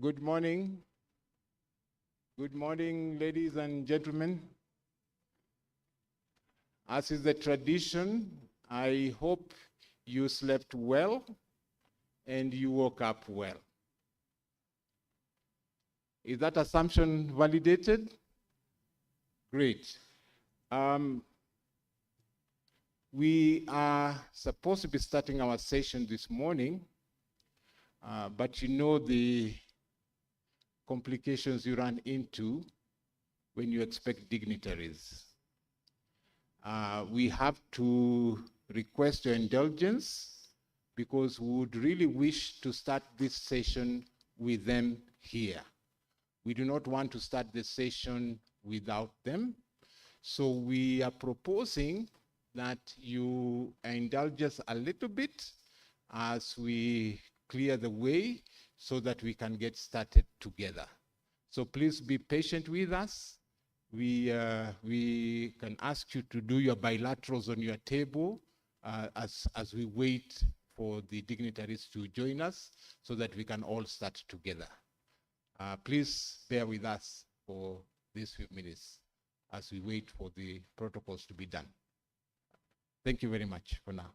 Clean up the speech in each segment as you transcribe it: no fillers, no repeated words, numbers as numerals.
Good morning. Good morning, ladies and gentlemen. As is the tradition, I hope you slept well and you woke up well. Is that assumption validated? Great. We are supposed to be starting our session this morning, but you know the complications you run into when you expect dignitaries. We have to request your indulgence because we would really wish to start this session with them here. We do not want to start the session without them. So we are proposing that you indulge us a little bit as we clear the way so that we can get started together. So please be patient with us. We can ask you to do your bilaterals on your table as we wait for the dignitaries to join us so that we can all start together. Please bear with us for these few minutes as we wait for the protocols to be done. Thank you very much for now.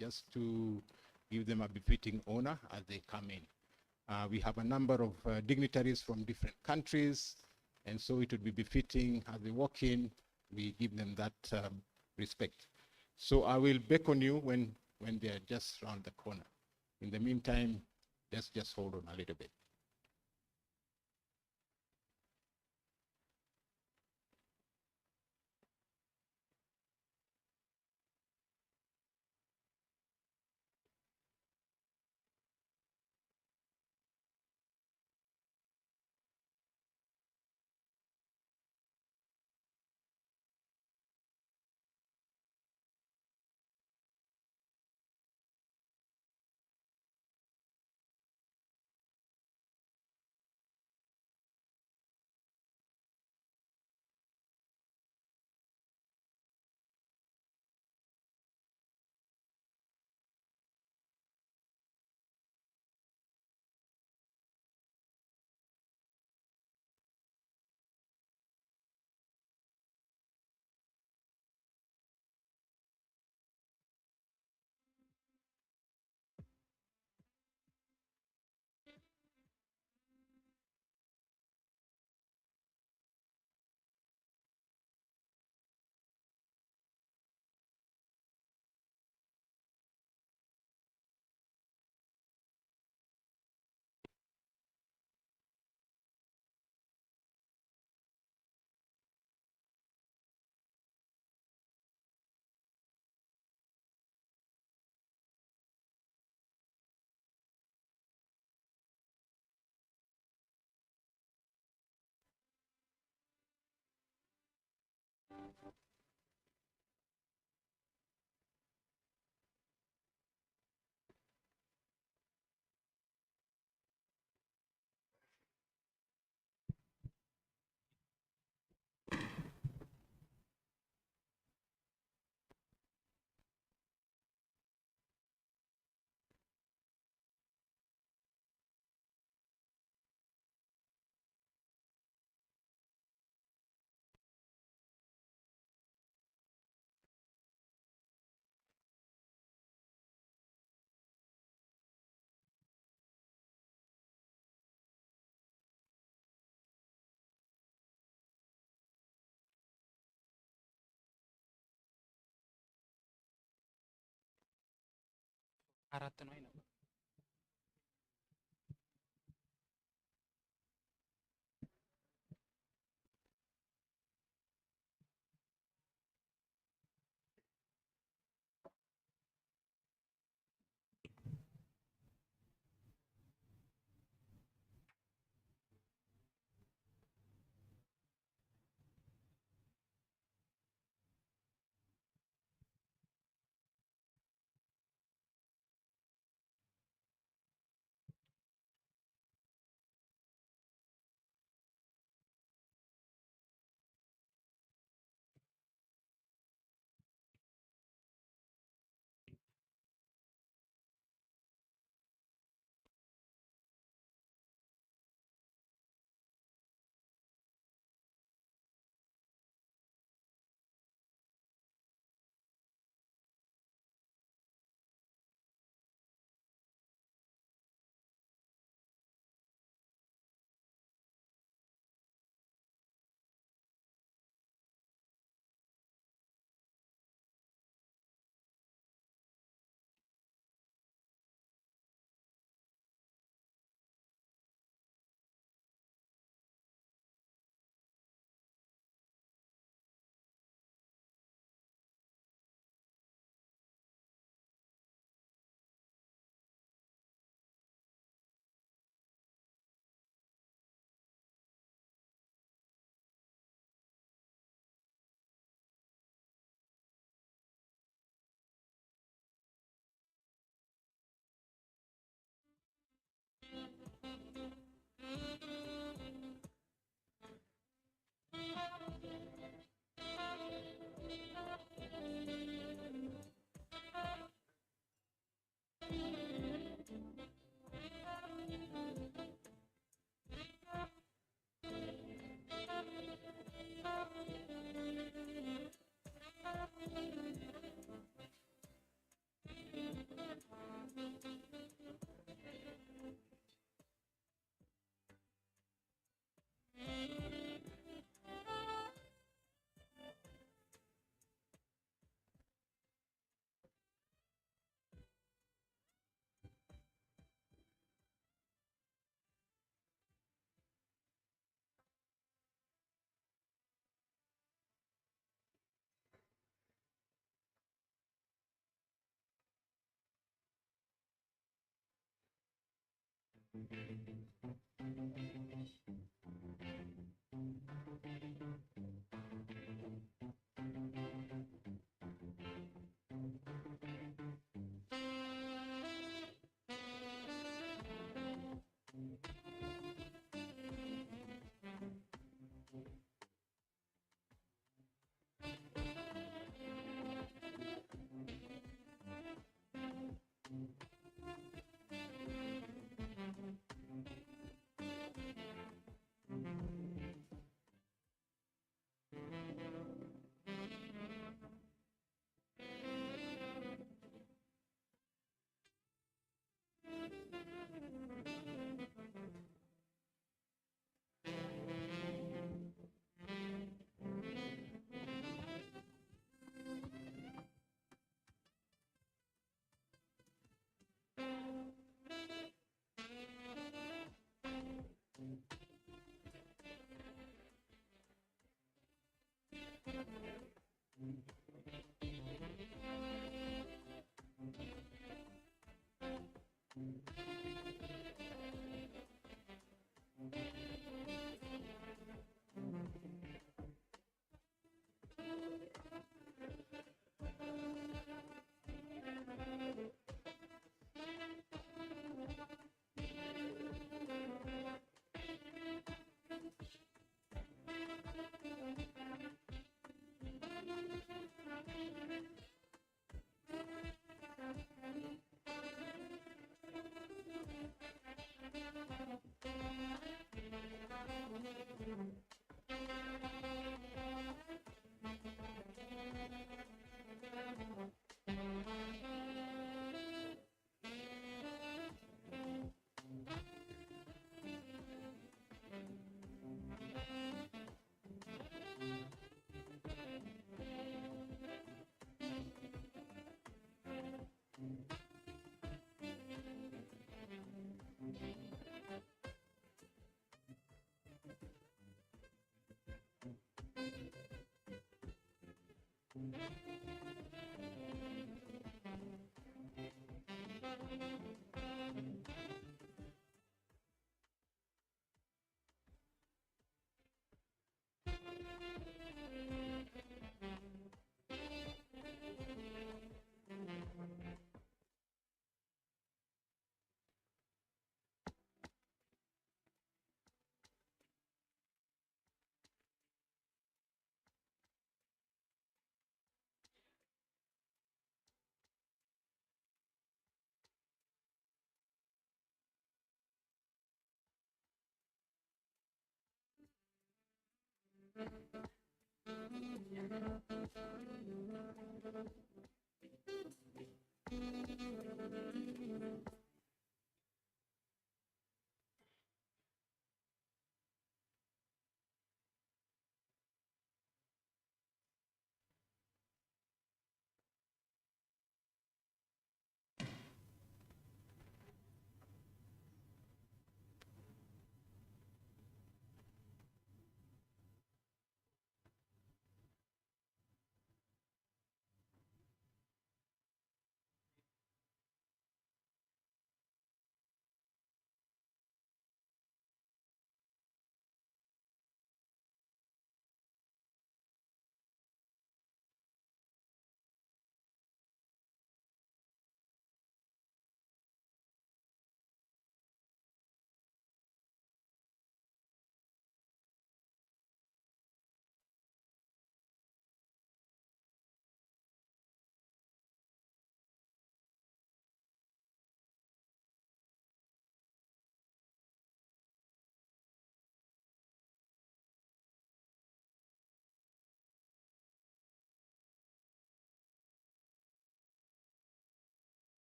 just to give them a befitting honor as they come in. We have a number of dignitaries from different countries, and so it would be befitting as they walk in, we give them that respect. So I will beckon you when they're just around the corner. In the meantime, let's just hold on a little bit.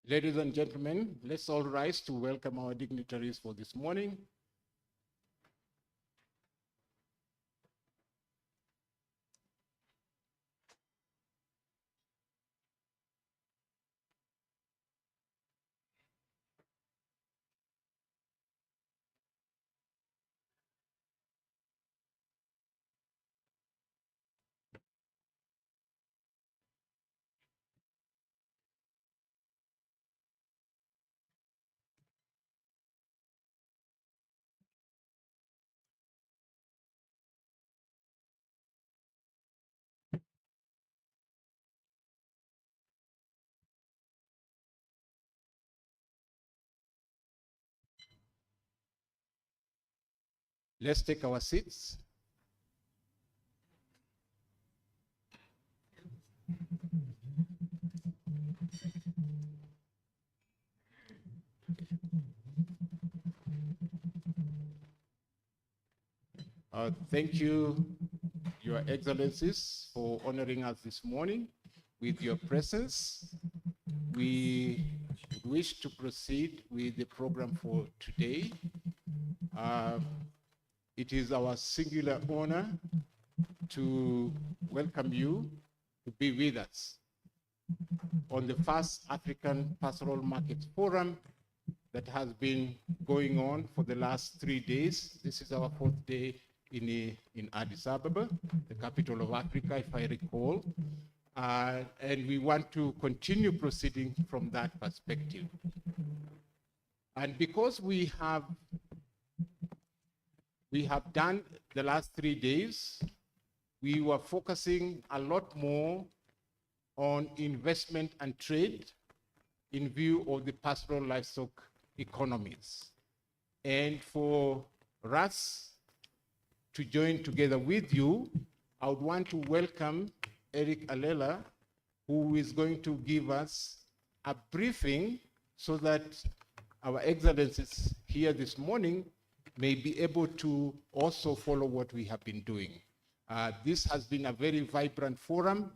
Ladies and gentlemen, let's all rise to welcome our dignitaries for this morning. Let's take our seats. Thank you, Your Excellencies, for honoring us this morning with your presence. We wish to proceed with the program for today. It is our singular honor to welcome you to be with us on the first African Pastoral Market Forum that has been going on for the last 3 days. This is our 4th day in Addis Ababa, the capital of Africa, if I recall. And we want to continue proceeding from that perspective. And because we have done the last 3 days, we were focusing a lot more on investment and trade in view of the pastoral livestock economies. And for us to join together with you, I would want to welcome Eric Alela, who is going to give us a briefing so that our excellencies here this morning may be able to also follow what we have been doing. This has been a very vibrant forum.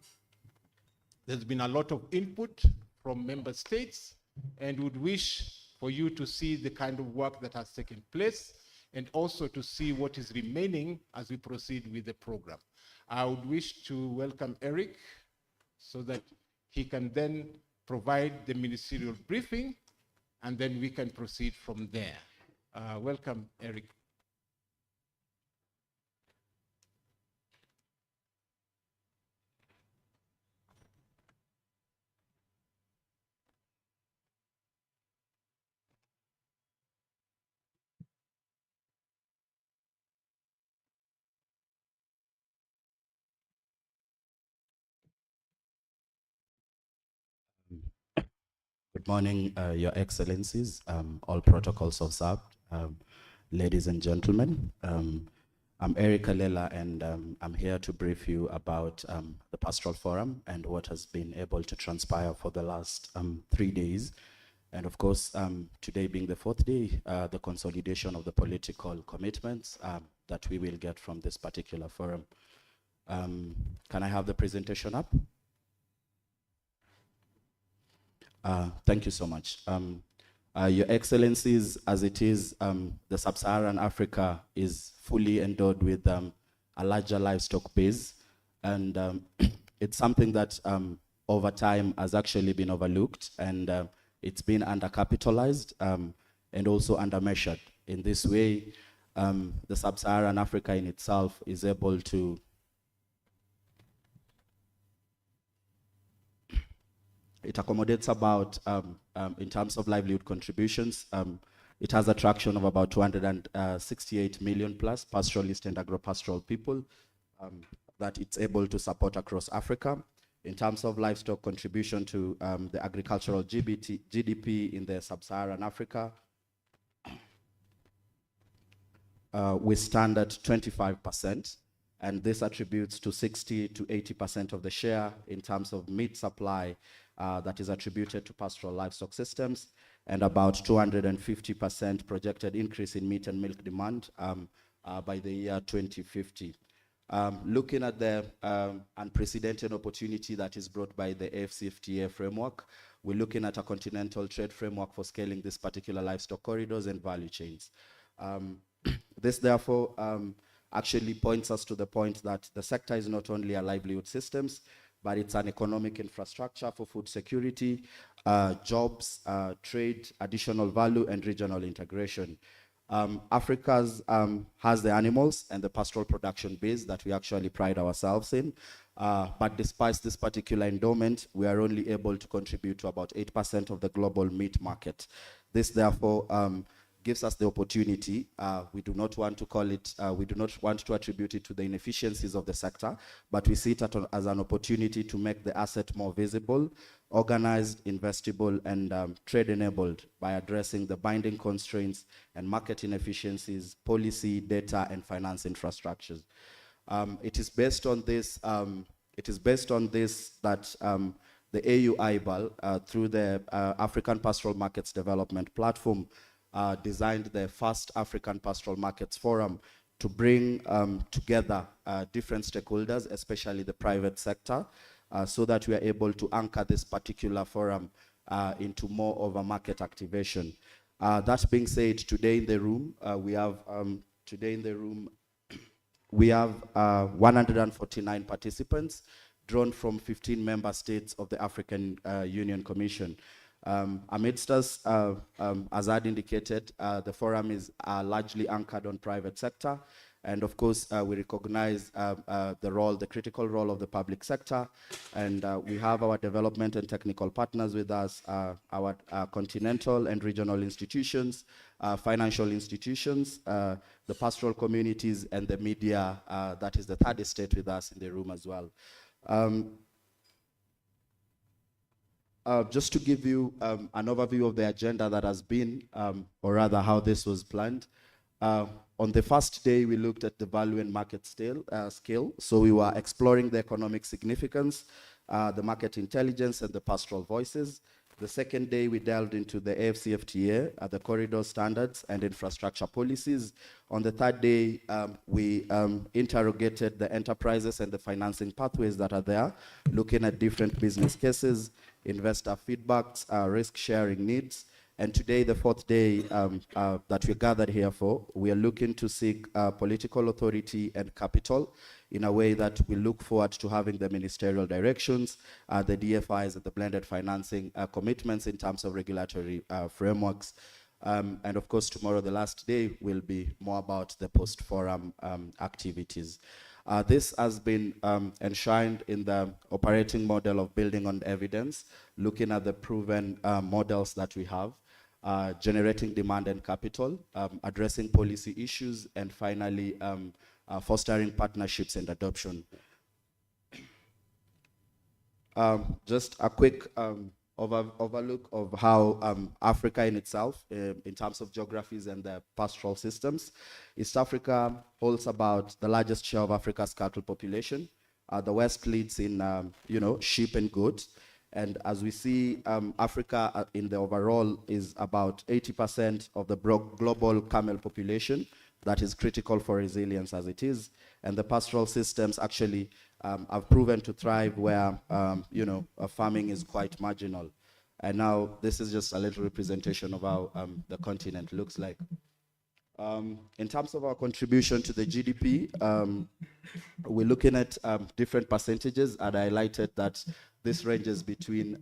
There's been a lot of input from member states, and would wish for you to see the kind of work that has taken place and also to see what is remaining as we proceed with the program. I would wish to welcome Eric so that he can then provide the ministerial briefing, and then we can proceed from there. Welcome, Eric. Good morning, Your Excellencies, all protocols observed, ladies and gentlemen. I'm Eric Alela, and I'm here to brief you about the Pastoral Forum and what has been able to transpire for the last 3 days. And of course, today being the 4th day, the consolidation of the political commitments that we will get from this particular forum. Can I have the presentation up? Thank you so much. Your Excellencies, as it is, the Sub-Saharan Africa is fully endowed with a larger livestock base, and it's something that over time has actually been overlooked, and it's been undercapitalized and also undermeasured. In this way, the Sub-Saharan Africa in itself is able to it accommodates about, in terms of livelihood contributions, it has a traction of about 268 million plus pastoralist and agro-pastoral people that it's able to support across Africa. In terms of livestock contribution to the agricultural GDP in the Sub-Saharan Africa, we stand at 25%. And this attributes to 60 to 80% of the share in terms of meat supply that is attributed to pastoral livestock systems, and about 250% projected increase in meat and milk demand by the year 2050. Looking at the unprecedented opportunity that is brought by the AFCFTA framework, we're looking at a continental trade framework for scaling this particular livestock corridors and value chains. This therefore actually points us to the point that the sector is not only a livelihood systems, but it's an economic infrastructure for food security, jobs, trade, additional value, and regional integration. Africa's has the animals and the pastoral production base that we actually pride ourselves in. But despite this particular endowment, we are only able to contribute to about 8% of the global meat market. This therefore gives us the opportunity. We do not want to call it, we do not want to attribute it to the inefficiencies of the sector, but we see it as an opportunity to make the asset more visible, organized, investable, and trade-enabled by addressing the binding constraints and market inefficiencies, policy, data, and finance infrastructures. It is based on this. That the AU IBAL, through the African Pastoral Markets Development Platform, designed the first African Pastoral Markets Forum to bring together different stakeholders, especially the private sector, so that we are able to anchor this particular forum into more of a market activation. That being said, today in the room, we have 149 participants drawn from 15 member states of the African Union Commission. Amidst us, as I'd indicated, the forum is largely anchored on private sector. And of course, we recognize the critical role of the public sector. And we have our development and technical partners with us, our continental and regional institutions, financial institutions, the pastoral communities, and the media, that is the third estate with us in the room as well. Just to give you an overview of the agenda that has been, or rather how this was planned. On the first day, we looked at the value and market scale. So we were exploring the economic significance, the market intelligence, and the pastoral voices. The second day, we delved into the AFCFTA, the corridor standards and infrastructure policies. On the third day, we interrogated the enterprises and the financing pathways that are there, looking at different business cases, investor feedbacks, risk-sharing needs. And today, the fourth day that we're gathered here for, we are looking to seek political authority and capital in a way that we look forward to having the ministerial directions, the DFIs and the blended financing commitments in terms of regulatory frameworks. And of course, tomorrow, the last day, will be more about the post-forum activities. This has been enshrined in the operating model of building on evidence, looking at the proven models that we have, generating demand and capital, addressing policy issues, and finally, fostering partnerships and adoption. Just a quick overlook of how Africa in itself, in terms of geographies and the pastoral systems. East Africa holds about the largest share of Africa's cattle population. The West leads in, sheep and goats. And as we see, Africa in the overall is about 80% of the global camel population. That is critical for resilience as it is. And the pastoral systems actually have proven to thrive where, farming is quite marginal. And now this is just a little representation of how the continent looks like. In terms of our contribution to the GDP, we're looking at different percentages. And I highlighted that this ranges between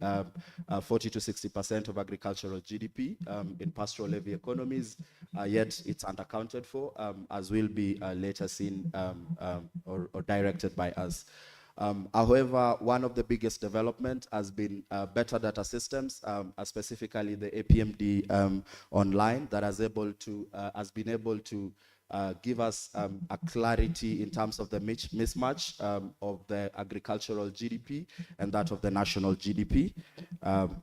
40 to 60% of agricultural GDP in pastoral heavy economies, yet it's underaccounted for, as will be later seen or directed by us. However, one of the biggest development has been better data systems, specifically the APMD online that has been able to give us a clarity in terms of the mismatch of the agricultural GDP and that of the national GDP.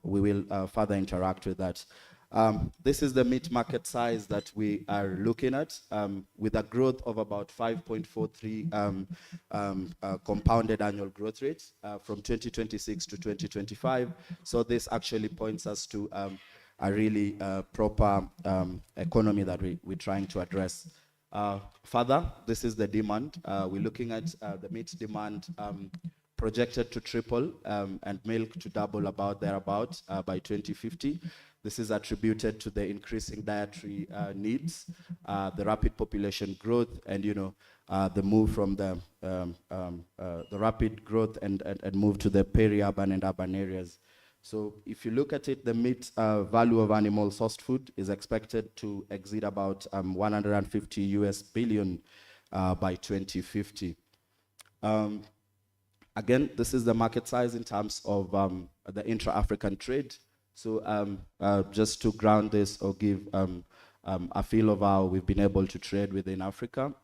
We will further interact with that. This is the meat market size that we are looking at, with a growth of about 5.43 compounded annual growth rates from 2026 to 2025. So this actually points us to a really proper economy that we're trying to address. Further, this is the demand. We're looking at the meat demand projected to triple and milk to double about thereabout by 2050. This is attributed to the increasing dietary needs, the rapid population growth, and the move from the rapid growth and move to the peri-urban and urban areas. So if you look at it, the meat value of animal sourced food is expected to exceed about 150 US billion by 2050. Again, this is the market size in terms of the intra-African trade. So just to ground this or give a feel of how we've been able to trade within Africa.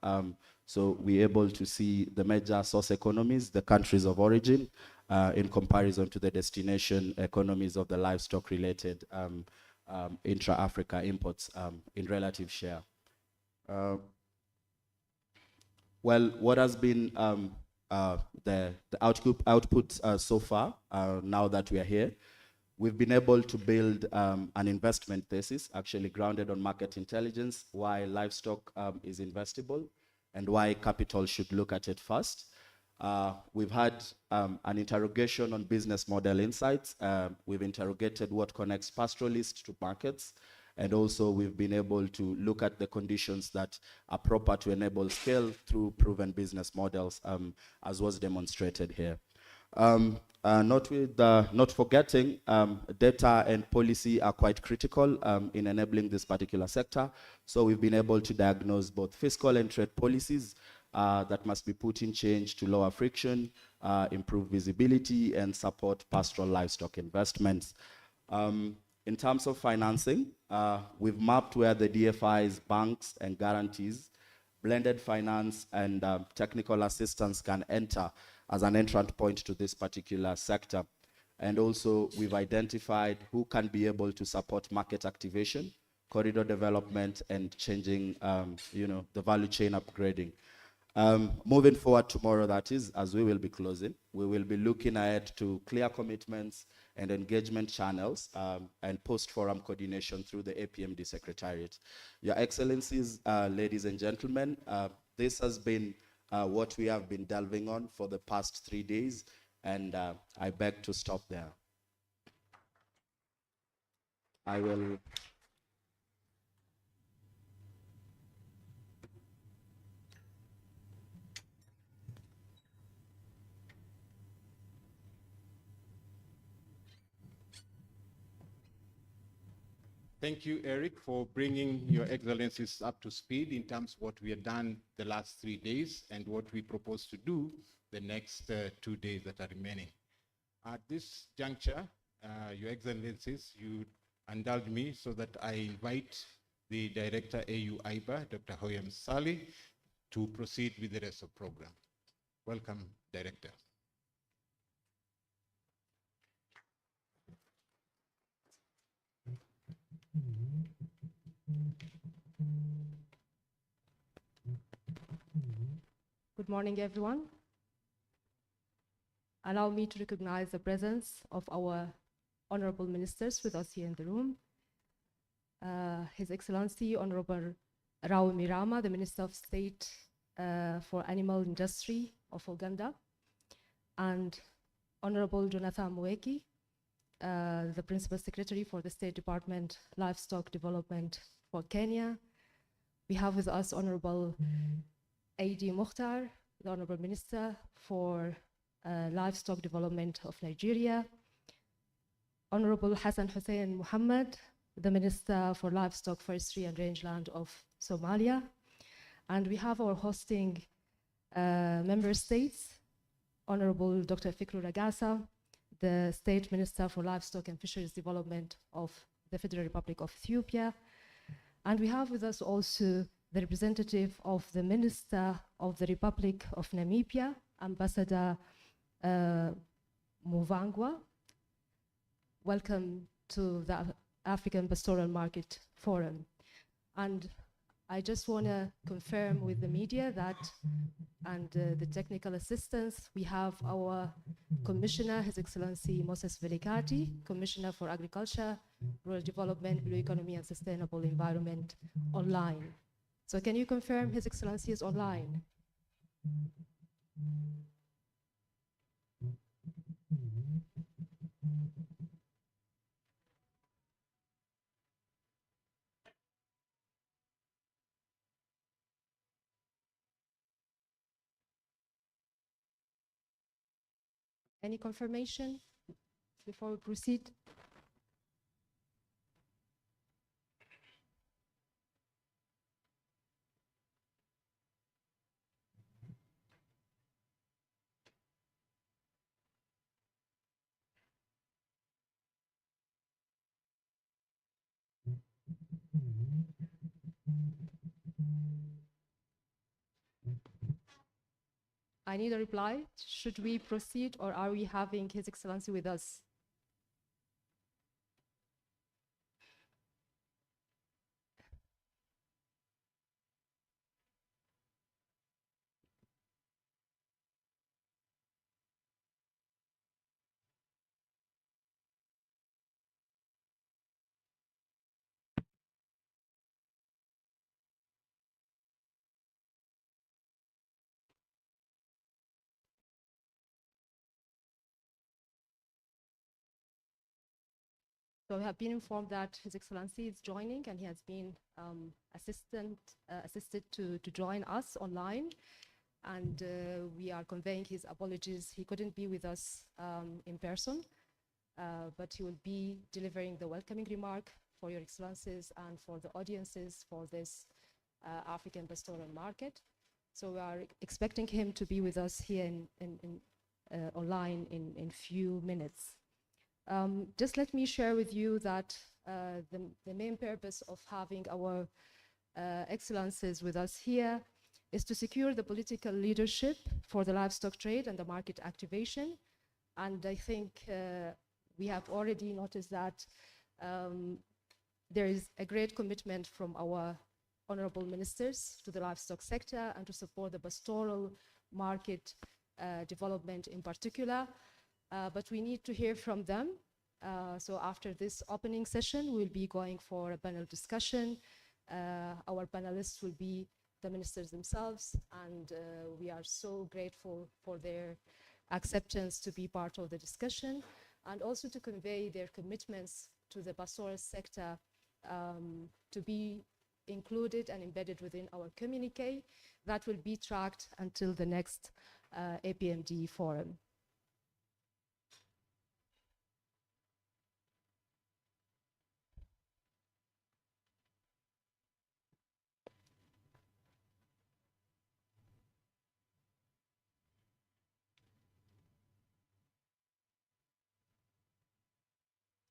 So we're able to see the major source economies, the countries of origin, in comparison to the destination economies of the livestock-related intra-Africa imports in relative share. Well, what has been the output so far, now that we are here? We've been able to build an investment thesis, actually grounded on market intelligence, why livestock is investable, and why capital should look at it first. We've had an interrogation on business model insights. We've interrogated what connects pastoralists to markets, and also we've been able to look at the conditions that are proper to enable scale through proven business models, as was demonstrated here. Not forgetting, data and policy are quite critical in enabling this particular sector. So we've been able to diagnose both fiscal and trade policies that must be put in change to lower friction, improve visibility, and support pastoral livestock investments. In terms of financing, we've mapped where the DFIs, banks, and guarantees, blended finance, and technical assistance can enter as an entrant point to this particular sector. And also, we've identified who can be able to support market activation, corridor development, and changing, the value chain upgrading. Moving forward tomorrow, that is, as we will be closing, we will be looking ahead to clear commitments and engagement channels and post-forum coordination through the APMD Secretariat. Your Excellencies, ladies and gentlemen, this has been what we have been delving on for the past 3 days, and I beg to stop there. I will... Thank you, Eric, for bringing Your Excellencies up to speed in terms of what we have done the last 3 days and what we propose to do the next 2 days that are remaining. At this juncture, Your Excellencies, you indulge me so that I invite the Director AU IBA, Dr. Hoyam Sali, to proceed with the rest of the program. Welcome, Director. Good morning, everyone. Allow me to recognize the presence of our honorable ministers with us here in the room. His Excellency, Honorable Rao Mirama, the Minister of State for Animal Industry of Uganda, and Honorable Jonathan Mweki, the Principal Secretary for the State Department Livestock Development for Kenya. We have with us Honorable A.D. Mukhtar, the Honorable Minister for Livestock Development of Nigeria. Honorable Hassan Hussein Muhammad, the Minister for Livestock, Forestry and Rangeland of Somalia. And we have our hosting member states, Honorable Dr. Fikru Ragasa, the State Minister for Livestock and Fisheries Development of the Federal Republic of Ethiopia. And we have with us also the representative of the Minister of the Republic of Namibia, Ambassador Muvangwa. Welcome to the African Pastoral Market Forum. And I just want to confirm with the media that, and the technical assistance, we have our Commissioner, His Excellency Moses Velikati, Commissioner for Agriculture, Rural Development, Blue Economy and Sustainable Environment, online. So can you confirm His Excellency is online? Any confirmation before we proceed? I need a reply. Should we proceed or are we having His Excellency with us? So we have been informed that His Excellency is joining and he has been assisted to join us online. And we are conveying his apologies. He couldn't be with us in person, but he will be delivering the welcoming remark for Your Excellencies and for the audiences for this African pastoral market. So we are expecting him to be with us here online in few minutes. Just let me share with you that the main purpose of having our excellencies with us here is to secure the political leadership for the livestock trade and the market activation. And I think we have already noticed that there is a great commitment from our honorable ministers to the livestock sector and to support the pastoral market development in particular. But we need to hear from them. So after this opening session, we'll be going for a panel discussion. Our panelists will be the ministers themselves, and we are so grateful for their acceptance to be part of the discussion and also to convey their commitments to the pastoral sector to be included and embedded within our communique that will be tracked until the next APMD forum.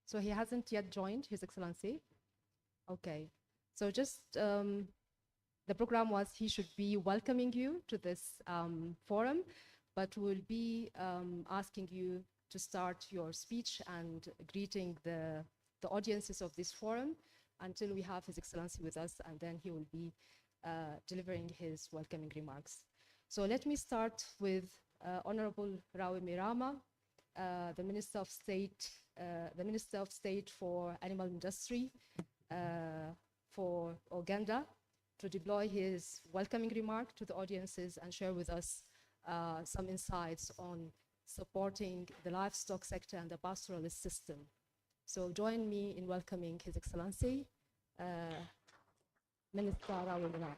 So he hasn't yet joined, His Excellency. Okay, so just the program was he should be welcoming you to this forum, but we'll be asking you to start your speech and greeting the audiences of this forum until we have His Excellency with us, and then he will be delivering his welcoming remarks. So let me start with Honorable Rawi Mirama, the Minister of State for Animal Industry for Uganda, to deploy his welcoming remark to the audiences and share with us some insights on supporting the livestock sector and the pastoralist system. So join me in welcoming His Excellency, Minister Rawi Mirama.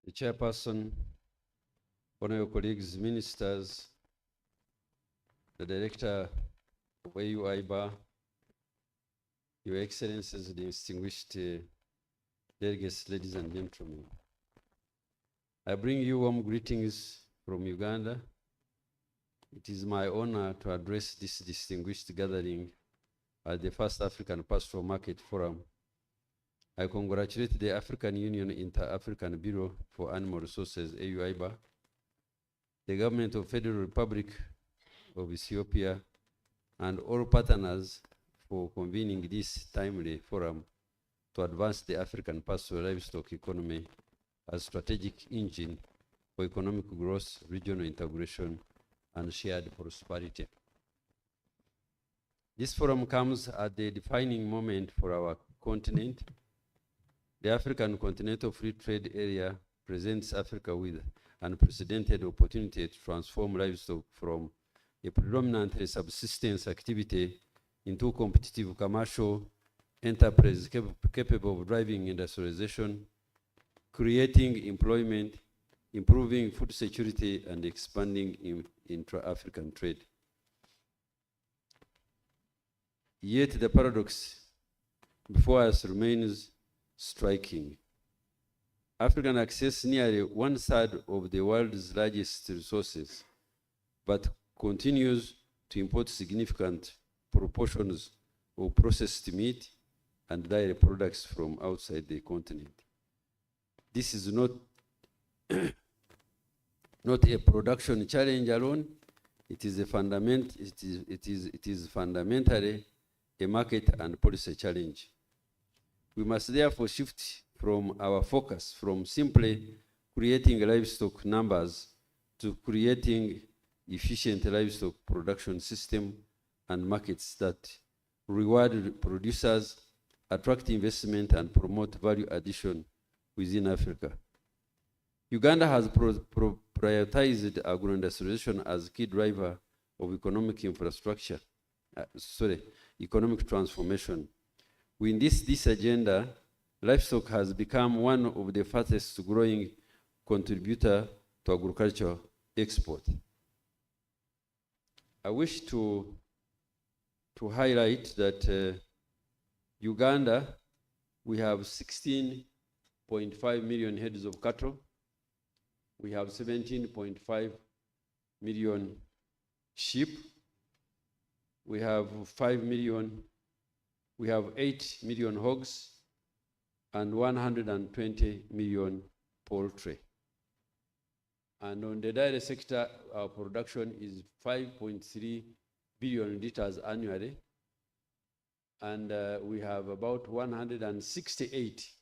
The chairperson, honorable colleagues, ministers, the director of AUIBA, Your Excellencies, distinguished delegates, ladies and gentlemen. I bring you warm greetings from Uganda. It is my honor to address this distinguished gathering at the first African Pastoral Market Forum. I congratulate the African Union Inter-African Bureau for Animal Resources, AUIBA, the Government of Federal Republic of Ethiopia, and all partners for convening this timely forum to advance the African pastoral livestock economy as strategic engine for economic growth, regional integration, and shared prosperity. This forum comes at the defining moment for our continent. The African Continental Free Trade Area presents Africa with an unprecedented opportunity to transform livestock from a predominantly subsistence activity into competitive commercial enterprise capable of driving industrialization, creating employment, improving food security, and expanding intra-African trade. Yet the paradox before us remains striking. Africa accesses nearly 1/3 of the world's largest resources, but continues to import significant proportions of processed meat and dairy products from outside the continent. This is not, not a production challenge alone. It is fundamentally a market and policy challenge. We must therefore shift from our focus from simply creating livestock numbers to creating efficient livestock production system and markets that reward producers, attract investment, and promote value addition within Africa. Uganda has prioritized agro-industrialization as key driver of economic economic transformation. With this agenda, livestock has become one of the fastest growing contributor to agricultural export. I wish to highlight that Uganda, we have 16.5 million heads of cattle. We have 17.5 million sheep. We have 8 million hogs and 120 million poultry. And on the dairy sector, our production is 5.3 billion liters annually. And we have about 168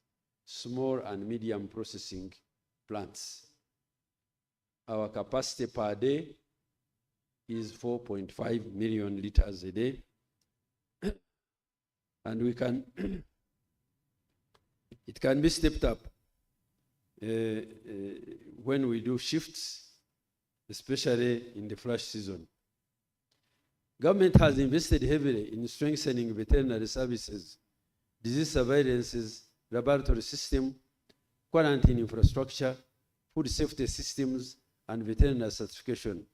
small and medium processing plants. Our capacity per day is 4.5 million liters a day. And we can, it can be stepped up when we do shifts, especially in the flush season. Government has invested heavily in strengthening veterinary services, disease surveillance, laboratory system, quarantine infrastructure, food safety systems, and veterinary certification.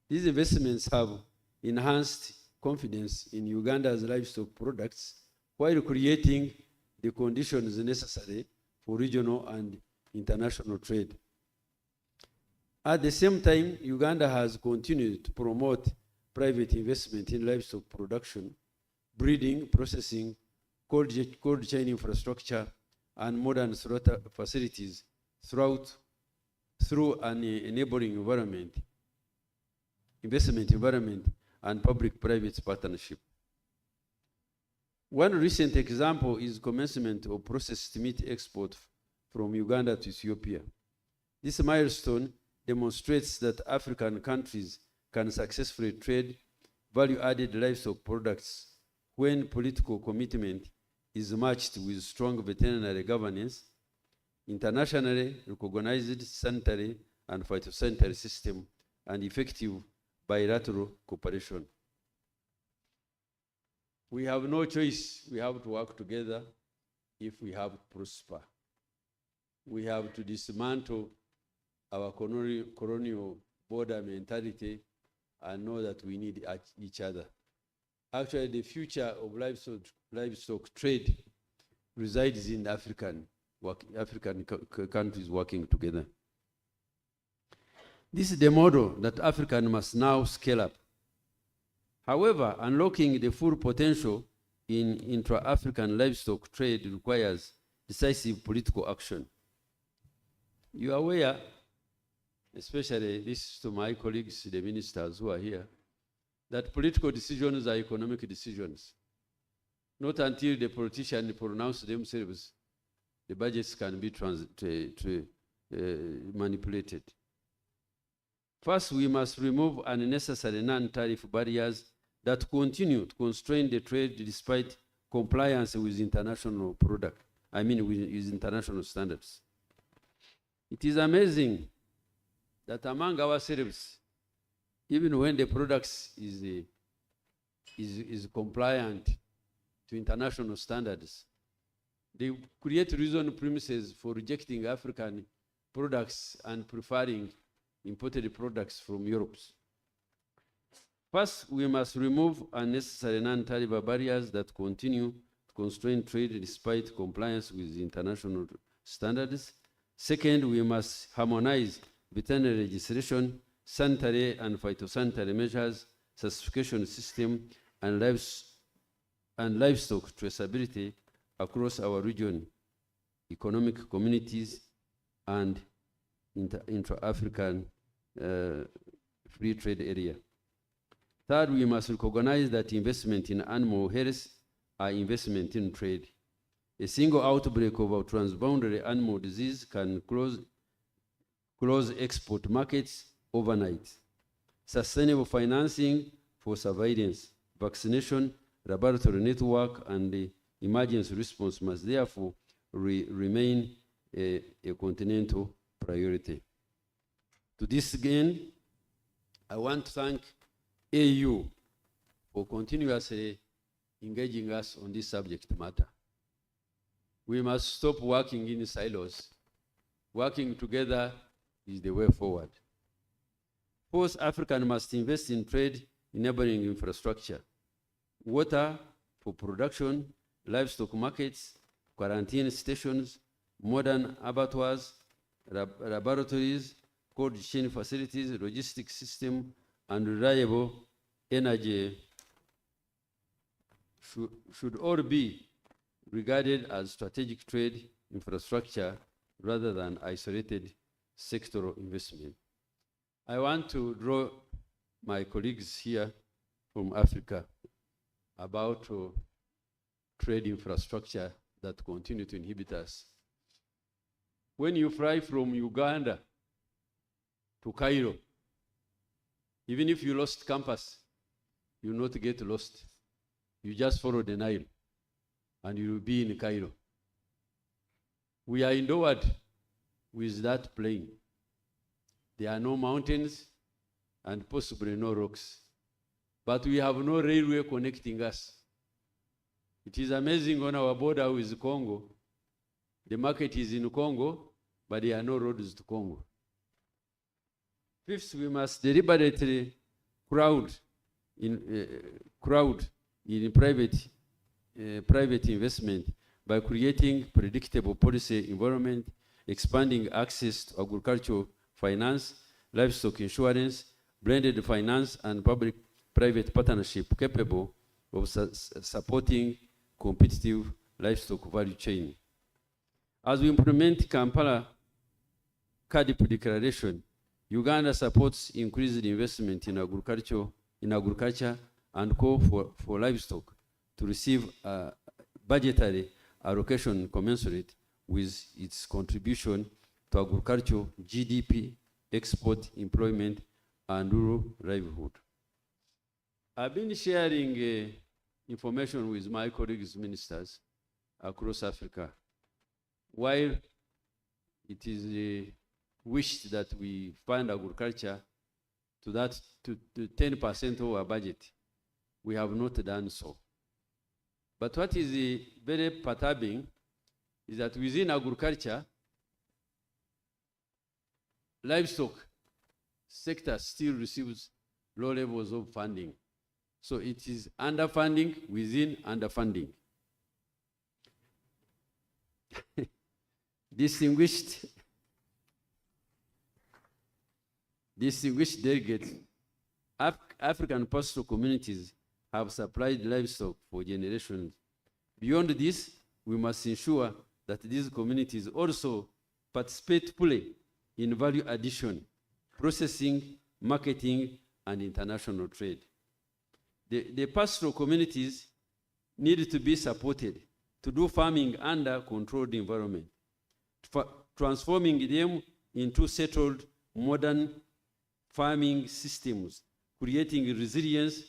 These investments have enhanced confidence in Uganda's livestock products while creating the conditions necessary for regional and international trade. At the same time, Uganda has continued to promote private investment in livestock production, breeding, processing, cold chain infrastructure, and modern slaughter facilities through an enabling investment environment, and public-private partnership. One recent example is commencement of processed meat export from Uganda to Ethiopia. This milestone demonstrates that African countries can successfully trade value-added livestock products when political commitment is matched with strong veterinary governance, internationally recognized sanitary and phytosanitary system, and effective bilateral cooperation. We have no choice. We have to work together if we have to prosper. We have to dismantle our colonial border mentality and know that we need each other. Actually, the future of livestock trade resides in African countries working together. This is the model that Africa must now scale up. However, unlocking the full potential in intra-African livestock trade requires decisive political action. You are aware, especially this to my colleagues, the ministers who are here, that political decisions are economic decisions. Not until the politicians pronounce themselves, the budgets can be manipulated. First, we must remove unnecessary non-tariff barriers that continue to constrain the trade despite compliance with international with international standards. It is amazing that among ourselves, even when the products is compliant to international standards, they create reasonable premises for rejecting African products and preferring imported products from Europe. First, we must remove unnecessary non-tariff barriers that continue to constrain trade despite compliance with international standards. Second, we must harmonize veterinary legislation, sanitary and phytosanitary measures, certification system, and livestock traceability across our region, economic communities, and intra-African free trade area. Third, we must recognize that investment in animal health are investment in trade. A single outbreak of a transboundary animal disease can close export markets overnight. Sustainable financing for surveillance, vaccination, laboratory network, and the emergency response must therefore remain a continental priority. To this end, I want to thank AU for continuously engaging us on this subject matter. We must stop working in silos. Working together is the way forward. Fourth, Africa must invest in trade enabling infrastructure, water for production, livestock markets, quarantine stations, modern abattoirs, laboratories, cold chain facilities, logistics system, and reliable energy should all be regarded as strategic trade infrastructure rather than isolated sectoral investment. I want to draw my colleagues here from Africa about trade infrastructure that continue to inhibit us. When you fly from Uganda to Cairo, even if you lost compass, you will not get lost. You just follow the Nile and you will be in Cairo. We are endowed with that plane. There are no mountains and possibly no rocks. But we have no railway connecting us. It is amazing on our border with Congo. The market is in Congo, but there are no roads to Congo. Fifth, we must deliberately crowd in private investment by creating predictable policy environment, expanding access to agricultural finance, livestock insurance, blended finance, and public-private partnership capable of supporting competitive livestock value chain. As we implement Kampala CADIP declaration, Uganda supports increased investment in agriculture and call for livestock to receive a budgetary allocation commensurate with its contribution to agriculture, GDP, export, employment, and rural livelihood. I've been sharing information with my colleagues ministers across Africa. While it is wished that we fund agriculture to 10% of our budget, we have not done so. But what is very perturbing is that within agriculture, livestock sector still receives low levels of funding. So it is underfunding within underfunding. Distinguished delegates, African pastoral communities have supplied livestock for generations. Beyond this, we must ensure that these communities also participate fully in value addition, processing, marketing, and international trade. The pastoral communities need to be supported to do farming under controlled environment, transforming them into settled modern farming systems, creating resilience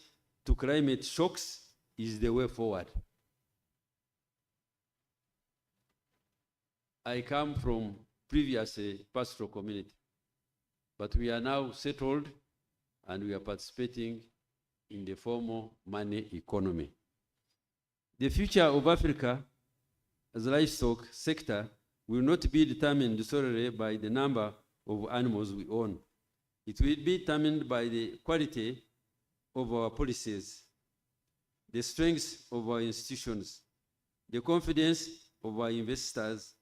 to climate shocks is the way forward. I come from previous pastoral community, but we are now settled and we are participating in the formal money economy. The future of Africa as a livestock sector will not be determined solely by the number of animals we own. It will be determined by the quality of our policies, the strength of our institutions, the confidence of our investors,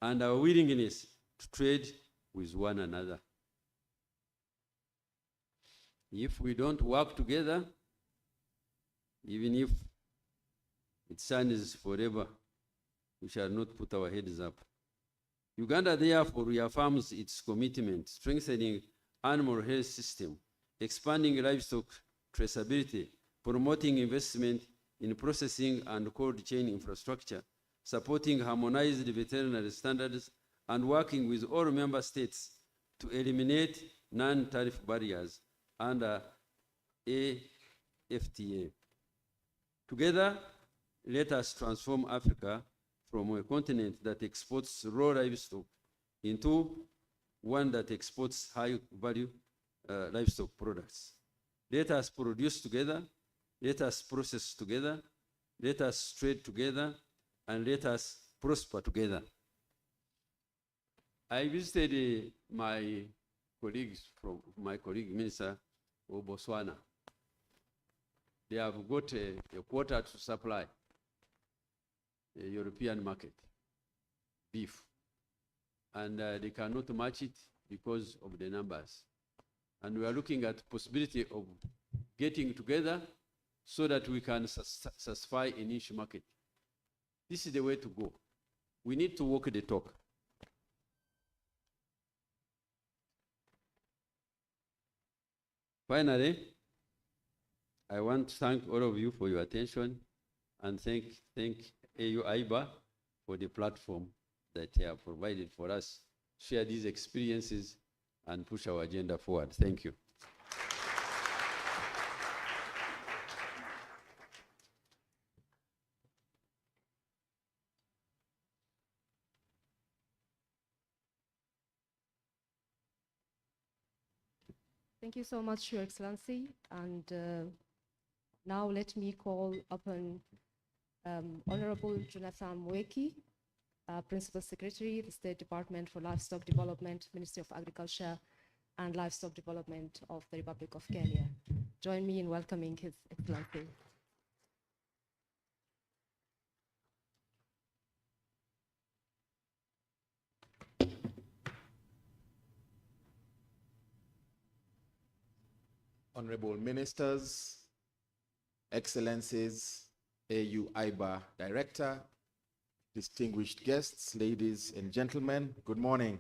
and our willingness to trade with one another. If we don't work together, even if it shines forever, we shall not put our heads up. Uganda therefore reaffirms its commitment, strengthening animal health system, expanding livestock traceability, promoting investment in processing and cold chain infrastructure, supporting harmonized veterinary standards, and working with all member states to eliminate non-tariff barriers under AFTA. Together, let us transform Africa from a continent that exports raw livestock into one that exports high-value livestock products. Let us produce together, let us process together, let us trade together, and let us prosper together. I visited my colleague minister of Botswana. They have got a quota to supply a European market, beef. And they cannot match it because of the numbers. And we are looking at possibility of getting together so that we can satisfy a niche market. This is the way to go. We need to walk the talk. Finally, I want to thank all of you for your attention and thank AU IBA for the platform that they have provided for us, share these experiences and push our agenda forward. Thank you. Thank you so much, Your Excellency. And now let me call upon Honorable Jonathan Mweki, Principal Secretary, the State Department for Livestock Development, Ministry of Agriculture and Livestock Development of the Republic of Kenya. Join me in welcoming His Excellency. Honorable Ministers, Excellencies, AU IBA Director, distinguished guests, ladies and gentlemen, good morning.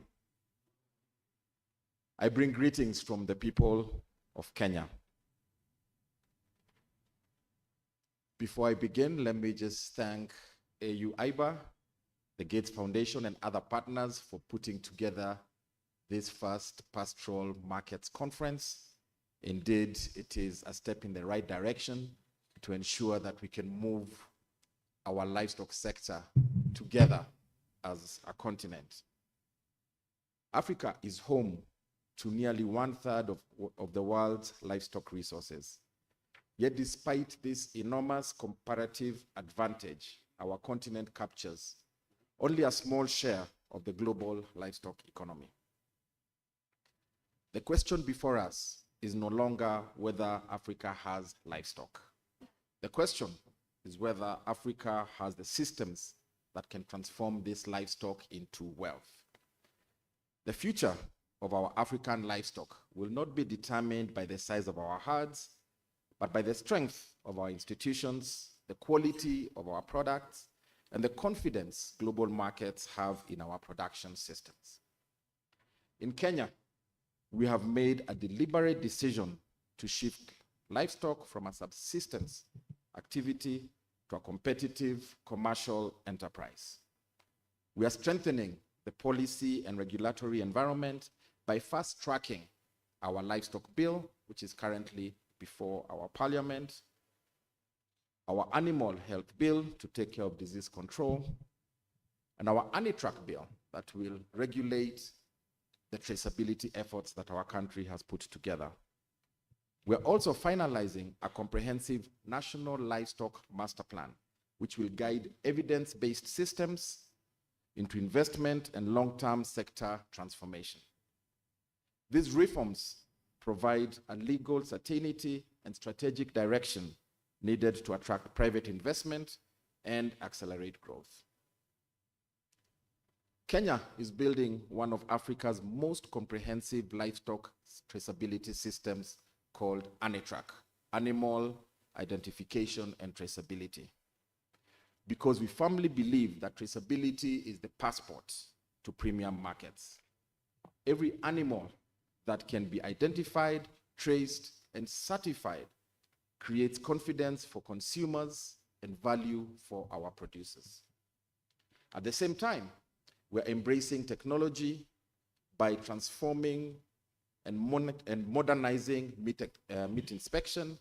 I bring greetings from the people of Kenya. Before I begin, let me just thank AU IBA, the Gates Foundation, and other partners for putting together this first Pastoral Markets Conference. Indeed, it is a step in the right direction to ensure that we can move our livestock sector together as a continent. Africa is home to nearly 1/3 of the world's livestock resources. Yet despite this enormous comparative advantage our continent captures, only a small share of the global livestock economy. The question before us is no longer whether Africa has livestock. The question is whether Africa has the systems that can transform this livestock into wealth. The future of our African livestock will not be determined by the size of our herds, but by the strength of our institutions, the quality of our products, and the confidence global markets have in our production systems. In Kenya, we have made a deliberate decision to shift livestock from a subsistence activity to a competitive commercial enterprise. We are strengthening the policy and regulatory environment by fast-tracking our livestock bill, which is currently before our parliament, our animal health bill to take care of disease control, and our anti-track bill that will regulate the traceability efforts that our country has put together. We're also finalizing a comprehensive national livestock master plan, which will guide evidence-based systems into investment and long-term sector transformation. These reforms provide a legal certainty and strategic direction needed to attract private investment and accelerate growth. Kenya is building one of Africa's most comprehensive livestock traceability systems called ANITRAC, Animal Identification and Traceability, because we firmly believe that traceability is the passport to premium markets. Every animal that can be identified, traced, and certified creates confidence for consumers and value for our producers. At the same time, we're embracing technology by transforming and modernizing meat inspection,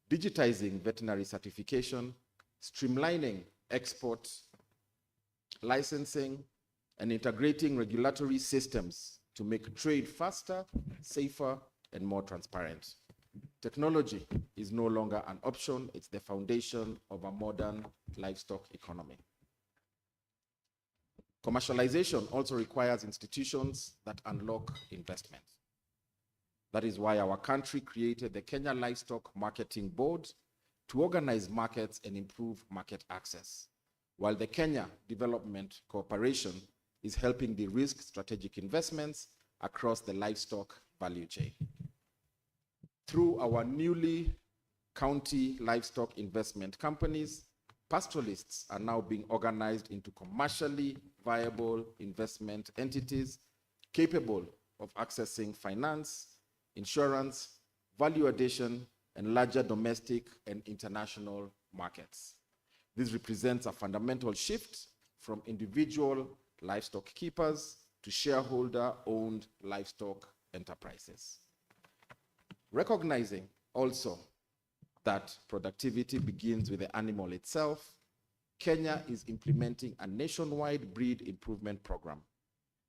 digitizing veterinary certification, streamlining export licensing, and integrating regulatory systems to make trade faster, safer, and more transparent. Technology is no longer an option, it's the foundation of a modern livestock economy. Commercialization also requires institutions that unlock investment. That is why our country created the Kenya Livestock Marketing Board to organize markets and improve market access, while the Kenya Development Corporation is helping de-risk strategic investments across the livestock value chain. Through our newly county livestock investment companies, pastoralists are now being organized into commercially viable investment entities capable of accessing finance, insurance, value addition, and larger domestic and international markets. This represents a fundamental shift from individual livestock keepers to shareholder-owned livestock enterprises. Recognizing also that productivity begins with the animal itself, Kenya is implementing a nationwide breed improvement program,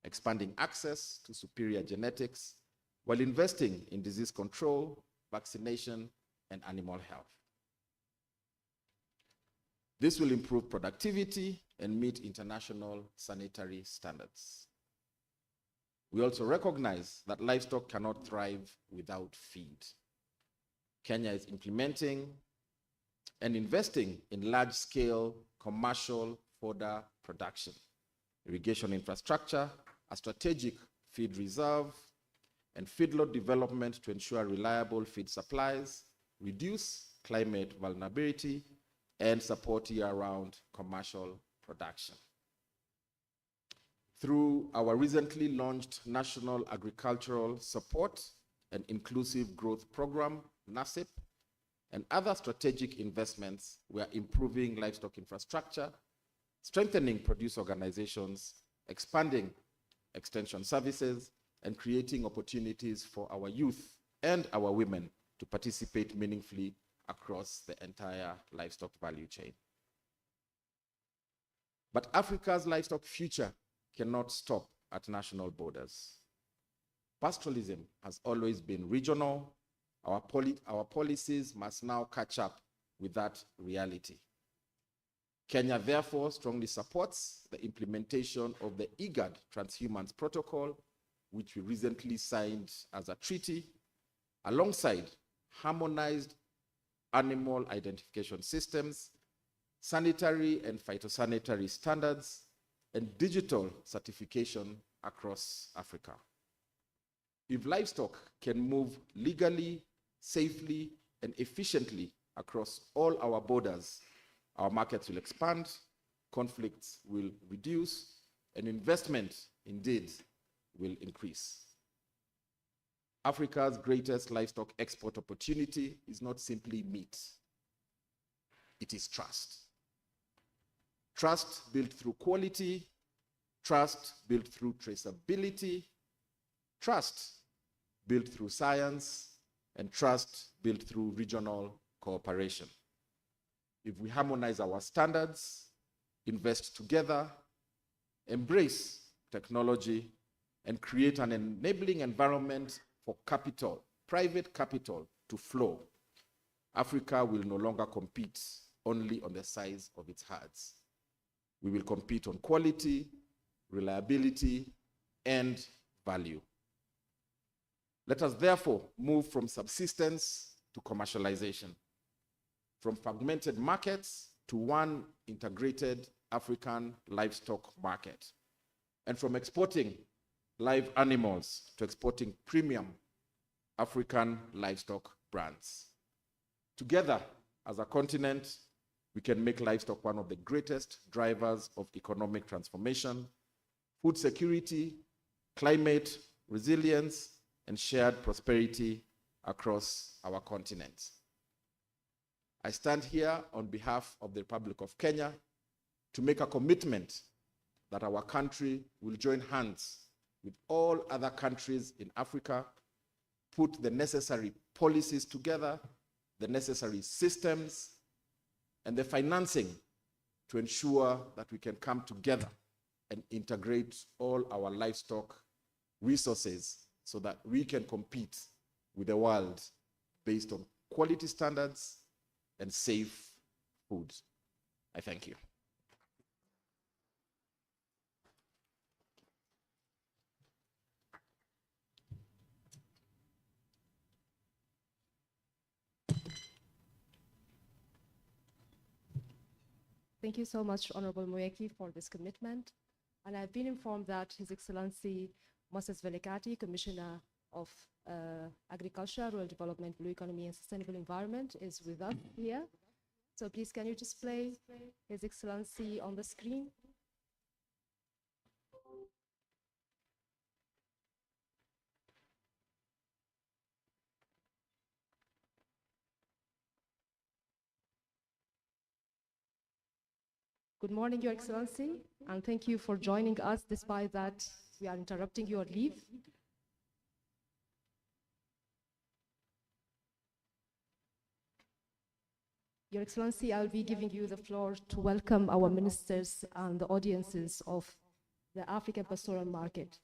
expanding access to superior genetics while investing in disease control, vaccination, and animal health. This will improve productivity and meet international sanitary standards. We also recognize that livestock cannot thrive without feed. Kenya is implementing and investing in large-scale commercial fodder production, irrigation infrastructure, a strategic feed reserve, and feedlot development to ensure reliable feed supplies, reduce climate vulnerability, and support year-round commercial production. Through our recently launched National Agricultural Support and Inclusive Growth Program, NASIP, and other strategic investments, we are improving livestock infrastructure, strengthening produce organizations, expanding extension services, and creating opportunities for our youth and our women to participate meaningfully across the entire livestock value chain. But Africa's livestock future cannot stop at national borders. Pastoralism has always been regional. Our policies must now catch up with that reality. Kenya therefore strongly supports the implementation of the IGAD Transhumance Protocol, which we recently signed as a treaty, alongside harmonized animal identification systems, sanitary and phytosanitary standards, and digital certification across Africa. If livestock can move legally, safely, and efficiently across all our borders, our markets will expand, conflicts will reduce, and investment, indeed, will increase. Africa's greatest livestock export opportunity is not simply meat. It is trust. Trust built through quality, trust built through traceability, trust built through science, and trust built through regional cooperation. If we harmonize our standards, invest together, embrace technology, and create an enabling environment for capital, private capital, to flow, Africa will no longer compete only on the size of its herds. We will compete on quality, reliability, and value. Let us therefore move from subsistence to commercialization, from fragmented markets to one integrated African livestock market, and from exporting live animals to exporting premium African livestock brands. Together, as a continent, we can make livestock one of the greatest drivers of economic transformation, food security, climate resilience, and shared prosperity across our continent. I stand here on behalf of the Republic of Kenya to make a commitment that our country will join hands with all other countries in Africa, put the necessary policies together, the necessary systems, and the financing to ensure that we can come together and integrate all our livestock resources so that we can compete with the world based on quality standards and safe food. I thank you. Thank you so much, Honorable Moyeki, for this commitment. And I've been informed that His Excellency Moses Velikati, Commissioner of Agriculture, Rural Development, Blue Economy, and Sustainable Environment, is with us here. So please, can you display His Excellency on the screen? Good morning, Your Excellency, and thank you for joining us despite that we are interrupting your leave. Your Excellency, I'll be giving you the floor to welcome our ministers and the audiences of the African Pastoral Market.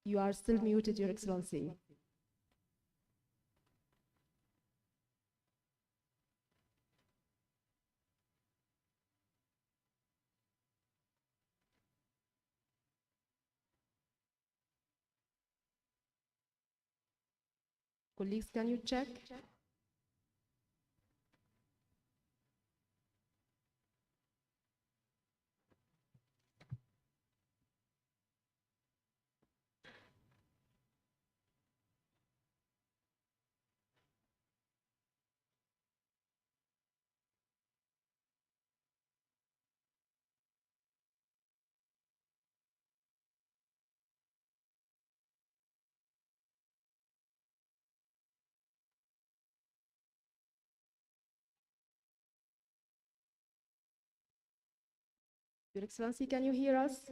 You are still muted, Your Excellency. Colleagues, can you check? Your Excellency, can you hear us?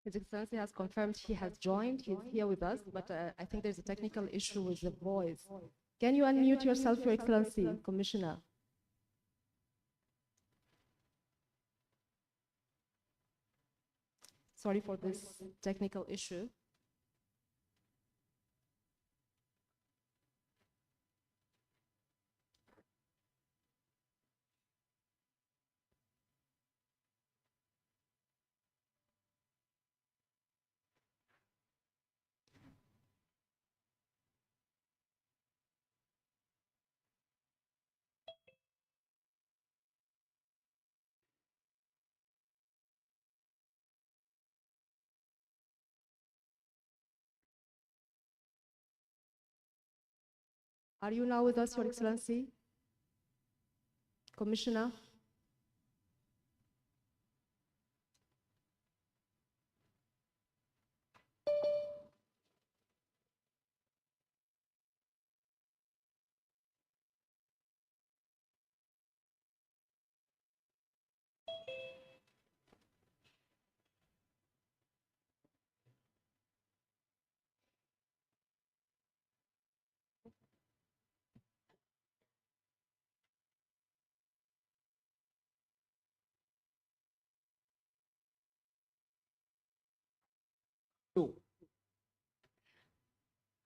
His Excellency has confirmed he has joined. He's here with us, but I think there's a technical issue with the voice. Can you unmute yourself, Your Excellency, Commissioner? Sorry for this technical issue. Are you now with us, Your Excellency? Commissioner?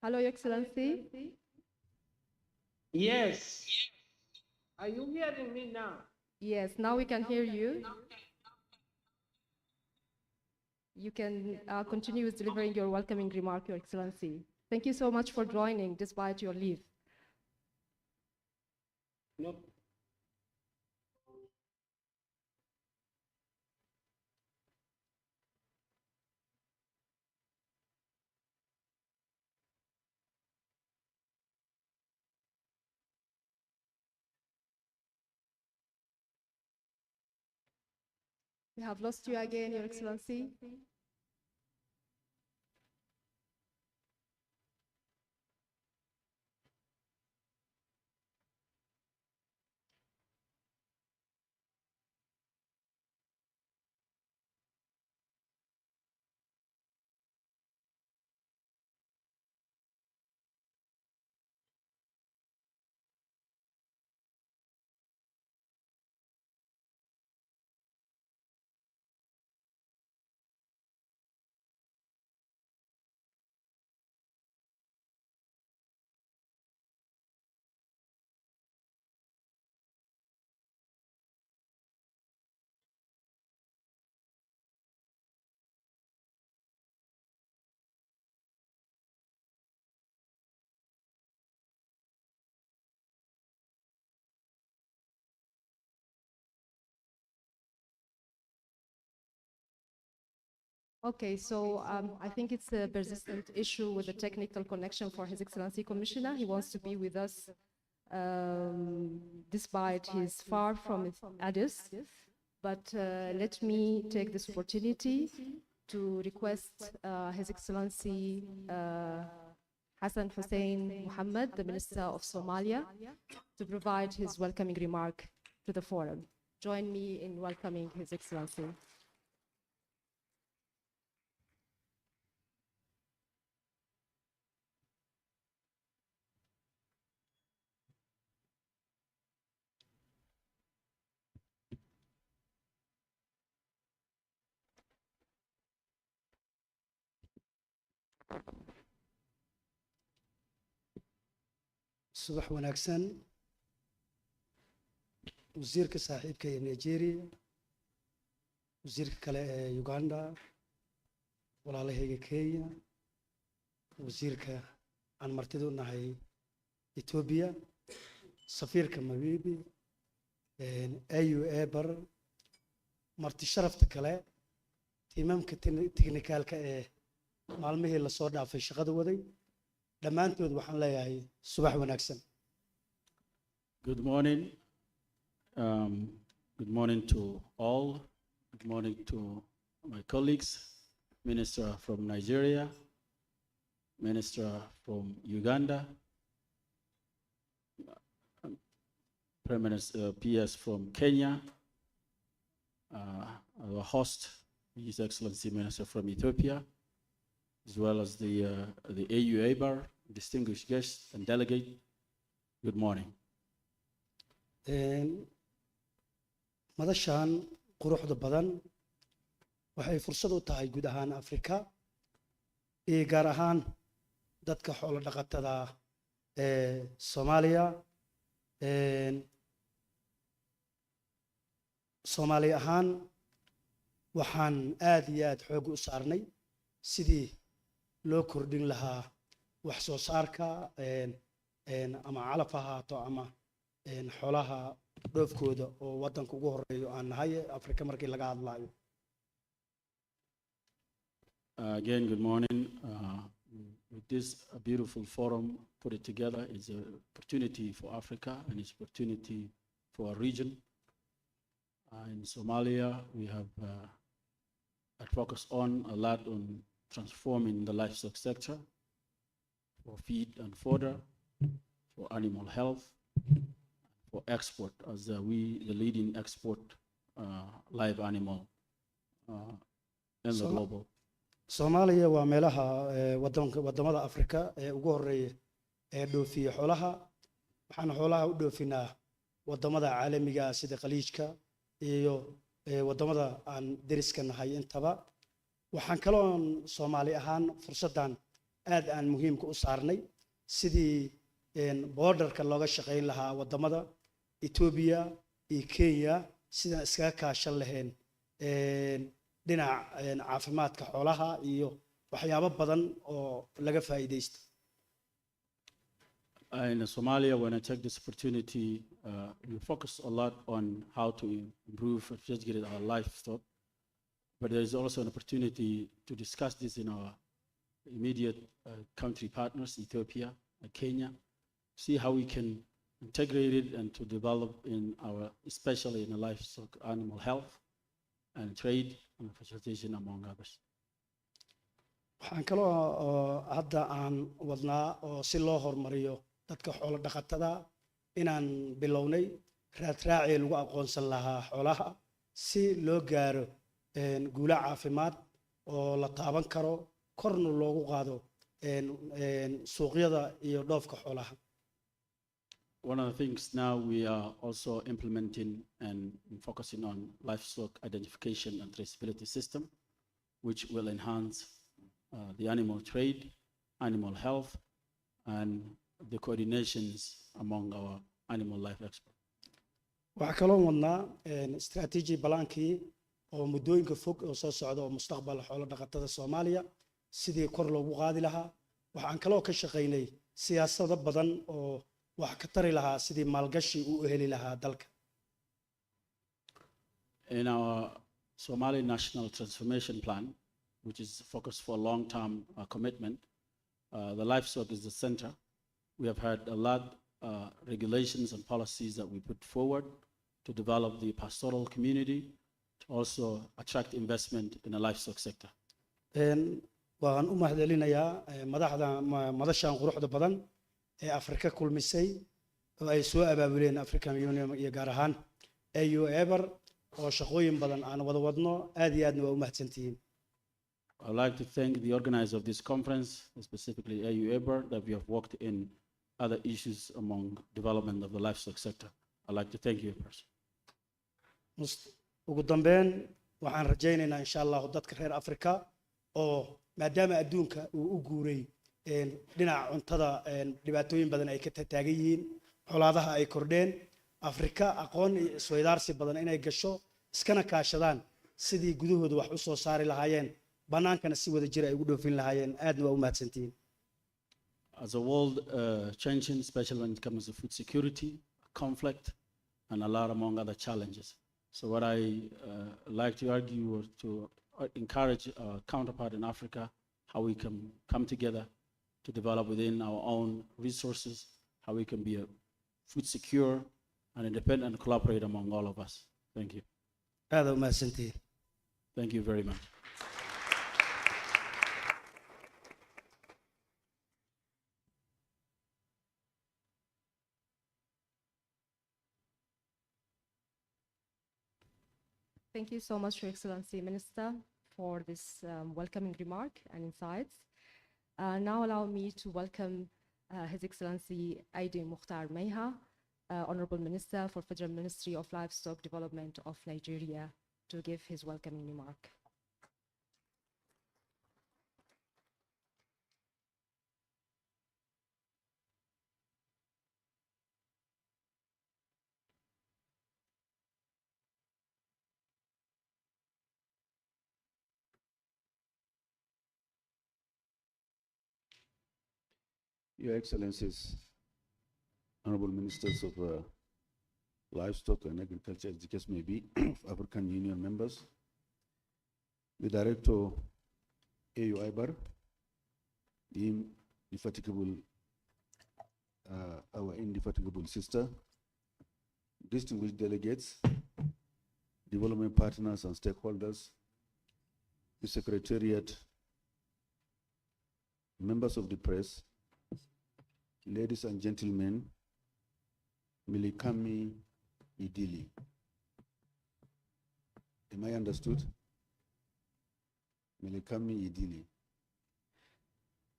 Hello, Your Excellency. Yes. Are you hearing me now? Yes, now we can hear you. You can continue with delivering your welcoming remark, Your Excellency. Thank you so much for joining despite your leave. No. We have lost you again, Your Excellency. Okay, so I think it's a persistent issue with the technical connection for His Excellency Commissioner. He wants to be with us despite he's far from Addis. But let me take this opportunity to request His Excellency Hassan Hussein Mohammed, the Minister of Somalia, to provide his welcoming remark to the forum. Join me in welcoming His Excellency. subax wanaagsan wasiirka saaxiibka ee Nigeria wasiirka kale ee Uganda walaalahayga Kenya wasiirka aan martida u nahay Ethiopia safiirka Mabibi AU bar marti sharafta kale tiimamka technicalka ee maalmihii la soo dhaafay shaqada waday dhammaantood waxaan leeyahay subax wanaagsan. Good morning. Good morning to all. Good morning to my colleagues, Minister from Nigeria, Minister from Uganda, Prime Minister PS from Kenya, our host His Excellency Minister from Ethiopia, as well as the AU ABAR, distinguished guests and delegate. Good morning. madashan quruxda badan waxay fursad u tahay guud ahaan Afrika iyo gaar ahaan dadka xoolo dhaqatada ee Soomaaliya Soomaali ahaan waxaan aad iyo aad xoog u saarnay sidii loo kordhin lahaa wax soo saarka ama calaf ha ahaato ama xoolaha dhoofkooda oo wadanka ugu horeeyo aan nahay Afrika markii laga hadlayo. Again, good morning. With this beautiful forum put it together is an opportunity for Africa and it's an opportunity for our region. In Somalia, we have focused on a lot on transforming the livestock sector for feed and fodder, for animal health, for export, as we the leading export live animal in the global. Soomaaliya waa meelaha wadamada Afrika ee ugu horeeya ee dhoofiya xoolaha waxaan xoolaha u dhoofinaa wadamada caalamiga ah sida Khaliijka iyo wadamada aan deriska nahay intaba waxaan kaloo Soomaali ahaan fursadan aad aan muhiimka u saarnay sidii borderka looga shaqeyn lahaa wadamada Ethiopia iyo Kenya sida iskaga kaashan lahayn dhinaca caafimaadka xoolaha iyo waxyaabo badan oo laga faa'iideysto. In Somalia, when I take this opportunity, we focus a lot on how to improve and educate our livestock. But there is also an opportunity to discuss this in our immediate country partners, Ethiopia and Kenya, see how we can integrate it and to develop in our, especially in the livestock, animal health and trade and facilitation among others. waxaan kaloo hadda aan wadnaa oo si loo horumariyo dadka xoolo dhaqatada inaan bilownay raadraaci lagu aqoonsan lahaa xoolaha si loo gaaro guulo caafimaad oo la taaban karo korna loogu qaado suuqyada iyo dhoofka xoolaha. One of the things now we are also implementing and focusing on livestock identification and traceability system, which will enhance the animal trade, animal health, and the coordinations among our animal life experts. waxaa kaloo wadnaa strategy balaankii oo muddooyinka fog oo soo socda oo mustaqbal xoolo dhaqatada Soomaaliya sidii kor loogu qaadi lahaa waxaan kaloo ka shaqeynay siyaasado badan oo wax ka tari lahaa sidii maalgashi u heli lahaa dalka. In our Somali National Transformation Plan, which is focused for long-term commitment, the livestock is the center. We have had a lot regulations and policies that we put forward to develop the pastoral community, to also attract investment in the livestock sector. waan u mahadcelinayaa madashan quruxda badan ee Afrika kulmisay oo ay soo abaabuleen African Union iyo gaar ahaan AU ABAR oo shaqooyin badan aan wada wadno aad iyo aadna waa u mahadsantihiin. I'd like to thank the organizer of this conference, specifically AU ABAR, that we have worked in other issues among development of the livestock sector. I'd like to thank you, person. ugu dambeyn waxaan rajaynaynaa insha Allah dadka reer Afrika oo maadaama adduunka uu u guuray dhinaca cuntada dhibaatooyin badan ay ka taagan yihiin colaadaha ay kordheen Afrika aqoon iyo isweydaarsi badan inay gasho iskana kaashadaan sidii gudahooda wax u soo saari lahaayeen banaankana si wada jir ay ugu dhoofin lahaayeen aadna waa u mahadsantihiin. As a world changing, especially when it comes to food security, conflict, and a lot among other challenges. So what I like to argue or to encourage our counterpart in Africa, how we can come together to develop within our own resources, how we can be a food secure and independent and collaborate among all of us. Thank you. aad u mahadsantihiin. Thank you very much. Thank you so much, Your Excellency, Minister, for this welcoming remark and insights. Now allow me to welcome His Excellency Aidi Mukhtar Meiha, Honorable Minister for Federal Ministry of Livestock Development of Nigeria, to give his welcoming remark. Your Excellencies, Honorable Ministers of Livestock and Agriculture, as the case may be, of African Union members, the Director AU IBAR, the indefatigable, our indefatigable sister, distinguished delegates, development partners and stakeholders, the Secretariat, members of the press, ladies and gentlemen, Milikami Idili. Am I understood? Milikami Idili.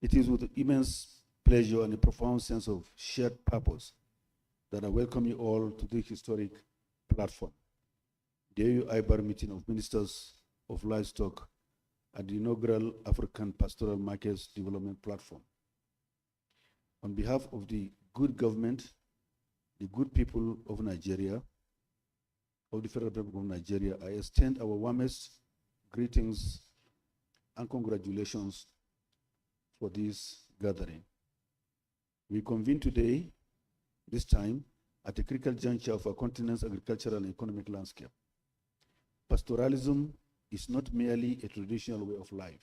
It is with immense pleasure and a profound sense of shared purpose that I welcome you all to this historic platform, the AU IBAR meeting of Ministers of Livestock at the inaugural African Pastoral Markets Development Platform. On behalf of the good government, the good people of Nigeria, of the Federal Republic of Nigeria, I extend our warmest greetings and congratulations for this gathering. We convene today, this time, at a critical juncture of our continent's agricultural and economic landscape. Pastoralism is not merely a traditional way of life.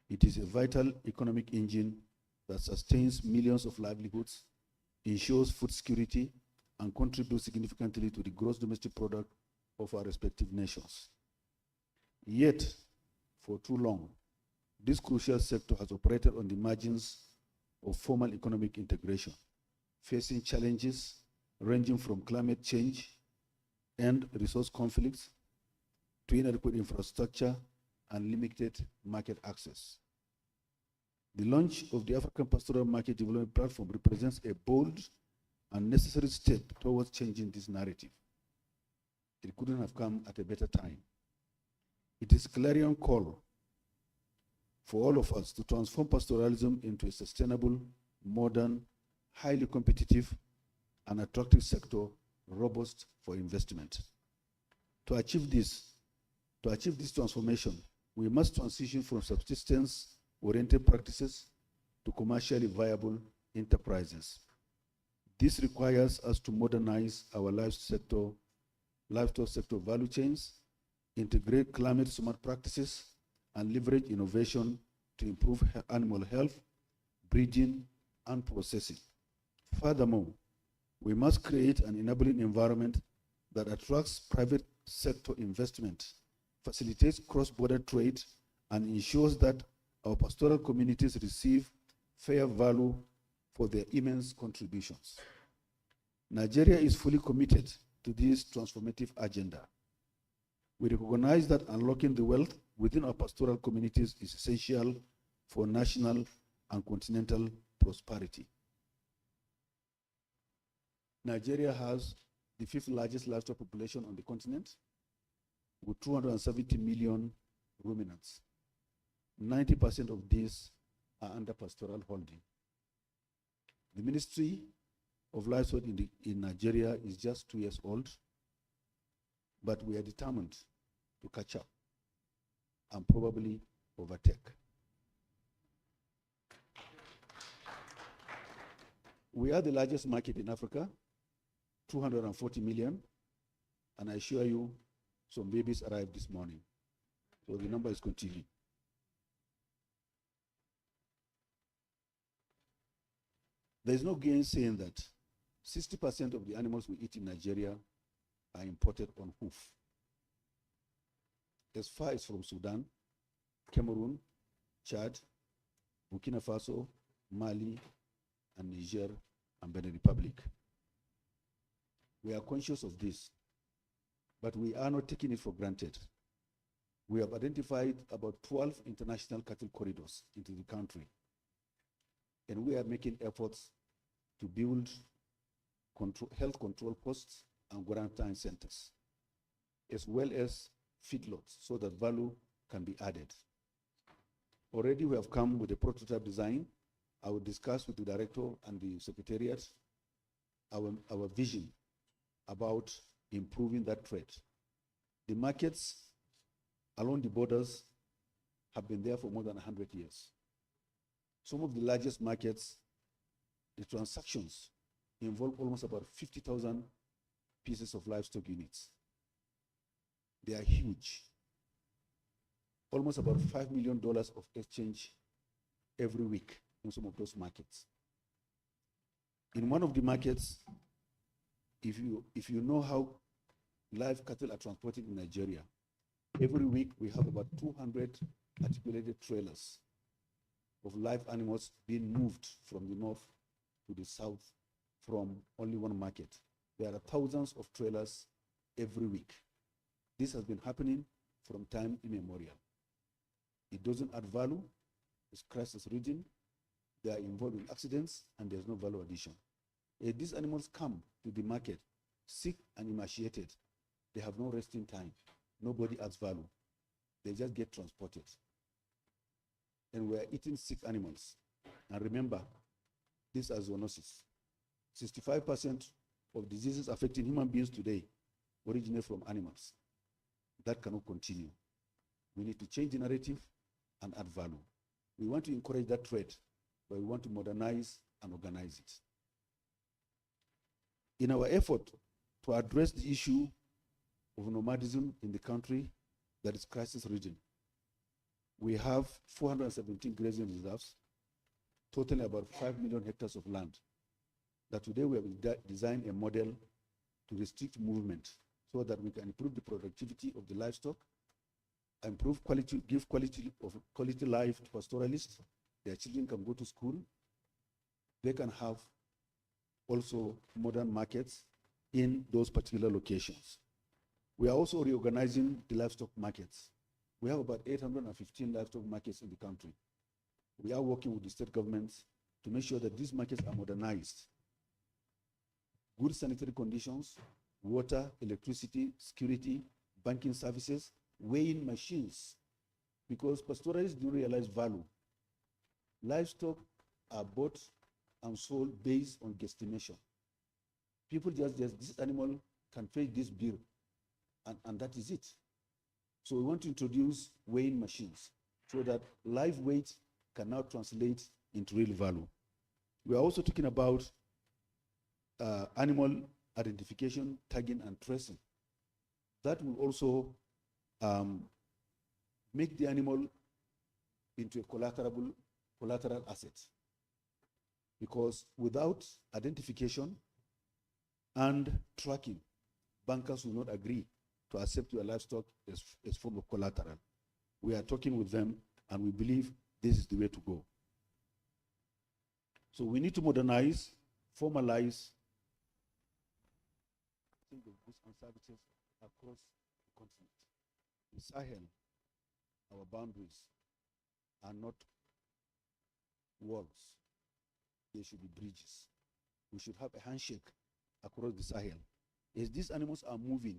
It is a vital economic engine that sustains millions of livelihoods, ensures food security, and contributes significantly to the gross domestic product of our respective nations. Yet, for too long, this crucial sector has operated on the margins of formal economic integration, facing challenges ranging from climate change and resource conflicts to inadequate infrastructure and limited market access. The launch of the African Pastoral Market Development Platform represents a bold and necessary step towards changing this narrative. It couldn't have come at a better time. It is a clarion call for all of us to transform pastoralism into a sustainable, modern, highly competitive, and attractive sector robust for investment. To achieve this transformation, we must transition from subsistence-oriented practices to commercially viable enterprises. This requires us to modernize our livestock sector value chains, integrate climate-smart practices, and leverage innovation to improve animal health, breeding, and processing. Furthermore, we must create an enabling environment that attracts private sector investment, facilitates cross-border trade, and ensures that our pastoral communities receive fair value for their immense contributions. Nigeria is fully committed to this transformative agenda. We recognize that unlocking the wealth within our pastoral communities is essential for national and continental prosperity. Nigeria has the 5th largest livestock population on the continent, with 270 million ruminants. 90% of these are under pastoral holding. The Ministry of Livestock in Nigeria is just 2 years old, but we are determined to catch up and probably overtake. We are the largest market in Africa, 240 million, and I assure you, some babies arrived this morning. So the number is continuing. There is no gain saying that 60% of the animals we eat in Nigeria are imported on hoof. As far as from Sudan, Cameroon, Chad, Burkina Faso, Mali, and Niger, and Benin Republic. We are conscious of this, but we are not taking it for granted. We have identified about 12 international cattle corridors into the country. And we are making efforts to build health control posts and quarantine centers, as well as feedlots, so that value can be added. Already we have come with a prototype design. I will discuss with the director and the secretariat our vision about improving that trade. The markets along the borders have been there for more than 100 years. Some of the largest markets, the transactions involve almost about 50,000 pieces of livestock units. They are huge. Almost about $5 million of exchange every week in some of those markets. In one of the markets, if you know how live cattle are transported in Nigeria, every week we have about 200 articulated trailers of live animals being moved from the north to the south from only one market. There are thousands of trailers every week. This has been happening from time immemorial. It doesn't add value, it's crisis region, they are involved in accidents, and there's no value addition. If these animals come to the market sick and emaciated, they have no resting time. Nobody adds value. They just get transported. And we're eating sick animals. And remember, these are zoonosis. 65% of diseases affecting human beings today originate from animals. That cannot continue. We need to change the narrative and add value. We want to encourage that trade, but we want to modernize and organize it. In our effort to address the issue of nomadism in the country that is crisis region, we have 417 grazing reserves, totaling about 5 million hectares of land, that today we have designed a model to restrict movement so that we can improve the productivity of the livestock, improve quality, give quality life to pastoralists. Their children can go to school. They can have also modern markets in those particular locations. We are also reorganizing the livestock markets. We have about 815 livestock markets in the country. We are working with the state governments to make sure that these markets are modernized. Good sanitary conditions, water, electricity, security, banking services, weighing machines, because pastoralists don't realize value. Livestock are bought and sold based on guesstimation. People just this animal can pay this bill, and that is it. So we want to introduce weighing machines so that live weight can now translate into real value. We are also talking about animal identification, tagging, and tracing. That will also make the animal into a collateral asset. Because without identification and tracking, bankers will not agree to accept your livestock as form of collateral. We are talking with them, and we believe this is the way to go. So we need to modernize, formalize the goods and services across the continent. In Sahel, our boundaries are not walls. They should be bridges. We should have a handshake across the Sahel. As these animals are moving,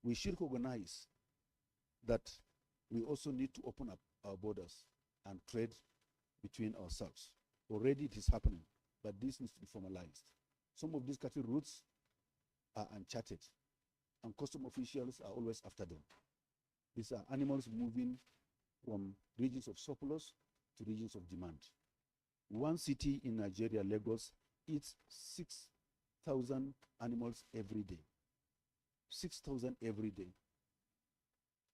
we should recognize that we also need to open up our borders and trade between ourselves. Already it is happening, but this needs to be formalized. Some of these cattle routes are uncharted, and custom officials are always after them. These are animals moving from regions of surplus to regions of demand. One city in Nigeria, Lagos, eats 6,000 animals every day. 6,000 every day.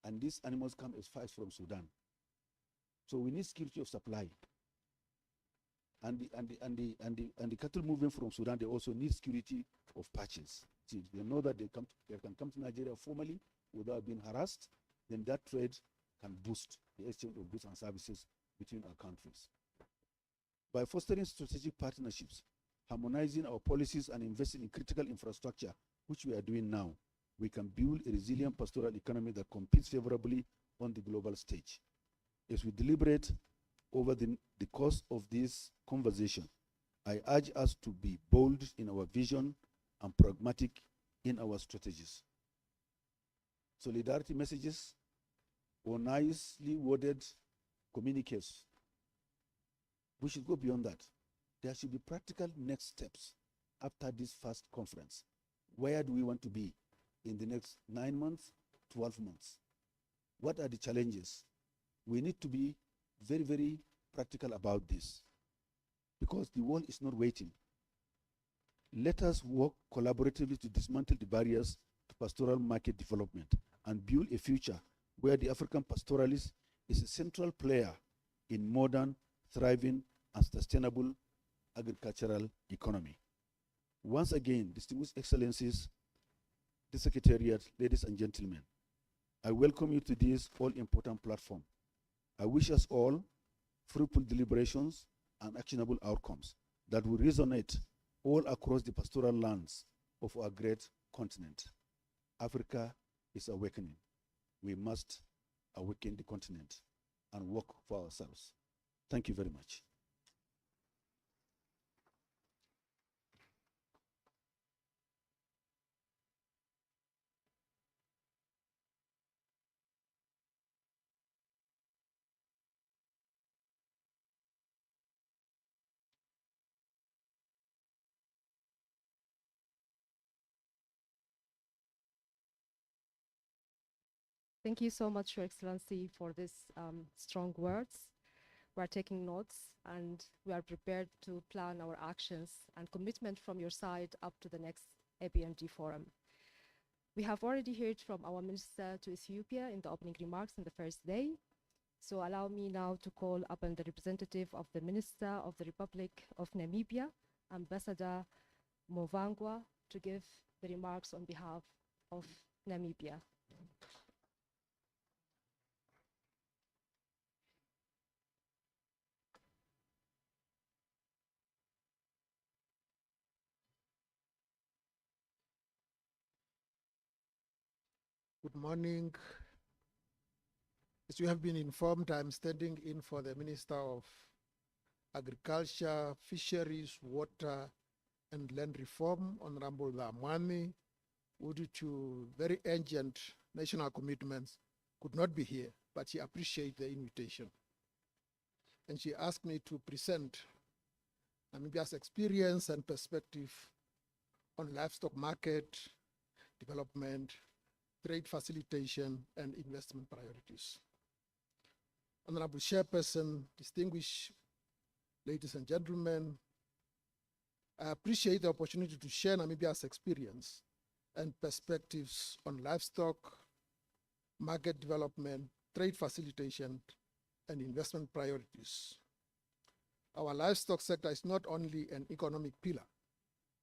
And these animals come as far as from Sudan. So we need security of supply. And the cattle moving from Sudan, they also need security of purchase. See, they know that they can come to Nigeria formally without being harassed, then that trade can boost the exchange of goods and services between our countries. By fostering strategic partnerships, harmonizing our policies, and investing in critical infrastructure, which we are doing now, we can build a resilient pastoral economy that competes favorably on the global stage. As we deliberate over the course of this conversation, I urge us to be bold in our vision and pragmatic in our strategies. Solidarity messages or nicely worded communiques, we should go beyond that. There should be practical next steps after this first conference. Where do we want to be in the next 9 months, 12 months? What are the challenges? We need to be very, very practical about this because the world is not waiting. Let us work collaboratively to dismantle the barriers to pastoral market development and build a future where the African pastoralist is a central player in modern, thriving, and sustainable agricultural economy. Once again, distinguished excellencies, the Secretariat, ladies and gentlemen, I welcome you to this all-important platform. I wish us all fruitful deliberations and actionable outcomes that will resonate all across the pastoral lands of our great continent. Africa is awakening. We must awaken the continent and work for ourselves. Thank you very much. Thank you so much, Your Excellency, for these strong words. We are taking notes and we are prepared to plan our actions and commitment from your side up to the next APMG forum. We have already heard from our Minister to Ethiopia in the opening remarks on the first day. So allow me now to call upon the representative of the Minister of the Republic of Namibia, Ambassador Movangwa, to give the remarks on behalf of Namibia. Good morning. As you have been informed, I'm standing in for the Minister of Agriculture, Fisheries, Water and Land Reform, Honorable Lamwani, who due to very urgent national commitments could not be here, but she appreciates the invitation. And she asked me to present Namibia's experience and perspective on livestock market development, trade facilitation, and investment priorities. Honorable Chairperson, distinguished ladies and gentlemen, I appreciate the opportunity to share Namibia's experience and perspectives on livestock, market development, trade facilitation, and investment priorities. Our livestock sector is not only an economic pillar,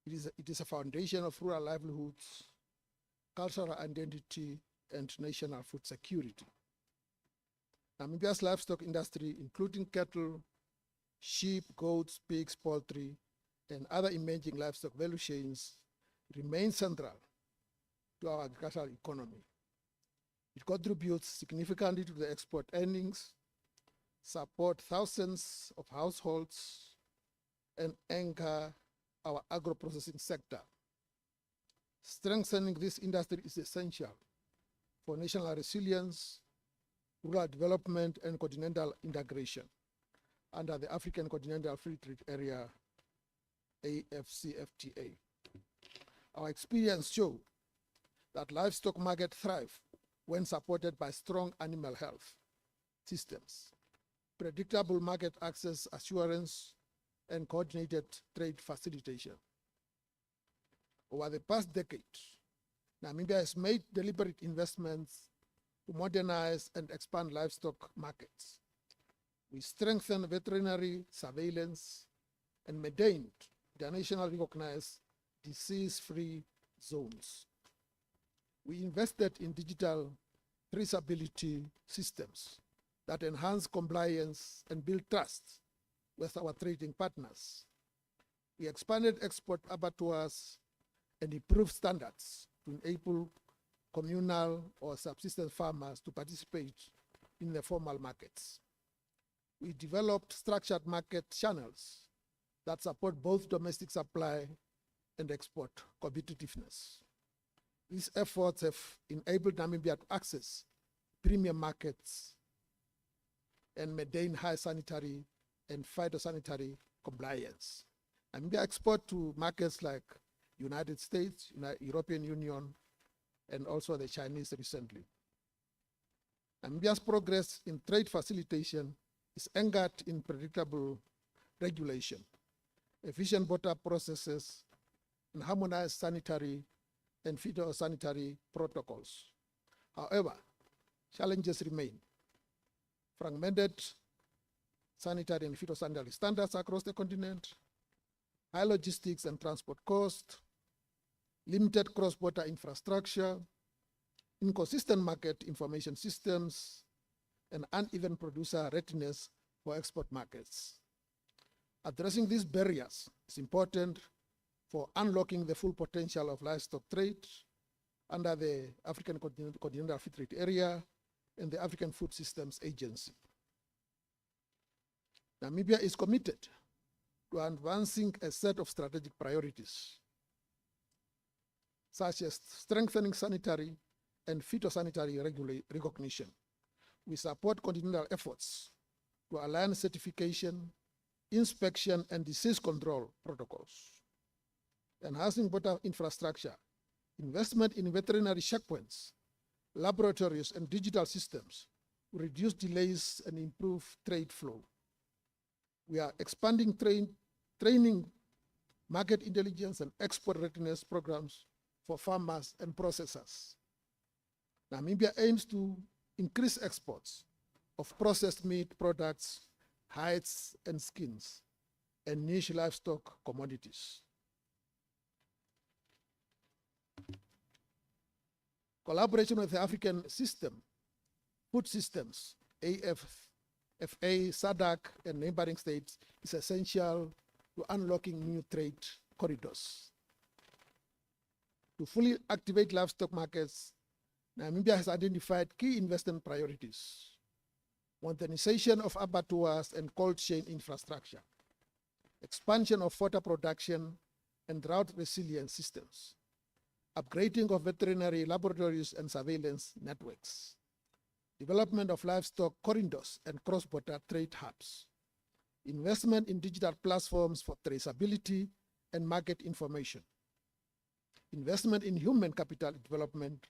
it is a foundation of rural livelihoods, cultural identity, and national food security. Namibia's livestock industry, including cattle, sheep, goats, pigs, poultry, and other emerging livestock value chains, remains central to our agricultural economy. It contributes significantly to the export earnings, support thousands of households, and anchor our agro-processing sector. Strengthening this industry is essential for national resilience, rural development, and continental integration under the African Continental Free Trade Area, AFCFTA. Our experience shows that livestock markets thrive when supported by strong animal health systems, predictable market access assurance, and coordinated trade facilitation. Over the past decade, Namibia has made deliberate investments to modernize and expand livestock markets. We strengthened veterinary surveillance and maintained internationally recognized disease-free zones. We invested in digital traceability systems that enhance compliance and build trust with our trading partners. We expanded export abattoirs and improved standards to enable communal or subsistence farmers to participate in the formal markets. We developed structured market channels that support both domestic supply and export competitiveness. These efforts have enabled Namibia to access premium markets and maintain high sanitary and phytosanitary compliance. Namibia export to markets like United States, European Union, and also the Chinese recently. Namibia's progress in trade facilitation is anchored in predictable regulation, efficient border processes, and harmonized sanitary and phytosanitary protocols. However, challenges remain. Fragmented sanitary and phytosanitary standards across the continent, high logistics and transport costs, limited cross-border infrastructure, inconsistent market information systems, and uneven producer readiness for export markets. Addressing these barriers is important for unlocking the full potential of livestock trade under the African Continental Free Trade Area and the African Food Systems Agency. Namibia is committed to advancing a set of strategic priorities, such as strengthening sanitary and phytosanitary recognition. We support continental efforts to align certification, inspection, and disease control protocols. Enhancing border infrastructure, investment in veterinary checkpoints, laboratories, and digital systems will reduce delays and improve trade flow. We are expanding training, market intelligence, and export readiness programs for farmers and processors. Namibia aims to increase exports of processed meat products, hides and skins, and niche livestock commodities. Collaboration with the African food systems, AFFA, SADC, and neighboring states is essential to unlocking new trade corridors. To fully activate livestock markets, Namibia has identified key investment priorities: modernization of abattoirs and cold chain infrastructure, expansion of fodder production and drought resilience systems, upgrading of veterinary laboratories and surveillance networks, development of livestock corridors and cross-border trade hubs, investment in digital platforms for traceability and market information, investment in human capital development,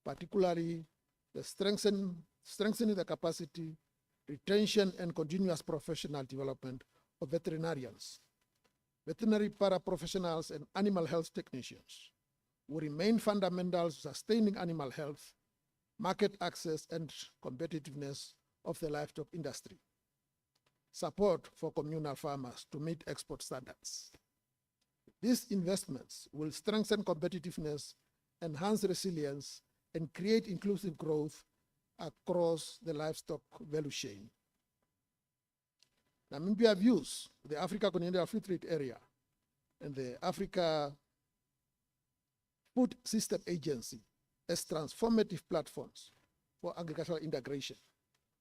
particularly the strengthening the capacity, retention, and continuous professional development of veterinarians, veterinary paraprofessionals, and animal health technicians will remain fundamental to sustaining animal health, market access, and competitiveness of the livestock industry. Support for communal farmers to meet export standards. These investments will strengthen competitiveness, enhance resilience, and create inclusive growth across the livestock value chain. Namibia views the Africa Continental Free Trade Area and the Africa Food System Agency as transformative platforms for agricultural integration.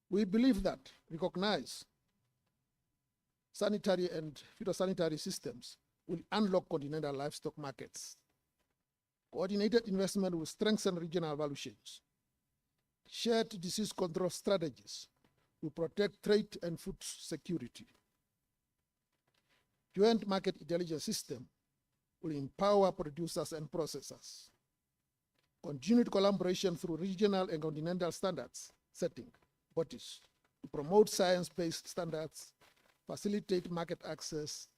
We believe that recognized sanitary and phytosanitary systems will unlock continental livestock markets. Coordinated investment will strengthen regional value chains. Shared disease control strategies will protect trade and food security. Joint market intelligence system will empower producers and processors. Continued collaboration through regional and continental standards setting bodies to promote science-based standards, facilitate market access,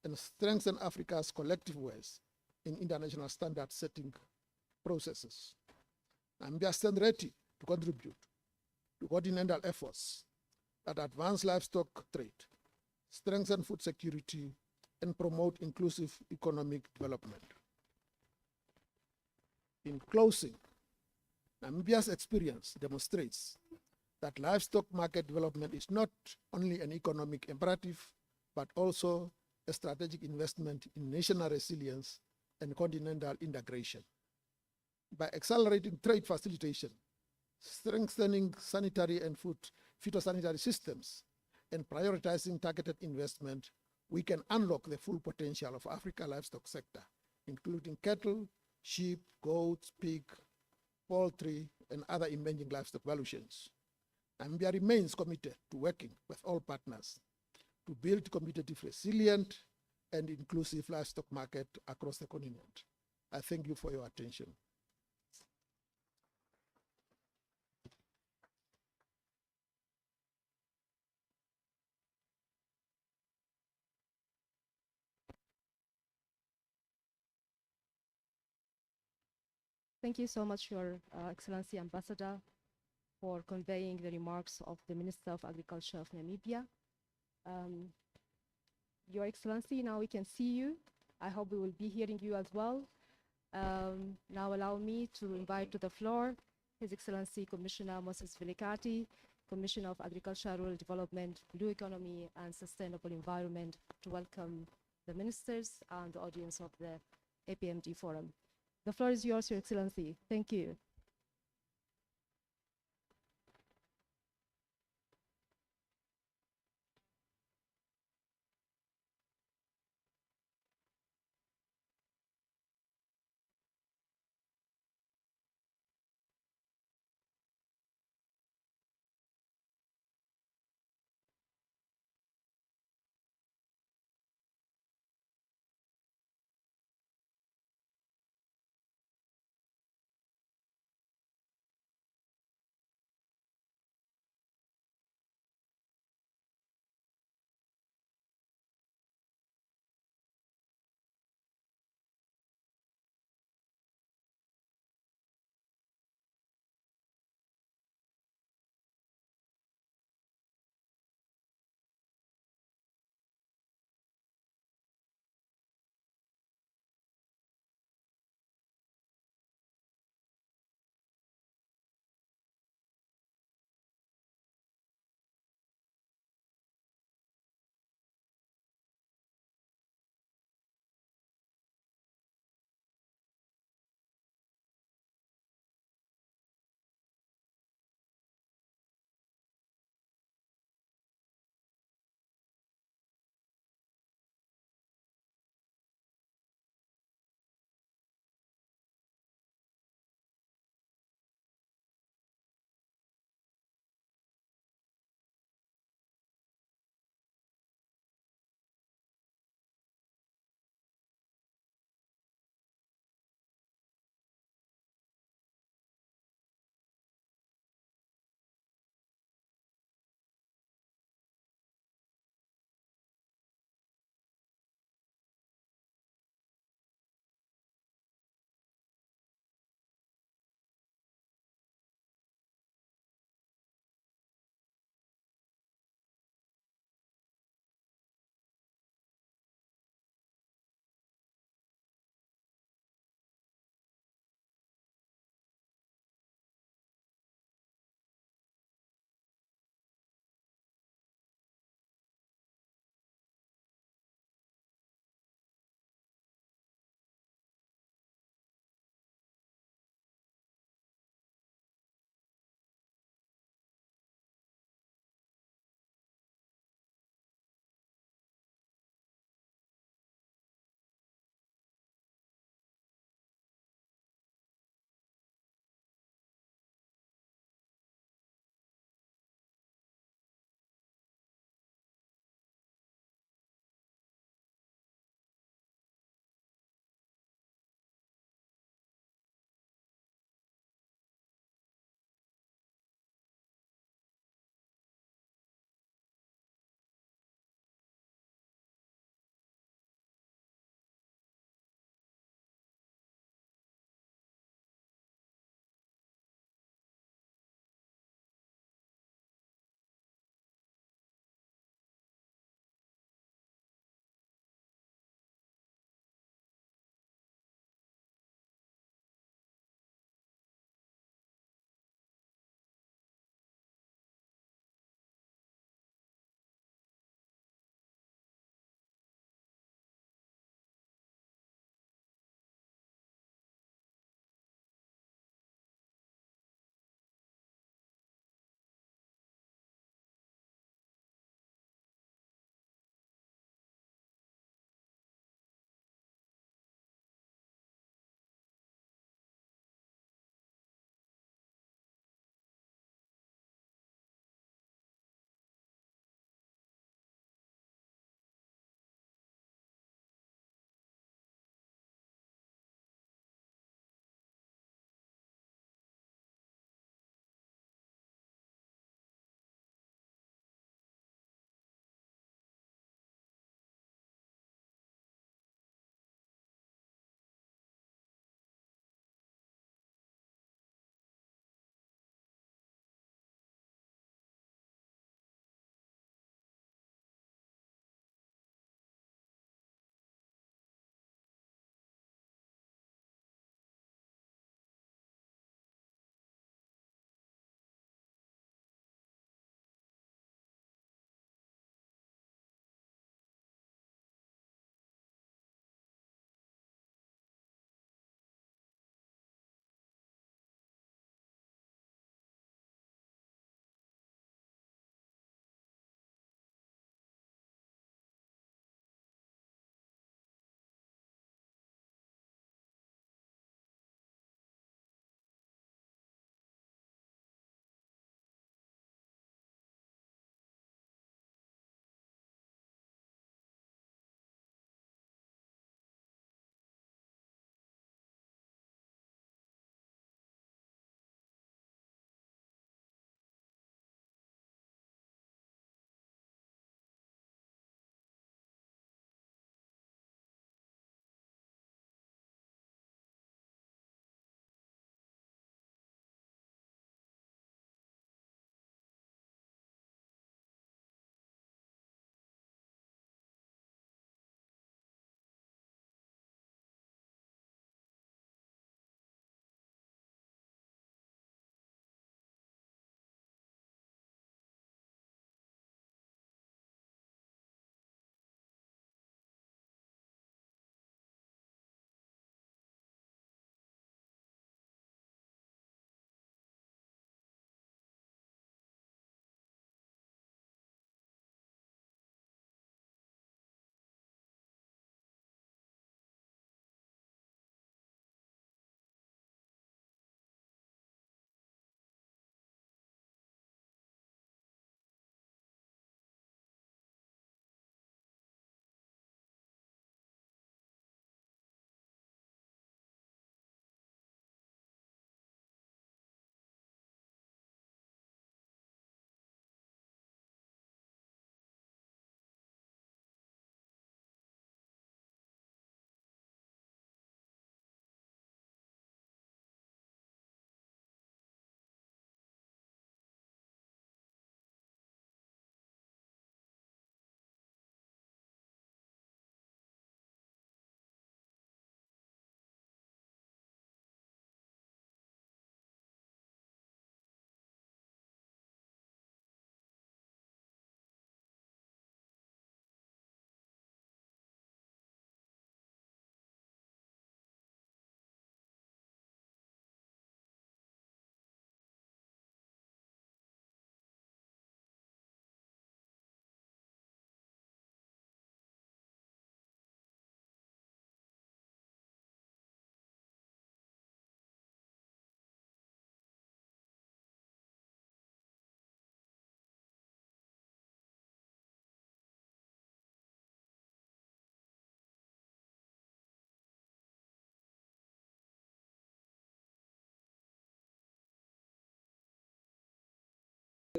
and strengthen Africa's collective voice in international standard setting processes. Namibia stands ready to contribute to continental efforts that advance livestock trade, strengthen food security, and promote inclusive economic development. In closing, Namibia's experience demonstrates that livestock market development is not only an economic imperative, but also a strategic investment in national resilience and continental integration. By accelerating trade facilitation, strengthening sanitary and phytosanitary systems, and prioritizing targeted investment, we can unlock the full potential of Africa livestock sector, including cattle, sheep, goats, pig, poultry, and other emerging livestock value chains. Namibia remains committed to working with all partners to build competitive, resilient, and inclusive livestock market across the continent. I thank you for your attention. Thank you so much, Your Excellency Ambassador, for conveying the remarks of the Minister of Agriculture of Namibia. Your Excellency, now we can see you. I hope we will be hearing you as well. Now allow me to invite to the floor His Excellency Commissioner Moses Vilikati, Commissioner of Agriculture, Rural Development, Blue Economy, and Sustainable Environment, to welcome the ministers and the audience of the APMD Forum. The floor is yours, Your Excellency. Thank you.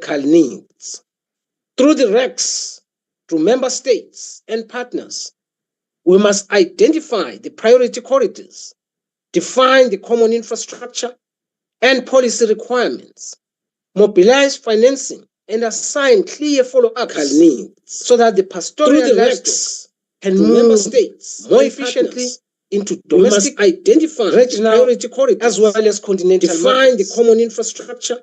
local needs. Through the RECs, through member states and partners, we must identify the priority corridors, define the common infrastructure and policy requirements, mobilize financing, and assign clear follow-up needs so that the pastoral livestock can move member states more efficiently into domestic, identify regional priority corridors as well as continental markets. Define the common infrastructure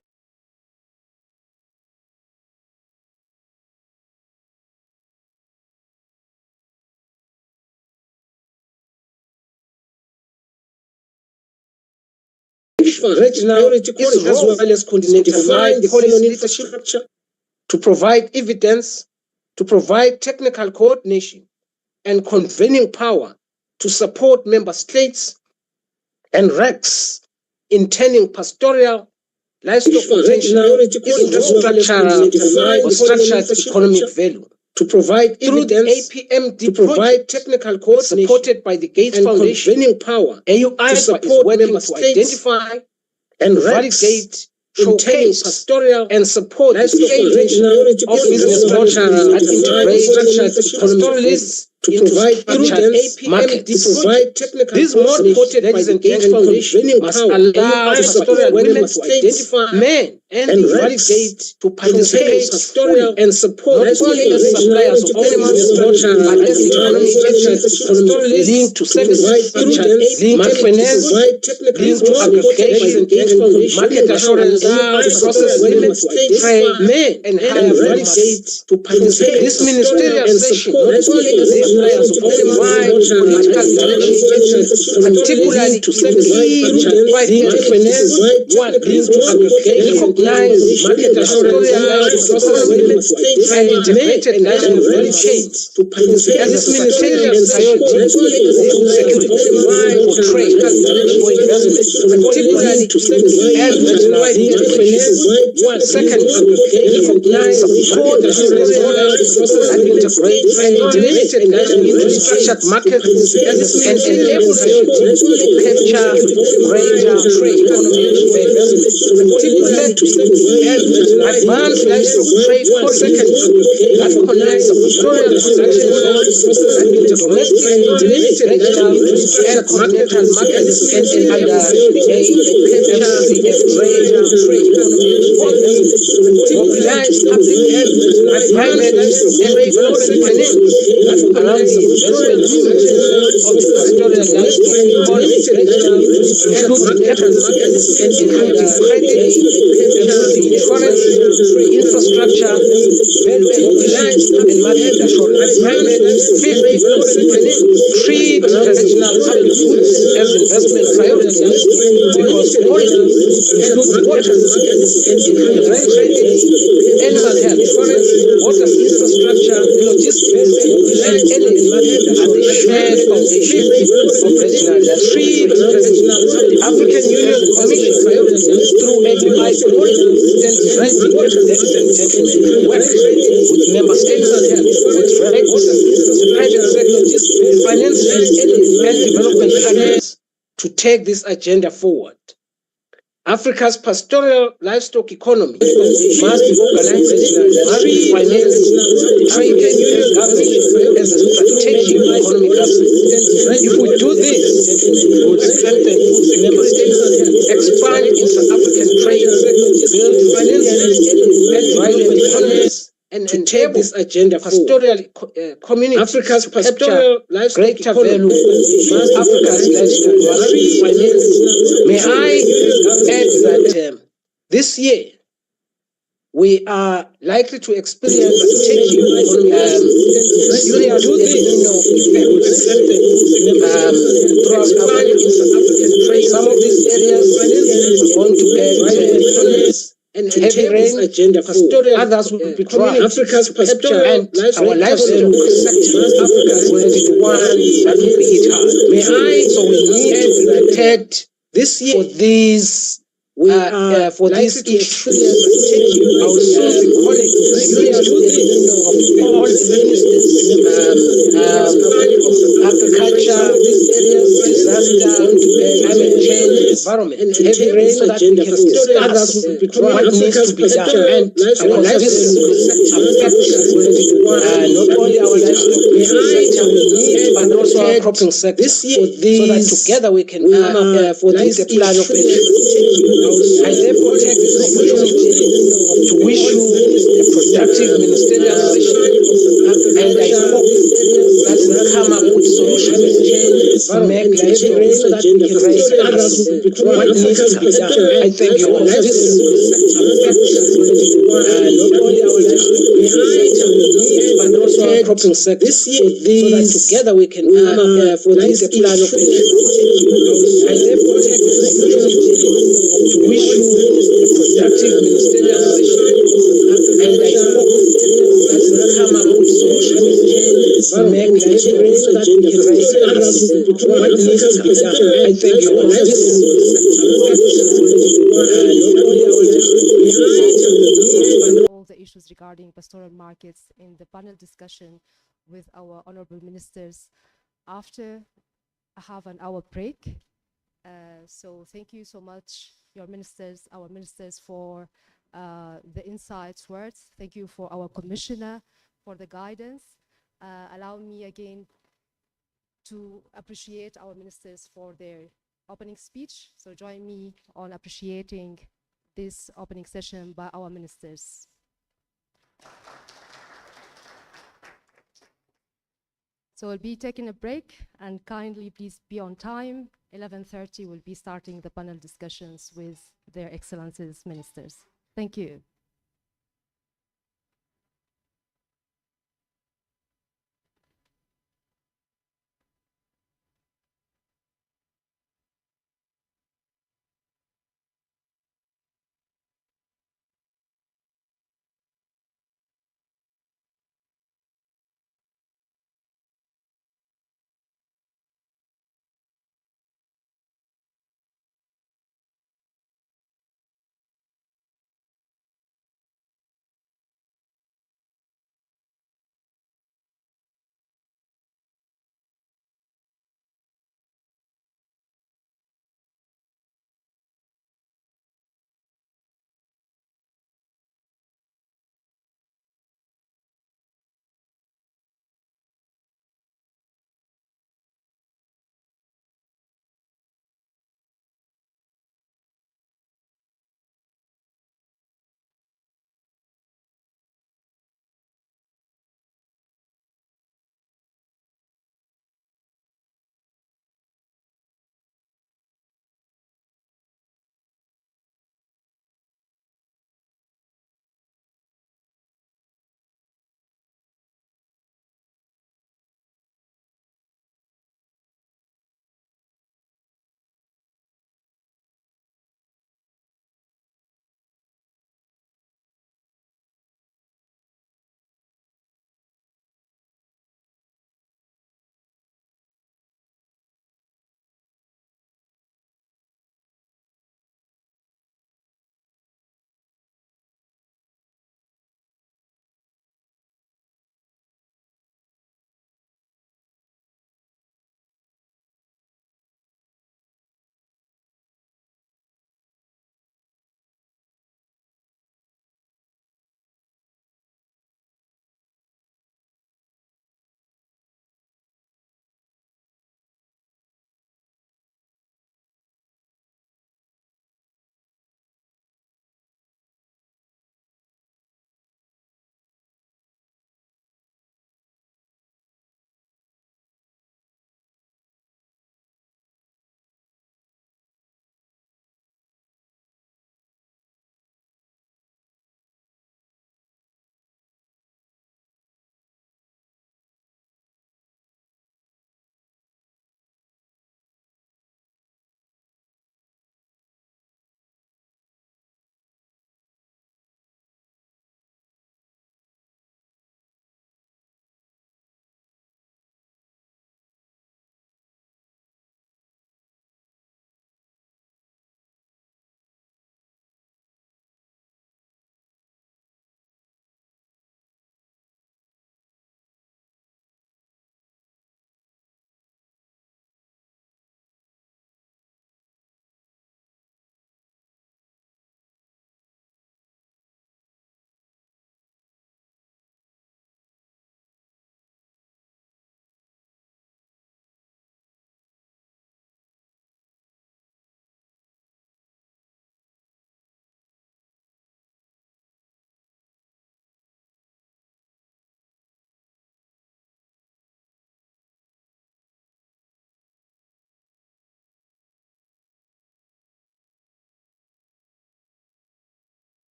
regional priority corridors as well as continental policy infrastructure to provide evidence, to provide technical coordination and convening power to support member states and RECs in turning pastoral livestock potential into structural or structured economic value. To provide evidence, APMD to provide technical coordination supported by the Gates Foundation, convening power, AUI to support member states identify and validate, showcase pastoral and support the creation of business models that integrate pastoralists to provide evidence, market, to provide technical. These models, ladies and gentlemen, must allow pastoral women to identify men and validate to participate pastoral and support not only as suppliers of animals but as economic agents linked to services, linked to finance, linked to aggregation, market assurance, process limits, trade, and higher validate to participate. This ministerial session not only as suppliers of animals, political direction, particularly to key 5 finance, one linked to aggregation, market assurance, process limits, and integrated national value chains to participate as a strategic priority for security, for trade, for investment, particularly to as regional integration. Second, recognize support and integrate integrated national infrastructure market and enable regions to capture greater trade economic value. Advanced livestock trade corridors that connect the pastoral production zones and domestic, regional, and continental markets under the AFCF trade economic value. Mobilize public and private and development finance around the investment of the pastoral livestock economy, including capital markets, including credit, including insurance, infrastructure, value mobilized and market assurance. Fifth, development finance treat regional public goods as investment priorities because corridors include water, include rail credit, animal health insurance, water infrastructure, logistics, and energy are the shared foundation of regional industry. The African Union Commission through API corridors stands ready, ladies and gentlemen, to work with member states, with RECs, the private sector, the finance and development partners to take this agenda forward. Africa's pastoral livestock economy must be organized, must be financed, trade and government as a strategic economic asset. If we do this, we will strengthen member states, expand inter-African trade, build finance and private economies, and to take this agenda pastoral community Africa's pastoral greater value from Africa's livestock must be financed. May I add that this year we are likely to experience a strategic serious El Nino effect throughout Africa. Some of these areas are going to get and heavy rain, others will be dry. Africa's pastoral and our livestock sector will be the one that will be hit hard. So we need to be prepared this year for these. For this issue, I will soon be calling of all the ministers of agriculture, disaster, climate change, environment, heavy rain, so that we can discuss what needs to be done. And because this affects not only our livestock sector, but also our cropping sector, so that together we can come up with a plan of action. I therefore take this opportunity to wish you a productive ministerial session, and I hope that we come up with solutions to make livestock so that we can raise what needs to be done. I thank you all. This affects not only our livestock sector, but also our cropping sector, so that together we can come up with a plan of action. I therefore take this opportunity to wish you a productive ministerial session, and I hope that we come up with solutions to make livestock so that we can raise what needs to be done. I thank you all. This all the issues regarding pastoral markets in the panel discussion with our honorable ministers after a half an hour break. So thank you so much, your ministers, our ministers, for the insights words. Thank you for our commissioner for the guidance. Allow me again to appreciate our ministers for their opening speech. So join me on appreciating this opening session by our ministers. So we'll be taking a break, and kindly please be on time. 11:30 we'll be starting the panel discussions with their excellencies ministers. Thank you.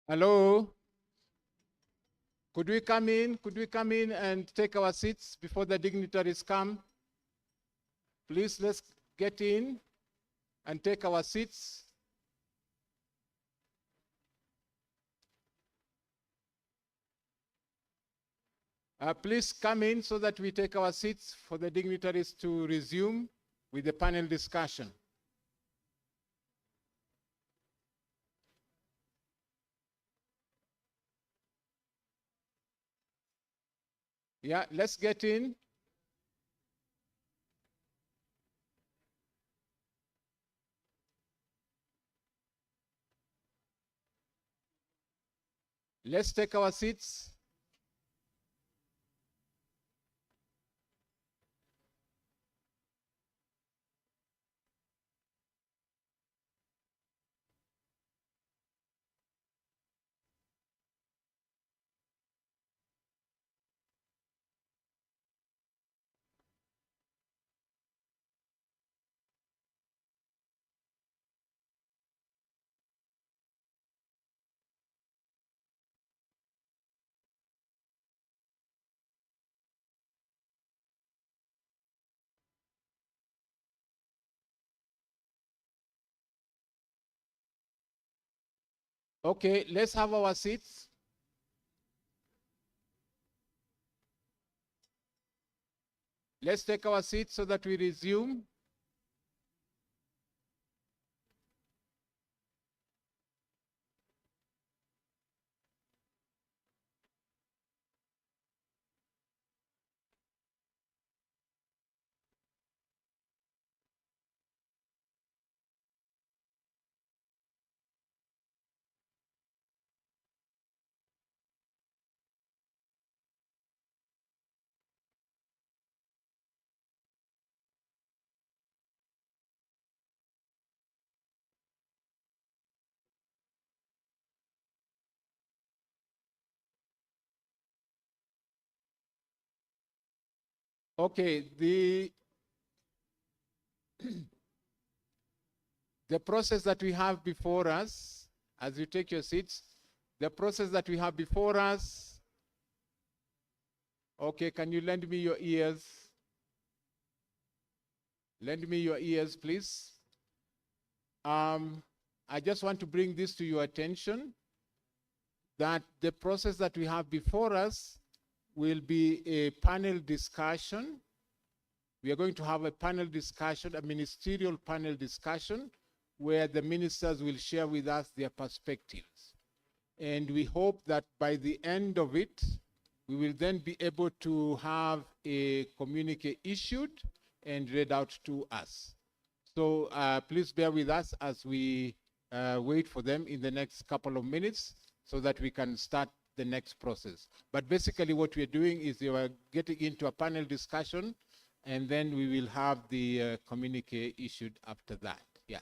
Hello? Could we come in? Could we come in and take our seats before the dignitaries come? Please, let's get in and take our seats. Please come in so that we take our seats for the dignitaries to resume with the panel discussion. Yeah, let's get in. Let's take our seats. Okay, let's have our seats. Let's take our seats so that we resume. Okay, the process that we have before us, as you take your seats, the process that we have before us. Okay, can you lend me your ears? Lend me your ears, please. I just want to bring this to your attention, that the process that we have before us will be a panel discussion. We are going to have a panel discussion, a ministerial panel discussion, where the ministers will share with us their perspectives. And we hope that by the end of it, we will then be able to have a communique issued and read out to us. So please bear with us as we wait for them in the next couple of minutes so that we can start the next process. But basically what we're doing is we are getting into a panel discussion, and then we will have the communique issued after that. Yeah.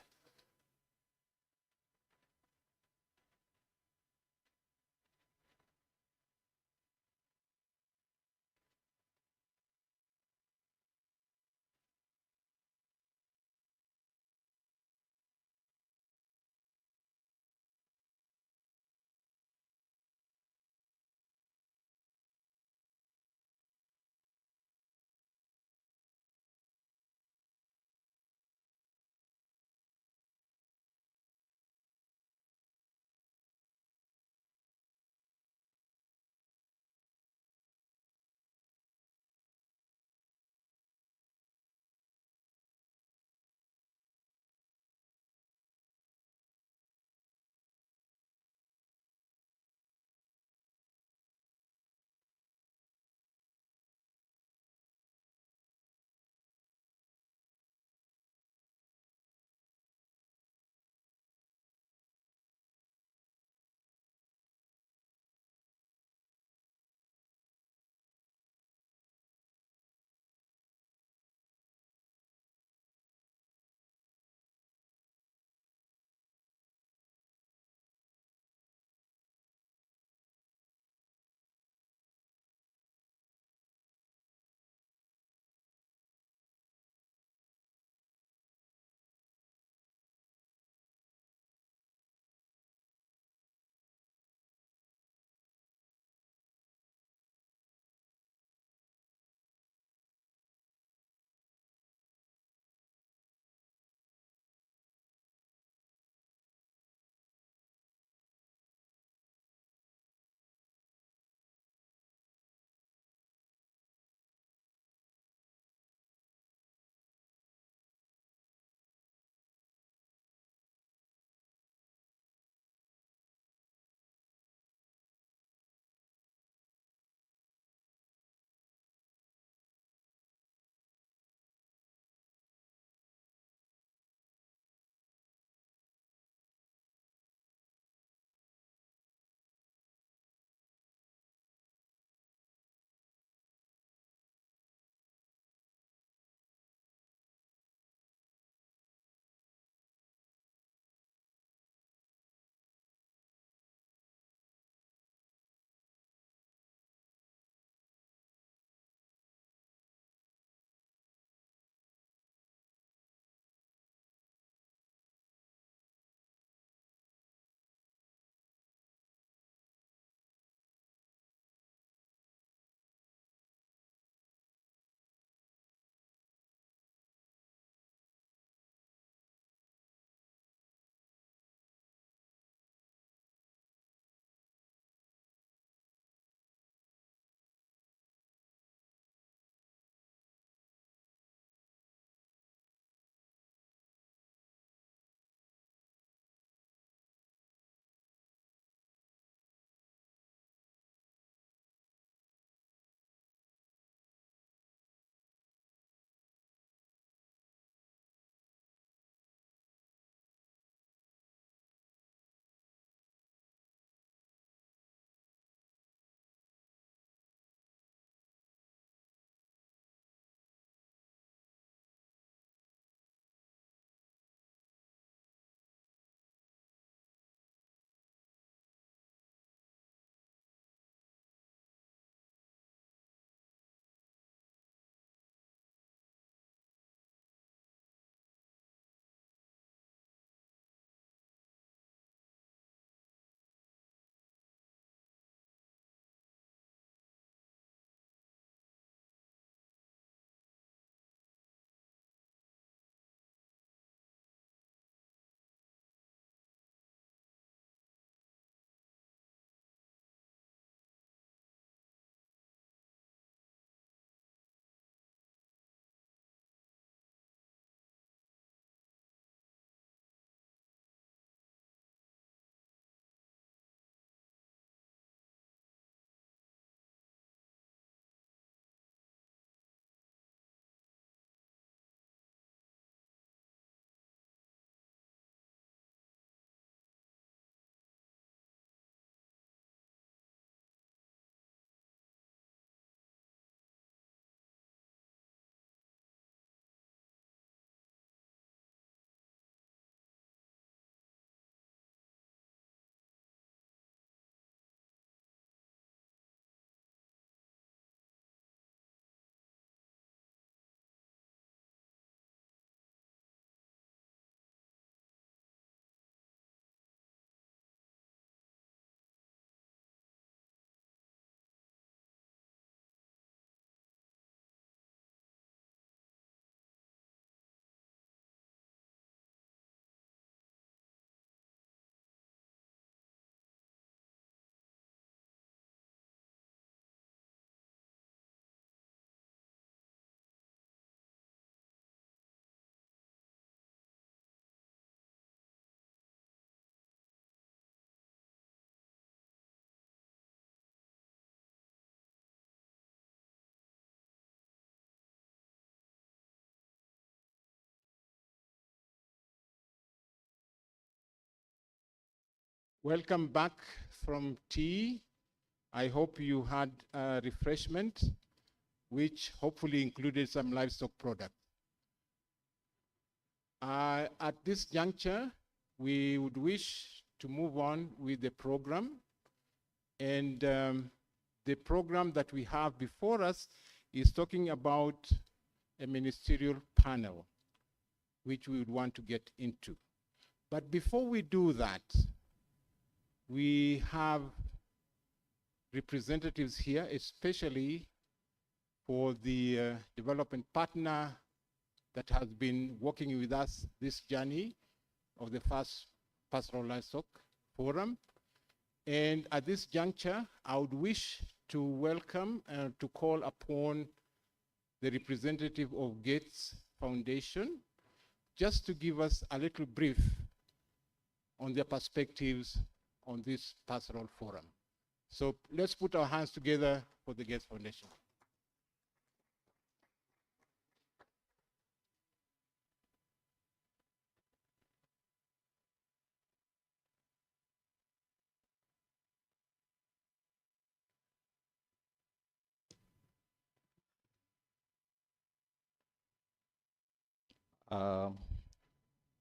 Welcome back from tea. I hope you had a refreshment, which hopefully included some livestock products. At this juncture, we would wish to move on with the program. And the program that we have before us is talking about a ministerial panel, which we would want to get into. But before we do that, we have representatives here, especially for the development partner that has been working with us this journey of the first Pastoral Livestock Forum. And at this juncture, I would wish to welcome and to call upon the representative of Gates Foundation just to give us a little brief on their perspectives on this Pastoral Forum. So let's put our hands together for the Gates Foundation.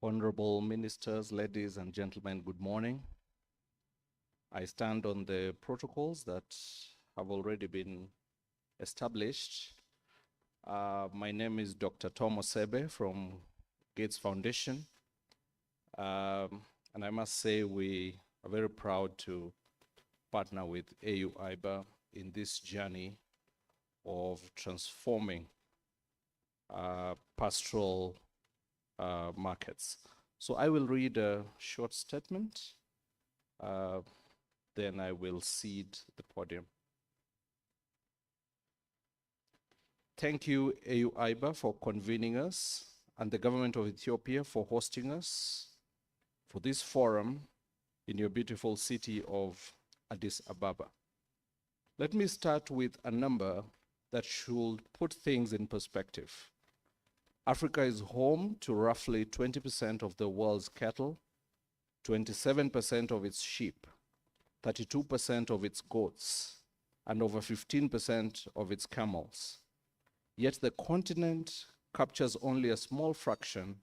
Honorable ministers, ladies and gentlemen, good morning. I stand on the protocols that have already been established. My name is Dr. Tom Osebe from Gates Foundation. And I must say we are very proud to partner with AU IBA in this journey of transforming pastoral markets. So I will read a short statement, then I will cede the podium. Thank you, AU IBA, for convening us and the government of Ethiopia for hosting us for this forum in your beautiful city of Addis Ababa. Let me start with a number that should put things in perspective. Africa is home to roughly 20% of the world's cattle, 27% of its sheep, 32% of its goats, and over 15% of its camels. Yet the continent captures only a small fraction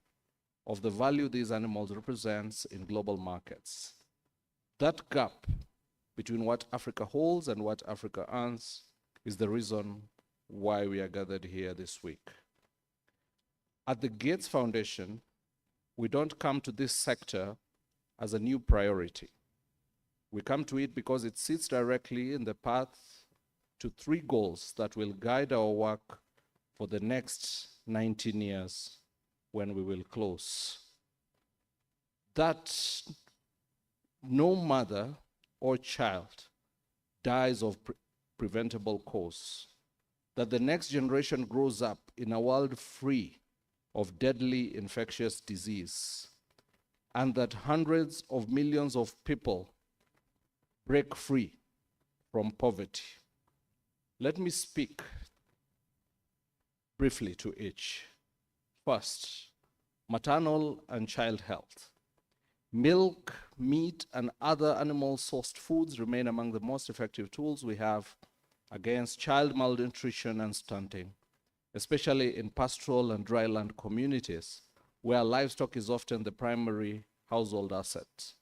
of the value these animals represent in global markets. That gap between what Africa holds and what Africa earns is the reason why we are gathered here this week. At the Gates Foundation, we don't come to this sector as a new priority. We come to it because it sits directly in the path to three goals that will guide our work for the next 19 years when we will close. That no mother or child dies of preventable cause, that the next generation grows up in a world free of deadly infectious disease, and that hundreds of millions of people break free from poverty. Let me speak briefly to each. First, maternal and child health. Milk, meat, and other animal-sourced foods remain among the most effective tools we have against child malnutrition and stunting, especially in pastoral and dryland communities, where livestock is often the primary household asset.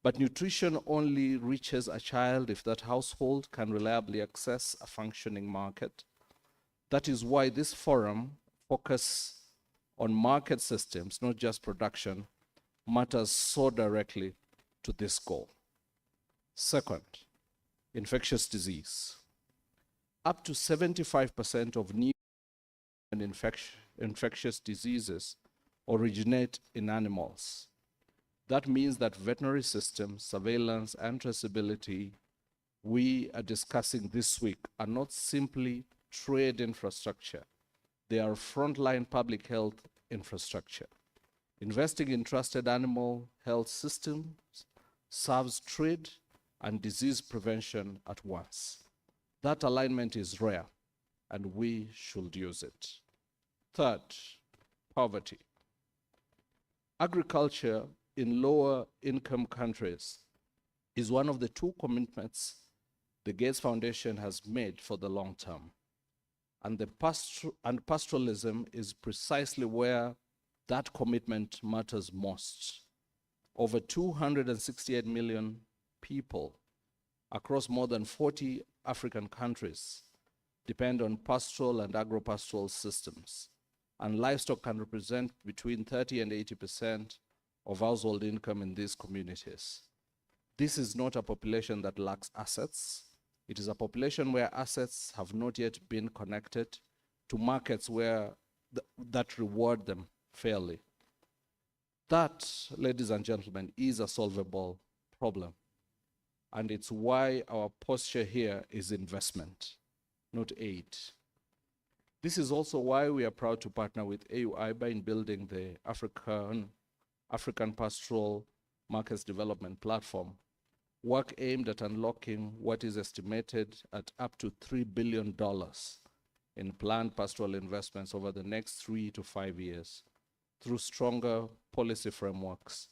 But nutrition only reaches a child if that household can reliably access a functioning market. That is why this forum focuses on market systems, not just production, matters so directly to this goal. Second, infectious disease. Up to 75% of new and infectious diseases originate in animals. That means that veterinary systems, surveillance, and traceability we are discussing this week are not simply trade infrastructure. They are frontline public health infrastructure. Investing in trusted animal health systems serves trade and disease prevention at once. That alignment is rare, and we should use it. Third, poverty. Agriculture in lower income countries is one of the two commitments the Gates Foundation has made for the long term. And pastoralism is precisely where that commitment matters most. Over 268 million people across more than 40 African countries depend on pastoral and agro-pastoral systems, and livestock can represent between 30 and 80% of household income in these communities. This is not a population that lacks assets. It is a population where assets have not yet been connected to markets that reward them fairly. That, ladies and gentlemen, is a solvable problem. And it's why our posture here is investment, not aid. This is also why we are proud to partner with AU-IBA in building the African Pastoral Markets Development Platform, work aimed at unlocking what is estimated at up to $3 billion in planned pastoral investments over the next 3 to 5 years through stronger policy frameworks,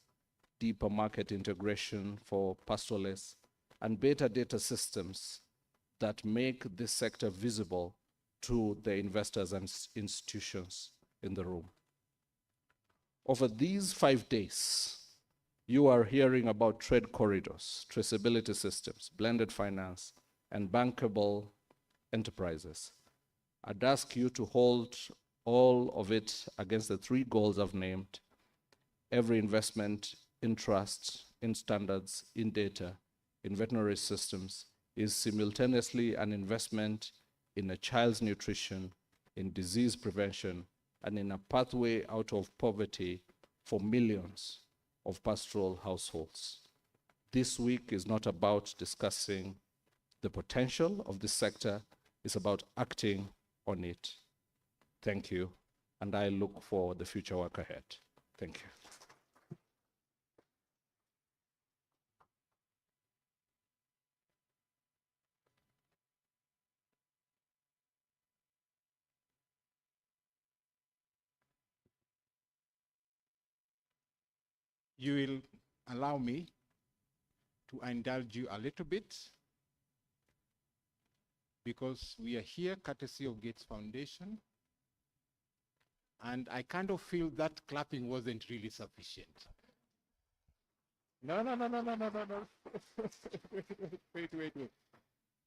deeper market integration for pastoralists, and better data systems that make this sector visible to the investors and institutions in the room. Over these 5 days, you are hearing about trade corridors, traceability systems, blended finance, and bankable enterprises. I'd ask you to hold all of it against the 3 goals I've named: every investment in trust, in standards, in data, in veterinary systems is simultaneously an investment in a child's nutrition, in disease prevention, and in a pathway out of poverty for millions of pastoral households. This week is not about discussing the potential of this sector, it's about acting on it. Thank you, and I look for the future work ahead. Thank you. You will allow me to indulge you a little bit, because we are here courtesy of Gates Foundation, and I kind of feel that clapping wasn't really sufficient. No. Wait.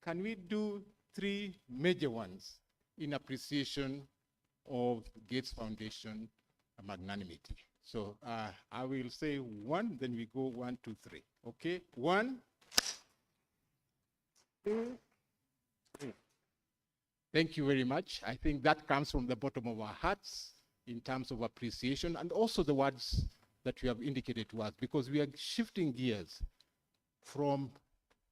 Can we do 3 major ones in appreciation of Gates Foundation magnanimity? So I will say 1, then we go 1, 2, 3. Okay, 1, 2, 3. Thank you very much. I think that comes from the bottom of our hearts in terms of appreciation, and also the words that you have indicated to us, because we are shifting gears from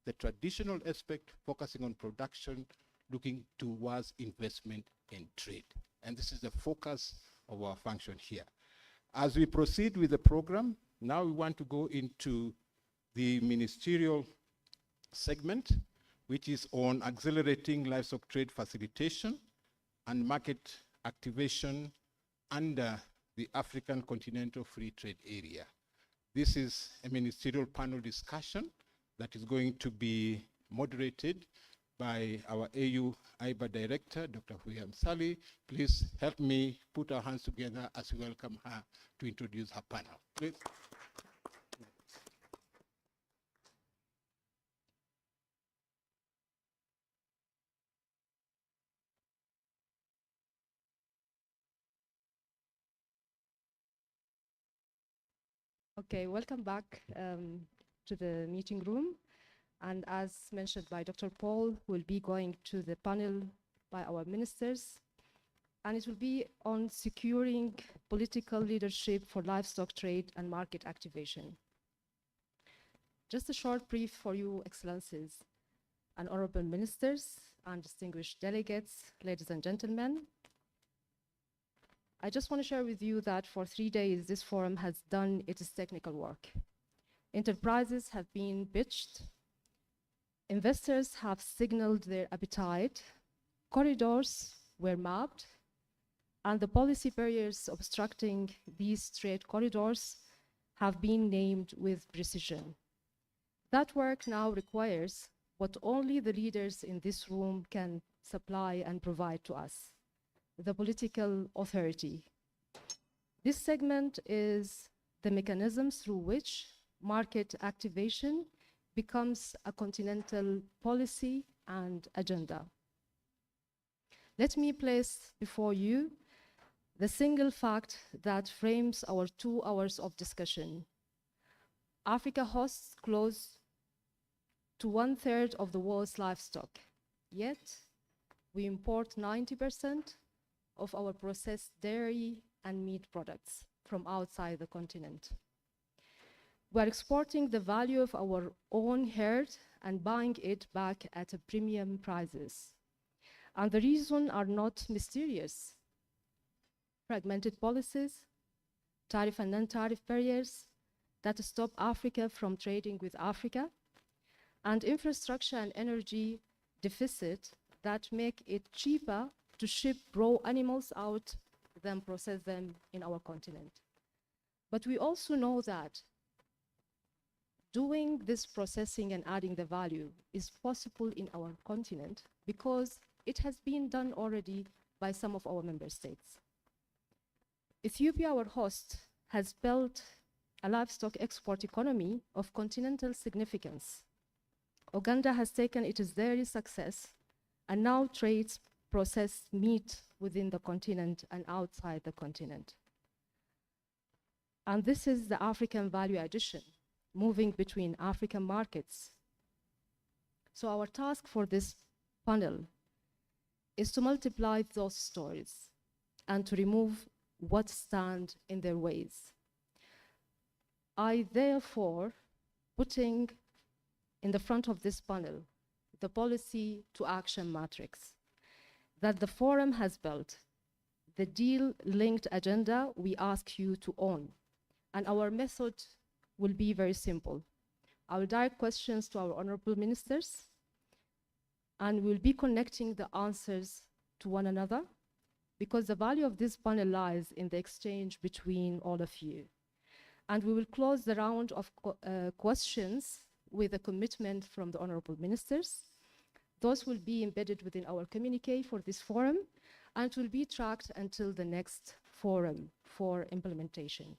the traditional aspect, focusing on production, looking towards investment and trade. And this is the focus of our function here. As we proceed with the program, now we want to go into the ministerial segment, which is on accelerating livestock trade facilitation and market activation under the African Continental Free Trade Area. This is a ministerial panel discussion that is going to be moderated by our AU-IBA Director, Dr. William Sally. Please help me put our hands together as we welcome her to introduce her panel. Please. Okay, welcome back to the meeting room. And as mentioned by Dr. Paul, we'll be going to the panel by our ministers, and it will be on securing political leadership for livestock trade and market activation. Just a short brief for you, Excellencies and honorable ministers and distinguished delegates, ladies and gentlemen. I just want to share with you that for 3 days, this forum has done its technical work. Enterprises have been pitched, investors have signaled their appetite, corridors were mapped, and the policy barriers obstructing these trade corridors have been named with precision. That work now requires what only the leaders in this room can supply and provide to us, the political authority. This segment is the mechanisms through which market activation becomes a continental policy and agenda. Let me place before you the single fact that frames our 2 hours of discussion. Africa hosts close to 1/3 of the world's livestock, yet we import 90% of our processed dairy and meat products from outside the continent. We are exporting the value of our own herd and buying it back at a premium prices. And the reasons are not mysterious. Fragmented policies, tariff and non-tariff barriers that stop Africa from trading with Africa, and infrastructure and energy deficit that make it cheaper to ship raw animals out than process them in our continent. But we also know that doing this processing and adding the value is possible in our continent because it has been done already by some of our member states. Ethiopia, our host, has built a livestock export economy of continental significance. Uganda has taken its dairy success and now trades processed meat within the continent and outside the continent. And this is the African value addition, moving between African markets. So our task for this panel is to multiply those stories and to remove what stand in their ways. I therefore putting in the front of this panel the policy to action matrix that the forum has built, the deal-linked agenda we ask you to own. And our method will be very simple. I will direct questions to our honorable ministers, and we'll be connecting the answers to one another, because the value of this panel lies in the exchange between all of you. And we will close the round of questions with a commitment from the honorable ministers. Those will be embedded within our communique for this forum and will be tracked until the next forum for implementation.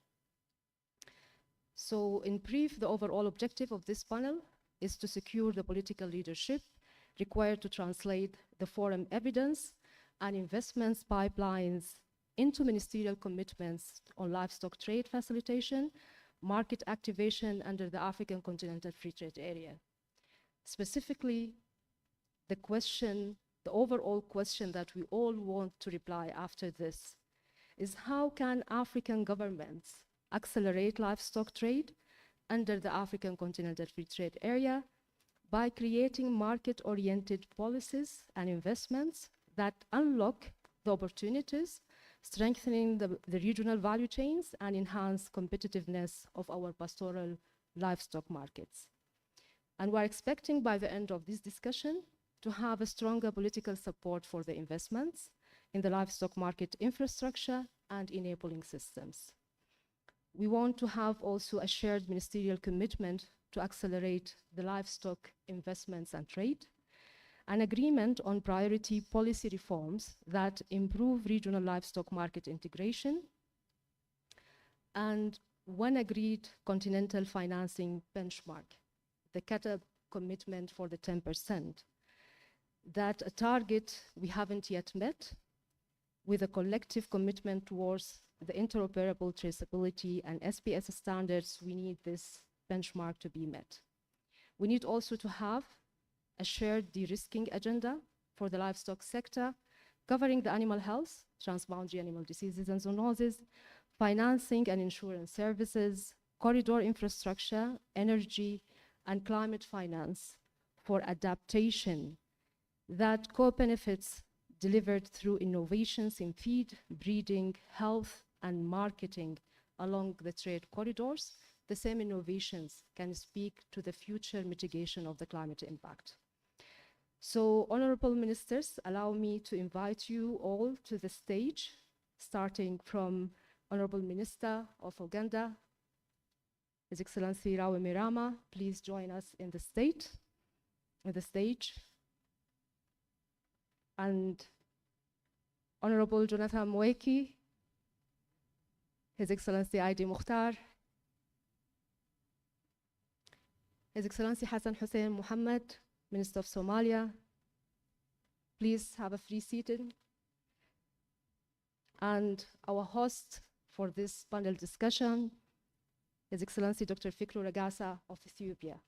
So in brief, the overall objective of this panel is to secure the political leadership required to translate the forum evidence and investments pipelines into ministerial commitments on livestock trade facilitation, market activation under the African Continental Free Trade Area. Specifically, the overall question that we all want to reply after this is how can African governments accelerate livestock trade under the African Continental Free Trade Area by creating market-oriented policies and investments that unlock the opportunities, strengthening the regional value chains and enhance competitiveness of our pastoral livestock markets. And we're expecting by the end of this discussion to have a stronger political support for the investments in the livestock market infrastructure and enabling systems. We want to have also a shared ministerial commitment to accelerate the livestock investments and trade, an agreement on priority policy reforms that improve regional livestock market integration, and one agreed continental financing benchmark, the CATA commitment for the 10%, that a target we haven't yet met, with a collective commitment towards the interoperable traceability and SPS standards. We need this benchmark to be met. We need also to have a shared de-risking agenda for the livestock sector, covering the animal health, transboundary animal diseases and zoonoses, financing and insurance services, corridor infrastructure, energy, and climate finance for adaptation that co-benefits delivered through innovations in feed, breeding, health, and marketing along the trade corridors. The same innovations can speak to the future mitigation of the climate impact. So, honorable ministers, allow me to invite you all to the stage, starting from Honorable Minister of Uganda, His Excellency Raul Mirama, please join us in the stage. And Honorable Jonathan Mweki, His Excellency Aidi Mukhtar, His Excellency Hassan Hussein Mohammed, Minister of Somalia, please have a free seating. And our host for this panel discussion, His Excellency Dr. Fikru Ragasa of Ethiopia.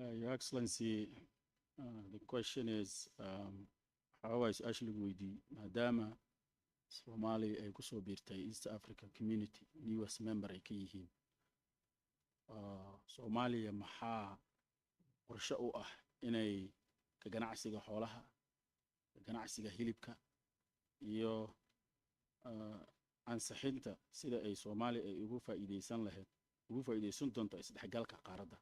Your Excellency, the question is, how is actually with the Madama Somali ay kusoo biirtay East Africa Community, US member ay ka yihiin. Soomaaliya maxaa qorshe u ah inay ka ganacsiga xoolaha, ka ganacsiga hilibka iyo ansixinta sida ay Soomaaliya ay ugu faa'iideysan doonto isdhexgalka qaaradda.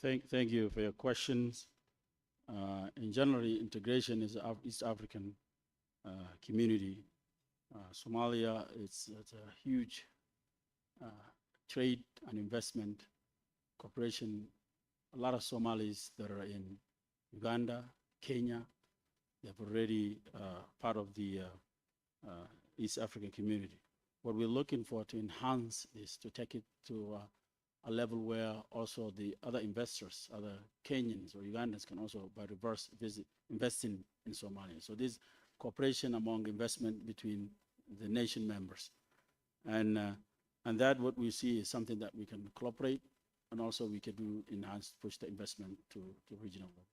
Thank you for your questions. In general, integration is East African community. Somalia, it's a huge trade and investment cooperation. A lot of Somalis that are in Uganda, Kenya, they're already part of the East African community. What we're looking for to enhance is to take it to a level where also the other investors, other Kenyans or Ugandans can also by reverse invest in Somalia. So this cooperation among investment between the nation members. And that what we see is something that we can cooperate and also we can do enhance, push the investment to regional level.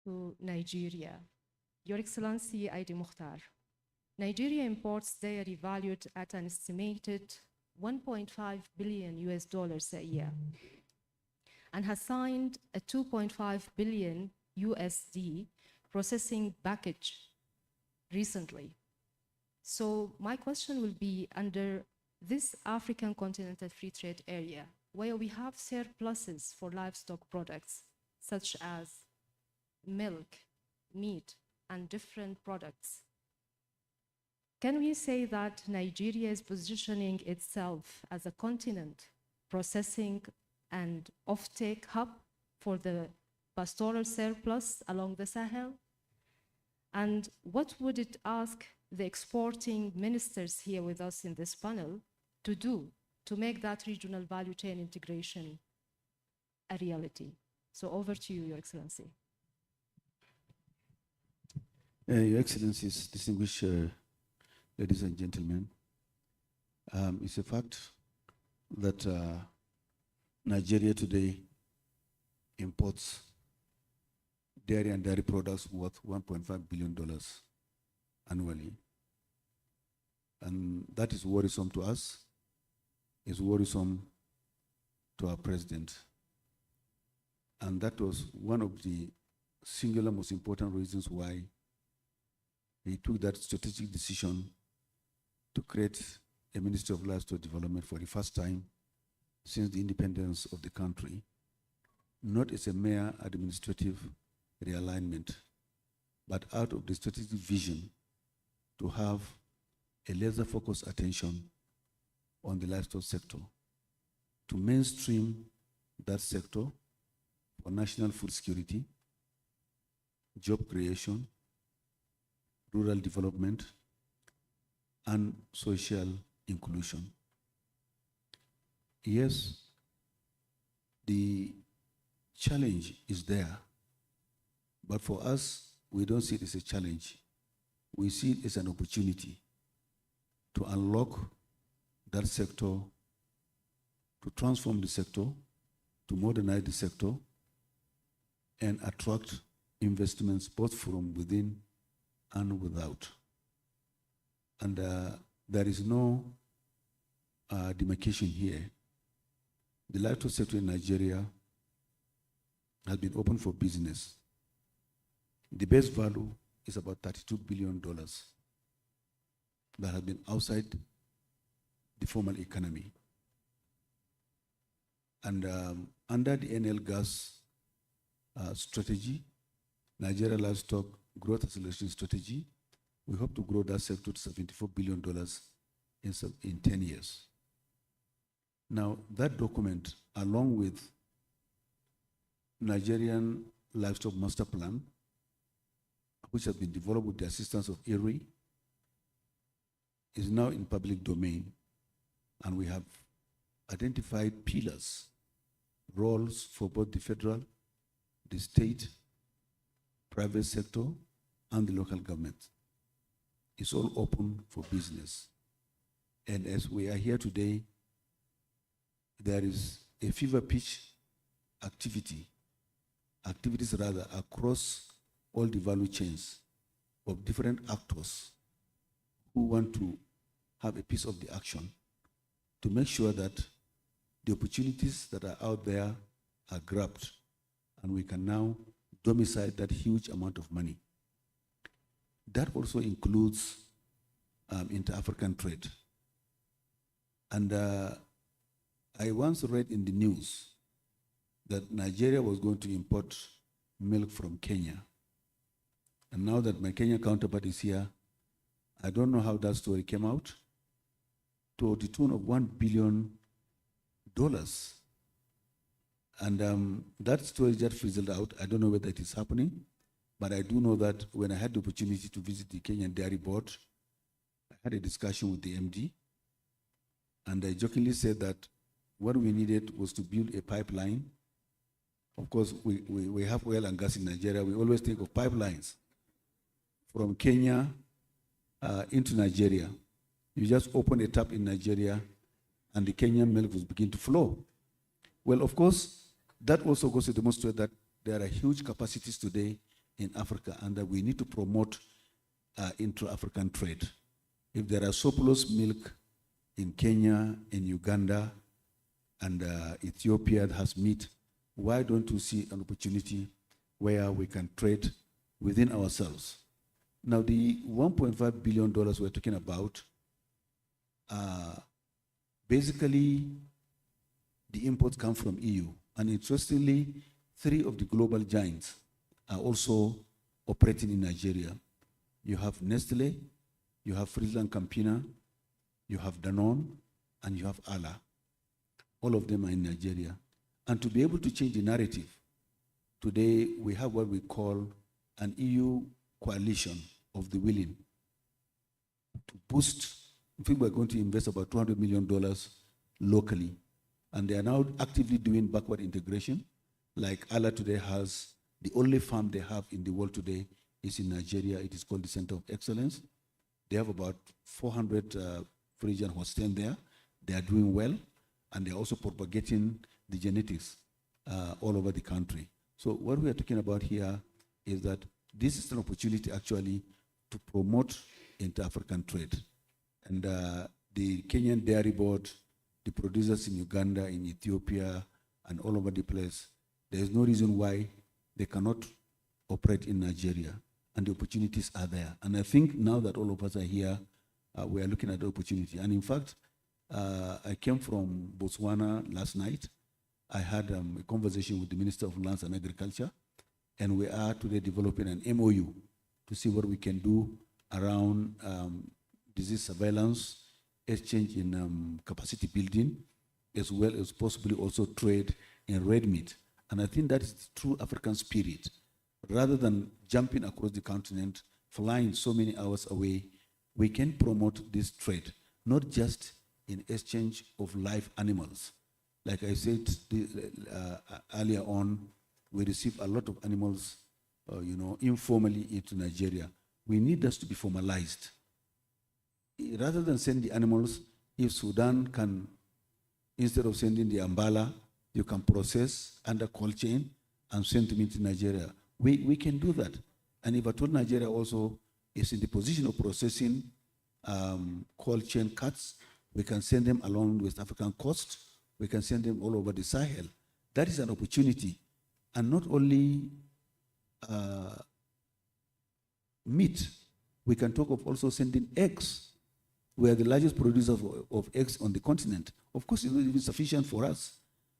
to Nigeria. Your Excellency Aidi Mukhtar, Nigeria imports dairy valued at an estimated 1.5 billion US dollars a year and has signed a 2.5 billion USD processing package recently. So my question will be, under this African Continental Free Trade Area, where we have surpluses for livestock products such as milk, meat, and different products, can we say that Nigeria is positioning itself as a continent processing and offtake hub for the pastoral surplus along the Sahel? And what would it ask the exporting ministers here with us in this panel to do to make that regional value chain integration a reality? So over to you, Your Excellency. Your Excellencies, distinguished ladies and gentlemen, it's a fact that Nigeria today imports dairy and dairy products worth $1.5 billion annually. And that is worrisome to us, it's worrisome to our president. And that was one of the singular most important reasons why he took that strategic decision to create a Ministry of Livestock Development for the first time since the independence of the country, not as a mere administrative realignment, but out of the strategic vision to have a laser-focused attention on the livestock sector, to mainstream that sector for national food security, job creation, rural development, and social inclusion. Yes, the challenge is there, but for us, we don't see it as a challenge. We see it as an opportunity to unlock that sector, to transform the sector, to modernize the sector, and attract investments both from within and without. And there is no demarcation here. The livestock sector in Nigeria has been open for business. The base value is about $32 billion that has been outside the formal economy. And under the NL Gas strategy, Nigeria Livestock Growth Acceleration Strategy, we hope to grow that sector to $74 billion in 10 years. Now, that document, along with Nigerian Livestock Master Plan, which has been developed with the assistance of IRRI, is now in public domain, and we have identified pillars, roles for both the federal, the state, private sector, and the local government. It's all open for business. And as we are here today, there is a fever pitch activities rather, across all the value chains of different actors who want to have a piece of the action to make sure that the opportunities that are out there are grabbed, and we can now domicile that huge amount of money. That also includes inter-African trade. And I once read in the news that Nigeria was going to import milk from Kenya. And now that my Kenyan counterpart is here, I don't know how that story came out, to the tune of $1 billion. And that story just fizzled out. I don't know whether it is happening, but I do know that when I had the opportunity to visit the Kenyan Dairy Board, I had a discussion with the MD, and I jokingly said that what we needed was to build a pipeline. Of course, we have oil and gas in Nigeria. We always think of pipelines from Kenya into Nigeria. You just open a tap in Nigeria, and the Kenyan milk will begin to flow. Well, of course, that also goes to demonstrate that there are huge capacities today in Africa, and that we need to promote intra-African trade. If there are surplus milk in Kenya, in Uganda, and Ethiopia that has meat, why don't you see an opportunity where we can trade within ourselves? Now, the $1.5 billion we're talking about, basically, the imports come from EU. And interestingly, 3 of the global giants are also operating in Nigeria. You have Nestle, you have Friesland Campina, you have Danone, and you have Ala. All of them are in Nigeria. And to be able to change the narrative, today we have what we call an EU coalition of the willing to boost. I think we're going to invest about $200 million locally. And they are now actively doing backward integration. Like Ala today has, the only farm they have in the world today is in Nigeria. It is called the Center of Excellence. They have about 400 Frisian Holstein there. They are doing well, and they're also propagating the genetics all over the country. So what we are talking about here is that this is an opportunity actually to promote inter-African trade. And the Kenyan Dairy Board, the producers in Uganda, in Ethiopia, and all over the place, there is no reason why they cannot operate in Nigeria, and the opportunities are there. And I think now that all of us are here, we are looking at the opportunity. And in fact, I came from Botswana last night. I had a conversation with the Minister of Lands and Agriculture, and we are today developing an MOU to see what we can do around disease surveillance, exchange in capacity building, as well as possibly also trade in red meat. And I think that is the true African spirit. Rather than jumping across the continent, flying so many hours away, we can promote this trade, not just in exchange of live animals. Like I said earlier on, we receive a lot of animals, informally into Nigeria. We need this to be formalized. Rather than send the animals, if Sudan can, instead of sending the ambala, you can process under cold chain and send them into Nigeria. We can do that. And if at all Nigeria also is in the position of processing cold chain cuts, we can send them along West African coast. We can send them all over the Sahel. That is an opportunity. And not only meat, we can talk of also sending eggs. We are the largest producer of eggs on the continent. Of course, it's not even sufficient for us,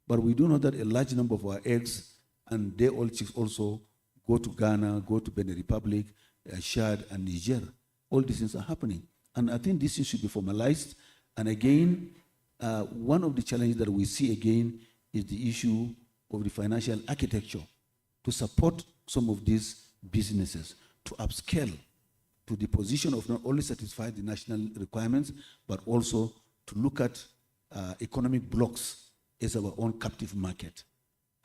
but we do know that a large number of our eggs and day old chicks also go to Ghana, go to Benin Republic, Chad, and Niger. All these things are happening. And I think this thing should be formalized. And again, one of the challenges that we see again is the issue of the financial architecture to support some of these businesses, to upscale to the position of not only satisfy the national requirements, but also to look at economic blocks as our own captive market.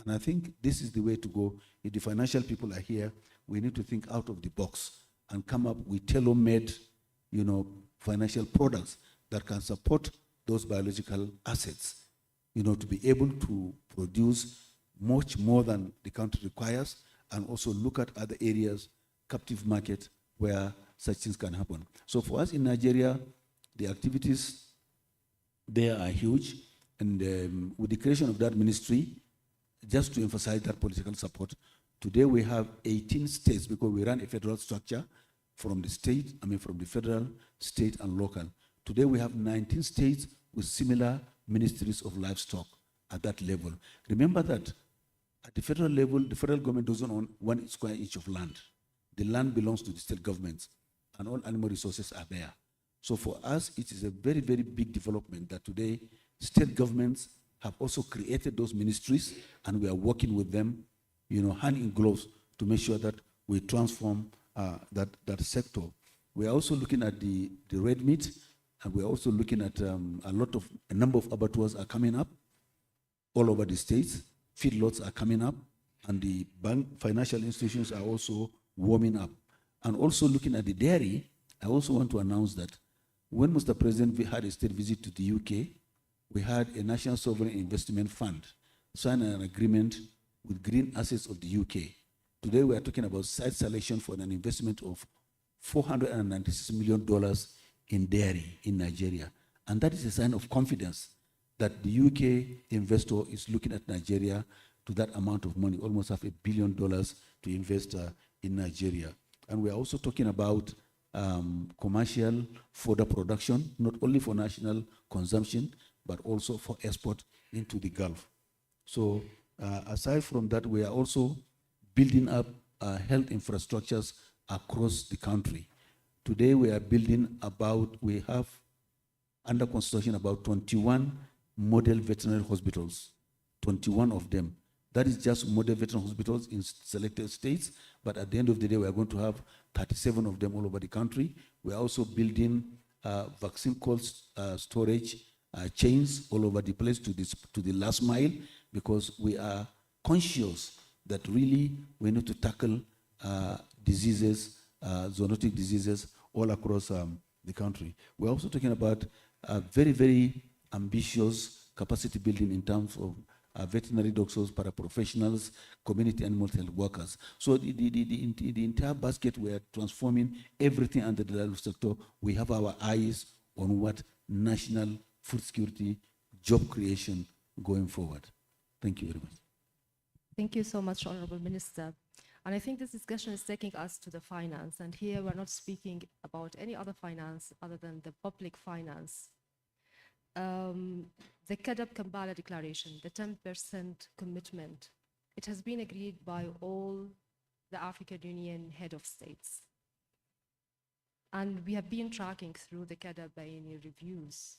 And I think this is the way to go. If the financial people are here, we need to think out of the box and come up with tailor-made, financial products that can support those biological assets, to be able to produce much more than the country requires, and also look at other areas, captive market, where such things can happen. So for us in Nigeria, the activities there are huge. And with the creation of that ministry, just to emphasize that political support, today we have 18 states, because we run a federal structure from the state, from the federal, state, and local. Today we have 19 states with similar ministries of livestock at that level. Remember that at the federal level, the federal government doesn't own 1 square inch of land. The land belongs to the state governments, and all animal resources are there. So for us, it is a very, very big development that today state governments have also created those ministries, and we are working with them, hand in gloves, to make sure that we transform that sector. We are also looking at the red meat, and we are also looking at a number of abattoirs are coming up all over the states. Feedlots are coming up, and the financial institutions are also warming up. And also looking at the dairy, I also want to announce that when Mr. President had a state visit to the UK, we had a National Sovereign Investment Fund sign an agreement with Green Assets of the UK Today we are talking about site selection for an investment of $496 million in dairy in Nigeria. And that is a sign of confidence that the UK investor is looking at Nigeria to that amount of money, almost $500 million to invest in Nigeria. And we are also talking about commercial fodder production, not only for national consumption, but also for export into the Gulf. So aside from that, we are also building up health infrastructures across the country. Today we are building we have under construction about 21 model veterinary hospitals, 21 of them. That is just model veterinary hospitals in selected states, but at the end of the day, we are going to have 37 of them all over the country. We are also building vaccine cold storage chains all over the place to the last mile, because we are conscious that really we need to tackle diseases, zoonotic diseases all across the country. We're also talking about very, very ambitious capacity building in terms of veterinary doctors, paraprofessionals, community animal health workers. So the entire basket, we are transforming everything under the livestock sector. We have our eyes on what national food security, job creation going forward. Thank you very much. Thank you so much, Honorable Minister. And I think this discussion is taking us to the finance. And here we're not speaking about any other finance other than the public finance. The KEDAP Kampala Declaration, the 10% commitment, it has been agreed by all the African Union head of states. And we have been tracking through the KEDAP biennial reviews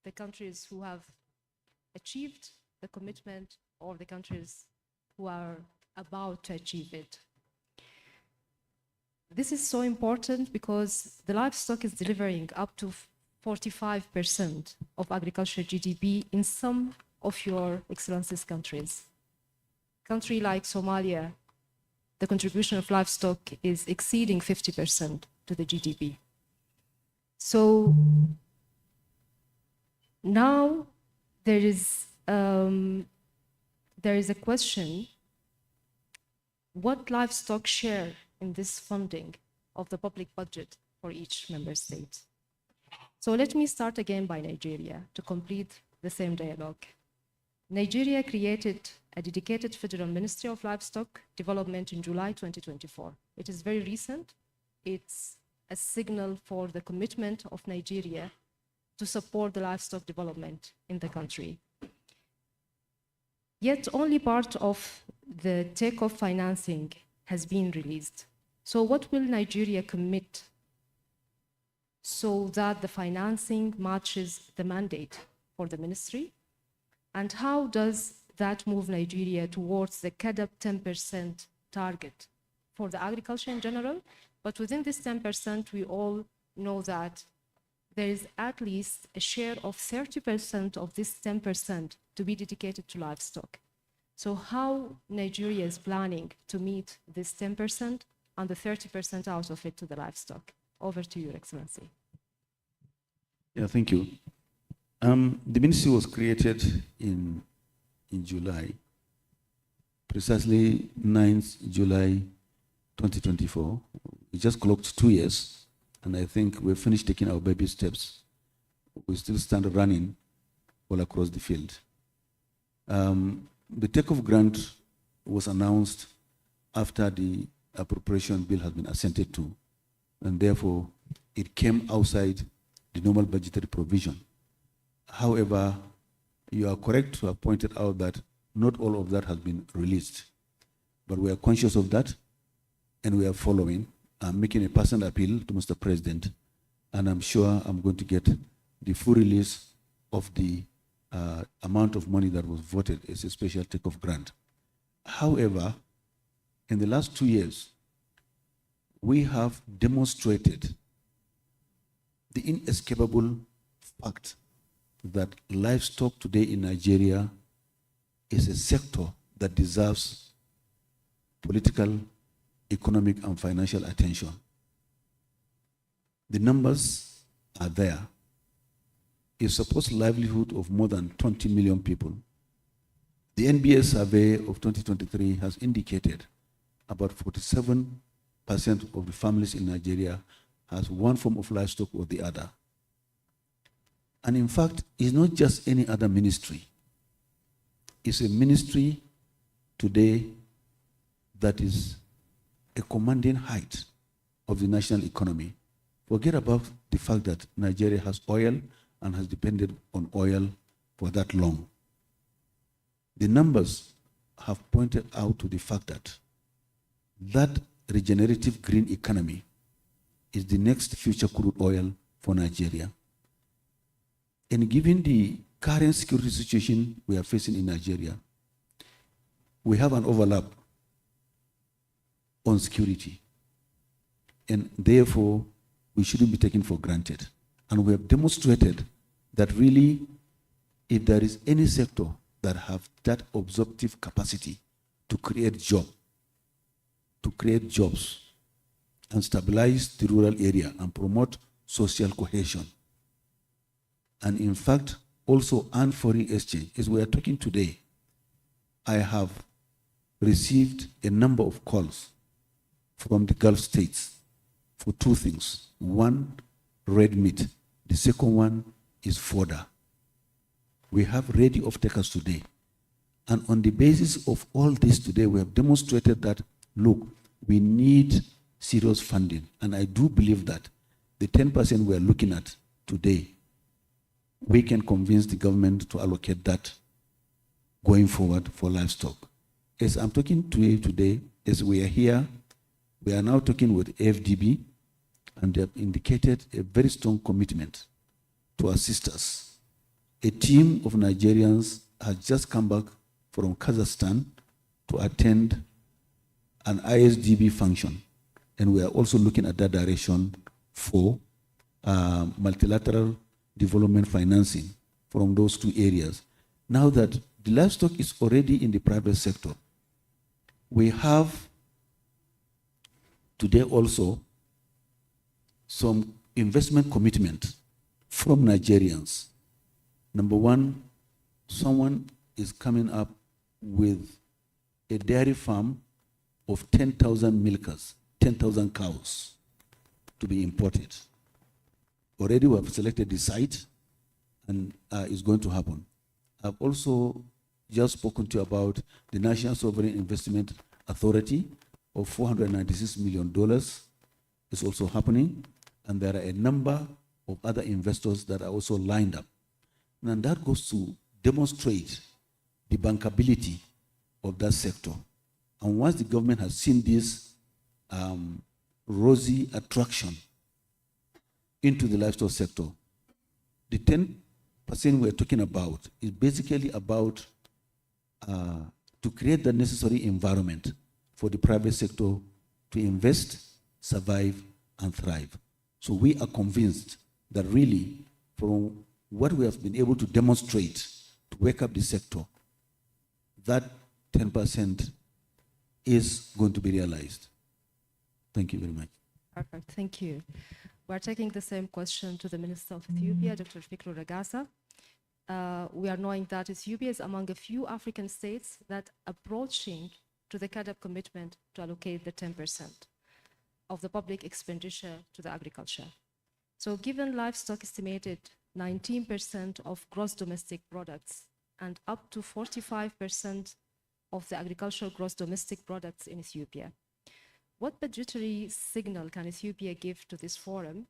the countries who have achieved the commitment or the countries who are about to achieve it. This is so important because the livestock is delivering up to 45% of agricultural GDP in some of your Excellencies countries. Country like Somalia, the contribution of livestock is exceeding 50% to the GDP. So now there is a question: what livestock share in this funding of the public budget for each member state? So let me start again by Nigeria to complete the same dialogue. Nigeria created a dedicated Federal Ministry of Livestock Development in July 2024. It is very recent. It's a signal for the commitment of Nigeria to support the livestock development in the country. Yet only part of the takeoff financing has been released. So what will Nigeria commit so that the financing matches the mandate for the ministry? And how does that move Nigeria towards the KEDAP 10% target for the agriculture in general? But within this 10%, we all know that there is at least a share of 30% of this 10% to be dedicated to livestock. So how Nigeria is planning to meet this 10% and the 30% out of it to the livestock? Over to you, Your Excellency. Yeah, thank you. The ministry was created in July, precisely 9th July 2024. We just clocked 2 years, and I think we've finished taking our baby steps. We still stand running all across the field. The takeoff grant was announced after the appropriation bill has been assented to, and therefore it came outside the normal budgetary provision. However, you are correct to have pointed out that not all of that has been released, but we are conscious of that, and we are following. I'm making a personal appeal to Mr. President, and I'm sure I'm going to get the full release of the amount of money that was voted as a special takeoff grant. However, in the last 2 years, we have demonstrated the inescapable fact that livestock today in Nigeria is a sector that deserves political, economic, and financial attention. The numbers are there. A supposed livelihood of more than 20 million people. The NBS survey of 2023 has indicated about 47% of the families in Nigeria has one form of livestock or the other. And in fact, it's not just any other ministry. It's a ministry today that is a commanding height of the national economy. Forget about the fact that Nigeria has oil and has depended on oil for that long. The numbers have pointed out to the fact that that regenerative green economy is the next future crude oil for Nigeria. And given the current security situation we are facing in Nigeria, we have an overlap on security. And therefore, we shouldn't be taken for granted. And we have demonstrated that really, if there is any sector that have that absorptive capacity to create jobs and stabilize the rural area and promote social cohesion, and in fact, also earn foreign exchange. As we are talking today, I have received a number of calls from the Gulf states for two things. One, red meat. The second one is fodder. We have ready off-takers today. And on the basis of all this today, we have demonstrated that, look, we need serious funding. And I do believe that the 10% we are looking at today, we can convince the government to allocate that going forward for livestock. As I'm talking to you today, as we are here, we are now talking with FDB, and they have indicated a very strong commitment to assist us. A team of Nigerians has just come back from Kazakhstan to attend an ISDB function, and we are also looking at that direction for multilateral development financing from those two areas. Now that the livestock is already in the private sector, we have today also some investment commitment from Nigerians. Number one, someone is coming up with a dairy farm of 10,000 milkers, 10,000 cows to be imported. Already we have selected the site, and it's going to happen. I've also just spoken to you about the National Sovereign Investment Authority of $496 million. It's also happening, and there are a number of other investors that are also lined up. And that goes to demonstrate the bankability of that sector. And once the government has seen this rosy attraction into the livestock sector, the 10% we're talking about is basically about to create the necessary environment for the private sector to invest, survive, and thrive. So we are convinced that really, from what we have been able to demonstrate to wake up the sector, that 10% is going to be realized. Thank you very much. Perfect, thank you. We're taking the same question to the Minister of Ethiopia, Dr. Fikru Ragasa. We are knowing that Ethiopia is among a few African states that are approaching to the CAADP commitment to allocate the 10% of the public expenditure to the agriculture. So given livestock estimated 19% of gross domestic products and up to 45% of the agricultural gross domestic products in Ethiopia, what budgetary signal can Ethiopia give to this forum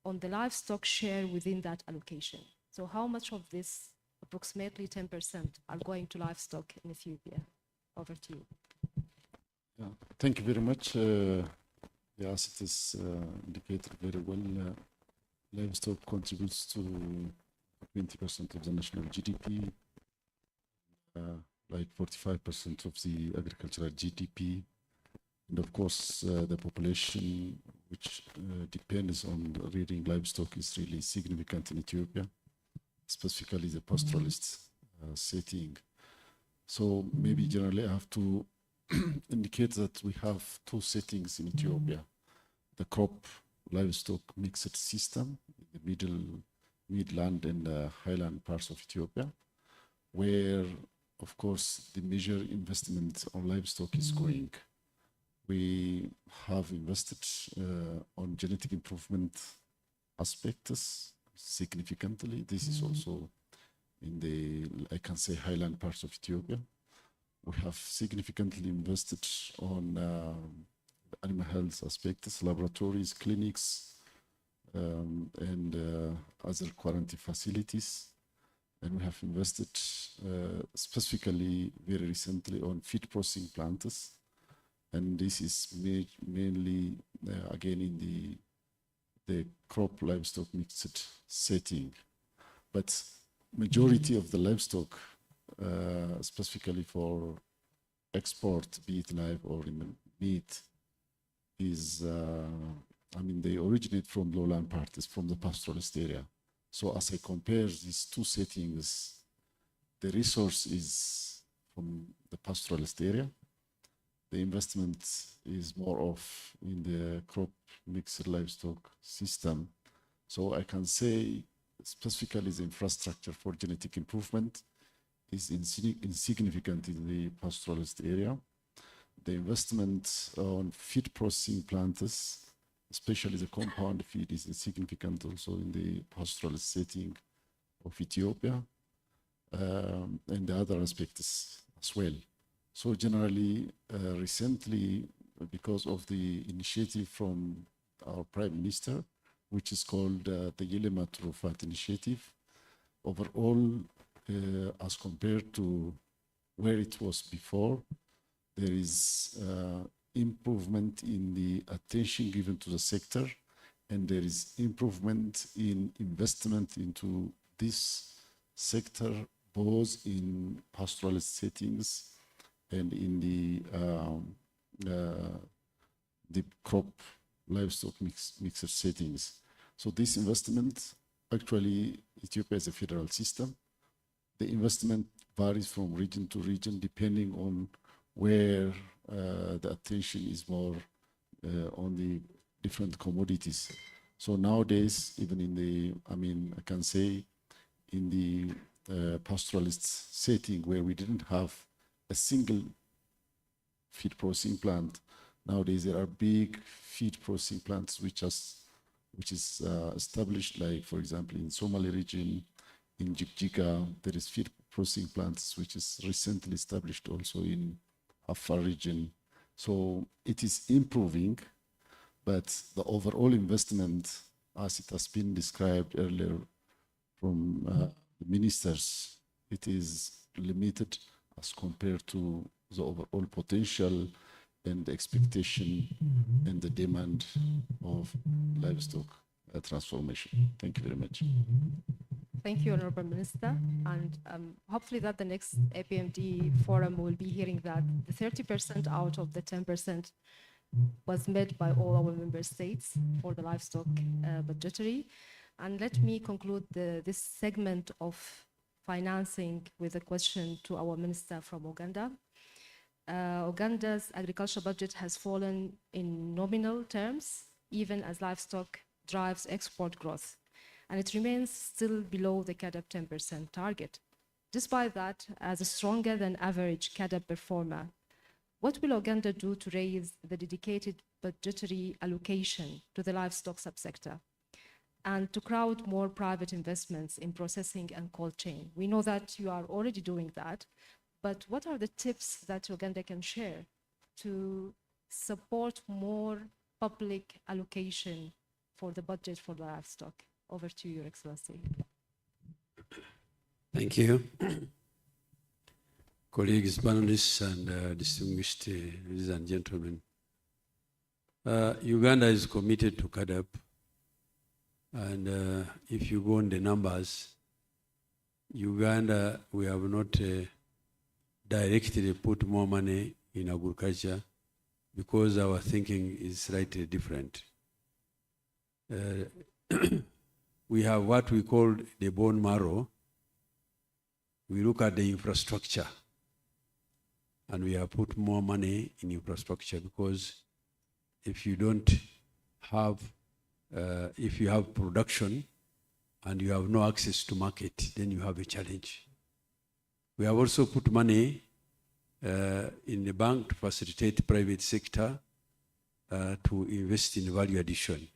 on the livestock share within that allocation? So how much of this, approximately 10%, are going to livestock in Ethiopia? Over to you. Yeah, thank you very much. Yes, it is indicated very well. Livestock contributes to 20% of the national GDP, like 45% of the agricultural GDP. And of course, the population which depends on rearing livestock is really significant in Ethiopia, specifically the pastoralist setting. So maybe generally I have to indicate that we have two settings in Ethiopia. The crop livestock mixed system, the midland and highland parts of Ethiopia, where of course the major investment on livestock is going. We have invested on genetic improvement aspects significantly. This is also in the, I can say, highland parts of Ethiopia. We have significantly invested on animal health aspects, laboratories, clinics, and other quarantine facilities. And we have invested specifically very recently on feed processing plants. And this is mainly, again, in the crop livestock mixed setting. But majority of the livestock, specifically for export, be it live or in meat, is, they originate from lowland parts, from the pastoralist area. So as I compare these two settings, the resource is from the pastoralist area. The investment is more of in the crop mixed livestock system. So I can say specifically the infrastructure for genetic improvement is insignificant in the pastoralist area. The investment on feed processing plants, especially the compound feed, is insignificant also in the pastoralist setting of Ethiopia, and the other aspects as well. So generally, recently, because of the initiative from our Prime Minister, which is called the Yilema Trufat Initiative, overall, as compared to where it was before, there is improvement in the attention given to the sector, and there is improvement in investment into this sector, both in pastoralist settings and in the crop livestock mixed settings. So this investment, actually, Ethiopia is a federal system. The investment varies from region to region depending on where the attention is more on the different commodities. So nowadays, even in the, I can say, in the pastoralist setting where we didn't have a single feed processing plant, nowadays there are big feed processing plants which is established, like for example in Somali region, in Jigjiga, there is feed processing plants which is recently established also in Afar region. So it is improving, but the overall investment, as it has been described earlier from the ministers, it is limited as compared to the overall potential and the expectation and the demand of livestock transformation. Thank you very much. Thank you, Honorable Minister. And hopefully that the next APMD forum will be hearing that the 30% out of the 10% was met by all our member states for the livestock budgetary. And let me conclude this segment of financing with a question to our minister from Uganda. Uganda's agriculture budget has fallen in nominal terms, even as livestock drives export growth, and it remains still below the CAADP 10% target. Despite that, as a stronger than average CAADP performer, what will Uganda do to raise the dedicated budgetary allocation to the livestock subsector and to crowd more private investments in processing and cold chain? We know that you are already doing that, but what are the tips that Uganda can share to support more public allocation for the budget for the livestock? Over to you, Your Excellency. Thank you. Colleagues, panelists, and distinguished ladies and gentlemen. Uganda is committed to CAADP, and if you go on the numbers, Uganda, we have not directly put more money in agriculture because our thinking is slightly different. We have what we call the bone marrow. We look at the infrastructure, and we have put more money in infrastructure because if you don't have, if you have production and you have no access to market, then you have a challenge. We have also put money in the bank to facilitate private sector to invest in value addition.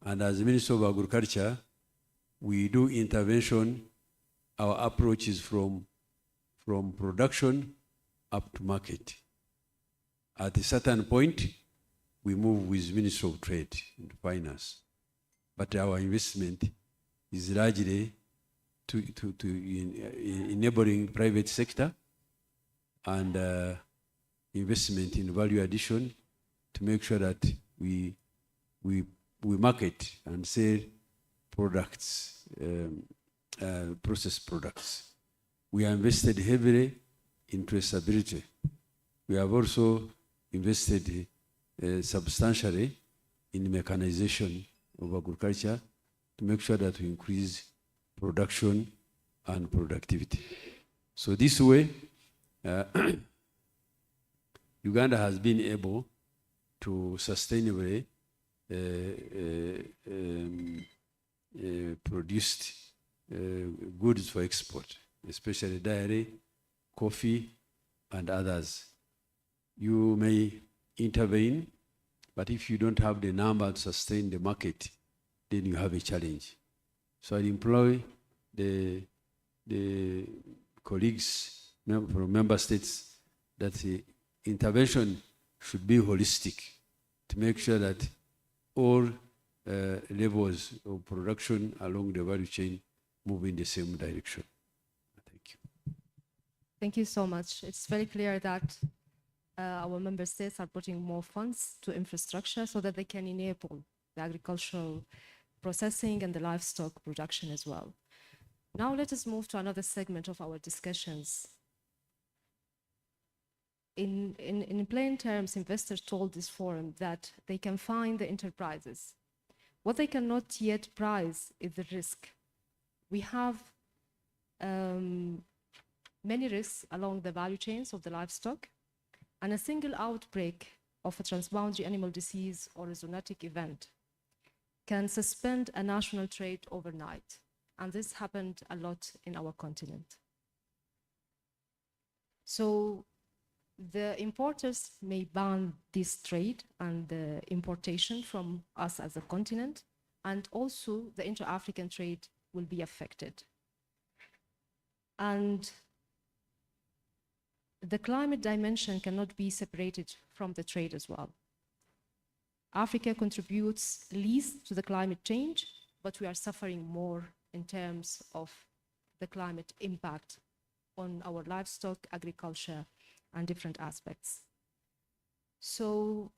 And as Minister of Agriculture, we do intervention. Our approach is from production up to market. At a certain point, we move with Minister of Trade and Finance. But our investment is largely to enabling private sector and investment in value addition to make sure that we market and sell products, processed products. We are invested heavily in traceability. We have also invested substantially in mechanization of agriculture to make sure that we increase production and productivity. So this way, Uganda has been able to sustainably produce goods for export, especially dairy, coffee, and others. You may intervene, but if you don't have the number to sustain the market, then you have a challenge. So I employ the colleagues from member states that the intervention should be holistic to make sure that all levels of production along the value chain move in the same direction. Thank you. Thank you so much. It's very clear that our member states are putting more funds to infrastructure so that they can enable the agricultural processing and the livestock production as well. Now let us move to another segment of our discussions. In plain terms, investors told this forum that they can find the enterprises. What they cannot yet price is the risk. We have many risks along the value chains of the livestock, and a single outbreak of a transboundary animal disease or a zoonotic event can suspend a national trade overnight. And this happened a lot in our continent. So the importers may ban this trade and the importation from us as a continent, and also the inter-African trade will be affected. And the climate dimension cannot be separated from the trade as well. Africa contributes least to the climate change, but we are suffering more in terms of the climate impact on our livestock, agriculture, and different aspects. So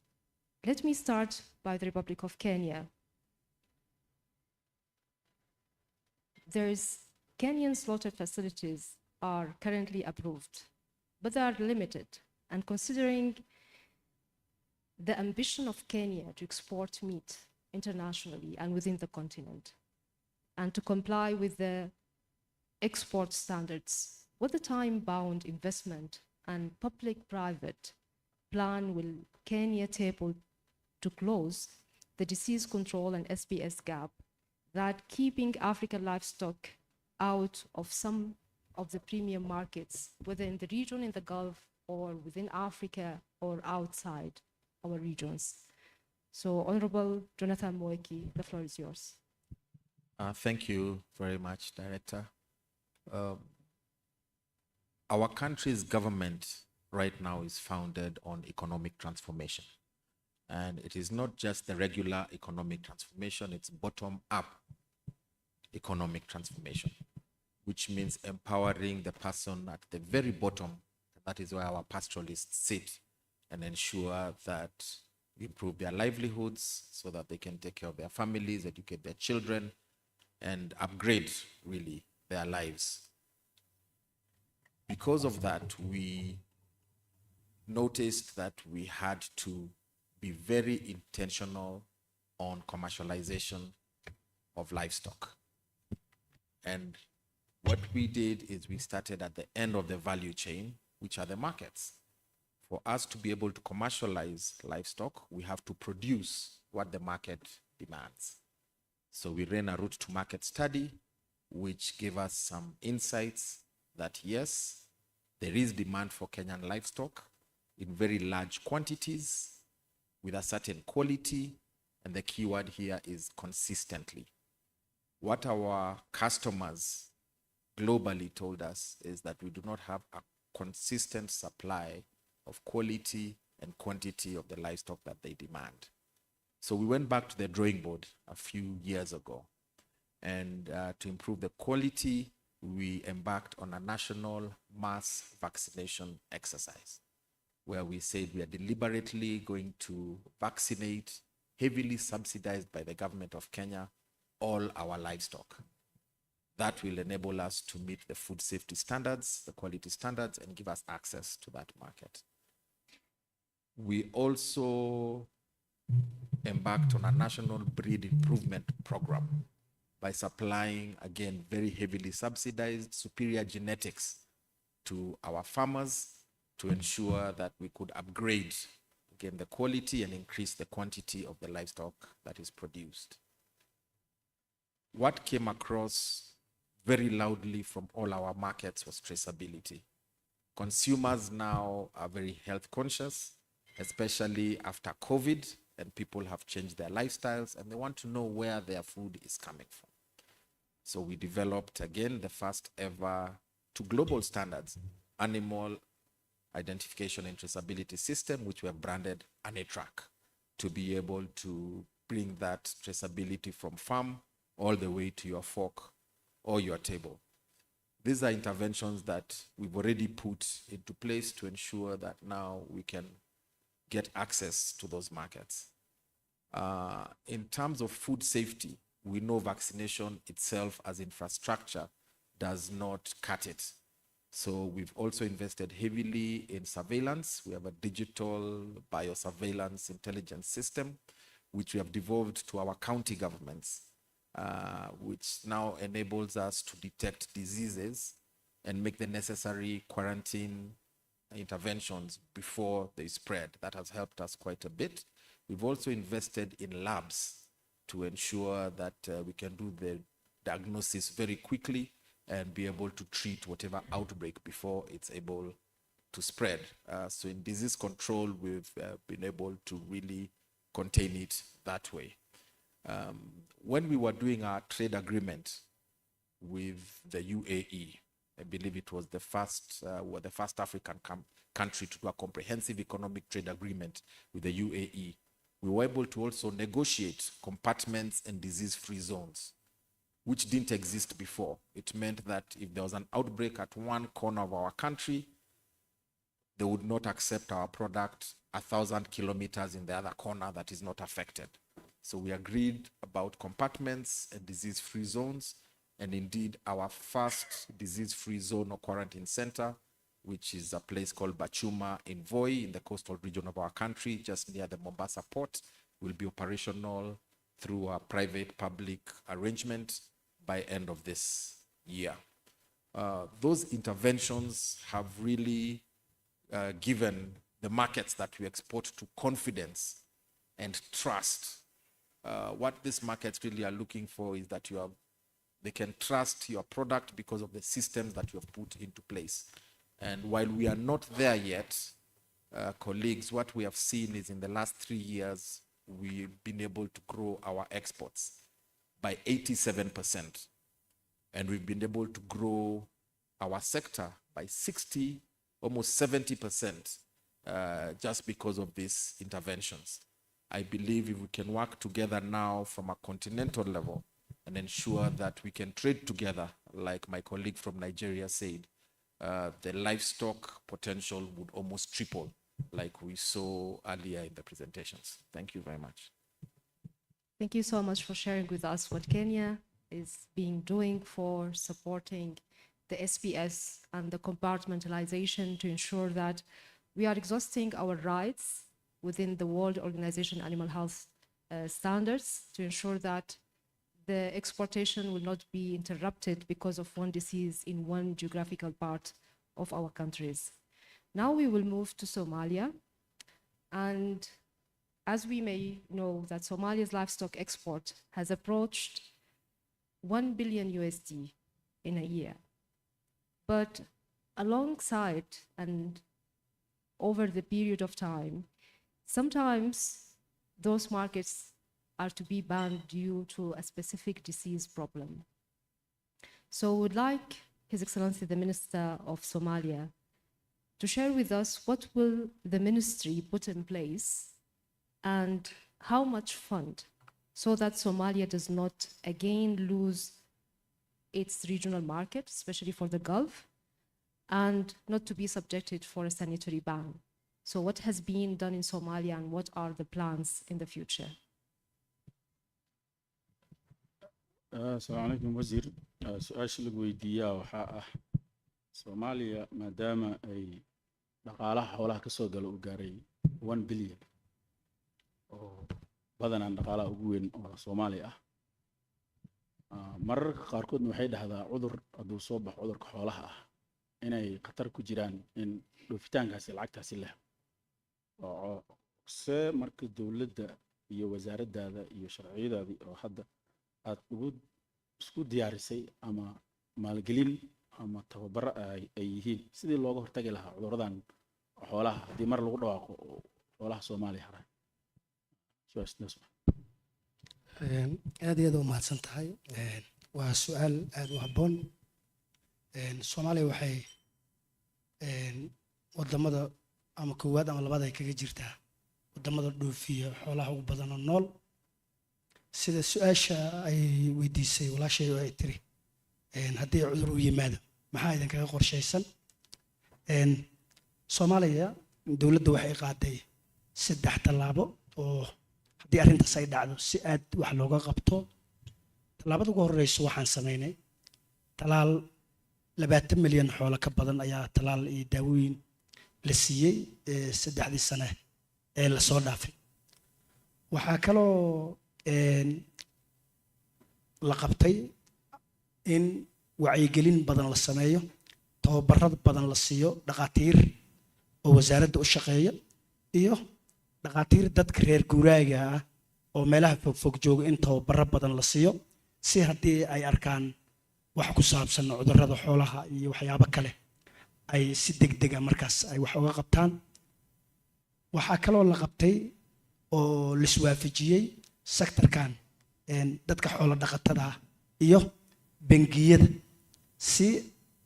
let me start by the Republic of Kenya. Kenyan slaughter facilities are currently approved, but they are limited. And considering the ambition of Kenya to export meat internationally and within the continent, and to comply with the export standards, what the time-bound investment and public-private plan will Kenya table to close the disease control and SPS gap that keeping African livestock out of some of the premium markets, whether in the region, in the Gulf, or within Africa, or outside our regions? So, Honorable Jonathan Moeki, the floor is yours. Thank you very much, Director. Our country's government right now is founded on economic transformation. And it is not just the regular economic transformation, it's bottom-up economic transformation, which means empowering the person at the very bottom. That is where our pastoralists sit, and ensure that we improve their livelihoods so that they can take care of their families, educate their children, and upgrade, really, their lives. Because of that, we noticed that we had to be very intentional on commercialization of livestock. And what we did is we started at the end of the value chain, which are the markets. For us to be able to commercialize livestock, we have to produce what the market demands. So we ran a route to market study, which gave us some insights that yes, there is demand for Kenyan livestock in very large quantities, with a certain quality, and the key word here is consistently. What our customers globally told us is that we do not have a consistent supply of quality and quantity of the livestock that they demand. So we went back to the drawing board a few years ago, and to improve the quality, we embarked on a national mass vaccination exercise, where we said we are deliberately going to vaccinate, heavily subsidized by the government of Kenya, all our livestock. That will enable us to meet the food safety standards, the quality standards, and give us access to that market. We also embarked on a national breed improvement program by supplying, again, very heavily subsidized superior genetics to our farmers to ensure that we could upgrade, again, the quality and increase the quantity of the livestock that is produced. What came across very loudly from all our markets was traceability. Consumers now are very health conscious, especially after COVID, and people have changed their lifestyles and they want to know where their food is coming from. So we developed, again, the first ever, to global standards, animal identification and traceability system, which we have branded ANITRAC, to be able to bring that traceability from farm all the way to your fork or your table. These are interventions that we've already put into place to ensure that now we can get access to those markets. In terms of food safety, we know vaccination itself as infrastructure does not cut it. So we've also invested heavily in surveillance. We have a digital biosurveillance intelligence system, which we have devolved to our county governments, which now enables us to detect diseases and make the necessary quarantine interventions before they spread. That has helped us quite a bit. We've also invested in labs to ensure that we can do the diagnosis very quickly and be able to treat whatever outbreak before it's able to spread. So in disease control, we've been able to really contain it that way. When we were doing our trade agreement with the UAE, I believe it was the first African country to do a comprehensive economic trade agreement with the UAE. We were able to also negotiate compartments and disease-free zones, which didn't exist before. It meant that if there was an outbreak at one corner of our country, they would not accept our product 1,000 kilometers in the other corner that is not affected. So we agreed about compartments and disease-free zones, and indeed our first disease-free zone or quarantine center, which is a place called Bachuma in Voi in the coastal region of our country, just near the Mombasa port, will be operational through a private-public arrangement by end of this year. Those interventions have really given the markets that we export to confidence and trust. What these markets really are looking for is that they can trust your product because of the systems that you have put into place. And while we are not there yet, colleagues, what we have seen is in the last 3 years, we've been able to grow our exports by 87%. And we've been able to grow our sector by 60, almost 70%, just because of these interventions. I believe if we can work together now from a continental level and ensure that we can trade together, like my colleague from Nigeria said, the livestock potential would almost triple, like we saw earlier in the presentations. Thank you very much. Thank you so much for sharing with us what Kenya is doing for supporting the SPS and the compartmentalization to ensure that we are exhausting our rights within the World Organization Animal Health standards to ensure that the exportation will not be interrupted because of one disease in one geographical part of our countries. Now we will move to Somalia. And as we may know that Somalia's livestock export has approached 1 billion USD in a year. But alongside and over the period of time, sometimes those markets are to be banned due to a specific disease problem. So would like His Excellency the Minister of Somalia to share with us what will the ministry put in place and how much fund so that Somalia does not again lose its regional market, especially for the Gulf, and not to be subjected for a sanitary ban. So what has been done in Somalia and what are the plans in the future? Asalaamu calaykum wasiir. Su-aasha lagu weydiiyaa waxaa ah Soomaaliya maadaama ay dhaqaalaha xoolaha ka soo gala uu gaaray 1 billion oo badanaan dhaqaalaha ugu weyn oo Soomaaliya ah. Mararka qaarkoodna waxay dhahdaa cudur hadduu soo baxo cudurka xoolaha ah inay khatar ku jiraan in dhoofitaankaasi lacagtaasi leh. oo se marka dowladda iyo wasaaraddaada iyo sharciyadaadii oo hadda aad isku diyaarisay ama maalgelin ama tababaro ay yihiin sidii looga hortagi lahaa cudurradan xoolaha haddii mar lagu dhawaaqo xoolaha Soomaaliya haray. aad iyo aad u mahadsan tahay. waa su-aal aad u habboon. Soomaaliya waxay wadamada ama koowaad ama labaad ay kaga jirtaa wadamada dhoofiya xoolaha ugu badan oo nool. sida su-aasha ay weydiisay walaashay oo ay tiri haddii cudur u yimaado maxaa idinkaga qorshaysan? Soomaaliya dowladda waxay qaaday 3 tallaabo oo haddii arrintaas ay dhacdo si aad wax looga qabto. tallaabada ugu horreysa waxaan samaynay talaal 20 milyan xoolo ka badan ayaa talaal iyo daawooyin la siiyey 3 sano ee la soo dhaafay. waxaa kaloo la qabtay in wacyigelin badan la sameeyo, tababarada badan la siiyo dhaqaatiir oo wasaaradda u shaqeeya iyo dhaqaatiir dadka reer guuraaga ah oo meelaha fogfog jooga in tababaro badan la siiyo si haddii ay arkaan wax ku saabsan cudurrada xoolaha iyo waxyaabo kale ay si degdeg ah markaas ay wax uga qabtaan. waxaa kaloo la qabtay oo la iswaafajiyey sektorkan dadka xoolo dhaqatada ah iyo bangiyada si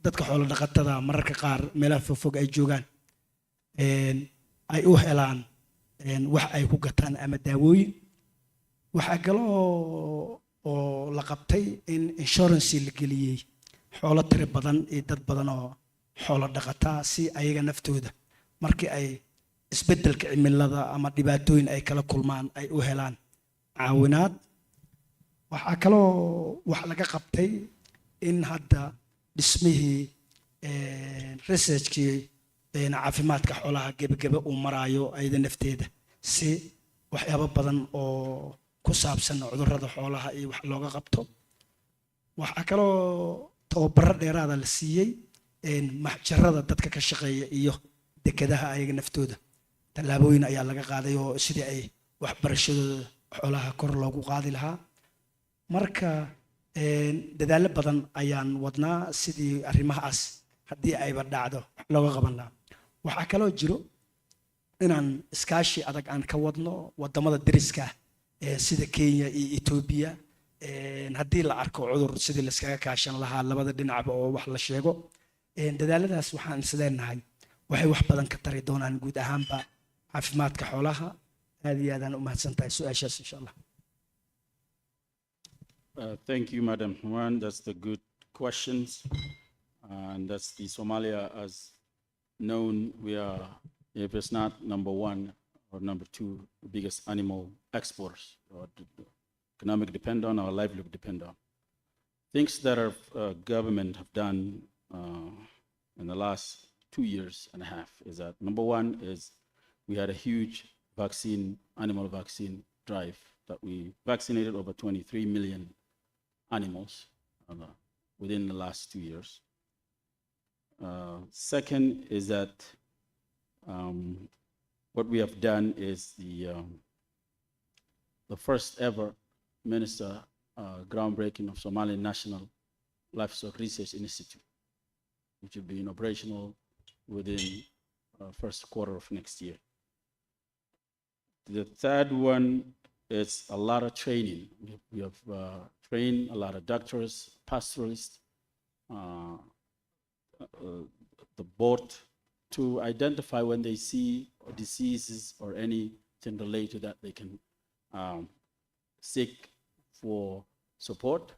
dadka xoolo dhaqatada mararka qaar meelaha fogfog ay joogaan ay u helaan wax ay ku gataan ama daawooyin. waxaa kaloo oo la qabtay in insurance la geliyey xoolo tiro badan iyo dad badan oo xoolo dhaqataa si ayaga naftooda markii ay isbeddelka cimilada ama dhibaatooyin ay kala kulmaan ay u helaan caawinaad. waxaa kaloo wax laga qabtay in hadda dhismihii researchkii caafimaadka xoolaha gebagebe uu maraayo ayada nafteeda si waxyaabo badan oo ku saabsan cudurrada xoolaha iyo wax looga qabto. waxaa kaloo tababaro dheeraada la siiyey maxjarada dadka ka shaqeeya iyo dekedaha ayaga naftooda. tallaabooyin ayaa laga qaaday oo sidii ay waxbarashadooda xoolaha kor loogu qaadi lahaa. marka dadaallo badan ayaan wadnaa sidii arrimahaas haddii ayba dhacdo wax looga qaban lahaa. waxaa kaloo jiro inaan iskaashi adag aan ka wadno wadamada deriska sida Kenya iyo Ethiopia. haddii la arko cudur sidii la iskaga kaashan lahaa labada dhinacba oo wax la sheego. dadaaladaas waxaan isleenahay waxay wax badan ka tari doonaan guud ahaanba caafimaadka xoolaha. aad iyo aadaan u mahadsantahay su-aashaas insha allah. Thank you, Madam Juan. That's the good questions. And that's the Somalia as known. We are, if it's not number 1 or number 2, the biggest animal exporters. Or economic depend on, our livelihood depend on. Things that our government have done in the last 2 years and a half is that number 1 is we had a huge animal vaccine drive that we vaccinated over 23 million animals within the last 2 years. Second is that what we have done is the first ever minister groundbreaking of Somali National Livestock Research Institute, which will be operational within first quarter of next year. The third one is a lot of training. We have trained a lot of doctors, pastoralists, the board to identify when they see diseases or anything related to that, they can seek for support.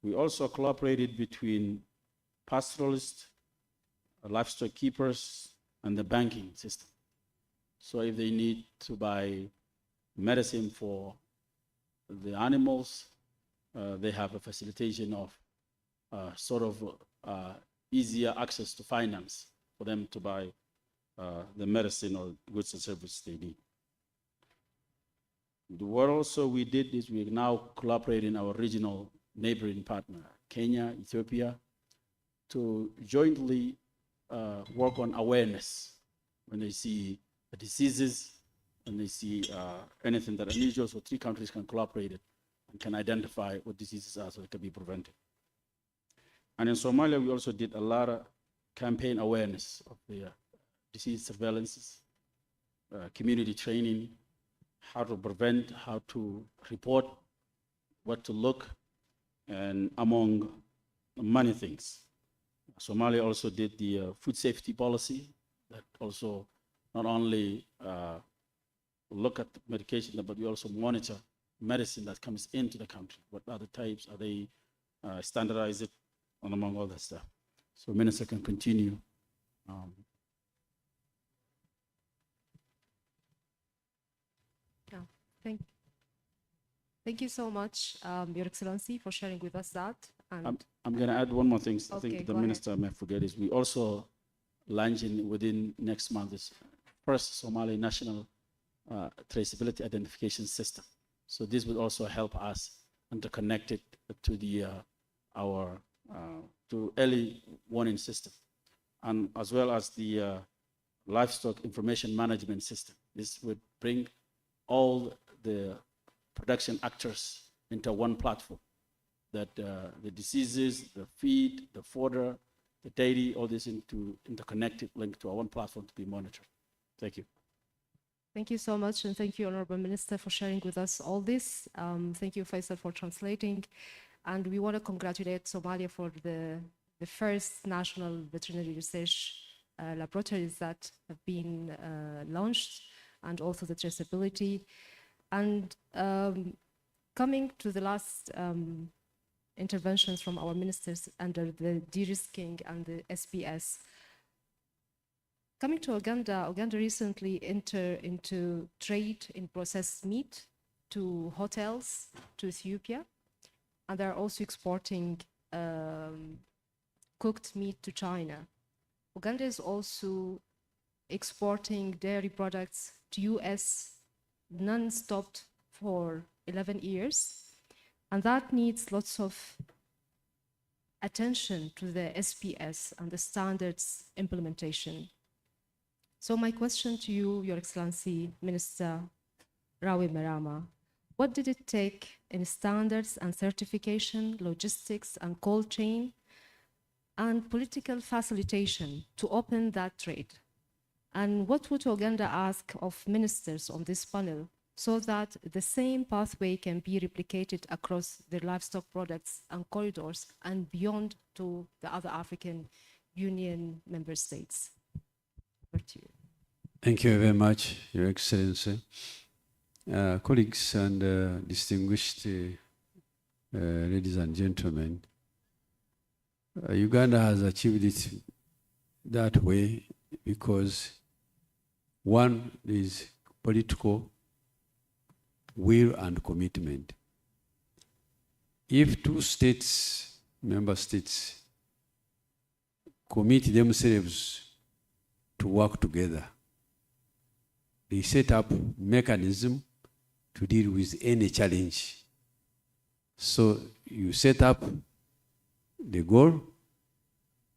We also collaborated between pastoralists, livestock keepers, and the banking system. So if they need to buy medicine for the animals, they have a facilitation of easier access to finance for them to buy the medicine or goods and services they need. What also we did is we now collaborate in our regional neighboring partner, Kenya, Ethiopia, to jointly work on awareness when they see diseases, when they see anything that unusual, so three countries can collaborate and can identify what diseases are so they can be prevented. And in Somalia, we also did a lot of campaign awareness of the disease surveillances, community training, how to prevent, how to report, what to look, and among many things. Somalia also did the food safety policy that also not only look at the medication, but we also monitor medicine that comes into the country. What other types are they standardize it, and among other stuff. So Minister can continue. Thank you so much, Your Excellency, for sharing with us that. And I'm going to add one more thing. I Okay, think the go minister may forget is we also launching within next month is first Somali national traceability identification system. So this will also help us interconnect it to the our to early warning system, and as well as the livestock information management system. This would bring all the production actors into one platform, that the diseases, the feed, the fodder, the dairy, all this interconnected, linked to our one platform to be monitored. Thank you. thank you so much, and thank you, Honorable Minister, for sharing with us all this. Thank you, Faisal, for translating. And we want to congratulate Somalia for the first national veterinary research laboratories that have been launched, and also the traceability. And coming to the last interventions from our ministers under the de-risking and the SPS. Coming to Uganda, Uganda recently entered into trade in processed meat to hotels, to Ethiopia, and they're also exporting cooked meat to China. Uganda is also exporting dairy products to US non-stop for 11 years. And that needs lots of attention to the SPS and the standards implementation. So my question to you, Your Excellency, Minister Rawi Merama, what did it take in standards and certification, logistics and cold chain, and political facilitation to open that trade? And what would Uganda ask of ministers on this panel so that the same pathway can be replicated across the livestock products and corridors and beyond to the other African Union member states? Over to you. Thank you very much, Your Excellency. Colleagues and distinguished ladies and gentlemen, Uganda has achieved it that way because one is political will and commitment. If two states, member states, commit themselves to work together, they set up mechanism to deal with any challenge. So you set up the goal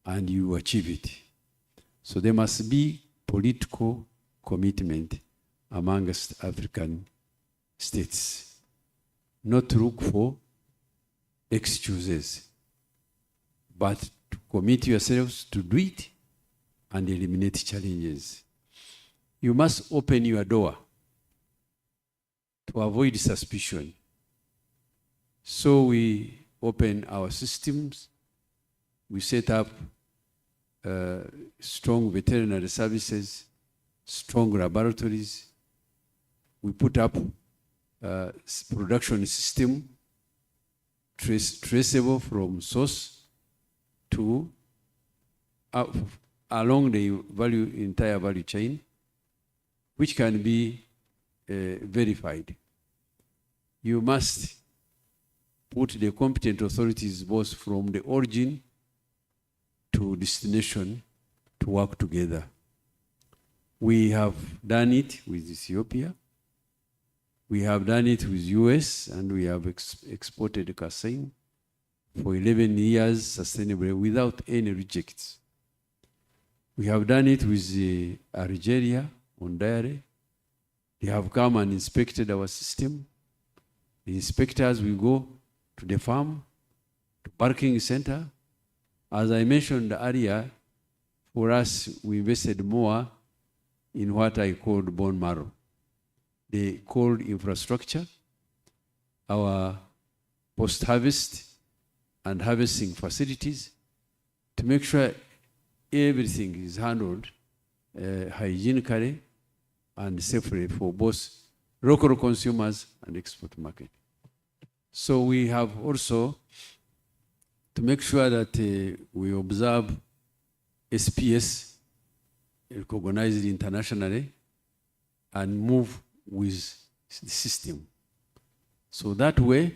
and you achieve it. So there must be political commitment amongst African states, not to look for excuses, but to commit yourselves to do it and eliminate challenges. You must open your door to avoid suspicion. So we open our systems, we set up strong veterinary services, strong laboratories. We put up production system traceable from source to along the entire value chain, which can be verified. You must put the competent authorities both from the origin to destination to work together. We have done it with Ethiopia. We have done it with US, and we have exported casein for 11 years sustainably without any rejects. We have done it with Algeria on dairy. They have come and inspected our system. The inspectors will go to the farm, to parking center. As I mentioned earlier, for us, we invested more in what I called bone marrow. The cold infrastructure, our post-harvest and harvesting facilities, to make sure everything is handled hygienically and safely for both local consumers and export market. So we have also to make sure that we observe SPS recognized internationally and move with the system. So that way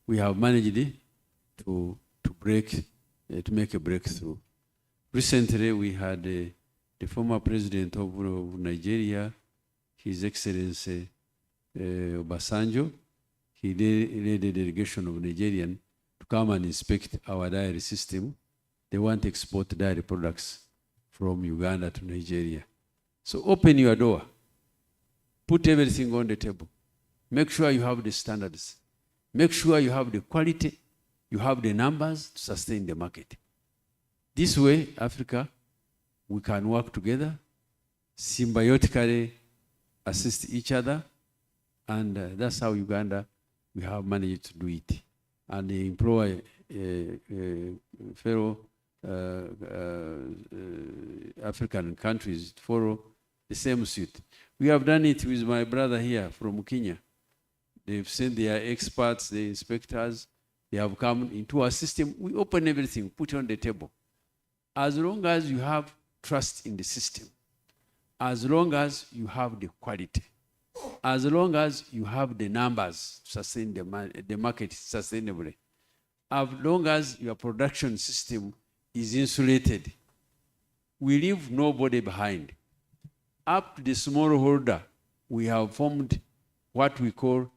we have managed to make a breakthrough. Recently we had the former president of Nigeria, His Excellency Obasanjo. He led a delegation of Nigerian to come and inspect our dairy system. They want to export dairy products from Uganda to Nigeria. So open your door. Put everything on the table. Make sure you have the standards. Make sure you have the quality, you have the numbers to sustain the market. This way, Africa, we can work together, symbiotically assist each other, and that's how Uganda, we have managed to do it. And they employ fellow African countries to follow the same suit. We have done it with my brother here from Kenya. They've sent their experts, the inspectors. They have come into our system. We open everything, put it on the table. As long as you have trust in the system, as long as you have the quality, as long as you have the numbers to sustain the market sustainably, as long as your production system is insulated, we leave nobody behind. Up to the smallholder, we have formed what we call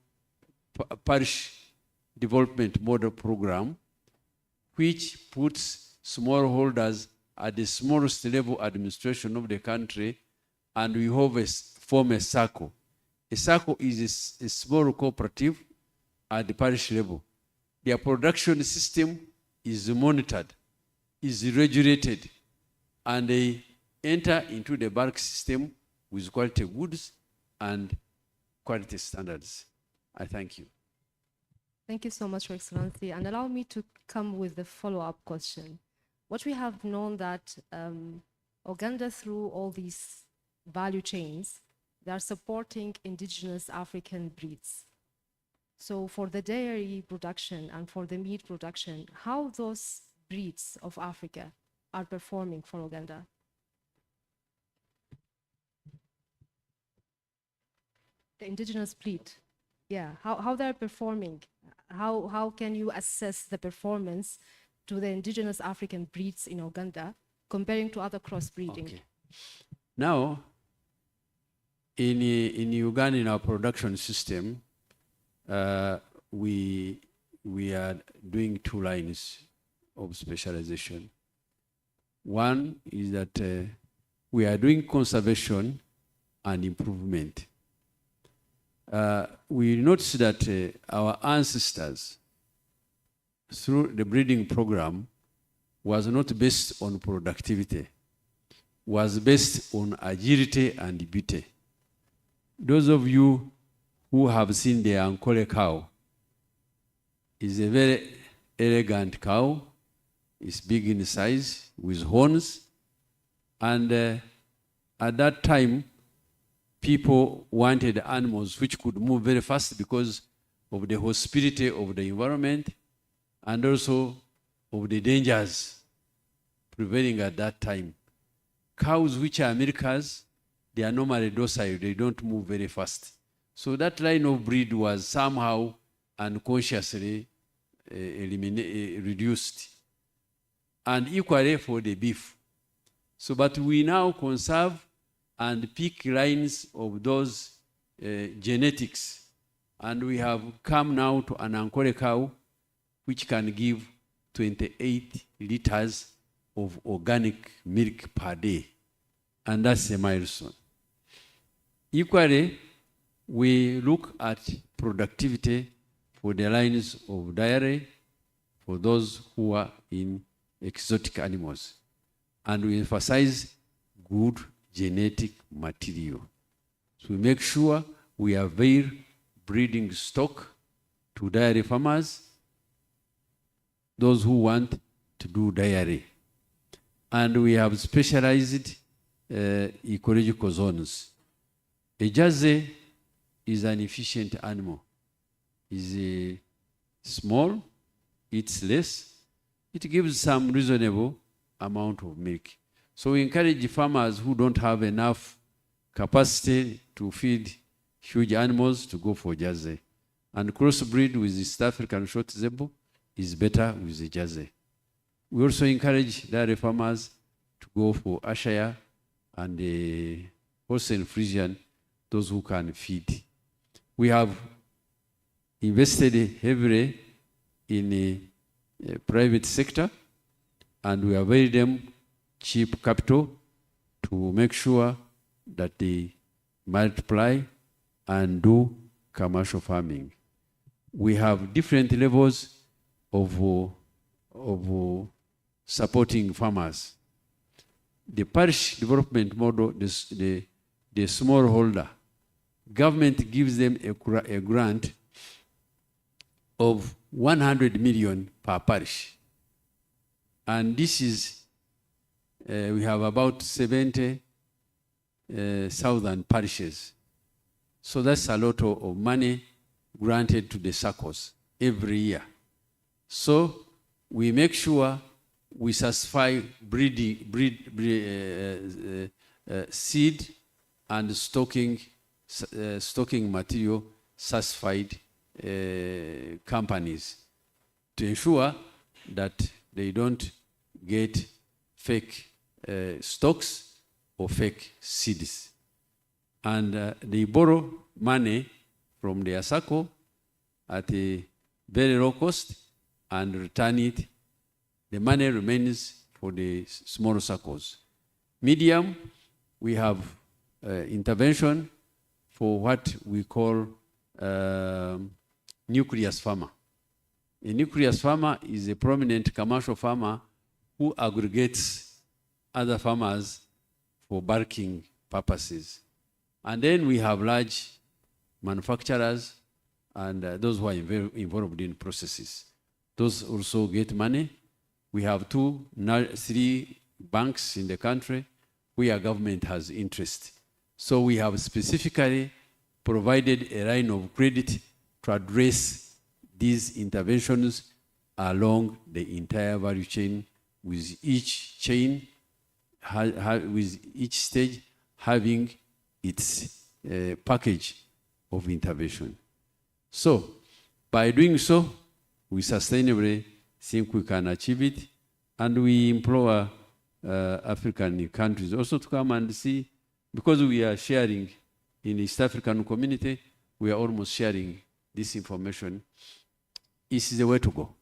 parish development model program, which puts smallholders at the smallest level administration of the country, and we form a circle. A circle is a small cooperative at the parish level. Their production system is monitored, is regulated, and they enter into the bulk system with quality goods and quality standards. I thank you. Thank you so much, Your Excellency. And allow me to come with the follow-up question. What we have known that Uganda, through all these value chains, they are supporting indigenous African breeds. So for the dairy production and for the meat production, how those breeds of Africa are performing for Uganda? The indigenous breed, yeah, how they're performing? How can you assess the performance to the indigenous African breeds in Uganda comparing to other crossbreeding? Okay. Now, in Uganda, in our production system, we are doing two lines of specialization. One is that we are doing conservation and improvement. We noticed that our ancestors, through the breeding program, was not based on productivity, was based on agility and beauty. Those of you who who have seen the Ankole cow. It's a very elegant cow. It's big in size with horns. And at that time, people wanted animals which could move very fast because of the hospitality of the environment and also of the dangers prevailing at that time. Cows which are milkers, they are normally docile, they don't move very fast. So that line of breed was somehow unconsciously reduced. And equally for the beef. So, but we now conserve and pick lines of those genetics. And we have come now to an Ankole cow, which can give 28 liters of organic milk per day. And that's a milestone. Equally, we look at productivity for the lines of dairy for those who are in exotic animals. And we emphasize good genetic material. So we make sure we avail breeding stock to dairy farmers, those who want to do dairy. And we have specialized ecological zones. A Jersey is an efficient animal. It's small, eats less, it gives some reasonable amount of milk. So we encourage farmers who don't have enough capacity to feed huge animals to go for Jersey. And crossbreed with the East African short zebu is better with the Jersey. We also encourage dairy farmers to go for Ayrshire and the Holstein Friesian, those who can feed. We have invested heavily in the private sector, and we avail them cheap capital to make sure that they multiply and do commercial farming. We have different levels of supporting farmers. The parish development model, the smallholder, government gives them a grant of 100 million per parish. And this is, we have about 70,000 parishes. So that's a lot of money granted to the SACCOs every year. So we make sure we satisfy seed and stocking material satisfied companies to ensure that they don't get fake stocks or fake seeds. And they borrow money from their SACCO at a very low cost and return it. The money remains for the small SACCOs. Medium, we have intervention for what we call nucleus farmer. A nucleus farmer is a prominent commercial farmer who aggregates other farmers for bulking purposes. And then we have large manufacturers and those who are involved in processes. Those also get money. We have 3 banks in the country where government has interest. So we have specifically provided a line of credit to address these interventions along the entire value chain, with each chain, with each stage having its package of intervention. So by doing so, we sustainably think we can achieve it, and we implore African countries also to come and see, because we are sharing in the East African community, we are almost sharing this information. This is the way to go.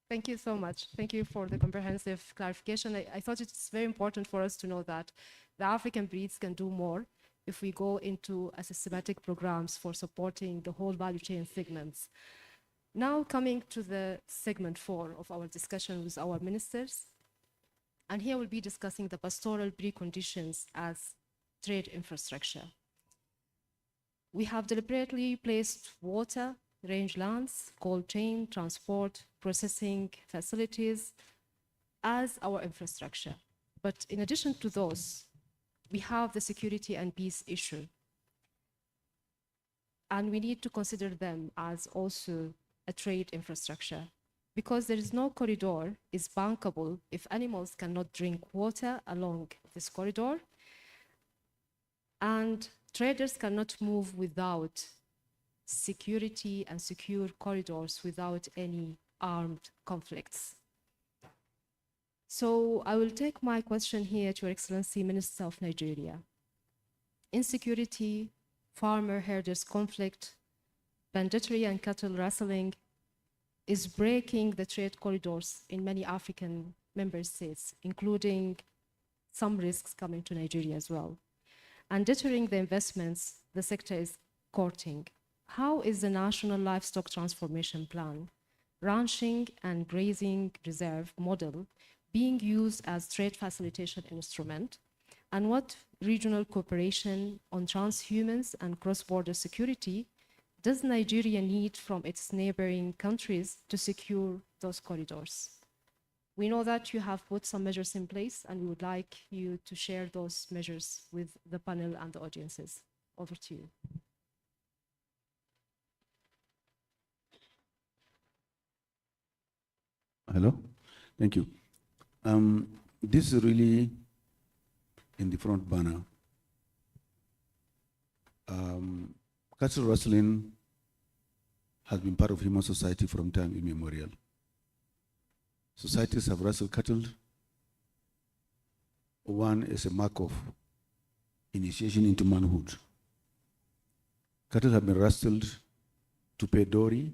Thank you so much. Thank you for the comprehensive clarification. I thought it's very important for us to know that the African breeds can do more if we go into a systematic programs for supporting the whole value chain segments. Now coming to the segment 4 of our discussion with our ministers. And here we'll be discussing the pastoral preconditions as trade infrastructure. We have deliberately placed water, rangelands, cold chain, transport, processing facilities as our infrastructure. But in addition to those, we have the security and peace issue. And we need to consider them as also a trade infrastructure, because there is no corridor is bankable if animals cannot drink water along this corridor, and traders cannot move without security and secure corridors without any armed conflicts. So I will take my question here to Your Excellency, Minister of Nigeria. Insecurity, farmer-herders conflict, banditry and cattle rustling is breaking the trade corridors in many African member states, including some risks coming to Nigeria as well, and deterring the investments the sector is courting. How is the National Livestock Transformation Plan, ranching and grazing reserve model being used as trade facilitation instrument? And what regional cooperation on transhumance and cross-border security does Nigeria need from its neighboring countries to secure those corridors? We know that you have put some measures in place, and we would like you to share those measures with the panel and the audiences. Over to you. Hello, thank you. This is really in the front burner. Cattle rustling has been part of human society from time immemorial. Societies have rustled cattle. One is a mark of initiation into manhood. Cattle have been rustled to pay dowry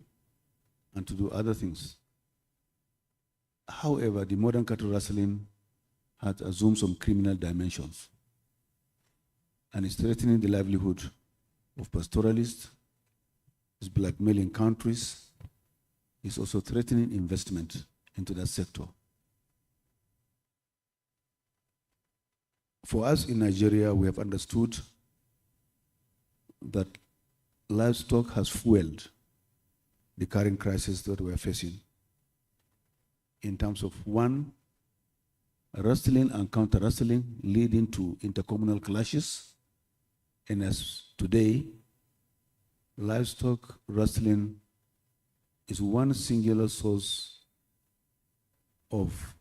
and to do other things. However, the modern cattle rustling has assumed some criminal dimensions and is threatening the livelihood of pastoralists, is blackmailing countries, is also threatening investment into that sector. For us in Nigeria, we have understood that livestock has fueled the current crisis that we are facing in terms of, one, rustling and counter-rustling leading to intercommunal clashes. And as today, livestock rustling is one singular source of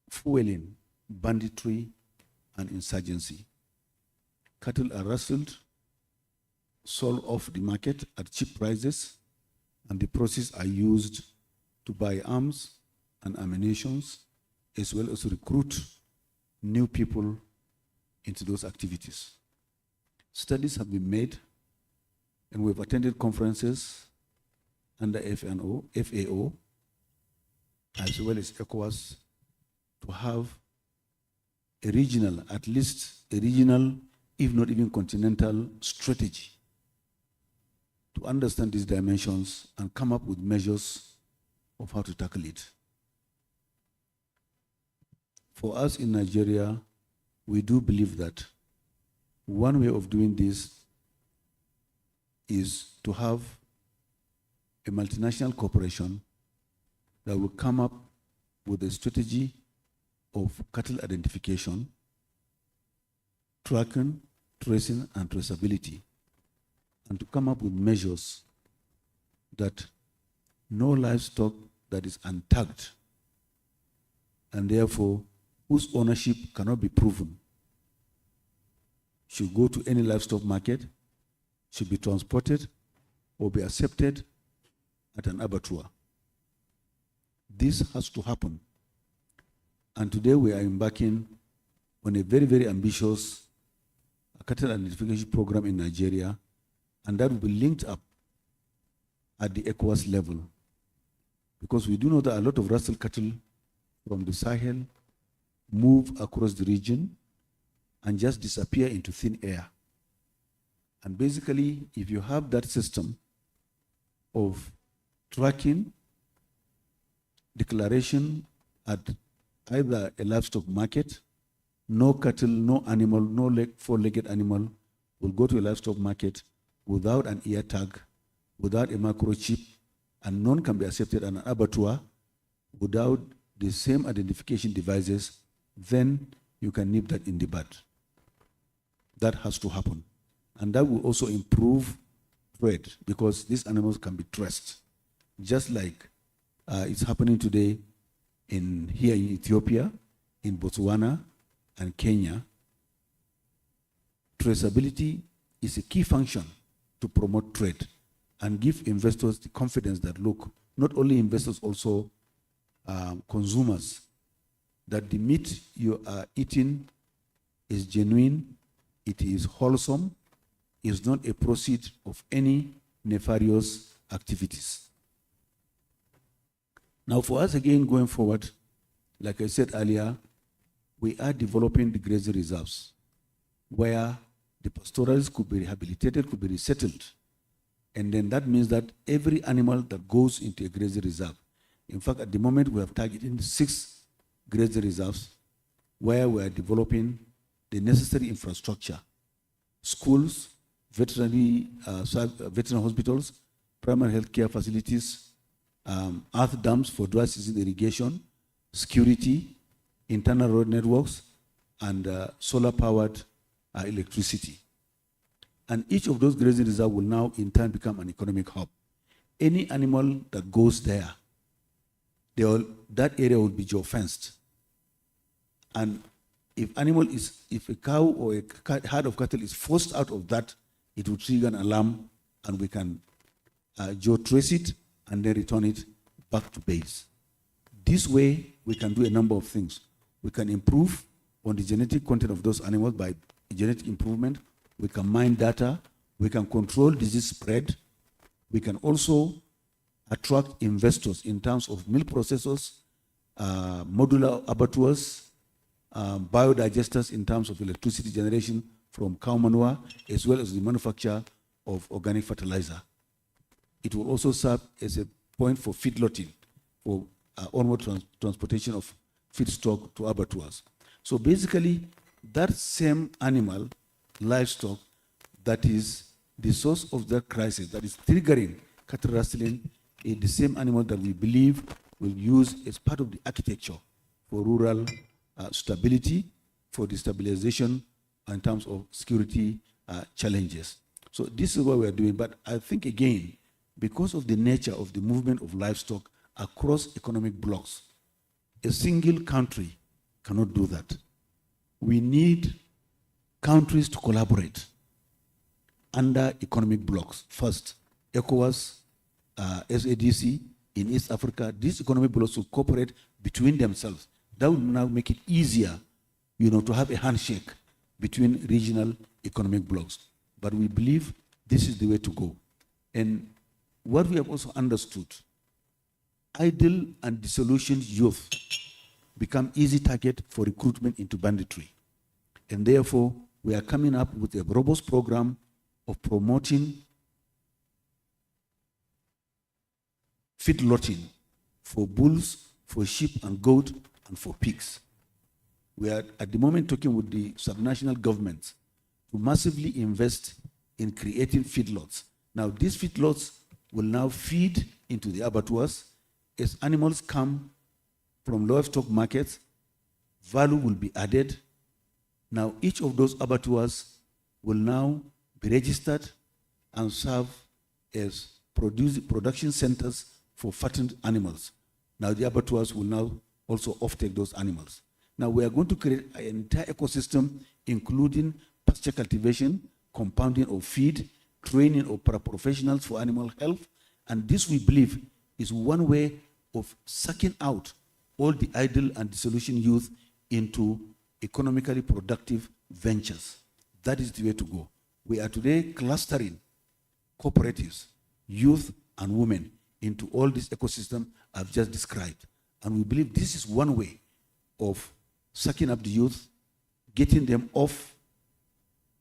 fueling banditry and insurgency. Cattle are rustled, sold off the market at cheap prices, and the proceeds are used to buy arms and ammunitions, as well as recruit new people into those activities. Studies have been made, and we've attended conferences under FAO, as well as ECOWAS, to have a regional, at least a regional, if not even continental strategy to understand these dimensions and come up with measures of how to tackle it. For us in Nigeria, we do believe that one way of doing this is to have a multinational corporation that will come up with a strategy of cattle identification, tracking, tracing, and traceability, and to come up with measures that no livestock that is untagged and therefore whose ownership cannot be proven should go to any livestock market, should be transported or be accepted at an abattoir. This has to happen. And today we are embarking on a very, very ambitious cattle identification program in Nigeria, and that will be linked up at the ECOWAS level. Because we do know that a lot of rustle cattle from the Sahel move across the region and just disappear into thin air. And basically, if you have that system of tracking, declaration at either a livestock market, no cattle, no animal, no four-legged animal will go to a livestock market without an ear tag, without a microchip, and none can be accepted at an abattoir without the same identification devices, then you can nip that in the bud. That has to happen. And that will also improve trade because these animals can be traced. Just like it's happening today here in Ethiopia, in Botswana, and Kenya. Traceability is a key function to promote trade and give investors the confidence that, look, not only investors, also consumers, that the meat you are eating is genuine, it is wholesome, is not a proceed of any nefarious activities. Now, for us, again, going forward, like I said earlier, we are developing the grazing reserves where the pastoralists could be rehabilitated, could be resettled. And then that means that every animal that goes into a grazing reserve, in fact, at the moment, we have targeted 6 grazing reserves where we are developing the necessary infrastructure, schools, veterinary hospitals, primary health care facilities, earth dams for dry season irrigation, security, internal road networks, and solar-powered electricity. And each of those grazing reserves will now in turn become an economic hub. Any animal that goes there, that area will be geofenced. And if a cow or a herd of cattle is forced out of that, it will trigger an alarm and we can geotrace it and then return it back to base. This way, we can do a number of things. We can improve on the genetic content of those animals by genetic improvement. We can mine data. We can control disease spread. We can also attract investors in terms of milk processors, modular abattoirs, biodigesters in terms of electricity generation from cow manure, as well as the manufacture of organic fertilizer. It will also serve as a point for feedlotting, for onward transportation of feedstock to abattoirs. So basically, that same animal, livestock, that is the source of that crisis, that is triggering cattle rustling, is the same animal that we believe will use as part of the architecture for rural stability, for the stabilization in terms of security challenges. So this is what we are doing. But I think, again, because of the nature of the movement of livestock across economic blocks, a single country cannot do that. We need countries to collaborate under economic blocks. First, ECOWAS, SADC in East Africa, these economic blocks will cooperate between themselves. That will now make it easier, to have a handshake between regional economic blocks. But we believe this is the way to go. And what we have also understood, idle and disillusioned youth become easy target for recruitment into banditry. And therefore, we are coming up with a robust program of promoting feedlotting for bulls, for sheep and goat, and for pigs. We are at the moment talking with the subnational governments to massively invest in creating feedlots. Now, these feedlots will now feed into the abattoirs. As animals come from livestock markets, value will be added. Now, each of those abattoirs will now be registered and serve as production centers for fattened animals. Now, the abattoirs will now also offtake those animals. Now, we are going to create an entire ecosystem, including pasture cultivation, compounding of feed, training of paraprofessionals for animal health, and this, we believe, is one way of sucking out all the idle and disillusioned youth into economically productive ventures. That is the way to go. We are today clustering cooperatives, youth and women into all this ecosystem I've just described. And we believe this is one way of sucking up the youth, getting them off,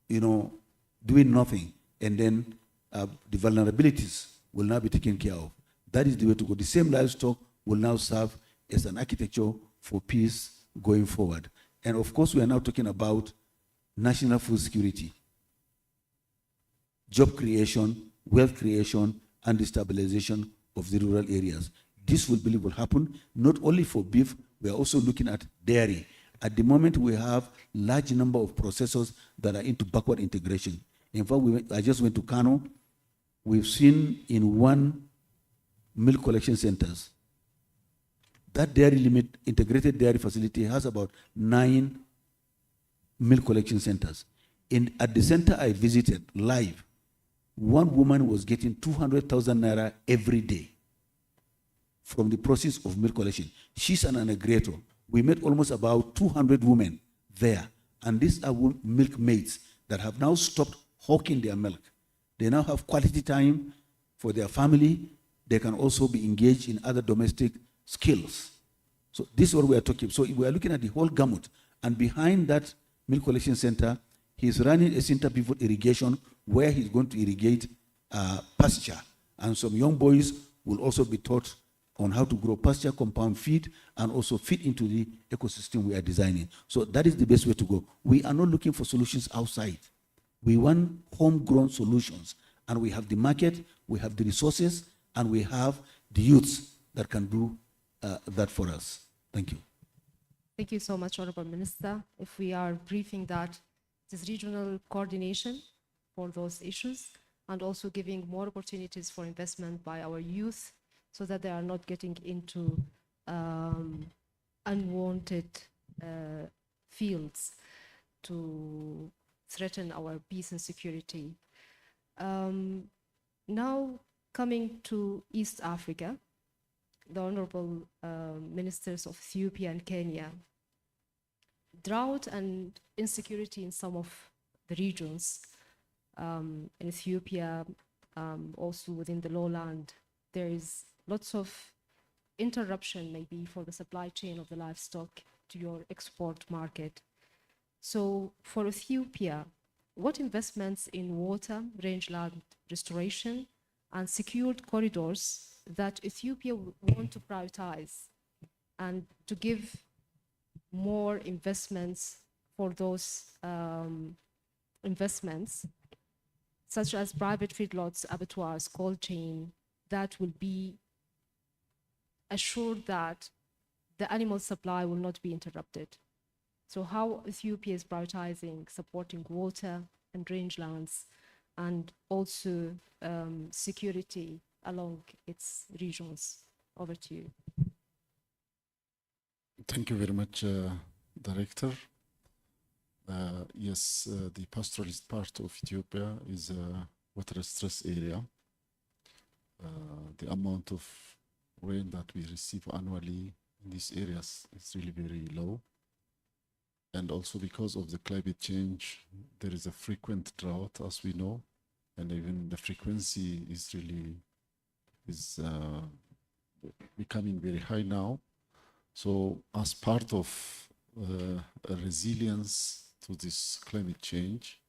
doing nothing, and then the vulnerabilities will now be taken care of. That is the way to go. The same livestock will now serve as an architecture for peace going forward. And of course, we are now talking about national food security. job creation, wealth creation, and the stabilization of the rural areas. This we believe will happen not only for beef, we are also looking at dairy. At the moment, we have large number of processors that are into backward integration. In fact, I just went to Kano. We've seen in one milk collection centers, that dairy limit, integrated dairy facility has about 9 milk collection centers. At the center I visited live, one woman was getting 200,000 naira every day from the process of milk collection. She's an integrator. We met almost about 200 women there. And these are milk maids that have now stopped hawking their milk. They now have quality time for their family. They can also be engaged in other domestic skills. So this is what we are talking. So we are looking at the whole gamut. And behind that milk collection center, he's running a center pivot irrigation where he's going to irrigate pasture. And some young boys will also be taught on how to grow pasture, compound feed, and also fit into the ecosystem we are designing. So that is the best way to go. We are not looking for solutions outside. We want homegrown solutions. And we have the market, we have the resources, and we have the youths that can do that for us. Thank you. Thank you so much, Honorable Minister. If we are briefing that it is regional coordination for those issues and also giving more opportunities for investment by our youth so that they are not getting into unwanted fields to threaten our peace and security. Now coming to East Africa, the Honorable Ministers of Ethiopia and Kenya, drought and insecurity in some of the regions, in Ethiopia, also within the lowland, there is lots of interruption maybe for the supply chain of the livestock to your export market. So for Ethiopia, what investments in water, rangeland restoration, and secured corridors that Ethiopia want to prioritize and to give more investments for those investments, such as private feedlots, abattoirs, cold chain, that will be assured that the animal supply will not be interrupted. So how Ethiopia is prioritizing supporting water and rangelands and also security along its regions. Over to you. Thank you very much, Director. Yes, the pastoralist part of Ethiopia is a water stress area. The amount of rain that we receive annually in these areas is really very low. And also because of the climate change, there is a frequent drought, as we know, and even the frequency is really becoming very high now. So as part of a resilience to this climate change,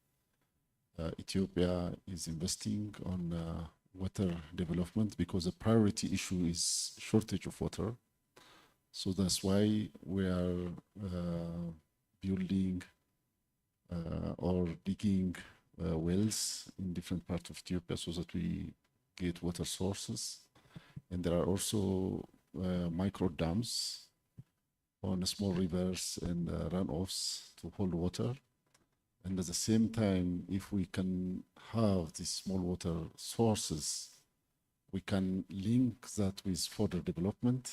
Ethiopia is investing on water development because the priority issue is shortage of water. So that's why we are building or digging wells in different parts of Ethiopia so that we get water sources. And there are also micro dams on small rivers and runoffs to hold water. And at the same time, if we can have these small water sources, we can link that with further development.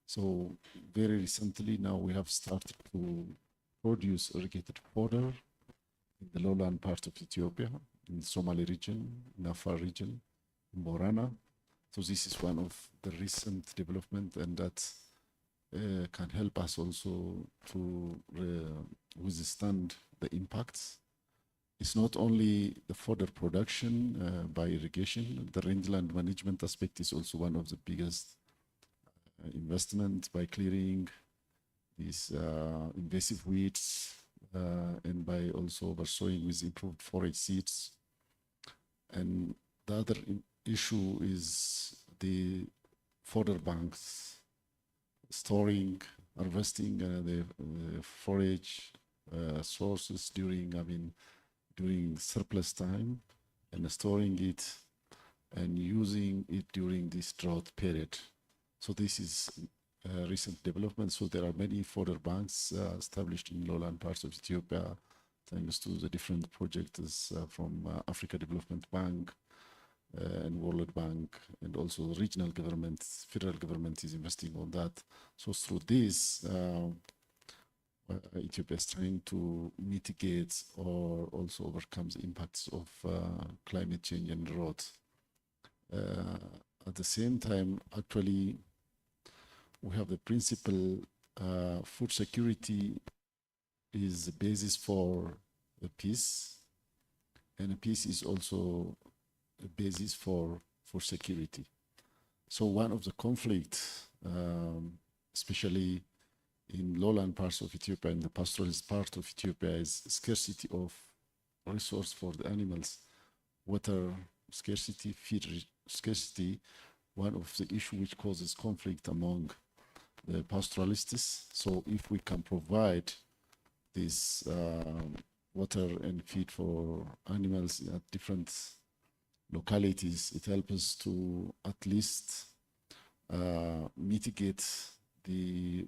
So very recently now we have started to produce irrigated fodder in the lowland part of Ethiopia, in the Somali region, in Afar region, in Borana. So this is one of the recent development, and that can help us also to withstand the impacts. It's not only the fodder production by irrigation, the rangeland management aspect is also one of the biggest investments by clearing these invasive weeds and by also oversowing with improved forage seeds. And the other issue is the fodder banks, storing, harvesting the forage sources during surplus time and storing it and using it during this drought period. So this is a recent development. So there are many fodder banks established in lowland parts of Ethiopia, thanks to the different projects from Africa Development Bank and World Bank, and also regional governments, federal government is investing on that. So through this, Ethiopia is trying to mitigate or also overcome the impacts of climate change and drought. At the same time, actually, we have the principle food security is the basis for the peace, and peace is also a basis for security. So one of the conflicts, especially in lowland parts of Ethiopia and the pastoralist part of Ethiopia, is scarcity of resource for the animals, water scarcity, feed scarcity, one of the issues which causes conflict among the pastoralists. So if we can provide this water and feed for animals at different localities, it helps us to at least mitigate the,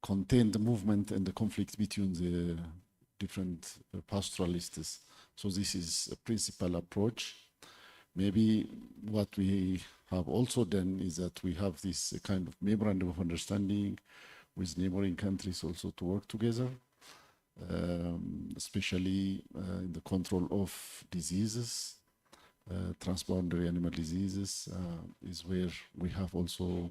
contain the movement and the conflict between the different pastoralists. So this is a principal approach. Maybe what we have also done is that we have this kind of memorandum of understanding with neighboring countries also to work together, especially in the control of diseases, transboundary animal diseases is where we have also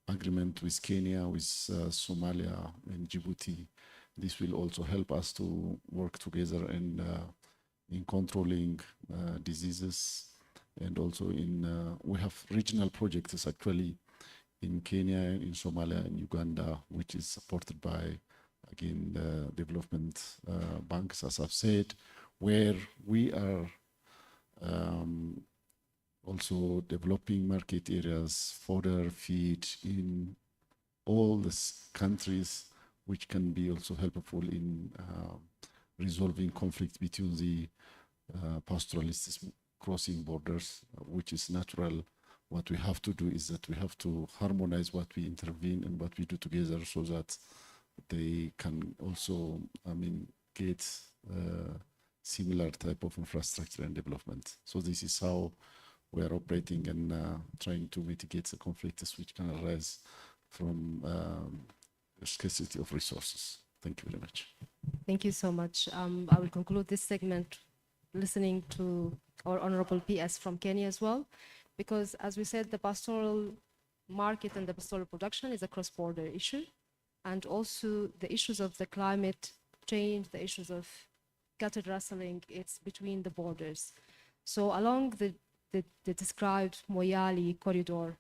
agreement with Kenya, with Somalia and Djibouti. This will also help us to work together and in controlling diseases, and also in we have regional projects actually in Kenya, in Somalia, and Uganda, which is supported by, again, the development banks, as I've said, where we are also developing market areas, fodder, feed in all the countries, which can be also helpful in resolving conflict between the pastoralists crossing borders, which is natural. What we have to do is that we have to harmonize what we intervene and what we do together so that they can also, get similar type of infrastructure and development. So this is how we are operating and trying to mitigate the conflicts which can arise from scarcity of resources. Thank you very much. Thank you so much. I will conclude this segment listening to our Honorable PS from Kenya as well, because as we said, the pastoral market and the pastoral production is a cross-border issue, and also the issues of the climate change, the issues of cattle rustling, it's between the borders. So along the described Moyali corridor,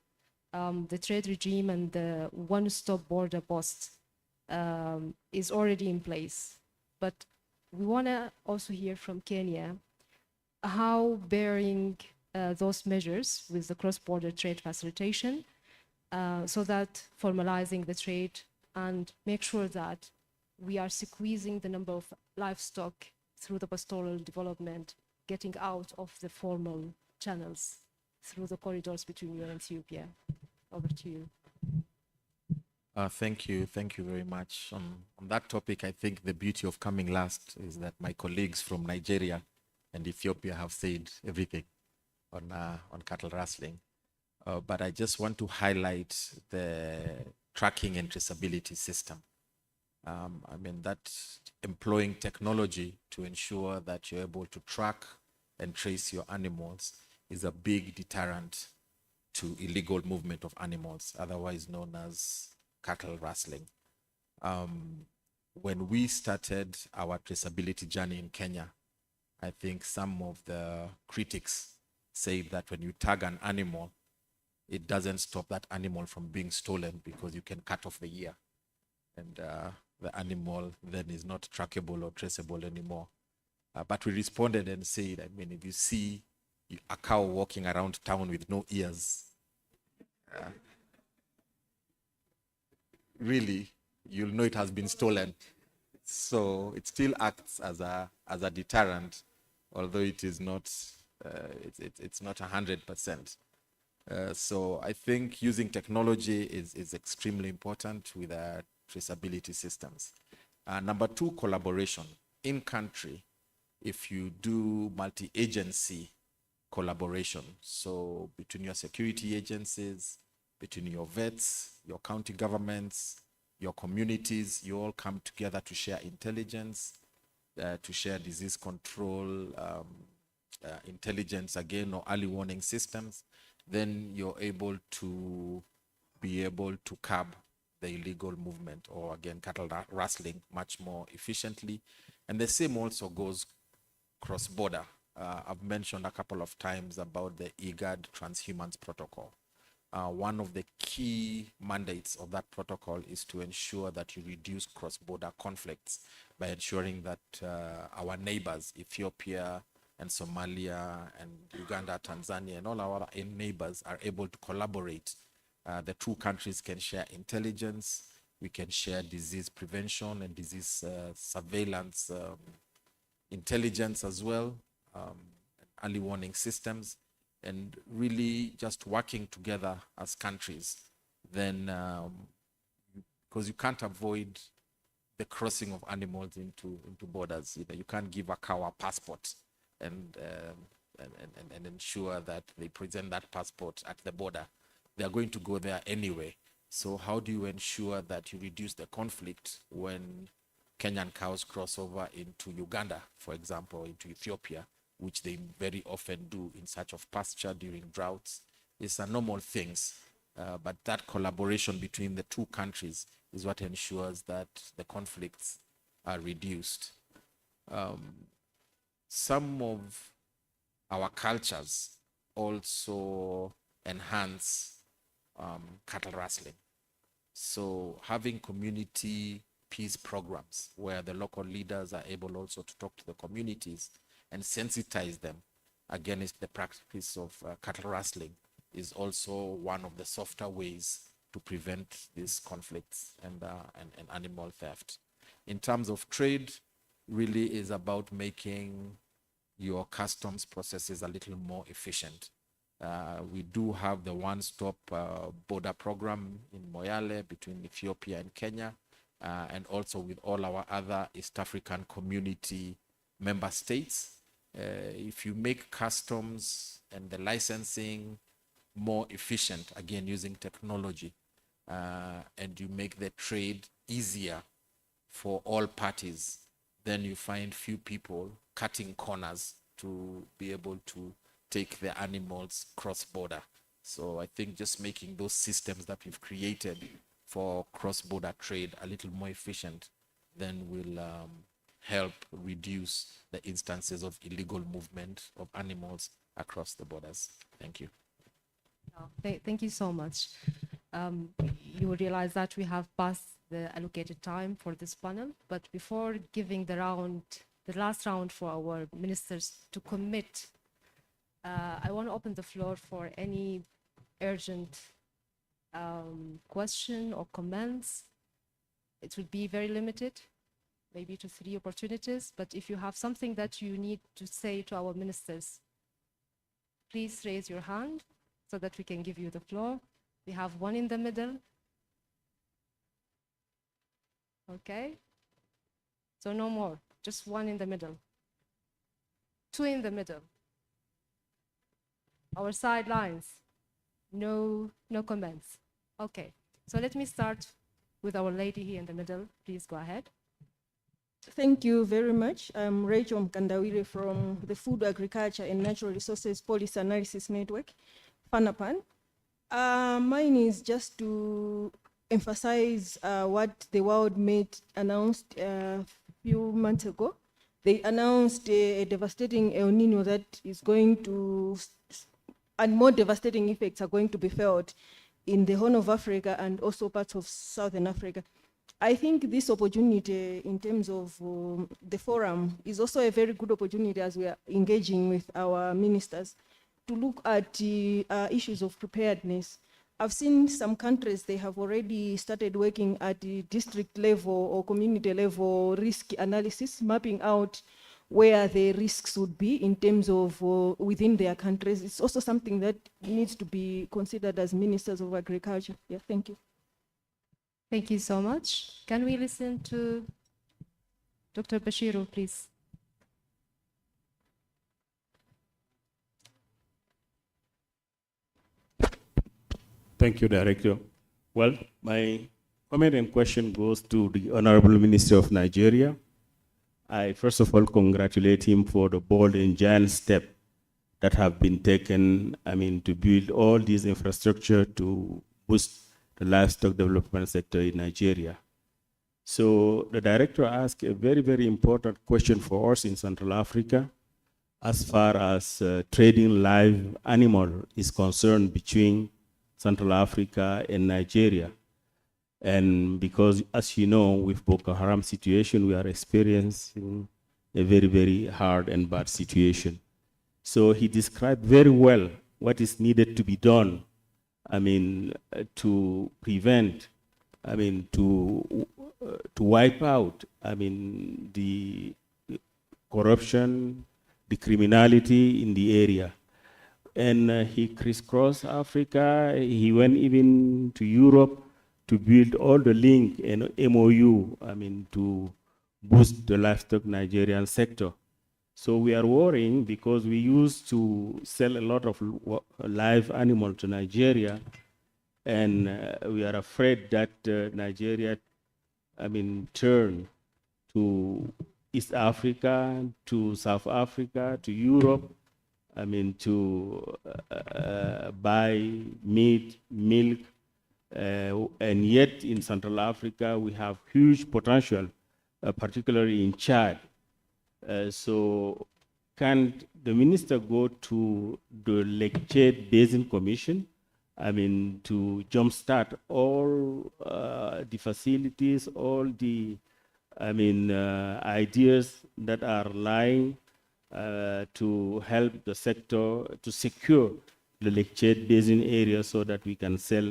the trade regime and the one-stop border post is already in place. But we want to also hear from Kenya how bearing those measures with the cross-border trade facilitation so that formalizing the trade and make sure that we are squeezing the number of livestock through the pastoral development, getting out of the formal channels through the corridors between you and Ethiopia. Over to you. Thank you very much. On that topic, I think the beauty of coming last is that my colleagues from Nigeria and Ethiopia have said everything on cattle rustling. But I just want to highlight the tracking and traceability system. That employing technology to ensure that you're able to track and trace your animals is a big deterrent to illegal movement of animals, otherwise known as cattle rustling. When we started our traceability journey in Kenya, I think some of the critics say that when you tag an animal, it doesn't stop that animal from being stolen because you can cut off the ear. And the animal then is not trackable or traceable anymore. But we responded and said, if you see a cow walking around town with no ears, really, you'll know it has been stolen. So it still acts as a deterrent. although it is not, it's not 100%. So I think using technology is extremely important with traceability systems. Number two, collaboration in country. If you do multi-agency collaboration, so between your security agencies, between your vets, your county governments, your communities, you all come together to share intelligence, to share disease control, intelligence again, or early warning systems, then you're able to curb the illegal movement, or again, cattle rustling much more efficiently. And the same also goes cross-border. I've mentioned a couple of times about the IGAD Transhumance Protocol. One of the key mandates of that protocol is to ensure that you reduce cross-border conflicts by ensuring that our neighbors, Ethiopia and Somalia and Uganda, Tanzania, and all our neighbors are able to collaborate. The two countries can share intelligence, we can share disease prevention and disease surveillance intelligence as well, early warning systems, and really just working together as countries. Then, because you can't avoid the crossing of animals into borders. You know, you can't give a cow a passport and ensure that they present that passport at the border. They are going to go there anyway. So how do you ensure that you reduce the conflict when Kenyan cows cross over into Uganda, for example, into Ethiopia, which they very often do in search of pasture during droughts? These are normal things, but that collaboration between the two countries is what ensures that the conflicts are reduced. Some of our cultures also enhance cattle rustling. So having community peace programs where the local leaders are able also to talk to the communities and sensitize them against the practice of cattle rustling is also one of the softer ways to prevent these conflicts and animal theft. In terms of trade, really is about making your customs processes a little more efficient. We do have the one-stop border program in Moyale between Ethiopia and Kenya, and also with all our other East African community member states. If you make customs and the licensing more efficient, again using technology, and you make the trade easier for all parties, then you find few people cutting corners to be able to take the animals cross-border. So I think just making those systems that we've created for cross-border trade a little more efficient then will help reduce the instances of illegal movement of animals across the borders. Thank you. Thank you so much. You will realize that we have passed the allocated time for this panel, but before giving the last round for our ministers to commit, I want to open the floor for any urgent question or comments. It will be very limited, maybe to 3 opportunities, but if you have something that you need to say to our ministers, please raise your hand so that we can give you the floor. We have one in the middle. Okay. So no more, just one in the middle. 2 in the middle. Our sidelines, no comments. Okay, so let me start with our lady here in the middle. Please go ahead. Thank you very much. I'm Rachel Mkandawire from the Food, Agriculture and Natural Resources Policy Analysis Network, FANAPAN. Mine is just to emphasize what the World Met announced a few months ago. They announced a devastating El Nino that is going to, and more devastating effects are going to be felt in the Horn of Africa and also parts of Southern Africa. I think this opportunity in terms of the forum is also a very good opportunity as we are engaging with our ministers to look at the issues of preparedness. I've seen some countries, they have already started working at the district level or community level risk analysis, mapping out where the risks would be in terms of within their countries. It's also something that needs to be considered as ministers of agriculture. Yeah, thank you. Thank you so much. Can we listen to Dr. Bashiru, please? Thank you, Director. Well, my comment and question goes to the Honorable Minister of Nigeria. I first of all congratulate him for the bold and giant step that have been taken, to build all these infrastructure to boost the livestock development sector in Nigeria. So the director asked a very, very important question for us in Central Africa as far as trading live animal is concerned between Central Africa and Nigeria. And because, as you know, with Boko Haram situation, we are experiencing a very, very hard and bad situation. So he described very well what is needed to be done, to prevent, to wipe out, the corruption, the criminality in the area. And he crisscrossed Africa. He went even to Europe to build all the link and MOU, to boost the livestock Nigerian sector. So we are worrying because we used to sell a lot of live animal to Nigeria, and we are afraid that Nigeria, turn to East Africa, to South Africa, to Europe, to buy meat, milk, and yet in Central Africa we have huge potential, particularly in Chad. So can the minister go to the Lake Chad Basin Commission, to jumpstart all the facilities, all the ideas that are lying to help the sector to secure the Lake Chad Basin area so that we can sell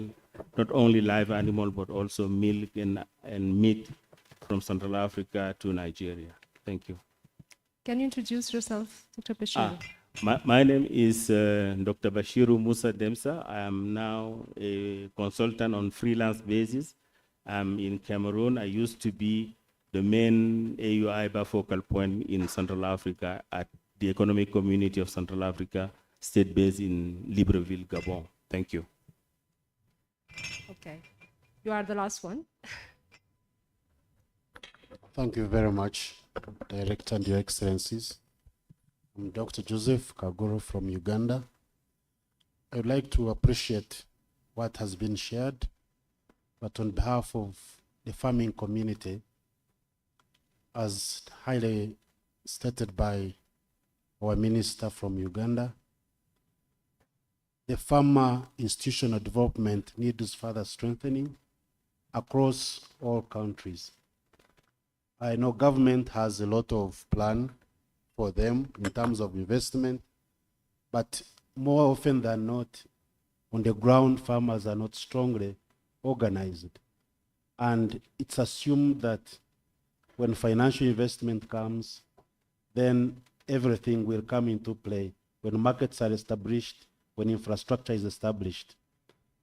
not only live animal but also milk and meat from Central Africa to Nigeria. Thank you. Can you introduce yourself, Dr. Bashiru? My name is Dr. Bashiru Musa Demsa. I am now a consultant on freelance basis. I'm in Cameroon. I used to be the main AU-IBA focal point in Central Africa at the Economic Community of Central Africa, state based in Libreville, Gabon. Thank you. Okay. You are the last one. Thank you very much, Director and Your Excellencies. I'm Dr. Joseph Kagoro from Uganda. I would like to appreciate what has been shared, but on behalf of the farming community, as highly stated by our minister from Uganda, the farmer institutional development needs further strengthening across all countries. I know government has a lot of plan for them in terms of investment, but more often than not, on the ground, farmers are not strongly organized. And it's assumed that when financial investment comes, then everything will come into play. When markets are established, when infrastructure is established.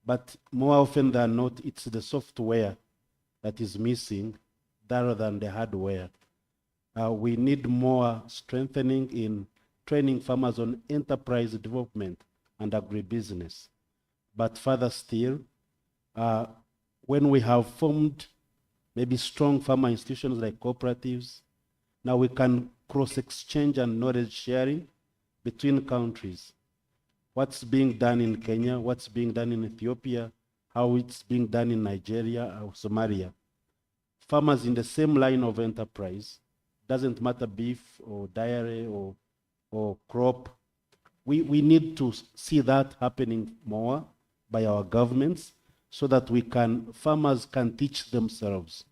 But more often than not, it's the software that is missing rather than the hardware. We need more strengthening in training farmers on enterprise development and agribusiness. But further still, when we have formed maybe strong farmer institutions like cooperatives, now we can cross-exchange and knowledge sharing between countries. What's being done in Kenya, what's being done in Ethiopia, how it's being done in Nigeria or Somalia. Farmers in the same line of enterprise, doesn't matter beef or dairy or crop, we need to see that happening more by our governments so that farmers can teach themselves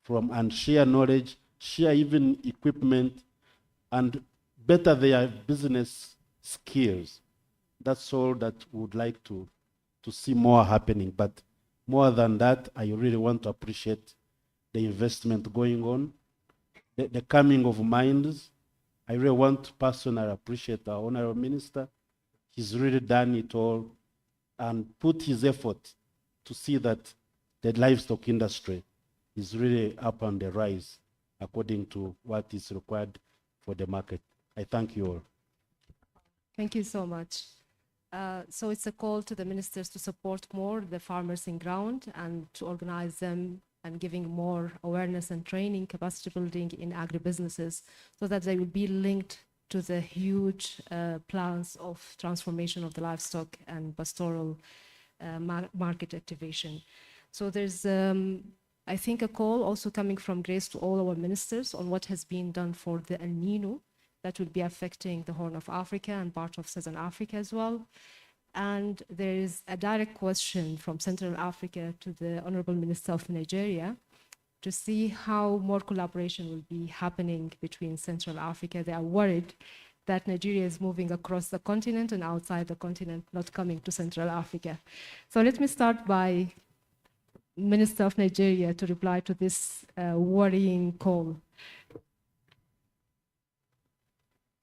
from and share knowledge, share even equipment, and better their business skills. That's all that we would like to see more happening. But more than that, I really want to appreciate the investment going on, the coming of minds, I really want to personally appreciate our Honorable Minister. He's really done it all and put his effort to see that the livestock industry is really up on the rise according to what is required for the market. I thank you all. Thank you so much. So it's a call to the ministers to support more the farmers in ground and to organize them and giving more awareness and training, capacity building in agribusinesses so that they will be linked to the huge plans of transformation of the livestock and pastoral market activation. So there's, I think, a call also coming from Grace to all our ministers on what has been done for the El Nino that will be affecting the Horn of Africa and part of Southern Africa as well. And there is a direct question from Central Africa to the Honorable Minister of Nigeria to see how more collaboration will be happening between Central Africa. They are worried that Nigeria is moving across the continent and outside the continent, not coming to Central Africa. So let me start by Minister of Nigeria to reply to this worrying call.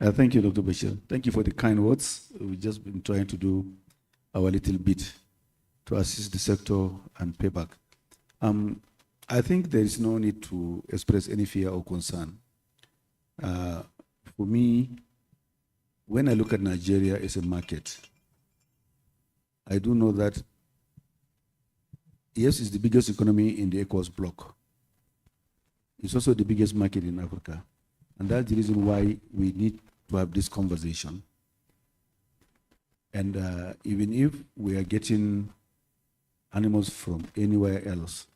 Thank you, Dr. Bashir. Thank you for the kind words. We've just been trying to do our little bit to assist the sector and pay back. I think there is no need to express any fear or concern. For me, when I look at Nigeria as a market, I do know that, yes, it's the biggest economy in the ECOWAS bloc. It's also the biggest market in Africa. And that's the reason why we need to have this conversation. And even if we are getting animals from anywhere else,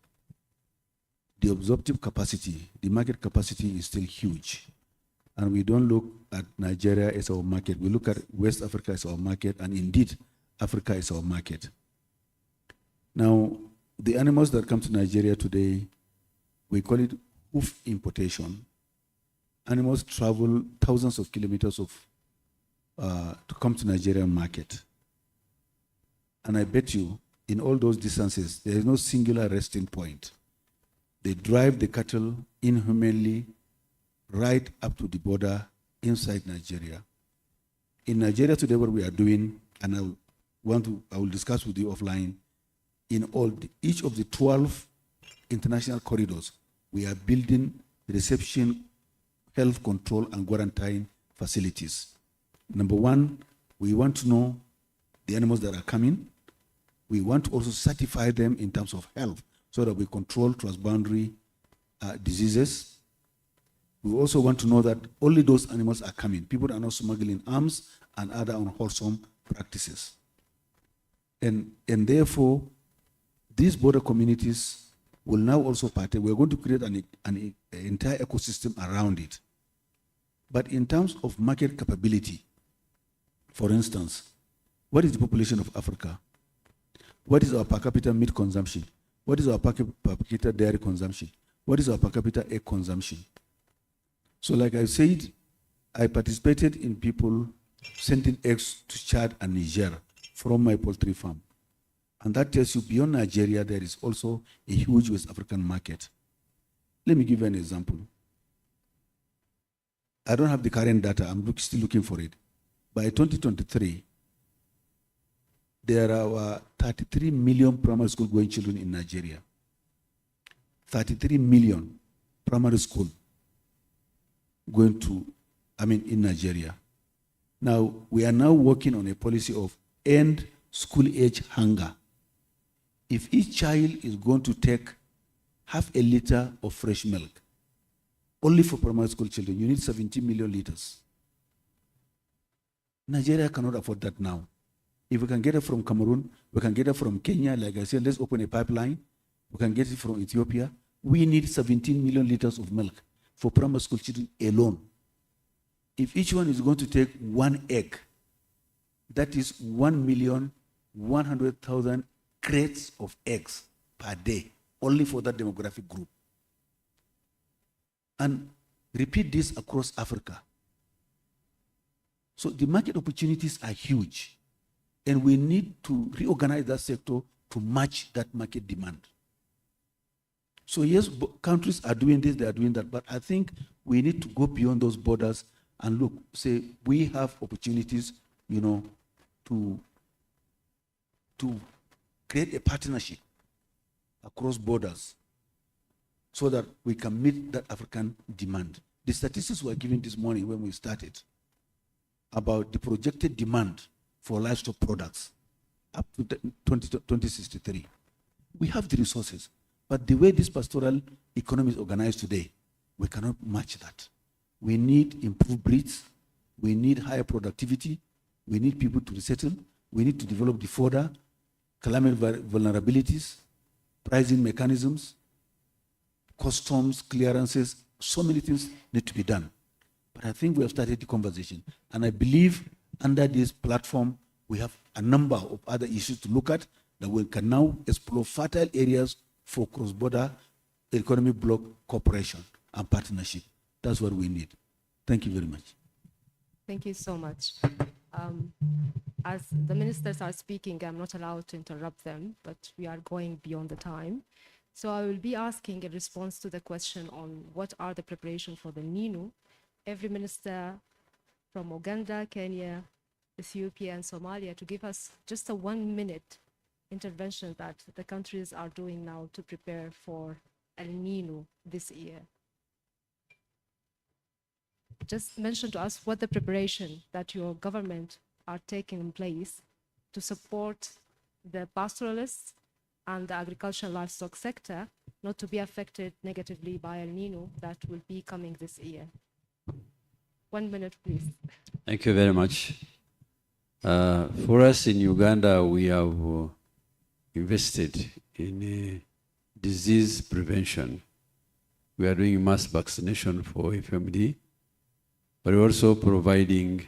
the absorptive capacity, the market capacity is still huge. And we don't look at Nigeria as our market. We look at West Africa as our market, and indeed, Africa is our market. Now, the animals that come to Nigeria today, we call it hoof importation. Animals travel thousands of kilometers to come to Nigerian market. And I bet you, in all those distances, there is no singular resting point. They drive the cattle inhumanly right up to the border inside Nigeria. In Nigeria today, what we are doing, and I will discuss with you offline, in each of the 12 international corridors, we are building reception, health control, and quarantine facilities. Number one, we want to know the animals that are coming. We want to also certify them in terms of health so that we control transboundary diseases. We also want to know that only those animals are coming. People are not smuggling arms and other unwholesome practices. And therefore, these border communities will now also partake. We're going to create an entire ecosystem around it. But in terms of market capability, for instance, what is the population of Africa? What is our per capita meat consumption? What is our per capita dairy consumption? What is our per capita egg consumption? So like I said, I participated in people sending eggs to Chad and Niger from my poultry farm. And that tells you beyond Nigeria, there is also a huge West African market. Let me give you an example. I don't have the current data, I'm still looking for it. By 2023, there are 33 million primary school going children in Nigeria. 33 million primary school going to, in Nigeria. Now, we are now working on a policy of end school age hunger. If each child is going to take half a liter of fresh milk, only for primary school children, you need 17 million liters. Nigeria cannot afford that now. If we can get it from Cameroon, we can get it from Kenya, like I said, let's open a pipeline. We can get it from Ethiopia. We need 17 million liters of milk for primary school children alone. If each one is going to take one egg, that is 1,100,000 crates of eggs per day, only for that demographic group. And repeat this across Africa. So the market opportunities are huge, and we need to reorganize that sector to match that market demand. So yes, countries are doing this, they are doing that, but I think we need to go beyond those borders and look, say we have opportunities, you know, to create a partnership across borders so that we can meet that African demand. The statistics were given this morning when we started about the projected demand for livestock products up to 2063. We have the resources, but the way this pastoral economy is organized today, we cannot match that. We need improved breeds, we need higher productivity, we need people to resettle, we need to develop the fodder, climate vulnerabilities, pricing mechanisms, customs, clearances, so many things need to be done. But I think we have started the conversation, and I believe under this platform, we have a number of other issues to look at that we can now explore fertile areas for cross-border economic bloc cooperation and partnership. That's what we need. Thank you very much. Thank you so much. As the ministers are speaking, I'm not allowed to interrupt them, but we are going beyond the time. So I will be asking a response to the question on what are the preparations for the Nino. Every minister from Uganda, Kenya, Ethiopia, and Somalia to give us just a 1-minute intervention that the countries are doing now to prepare for El Nino this year. Just mention to us what the preparation that your government are taking in place to support the pastoralists and the agricultural livestock sector not to be affected negatively by El Nino that will be coming this year. 1 minute, please. Thank you very much. For us in Uganda, we have invested in disease prevention. We are doing mass vaccination for FMD, but we're also providing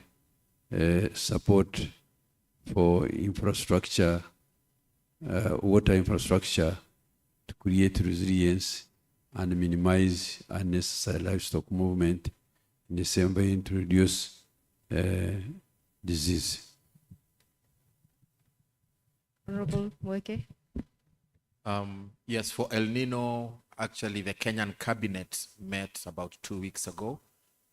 support for infrastructure, water infrastructure, to create resilience and minimize unnecessary livestock movement, in the same way to reduce disease. Honorable Mweke. Yes, for El Nino, actually the Kenyan cabinet met about 2 weeks ago,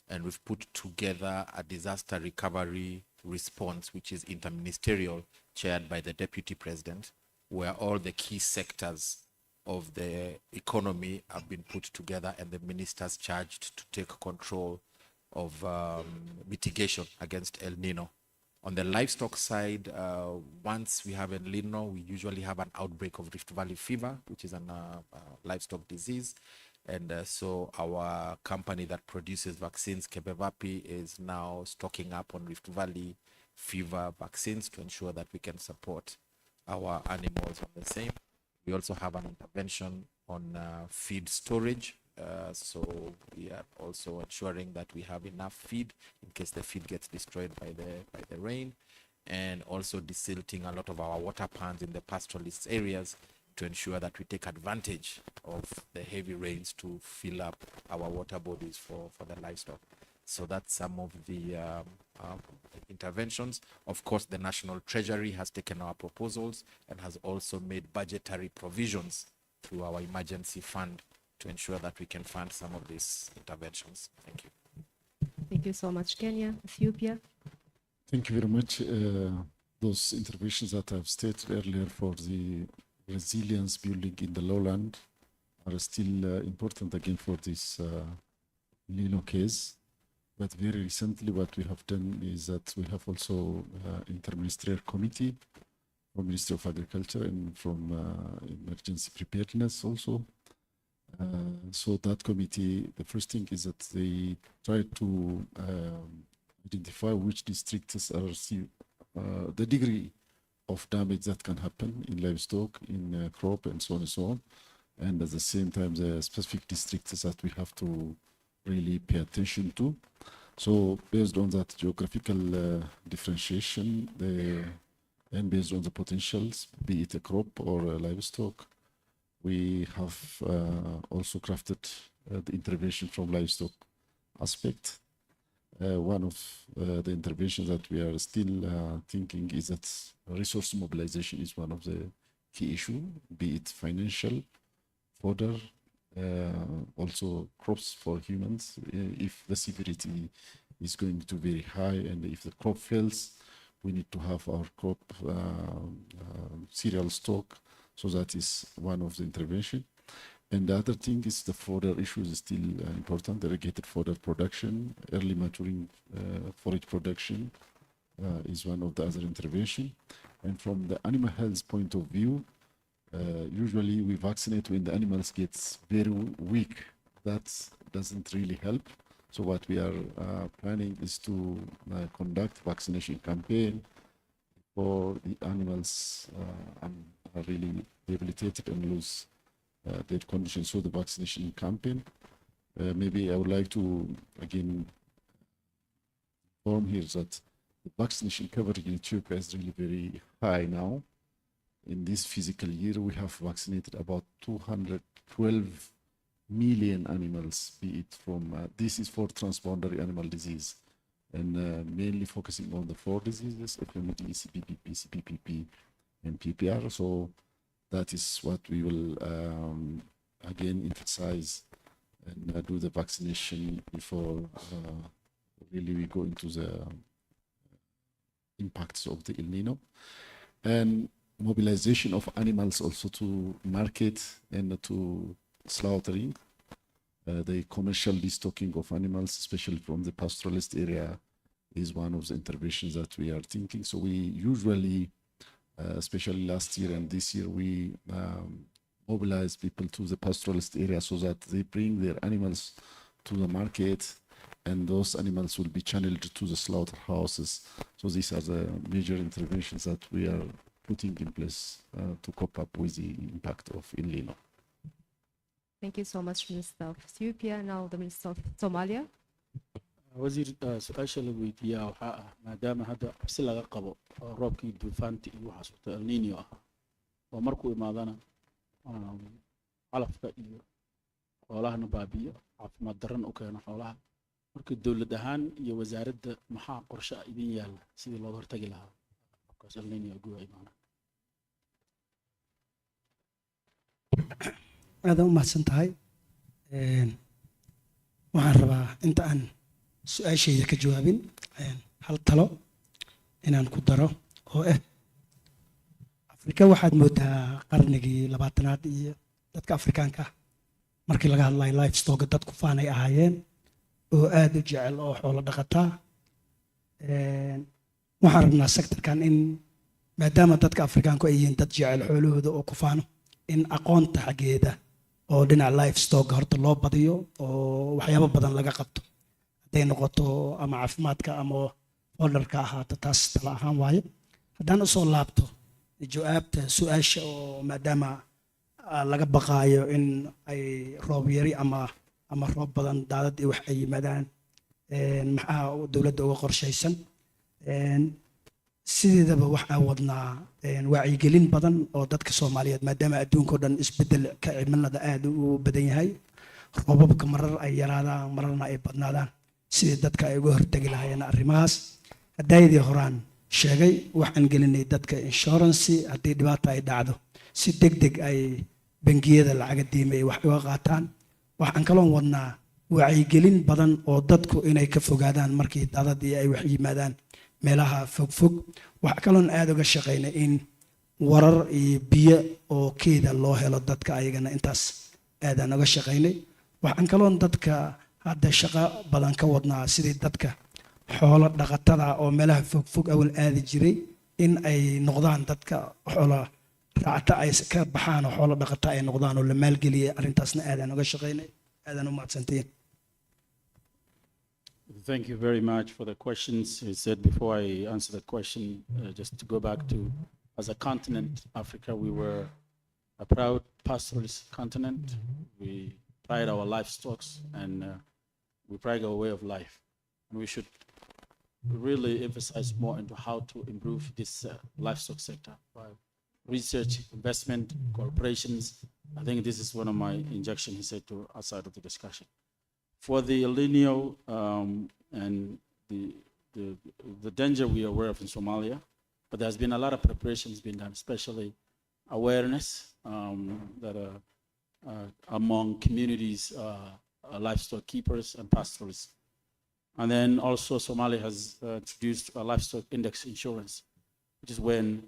and we've put together a disaster recovery response, which is interministerial, chaired by the deputy president, where all the key sectors of the economy have been put together and the ministers charged to take control of mitigation against El Nino. On the livestock side, once we have El Nino, we usually have an outbreak of Rift Valley fever, which is a livestock disease. And so our company that produces vaccines, Kebevapi, is now stocking up on Rift Valley fever vaccines to ensure that we can support our animals on the same. We also have an intervention on feed storage. So we are also ensuring that we have enough feed in case the feed gets destroyed by the rain, and also desilting a lot of our water ponds in the pastoralist areas to ensure that we take advantage of the heavy rains to fill up our water bodies for the livestock. So that's some of the interventions. Of course, the National Treasury has taken our proposals and has also made budgetary provisions through our emergency fund to ensure that we can fund some of these interventions. Thank you. Thank you so much. Kenya, Ethiopia. Thank you very much. Those interventions that I've stated earlier for the resilience building in the lowland are still important again for this Nino case. But very recently what we have done is that we have also interministerial committee from Ministry of Agriculture and from emergency preparedness also. So that committee, the first thing is that they try to identify which districts are the degree of damage that can happen in livestock, in crop, and so on and so on. And at the same time, the specific districts that we have to really pay attention to. So based on that geographical differentiation, and based on the potentials, be it a crop or a livestock, we have also crafted the intervention from livestock aspect. One of the interventions that we are still thinking is that resource mobilization is one of the key issues, be it financial, fodder, also crops for humans, if the severity is going to be very high, and if the crop fails, we need to have our crop cereal stock. So that is one of the intervention. And the other thing is the fodder issue is still important. Irrigated fodder production, early maturing forage production is one of the other intervention. And from the animal health point of view, usually we vaccinate when the animals gets very weak. That doesn't really help. So what we are planning is to conduct vaccination campaign for the animals are really debilitated and lose their condition. So the vaccination campaign, maybe I would like to again inform here that the vaccination coverage in Ethiopia is really very high now. In this physical year, we have vaccinated about 212 million animals, be it from, this is for transboundary animal disease, and mainly focusing on the 4 diseases, FMD, ECPP, PCPPP, and PPR. So that is what we will, again, emphasize and do the vaccination before really we go into the impacts of the El Nino. And mobilization of animals also to market and to slaughtering. The commercial destocking of animals, especially from the pastoralist area, is one of the interventions that we are thinking. So we usually, especially last year and this year, we mobilize people to the pastoralist area so that they bring their animals to the market, and those animals will be channeled to the slaughterhouses. So these are the major interventions that we are putting in place to cope up with the impact of El Nino. Thank you so much, Minister of Ethiopia. Now the Minister of Somalia. wasiir su-aasha la weydiiyaa waxaa ah maadaama hadda cabsi laga qabo roobkii duufaantii iyo waxaas wata El Nino ah oo markuu imaadana calafka iyo xoolahana baabiyo caafimaad daran u keeno xoolaha marka dowlad ahaan iyo wasaaradda maxaa qorshe idin yaalla sidii looga hortagi lahaa roobkaas El Nino guga imaana aad u mahadsan tahay waxaan rabaa inta aan su-aashayda ka jawaabin hal talo inaan ku daro oo afrika waxaad moodaa qarnigii 20aad iyo dadka afrikaanka markii laga hadlayo livestock dadku faanay ahaayeen oo aad u jecel oo xoolo dhaqataa waxaan rabnaa sektorkan in maadaama dadka afrikaanku ay yihiin dad jecel xoolahooda oo ku faano in aqoonta xaggeeda oo dhinaca livestock horta loo badiyo oo waxyaabo badan laga qabto hadday noqoto ama caafimaadka ama folderka ahaato taas tala ahaan waaye haddaan usoo laabto jawaabta su-aasha oo maadaama laga baqaayo in ay roob yari ama roob badan daadad iyo wax ay yimaadaan maxaa dowladda uga qorshaysan sideedaba waxaan wadnaa wacyigelin badan oo dadka Soomaaliyeed maadaama adduunka oo dhan isbedel ka cimilada aad u badan yahay roobabka marar ay yaraadaan mararna ay badnaadaan sidii dadka ay uga hortagi lahaayeen arrimahaas hadaydii horaan sheegay waxaan gelinay dadka insurance haddii dhibaato ay dhacdo si degdeg ay bangiyada lacaga diimay wax uga qaataan waxaan kaloon wadnaa wacyigelin badan oo dadku inay ka fogaadaan markii daadadii ay wax yimaadaan meelaha fogfog waxa kaloon aad uga shaqaynay in warar iyo biyo oo keeda loo helo dadka ayagana intaas aadaan uga shaqaynay waxaan kaloon dadka hadda shaqo badan ka wadnaa sidii dadka xoolo dhaqatada oo meelaha fogfog awal aadi jiray in ay noqdaan dadka xoolo raacta ay ka baxaan oo xoolo dhaqata ay noqdaan oo la maalgeliyay arrintaasna aadaan uga shaqaynay aadaan u mahadsantiin. Thank you very much for the questions. I said before I answer that question, just to go back to, as a continent, Africa, we were a proud pastoralist continent. We pride our livestock and we pride our way of life. And we should really emphasize more into how to improve this livestock sector by research, investment, corporations. I think this is one of my injections, he said, to outside of the discussion. For the El Nino and the danger we are aware of in Somalia, but there's been a lot of preparations being done, especially awareness that among communities, livestock keepers and pastoralists. And then also Somalia has introduced a livestock index insurance, which is when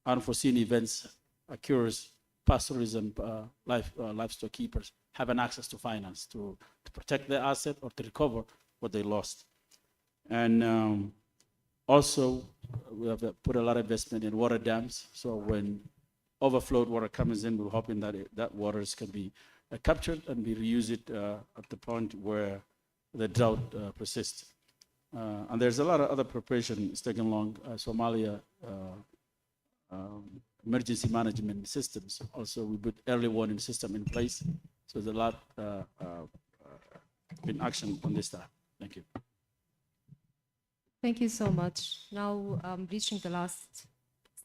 unforeseen events occurs, pastoralists and livestock keepers have an access to finance to protect their asset or to recover what they lost. And also, we have put a lot of investment in water dams. So when overflowed water comes in, we're hoping that that waters can be captured and be reused at the point where the drought persists. And there's a lot of other preparation is taking long. Somalia emergency management systems. Also, we put early warning system in place. So there's a lot in action on this stuff. Thank you. Thank you so much. Now, reaching the last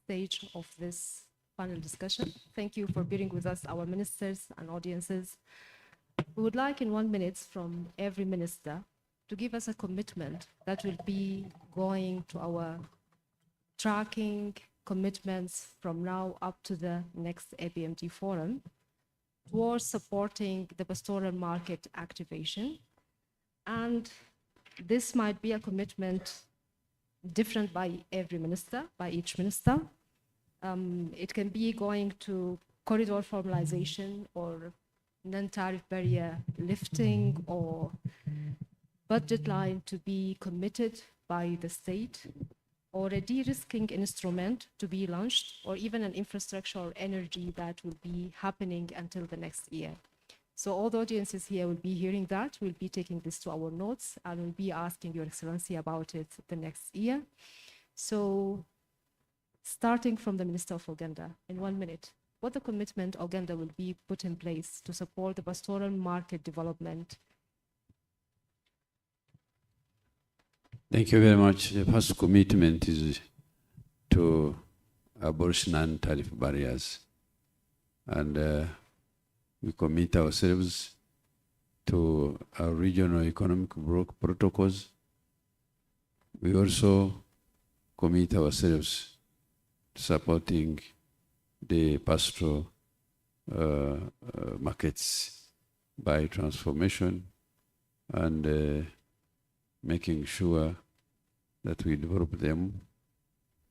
stage of this panel discussion. Thank you for bearing with us, our ministers and audiences. We would like in 1 minute from every minister to give us a commitment that will be going to our tracking commitments from now up to the next APMT forum towards supporting the pastoral market activation. And this might be a commitment different by every minister, by each minister. It can be going to corridor formalization or non-tariff barrier lifting or budget line to be committed by the state, or a de-risking instrument to be launched, or even an infrastructure or energy that will be happening until the next year. So all the audiences here will be hearing that. We'll be taking this to our notes and we'll be asking Your Excellency about it the next year. So starting from the Minister of Uganda, in 1 minute, what the commitment Uganda will be put in place to support the pastoral market development. Thank you very much. The first commitment is to abolish non-tariff barriers. And we commit ourselves to our regional economic protocols. We also commit ourselves to supporting the pastoral markets by transformation and making sure that we develop them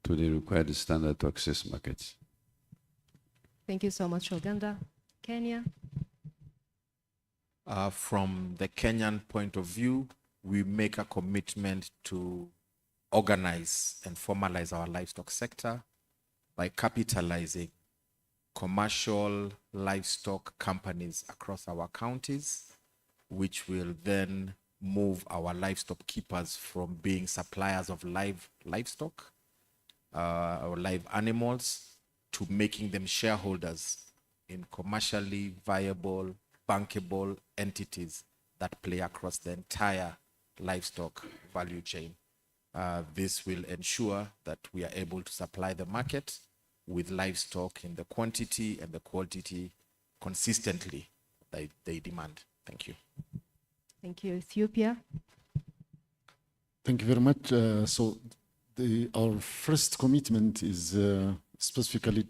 to the required standard to access markets. Thank you so much, Uganda. Kenya? From the Kenyan point of view, we make a commitment to organize and formalize our livestock sector by capitalizing commercial livestock companies across our counties, which will then move our livestock keepers from being suppliers of livestock or live animals to making them shareholders in commercially viable, bankable entities that play across the entire livestock value chain. This will ensure that we are able to supply the market with livestock in the quantity and the quality consistently that they demand. Thank you. Thank you. Ethiopia? Thank you very much. Our first commitment is specifically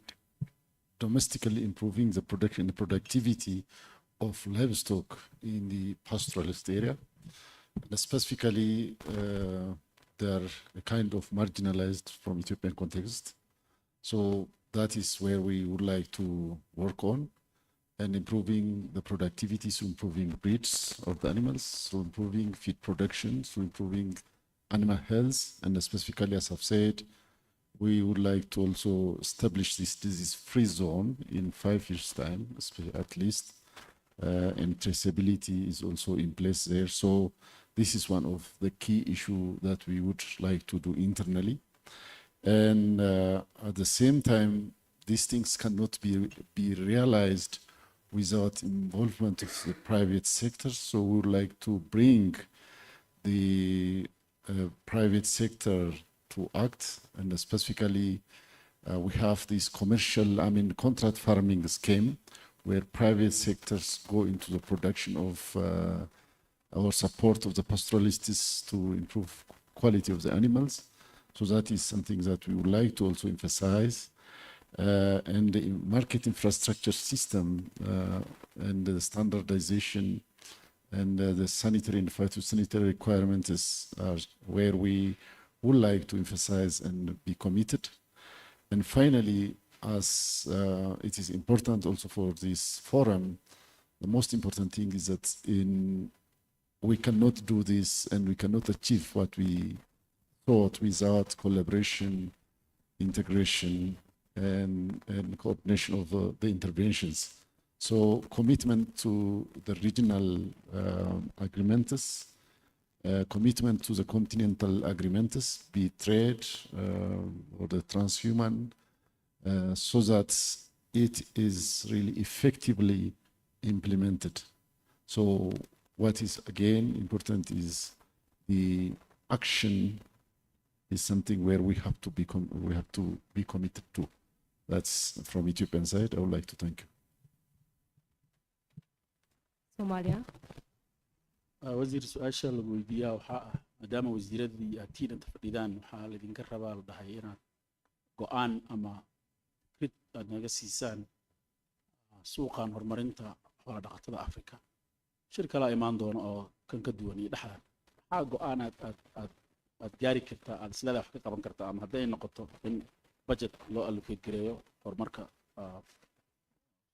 domestically improving the production, the productivity of livestock in the pastoralist area. And specifically, they are a kind of marginalized from Ethiopian context. So that is where we would like to work on, and improving the productivity, so improving breeds of the animals, so improving feed production, so improving animal health, and specifically, as I've said, we would like to also establish this disease-free zone in 5 years' time, at least, and traceability is also in place there. So this is one of the key issues that we would like to do internally. And at the same time, these things cannot be realized without involvement of the private sector. So we would like to bring the private sector to act, and specifically we have this commercial, contract farming scheme where private sectors go into the production of our support of the pastoralists to improve quality of the animals. So that is something that we would like to also emphasize. And the market infrastructure system and the standardization and the sanitary and phytosanitary requirements are where we would like to emphasize and be committed. And finally, as it is important also for this forum, the most important thing is that we cannot do this and we cannot achieve what we thought without collaboration, integration, and coordination of the interventions. So commitment to the regional agreements, commitment to the continental agreements, be it trade or the transhuman, so that it is really effectively implemented. So what is again important is the action is something where we have to be committed to. That's from Ethiopian side. I would like to thank you. Somalia. wasiir su-aasha lagu weydiiyaa waxaa ah maadaama wasiiradii aad tiin inta fadhidaan waxaa laydinka rabaa la dhahay inaad go-aan ama rid aad naga siisaan suuqan horumarinta xoola dhaqatada Afrika. Shir kale imaan doono oo kan ka duwan iyo dhexdan. Maxaa go-aan aad gaari kartaa aad isleedahay wax ka qaban kartaa ama hadday noqoto in budget loo allocate gareeyo horumarka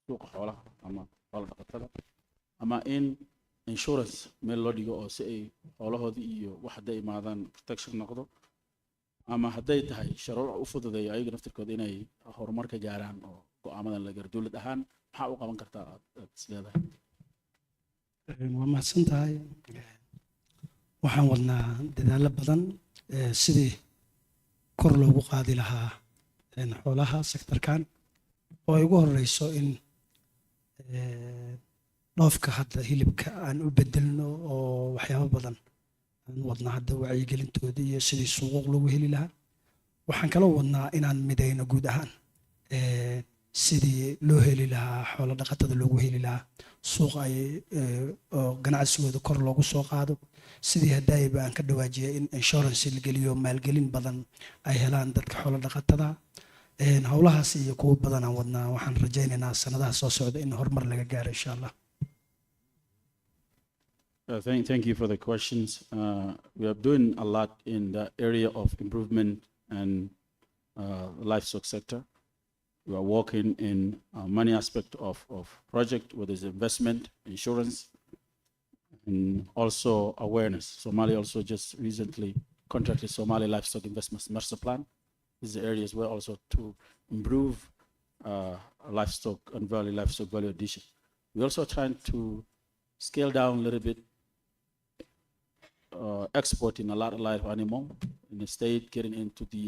suuqa xoolaha ama xoola dhaqatada ama in insurance meel loo dhigo oo si ay xoolahoodii iyo wax hadday imaadaan protection noqdo ama hadday tahay shuruuc u fududeeyo ayaga naftirkooda inay horumar ka gaaraan oo go'aamadan la gaaro dowlad ahaan maxaa u qaban kartaa aad isleedahay? waa mahadsan tahay. waxaan wadnaa dadaallo badan sidii kor loogu qaadi lahaa xoolaha sektorkan oo ay ugu horeyso in dhoofka hadda hilibka aan u bedelno oo waxyaabo badan aan wadnaa hadda wacyigelintooda iyo sidii suuq loogu heli lahaa. waxaan kaloo wadnaa inaan midayno guud ahaan sidii loo heli lahaa xoolo dhaqatada loogu heli lahaa suuq ay ganacsigooda kor loogu soo qaado sidii haddaayba aan ka dhawaajiyay in insurance la geliyo maalgelin badan ay helaan dadka xoolo dhaqatada. howlahaas iyo kuwo badan aan wadnaa waxaan rajaynaynaa sanadaha soo socda in horumar laga gaaro insha Allah. Thank you for the questions. We are doing a lot in the area of improvement and livestock sector. We are working in many aspects of project, whether it's investment, insurance, and also awareness. Somalia also just recently contracted Somali Livestock Investments Master Plan. These are areas where also to improve livestock and livestock value addition. We're also trying to scale down a little bit exporting a lot of live animal in the state, getting into the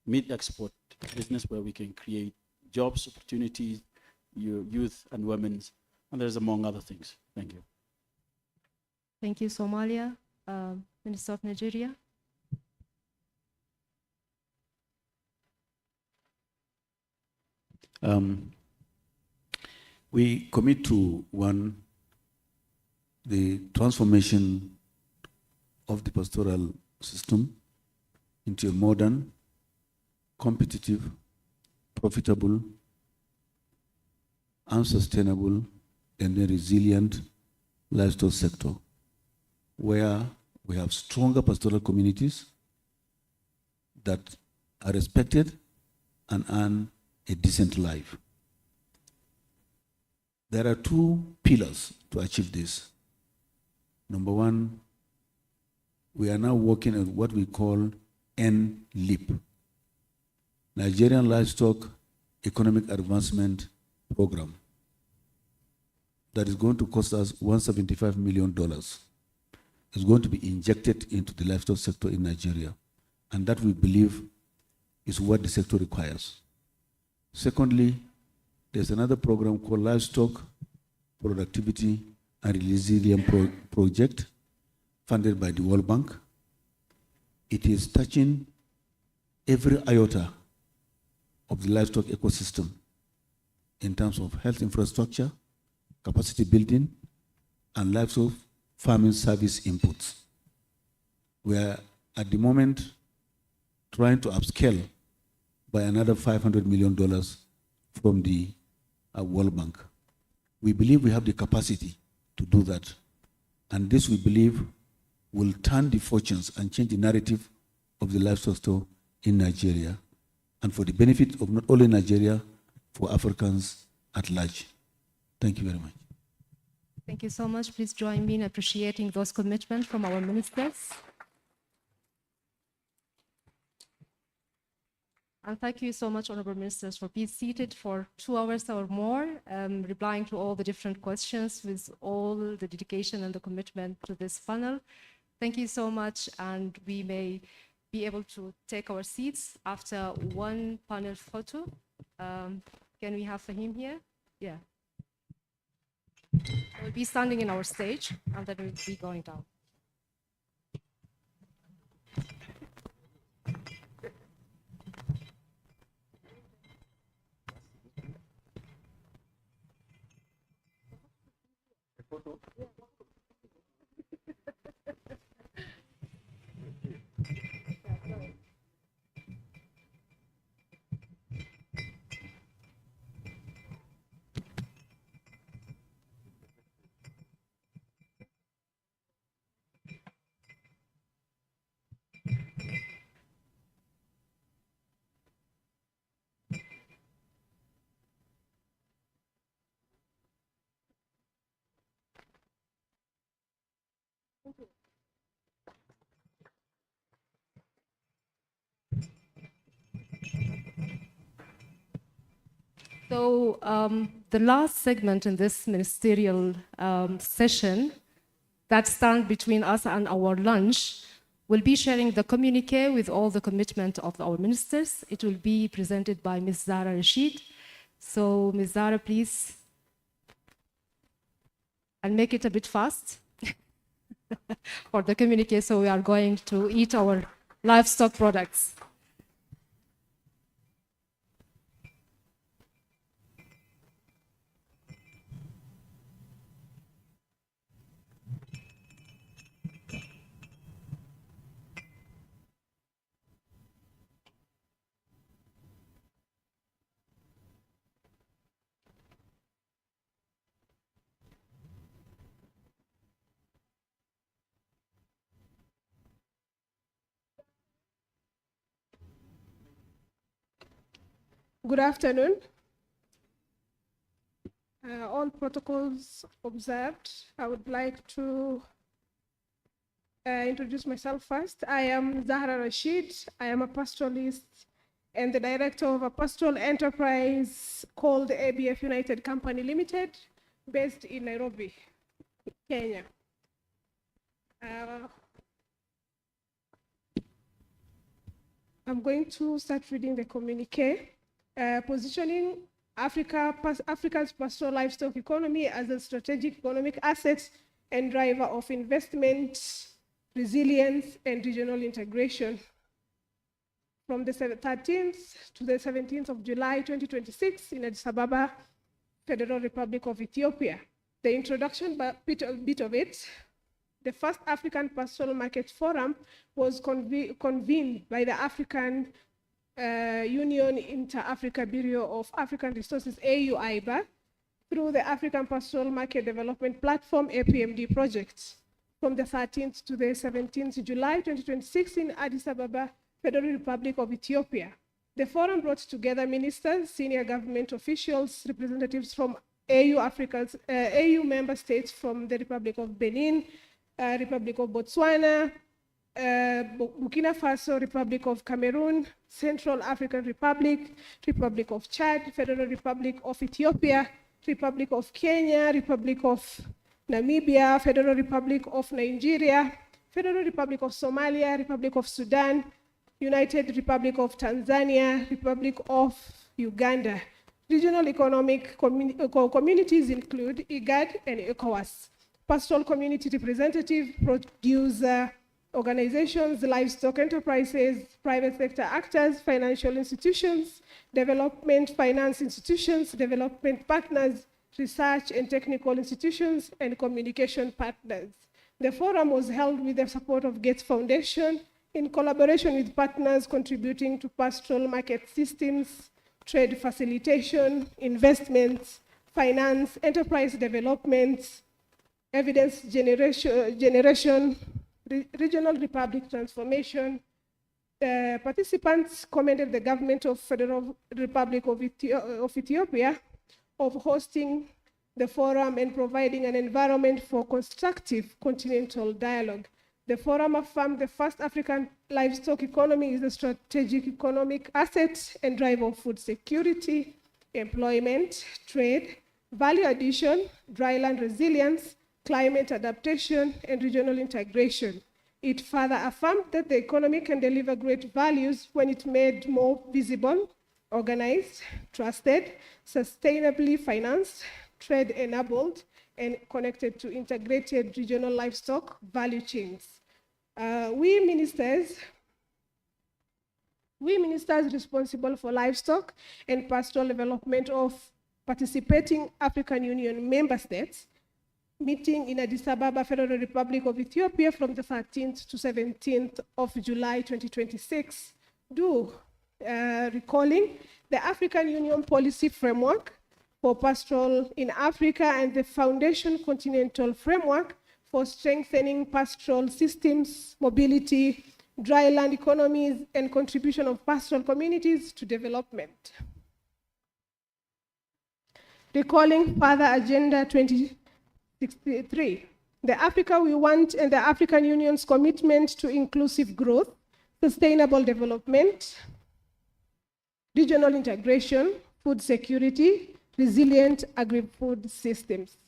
meat export business where we can create jobs, opportunities, youth and women's, and there's among other things. Thank you. Thank you, Somalia. Minister of Nigeria. We commit to the transformation of the pastoral system into a modern, competitive, profitable, and sustainable and a resilient livestock sector where we have stronger pastoral communities that are respected and earn a decent life. There are two pillars to achieve this. Number one, we are now working on what we call NLIP, Nigerian Livestock Economic Advancement Program, that is going to cost us $175 million. It's going to be injected into the livestock sector in Nigeria, and that we believe is what the sector requires. Secondly, there's another program called Livestock Productivity and Resilience Project, funded by the World Bank. It is touching every iota of the livestock ecosystem in terms of health infrastructure, capacity building, and livestock farming service inputs. We are at the moment trying to upscale by another $500 million from the World Bank. We believe we have the capacity to do that And this, we believe, will turn the fortunes and change the narrative of the livestock store in Nigeria, and for the benefit of not only Nigeria, for Africans at large. Thank you very much. Thank you so much. Please join me in appreciating those commitments from our ministers. And thank you so much, Honorable Ministers, for being seated for 2 hours or more, replying to all the different questions with all the dedication and the commitment to this panel. Thank you so much, and we may be able to take our seats after one panel photo. Can we have Fahim here? Yeah. We'll be standing in our stage, and then we'll be going down. So the last segment in this ministerial session that stands between us and our lunch will be sharing the communique with all the commitment of our ministers. It will be presented by Ms. Zahra Rashid. So Ms. Zahra, please, and make it a bit fast for the communique, so we are going to eat our livestock products. Good afternoon. All protocols observed. I would like to introduce myself first. I am Zahra Rashid. I am a pastoralist and the director of a pastoral enterprise called ABF United Company Limited, based in Nairobi, Kenya. I'm going to start reading the communique. Positioning Africa's pastoral livestock economy as a strategic economic asset and driver of investment, resilience, and regional integration. From the 13th to the 17th of July 2026 in Addis Ababa, Federal Republic of Ethiopia. The introduction, bit of it. The first African Pastoral Market Forum was convened by the African Union Inter-Africa Bureau of African Resources, AU-IBA, through the African Pastoral Market Development Platform, APMD project, from the 13th to the 17th July 2026 in Addis Ababa, Federal Republic of Ethiopia. The forum brought together ministers, senior government officials, representatives from AU member states from the Republic of Benin, Republic of Botswana, Burkina Faso, Republic of Cameroon, Central African Republic, Republic of Chad, Federal Republic of Ethiopia, Republic of Kenya, Republic of Namibia, Federal Republic of Nigeria, Federal Republic of Somalia, Republic of Sudan, United Republic of Tanzania, Republic of Uganda. Regional economic communities include IGAD and ECOWAS. Pastoral community representative, producer organizations, livestock enterprises, private sector actors, financial institutions, development finance institutions, development partners, research and technical institutions, and communication partners. The forum was held with the support of Gates Foundation in collaboration with partners contributing to pastoral market systems, trade facilitation, investments, finance, enterprise development, evidence generation, regional republic transformation. Participants commended the government of Federal Republic of Ethiopia of hosting the forum and providing an environment for constructive continental dialogue. The forum affirmed the first African livestock economy is a strategic economic asset and driver of food security, employment, trade, value addition, dryland resilience, climate adaptation, and regional integration. It further affirmed that the economy can deliver great values when it's made more visible, organized, trusted, sustainably financed, trade-enabled, and connected to integrated regional livestock value chains. We ministers responsible for livestock and pastoral development of participating African Union member states meeting in Addis Ababa, Federal Republic of Ethiopia from the 13th to 17th of July 2026, recalling the African Union policy framework for pastoral in Africa and the Foundation Continental Framework for strengthening pastoral systems, mobility, dryland economies, and contribution of pastoral communities to development. Recalling further Agenda 2063, the Africa we want and the African Union's commitment to inclusive growth, sustainable development, regional integration, food security, resilient agri-food systems.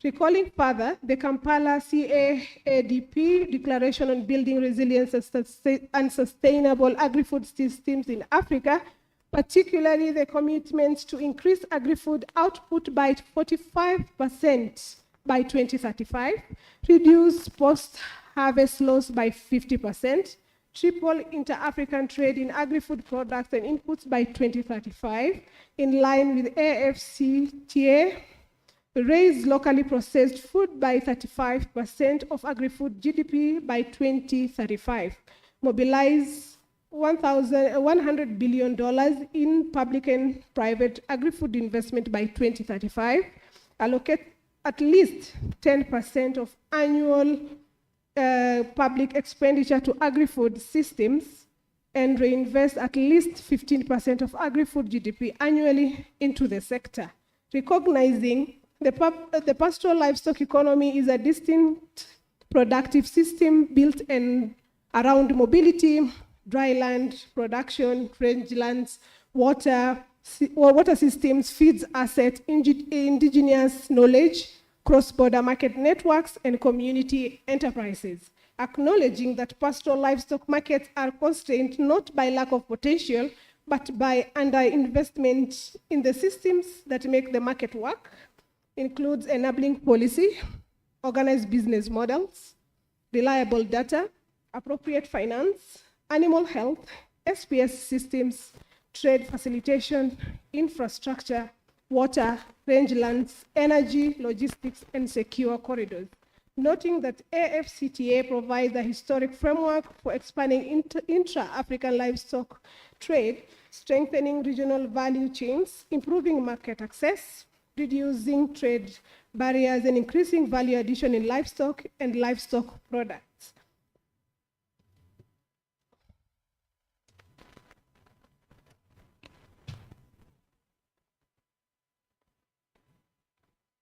Recalling further the Kampala CAADP Declaration on Building Resilience and Sustainable Agri-Food Systems in Africa, particularly the commitment to increase agri-food output by 45% by 2035, reduce post-harvest loss by 50%, triple inter-African trade in agri-food products and inputs by 2035, in line with AFCTA, raise locally processed food by 35% of agri-food GDP by 2035, mobilize $100 billion in public and private agri-food investment by 2035, allocate at least 10% of annual public expenditure to agri-food systems, and reinvest at least 15% of agri-food GDP annually into the sector, recognizing the pastoral livestock economy is a distinct productive system built around mobility, dryland production, rangelands, water systems, feeds assets, indigenous knowledge, cross-border market networks, and community enterprises, acknowledging that pastoral livestock markets are constrained not by lack of potential, but by underinvestment in the systems that make the market work, includes enabling policy, organized business models, reliable data, appropriate finance, animal health, SPS systems, trade facilitation, infrastructure, water, rangelands, energy, logistics, and secure corridors. Noting that AFCTA provides a historic framework for expanding intra-African livestock trade, strengthening regional value chains, improving market access, reducing trade barriers, and increasing value addition in livestock and livestock products.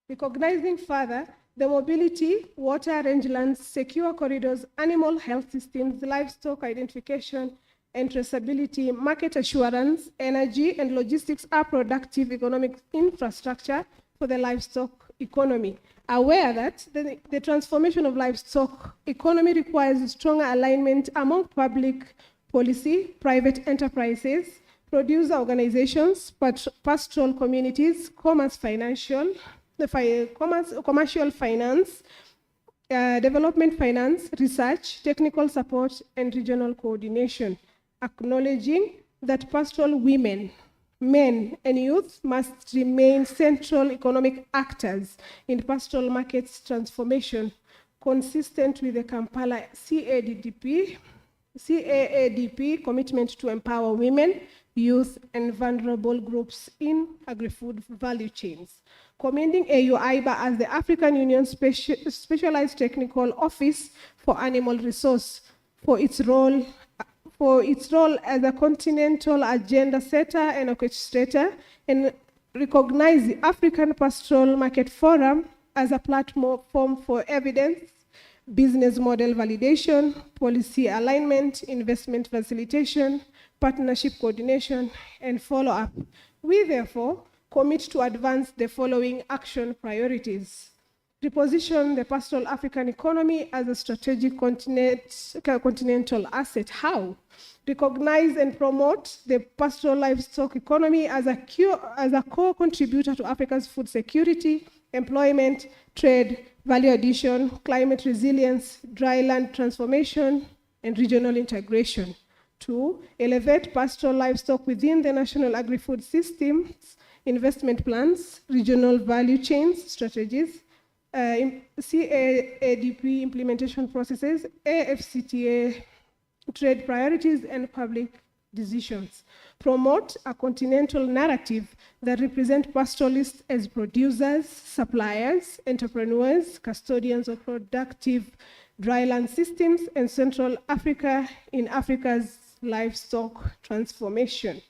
Recognizing further the mobility, water, rangelands, secure corridors, animal health systems, livestock identification and traceability, market assurance, energy, and logistics are productive economic infrastructure for the livestock economy. Aware that the transformation of livestock economy requires stronger alignment among public policy, private enterprises, producer organizations, pastoral communities, commercial finance, development finance, research, technical support, and regional coordination, acknowledging that pastoral women, men, and youth must remain central economic actors in pastoral markets transformation, consistent with the Kampala CAADP commitment to empower women, youth, and vulnerable groups in agri-food value chains. Commending AU-IBA as the African Union Specialized Technical Office for Animal Resource for its role as a continental agenda setter and orchestrator, and recognize the African Pastoral Market Forum as a platform for evidence, business model validation, policy alignment, investment facilitation, partnership coordination, and follow-up. We therefore commit to advance the following action priorities. Reposition the pastoral African economy as a strategic continental asset. How? Recognize and promote the pastoral livestock economy as a core contributor to Africa's food security, employment, trade, value addition, climate resilience, dry land transformation, and regional integration. 2, elevate pastoral livestock within the national agri-food systems, investment plans, regional value chains, strategies, CADP implementation processes, AFCTA trade priorities, and public decisions. Promote a continental narrative that represents pastoralists as producers, suppliers, entrepreneurs, custodians of productive dryland systems, and Central Africa in Africa's livestock transformation.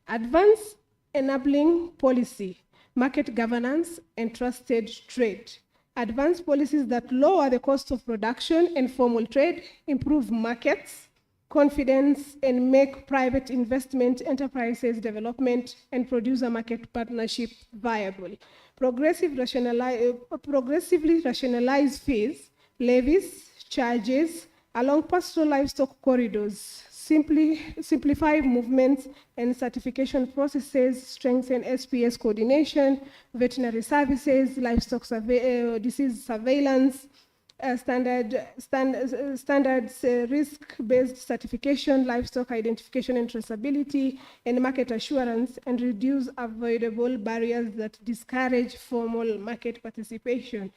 Advance enabling policy, market governance, and trusted trade. Advance policies that lower the cost of production and formal trade, improve markets, confidence, and make private investment enterprises development and producer market partnership viable. Progressively rationalize fees, levies, charges along pastoral livestock corridors, simplify movements and certification processes, strengthen SPS coordination, veterinary services, livestock disease surveillance, standards, risk-based certification, livestock identification and traceability, and market assurance, and reduce avoidable barriers that discourage formal market participation.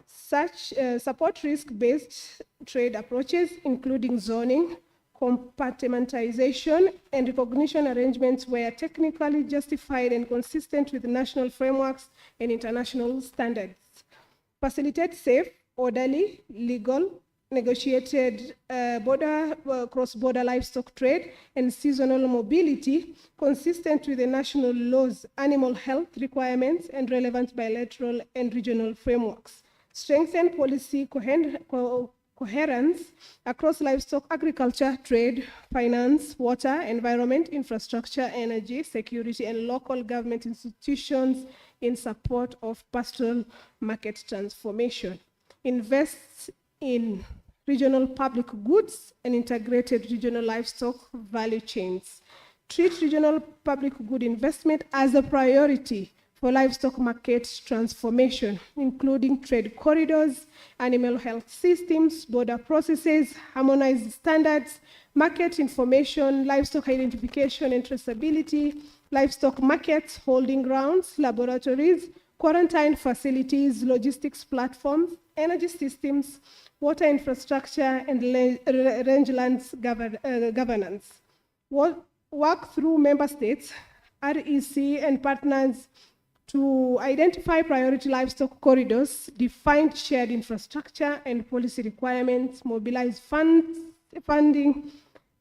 Such support risk-based trade approaches, including zoning, compartmentalization, and recognition arrangements where technically justified and consistent with national frameworks and international standards. Facilitate safe, orderly, legal, negotiated cross-border livestock trade and seasonal mobility consistent with the national laws, animal health requirements, and relevant bilateral and regional frameworks. Strengthen policy coherence across livestock, agriculture, trade, finance, water, environment, infrastructure, energy, security, and local government institutions in support of pastoral market transformation. Invest in regional public goods and integrated regional livestock value chains. Treat regional public good investment as a priority for livestock market transformation, including trade corridors, animal health systems, border processes, harmonized standards, market information, livestock identification and traceability, livestock markets, holding grounds, laboratories, quarantine facilities, logistics platforms, energy systems, water infrastructure, and rangelands governance. Work through member states, REC, and partners to identify priority livestock corridors, define shared infrastructure and policy requirements, mobilize funding,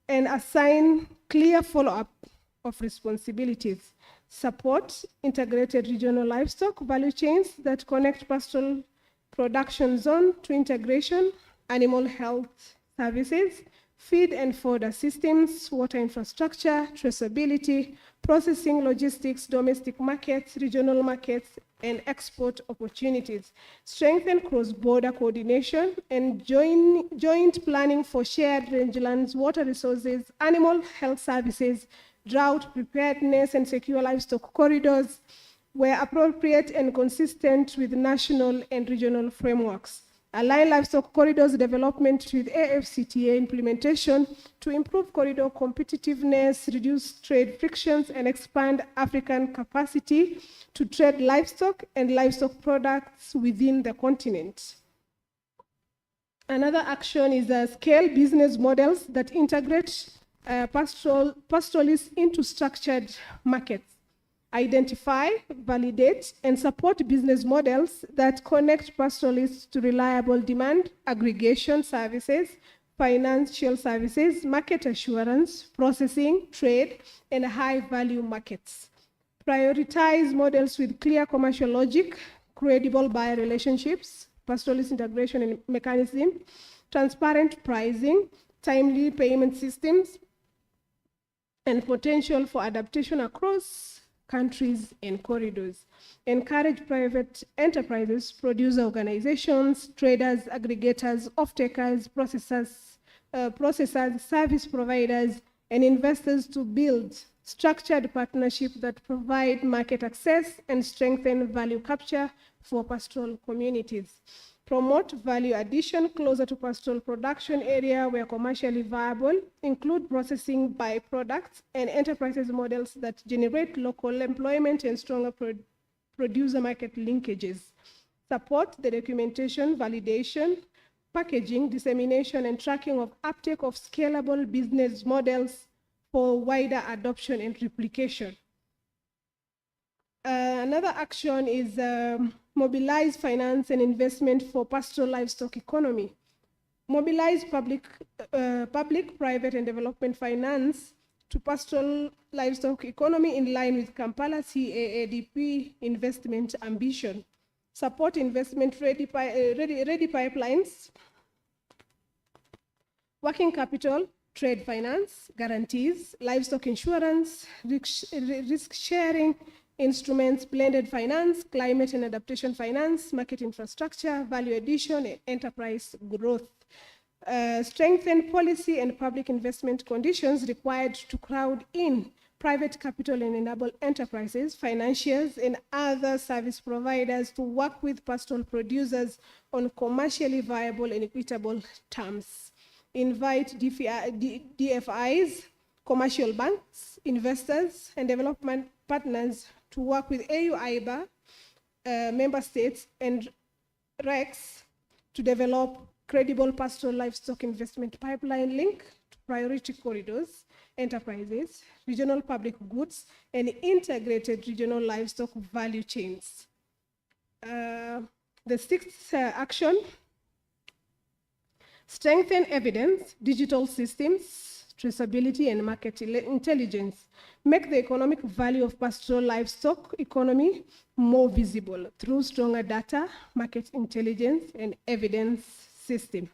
and assign clear follow-up of responsibilities. Support integrated regional livestock value chains that connect pastoral production zone to integration, animal health services, feed and fodder systems, water infrastructure, traceability, processing, logistics, domestic markets, regional markets, and export opportunities. Strengthen cross-border coordination and joint planning for shared rangelands, water resources, animal health services, drought preparedness, and secure livestock corridors where appropriate and consistent with national and regional frameworks. Align livestock corridors development with AFCTA implementation to improve corridor competitiveness, reduce trade frictions, and expand African capacity to trade livestock and livestock products within the continent. Another action is scale business models that integrate pastoralists into structured markets. Identify, validate, and support business models that connect pastoralists to reliable demand aggregation services, financial services, market assurance, processing, trade, and high-value markets. Prioritize models with clear commercial logic, credible buyer relationships, pastoralist integration and mechanism, transparent pricing, timely payment systems, and potential for adaptation across countries and corridors. Encourage private enterprises, producer organizations, traders, aggregators, off-takers, processors, service providers, and investors to build structured partnerships that provide market access and strengthen value capture for pastoral communities. Promote value addition closer to pastoral production area where commercially viable, include processing byproducts and enterprises models that generate local employment and stronger producer market linkages. Support the documentation, validation, packaging, dissemination, and tracking of uptake of scalable business models for wider adoption and replication. Another action is mobilize finance and investment for pastoral livestock economy. Mobilize public, private, and development finance to pastoral livestock economy in line with Kampala CAADP investment ambition. Support investment ready pipelines, working capital, trade finance, guarantees, livestock insurance, risk sharing, instruments, blended finance, climate and adaptation finance, market infrastructure, value addition, and enterprise growth. Strengthen policy and public investment conditions required to crowd in private capital and enable enterprises, financiers, and other service providers to work with pastoral producers on commercially viable and equitable terms. Invite DFIs, commercial banks, investors, and development partners to work with AU-IBA, member states, and REX to develop credible pastoral livestock investment pipeline link to priority corridors, enterprises, regional public goods, and integrated regional livestock value chains. The sixth action, strengthen evidence, digital systems, traceability, and market intelligence. Make the economic value of pastoral livestock economy more visible through stronger data, market intelligence, and evidence system.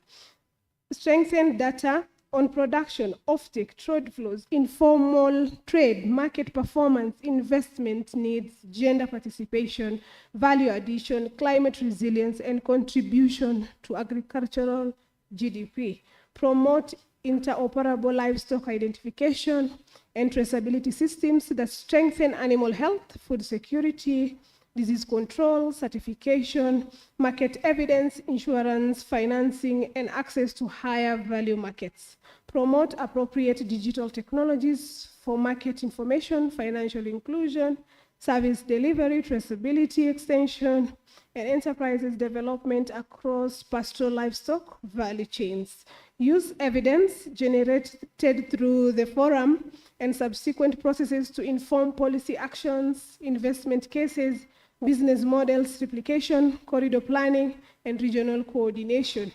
Strengthen data on production, offtake, trade flows, informal trade, market performance, investment needs, gender participation, value addition, climate resilience, and contribution to agricultural GDP. Promote interoperable livestock identification and traceability systems that strengthen animal health, food security, disease control, certification, market evidence, insurance, financing, and access to higher value markets. Promote appropriate digital technologies for market information, financial inclusion, service delivery, traceability extension, and enterprises development across pastoral livestock value chains. Use evidence generated through the forum and subsequent processes to inform policy actions, investment cases, business models, replication, corridor planning, and regional coordination.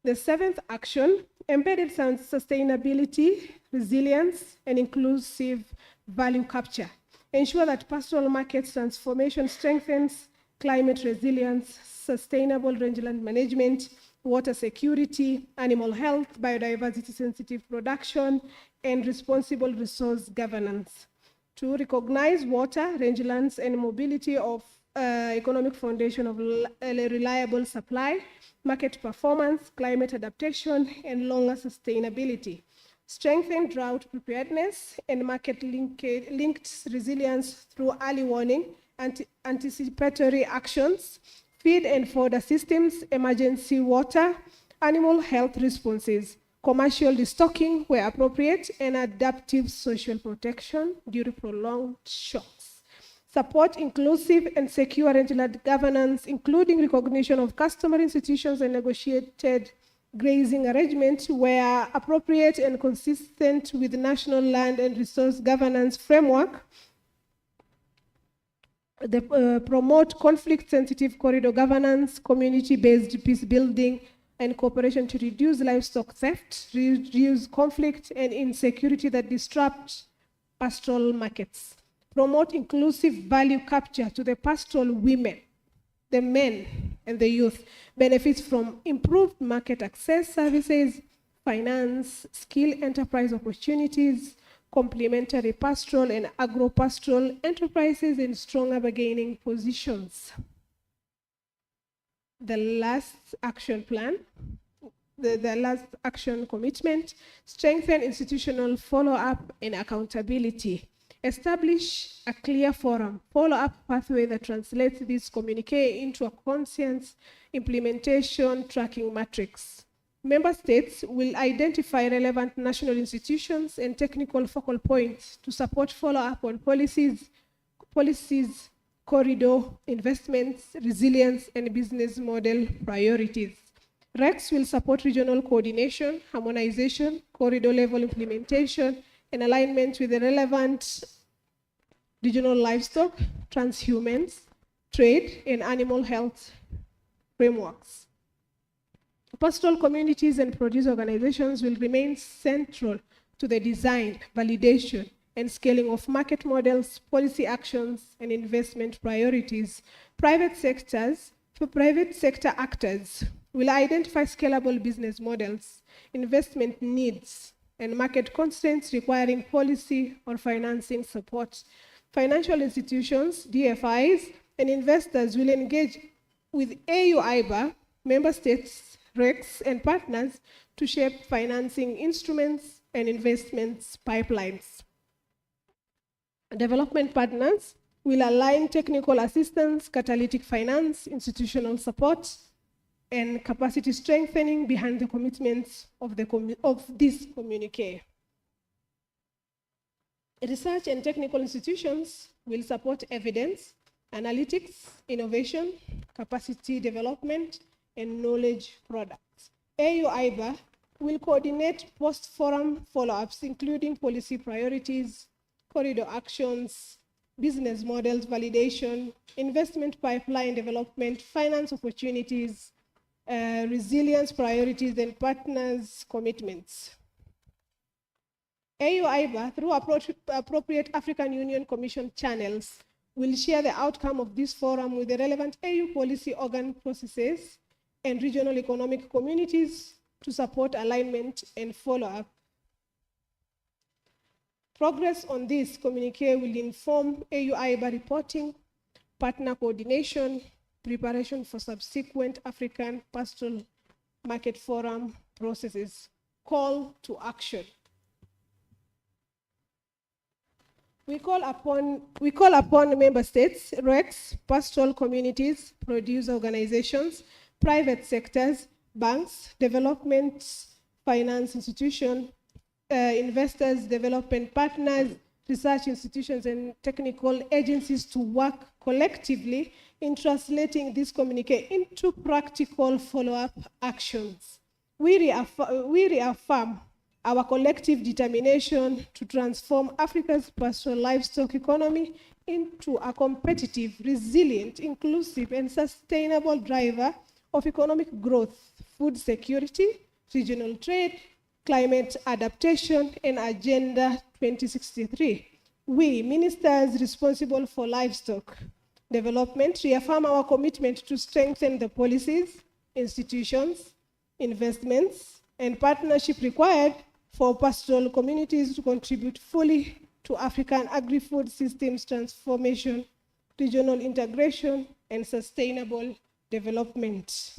The seventh action, embedded sustainability, resilience, and inclusive value capture. Ensure that pastoral market transformation strengthens climate resilience, sustainable rangeland management, water security, animal health, biodiversity sensitive production, and responsible resource governance. To recognize water, rangelands, and mobility of economic foundation of a reliable supply, market performance, climate adaptation, and longer sustainability. Strengthen drought preparedness and market-linked resilience through early warning, anticipatory actions, feed and fodder systems, emergency water, animal health responses, commercial destocking where appropriate, and adaptive social protection during prolonged shocks. Support inclusive and secure rangeland governance, including recognition of customer institutions and negotiated grazing arrangements where appropriate and consistent with the national land and resource governance framework. They promote conflict-sensitive corridor governance, community-based peace building, and cooperation to reduce livestock theft, reduce conflict and insecurity that disrupt pastoral markets. Promote inclusive value capture to the pastoral women, the men, and the youth. Benefits from improved market access services, finance, skill enterprise opportunities, complementary pastoral and agro-pastoral enterprises, and stronger bargaining positions. The last action plan, the last action commitment, strengthen institutional follow-up and accountability. Establish a clear forum, follow-up pathway that translates this communique into a conscious implementation tracking matrix. Member states will identify relevant national institutions and technical focal points to support follow-up on policies, corridor investments, resilience, and business model priorities. REX will support regional coordination, harmonization, corridor level implementation, and alignment with the relevant regional livestock, transhumance, trade, and animal health frameworks. Pastoral communities and produce organizations will remain central to the design, validation, and scaling of market models, policy actions, and investment priorities. Private sector actors will identify scalable business models, investment needs, and market constraints requiring policy or financing support. Financial institutions, DFIs, and investors will engage with AU-IBA, member states, REX, and partners to shape financing instruments and investments pipelines. Development partners will align technical assistance, catalytic finance, institutional support, and capacity strengthening behind the commitments of this communique. Research and technical institutions will support evidence, analytics, innovation, capacity development, and knowledge products. AU-IBA will coordinate post-forum follow-ups, including policy priorities, corridor actions, business models validation, investment pipeline development, finance opportunities, resilience priorities, and partners' commitments. AU-IBA, through appropriate African Union Commission channels, will share the outcome of this forum with the relevant AU policy organ processes and regional economic communities to support alignment and follow-up. Progress on this communique will inform AU-IBA reporting, partner coordination, preparation for subsequent African Pastoral Market Forum processes. Call to action. We call upon member states, REX, pastoral communities, producer organizations, private sectors, banks, development finance institutions, investors, development partners, research institutions, and technical agencies to work collectively in translating this communique into practical follow-up actions. We reaffirm our collective determination to transform Africa's pastoral livestock economy into a competitive, resilient, inclusive, and sustainable driver of economic growth, food security, regional trade, climate adaptation, and Agenda 2063. We, ministers responsible for livestock development, reaffirm our commitment to strengthen the policies, institutions, investments, and partnership required for pastoral communities to contribute fully to African agri-food systems transformation, regional integration, and sustainable development.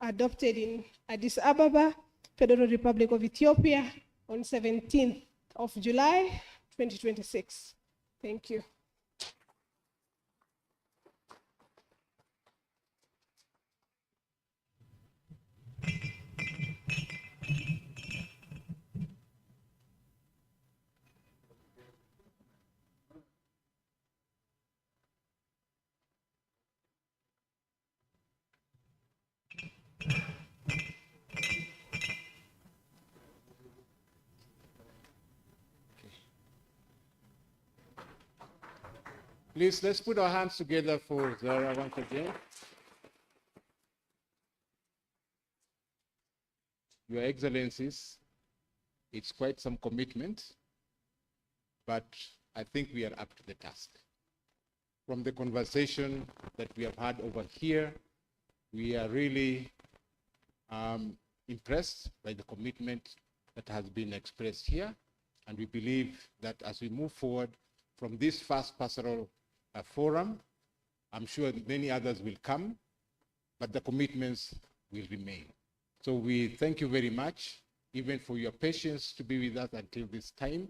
Adopted in Addis Ababa, Federal Republic of Ethiopia, on 17th of July, 2026. Thank you. Please, let's put our hands together for Zara once again. Your Excellencies, it's quite some commitment, but I think we are up to the task. From the conversation that we have had over here, we are really impressed by the commitment that has been expressed here. And we believe that as we move forward from this first pastoral forum, I'm sure many others will come, but the commitments will remain. So we thank you very much, even for your patience to be with us until this time.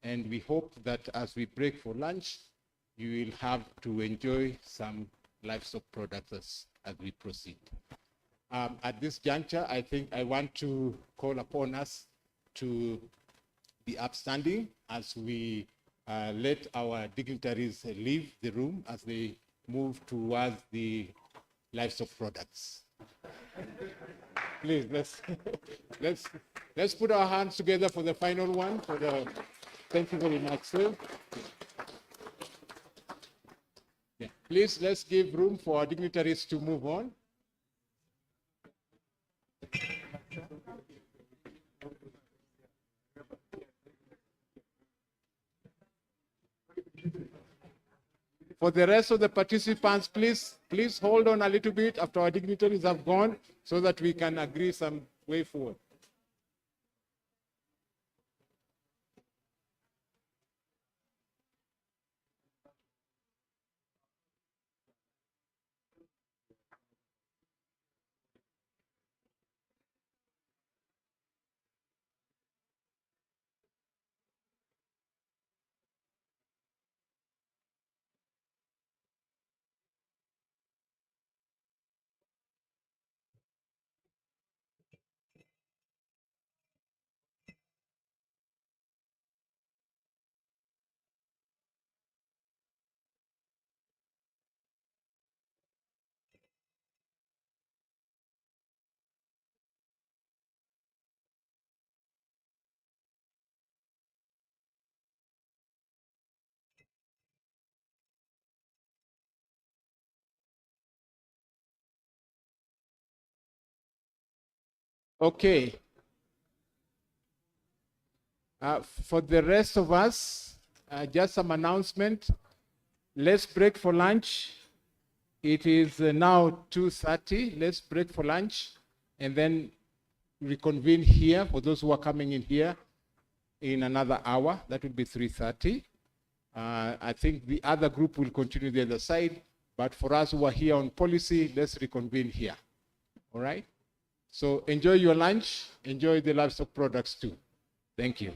And we hope that as we break for lunch, you will have to enjoy some livestock products as we proceed. At this juncture, I think I want to call upon us to be upstanding as we let our dignitaries leave the room as they move towards the livestock products. Please, let's put our hands together for the final one. Thank you very much, sir. Yeah. Please, let's give room for our dignitaries to move on. For the rest of the participants, please hold on a little bit after our dignitaries have gone so that we can agree some way forward. Okay. For the rest of us, just some announcement. Let's break for lunch. It is now 2:30. Let's break for lunch and then reconvene here for those who are coming in here in another hour. That will be 3:30. I think the other group will continue the other side, but for us who are here on policy, let's reconvene here. All right? So enjoy your lunch. Enjoy the livestock products too. Thank you.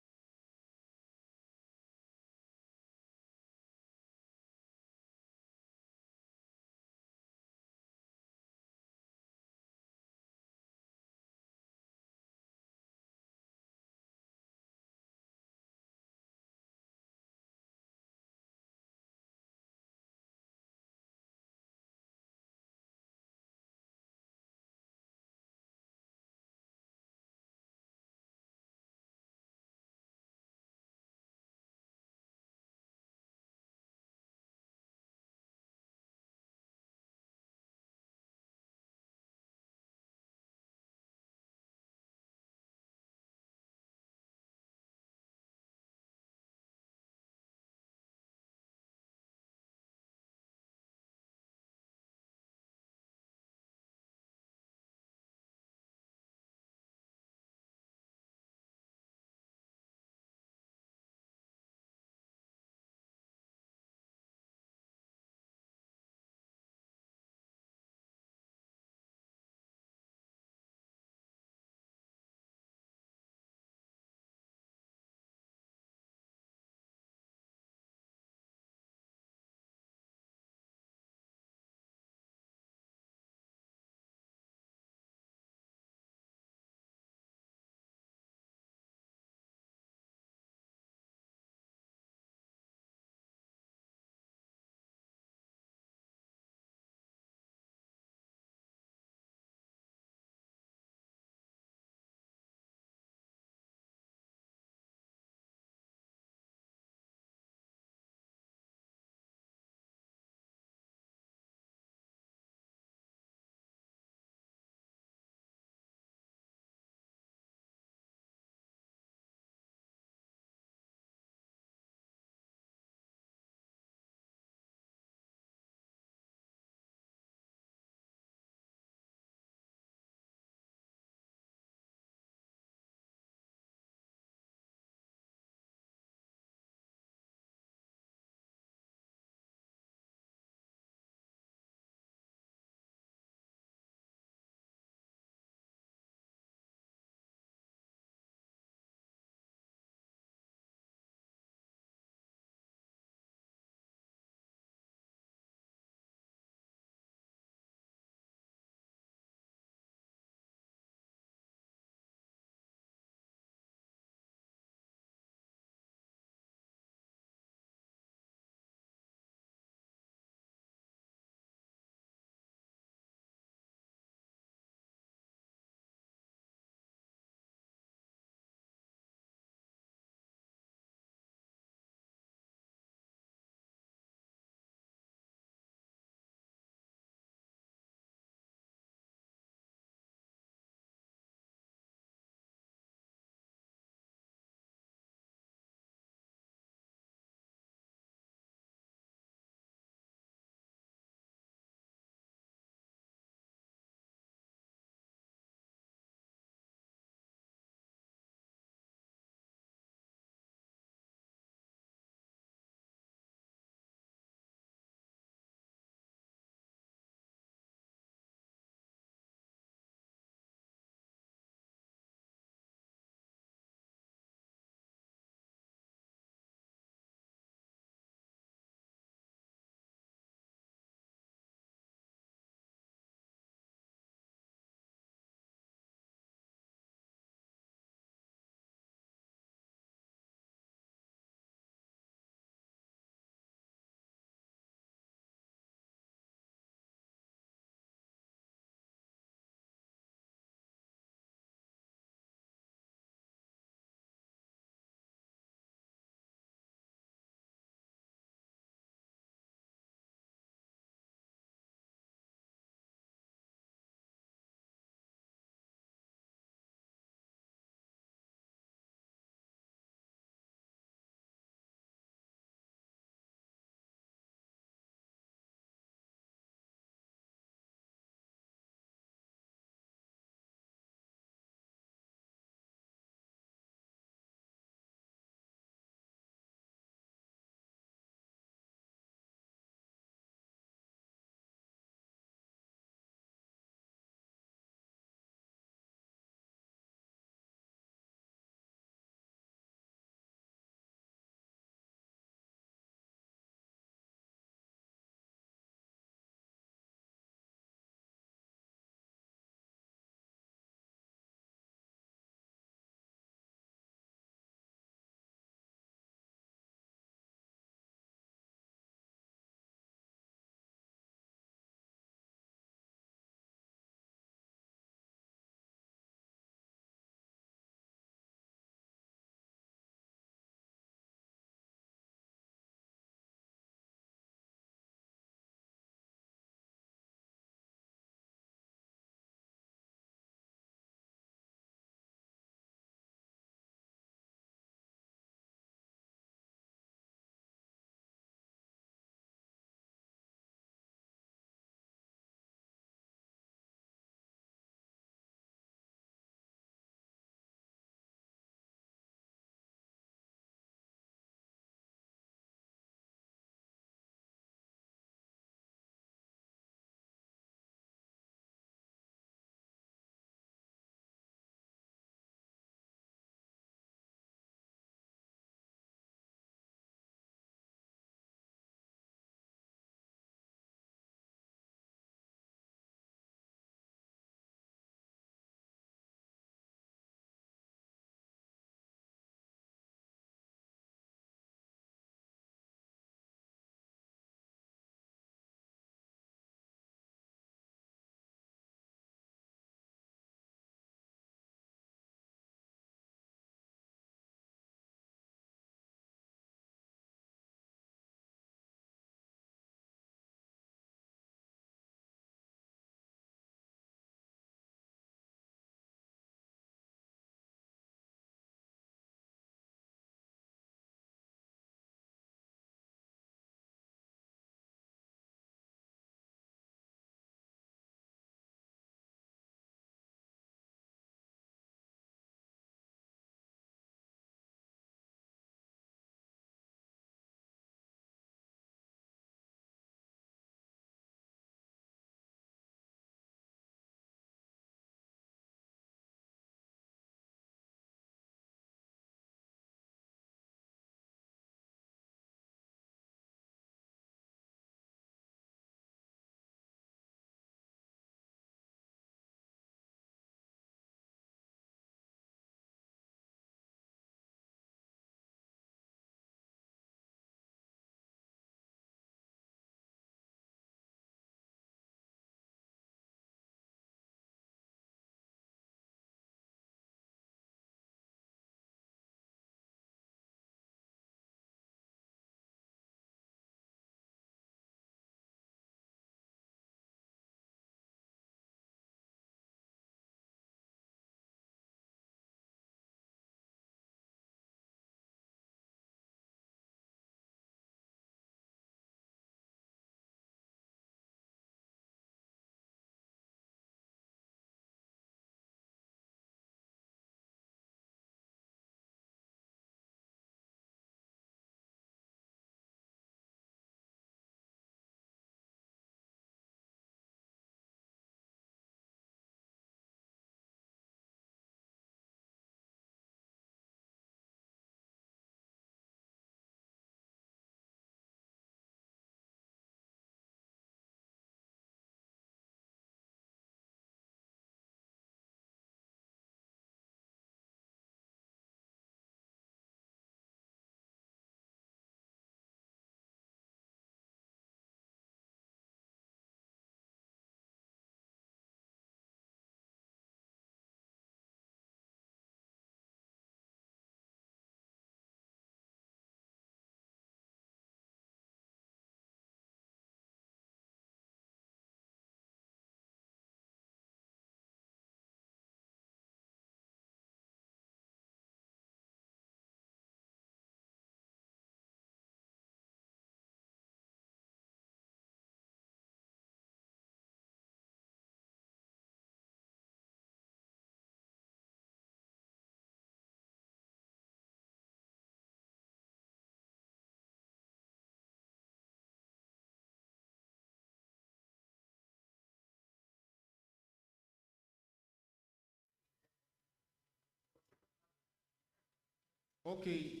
Okay.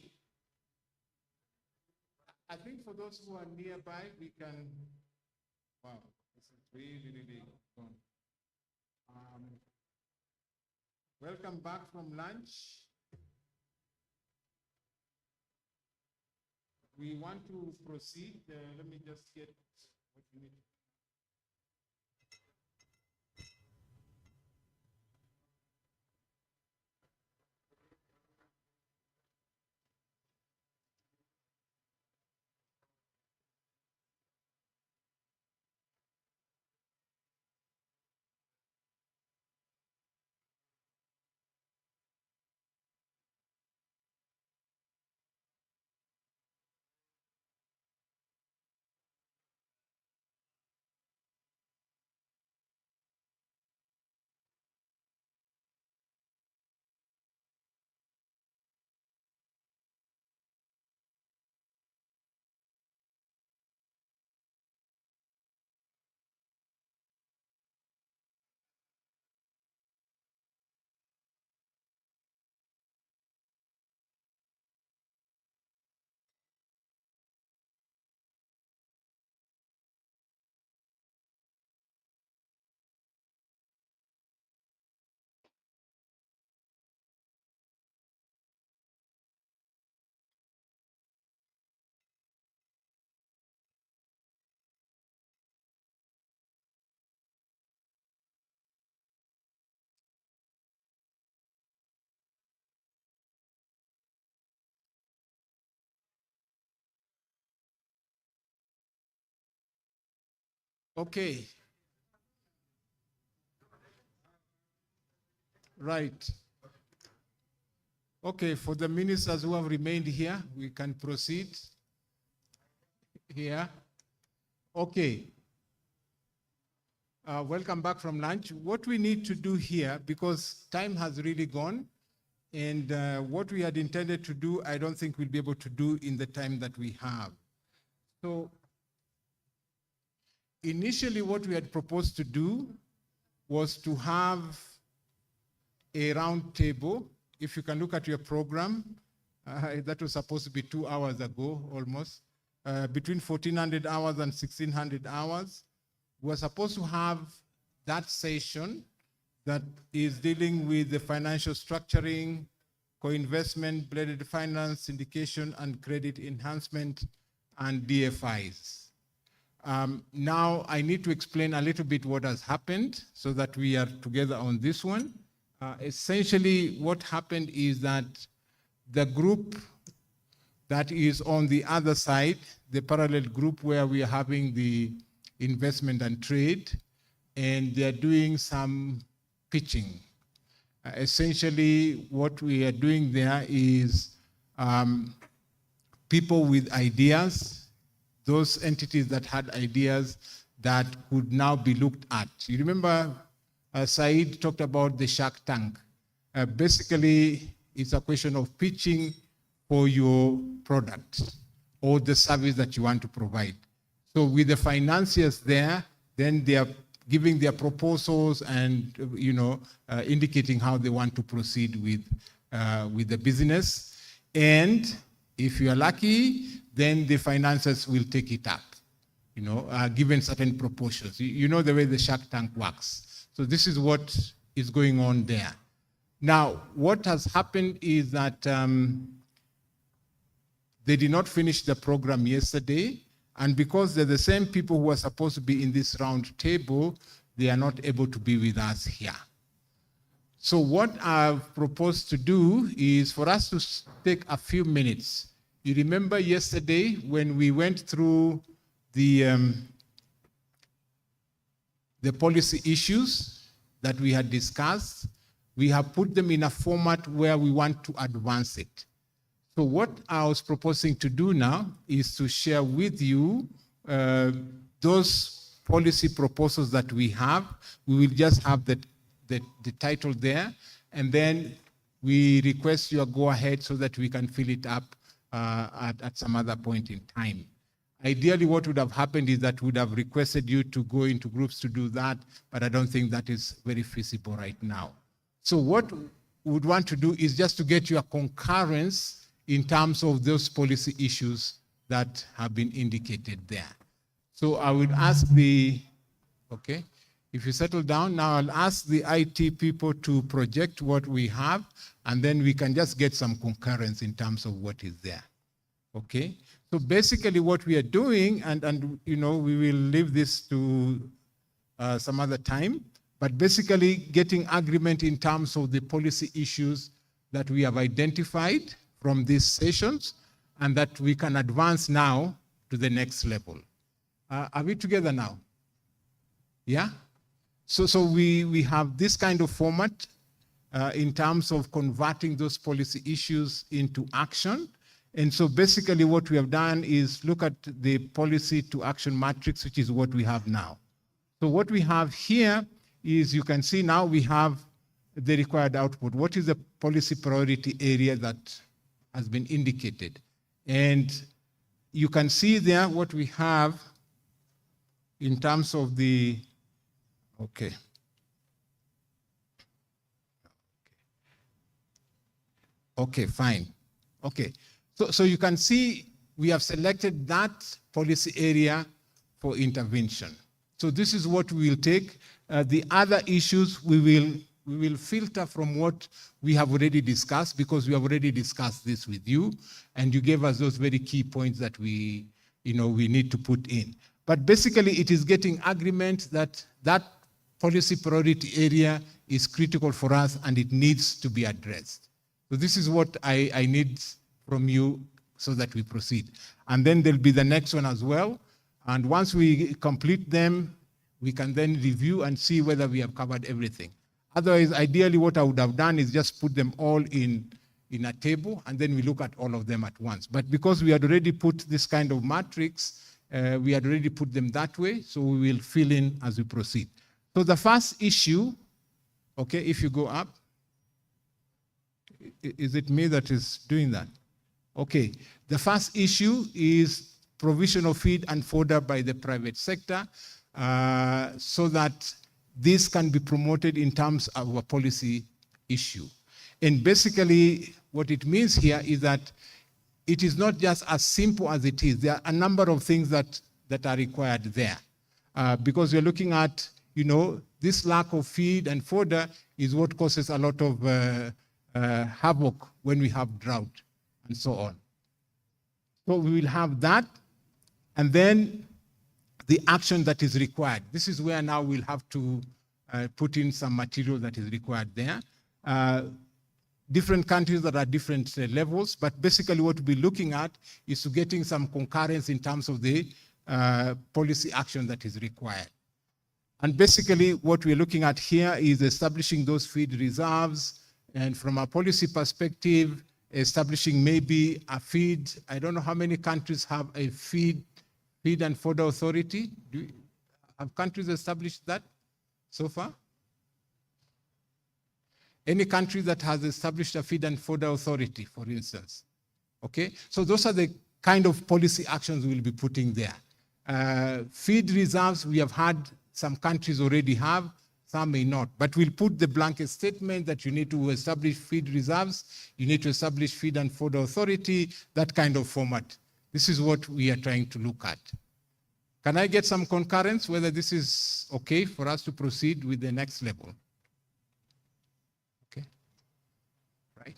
I think for those who are nearby, we can, wow, this is really fun. Welcome back from lunch. We want to proceed. Let me just get what you need. Okay. Right. Okay, for the ministers who have remained here, we can proceed here. Okay. Welcome back from lunch. What we need to do here, because time has really gone, and what we had intended to do, I don't think we'll be able to do in the time that we have. So initially what we had proposed to do was to have a round table. If you can look at your program, that was supposed to be 2 hours ago almost, between 1400 hours and 1600 hours. We're supposed to have that session that is dealing with the financial structuring, co-investment, blended finance, syndication, and credit enhancement, and DFIs. Now I need to explain a little bit what has happened so that we are together on this one. Essentially, what happened is that the group that is on the other side, the parallel group where we are having the investment and trade, and they're doing some pitching. Essentially, what we are doing there is people with ideas, those entities that had ideas that could now be looked at. You remember Said talked about the Shark Tank. Basically, it's a question of pitching for your product or the service that you want to provide. So with the financiers there, then they are giving their proposals and indicating how they want to proceed with the business. And if you are lucky, then the financiers will take it up, given certain proportions. You know the way the Shark Tank works. So this is what is going on there. Now, what has happened is that they did not finish the program yesterday, and because they're the same people who are supposed to be in this round table, they are not able to be with us here. So what I've proposed to do is for us to take a few minutes. You remember yesterday when we went through the policy issues that we had discussed, we have put them in a format where we want to advance it. So what I was proposing to do now is to share with you those policy proposals that we have. We will just have the title there, and then we request your go ahead so that we can fill it up at some other point in time. Ideally, what would have happened is that we would have requested you to go into groups to do that, but I don't think that is very feasible right now. So what we would want to do is just to get your concurrence in terms of those policy issues that have been indicated there. So I would ask okay, if you settle down, now I'll ask the IT people to project what we have, and then we can just get some concurrence in terms of what is there. Okay, so basically what we are doing, and we will leave this to some other time, but basically getting agreement in terms of the policy issues that we have identified from these sessions, and that we can advance now to the next level. Are we together now? Yeah? So we have this kind of format in terms of converting those policy issues into action. And so basically what we have done is look at the policy to action matrix, which is what we have now. So what we have here is, you can see now we have the required output. What is the policy priority area that has been indicated? And you can see there what we have in terms of the, okay. Okay, fine. Okay, so you can see we have selected that policy area for intervention. So this is what we will take. The other issues we will filter from what we have already discussed, because we have already discussed this with you, and you gave us those very key points that we need to put in. But basically it is getting agreement that that policy priority area is critical for us and it needs to be addressed. So this is what I need from you so that we proceed. And then there'll be the next one as well. And once we complete them, we can then review and see whether we have covered everything. Otherwise, ideally, what I would have done is just put them all in a table, and then we look at all of them at once. But because we had already put this kind of matrix, we had already put them that way, so we will fill in as we proceed. So the first issue, okay, if you go up, is it me that is doing that? Okay, the first issue is provision of feed and fodder by the private sector, so that this can be promoted in terms of a policy issue. And basically what it means here is that it is not just as simple as it is. There are a number of things that are required there, because we're looking at, this lack of feed and fodder is what causes a lot of havoc when we have drought and so on. So we will have that, and then the action that is required. This is where now we'll have to put in some material that is required there. Different countries that are different levels, but basically what we'll be looking at is to getting some concurrence in terms of the policy action that is required. And basically what we're looking at here is establishing those feed reserves, and from a policy perspective, establishing maybe a feed. I don't know how many countries have a feed and fodder authority. Have countries established that so far? Any country that has established a feed and fodder authority, for instance. Okay, so those are the kind of policy actions we'll be putting there. Feed reserves, we have had some countries already have, some may not, but we'll put the blanket statement that you need to establish feed reserves, you need to establish feed and fodder authority, that kind of format. This is what we are trying to look at. Can I get some concurrence whether this is okay for us to proceed with the next level? Okay, right?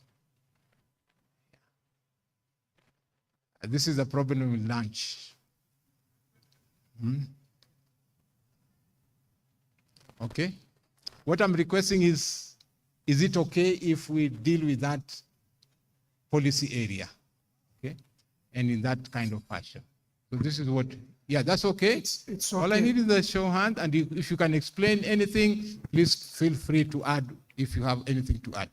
This is a problem with lunch. Okay, what I'm requesting is it okay if we deal with that policy area? Okay, and in that kind of fashion. So this is what, yeah, that's okay. It's okay. All I need is a show hand, and if you can explain anything, please feel free to add if you have anything to add.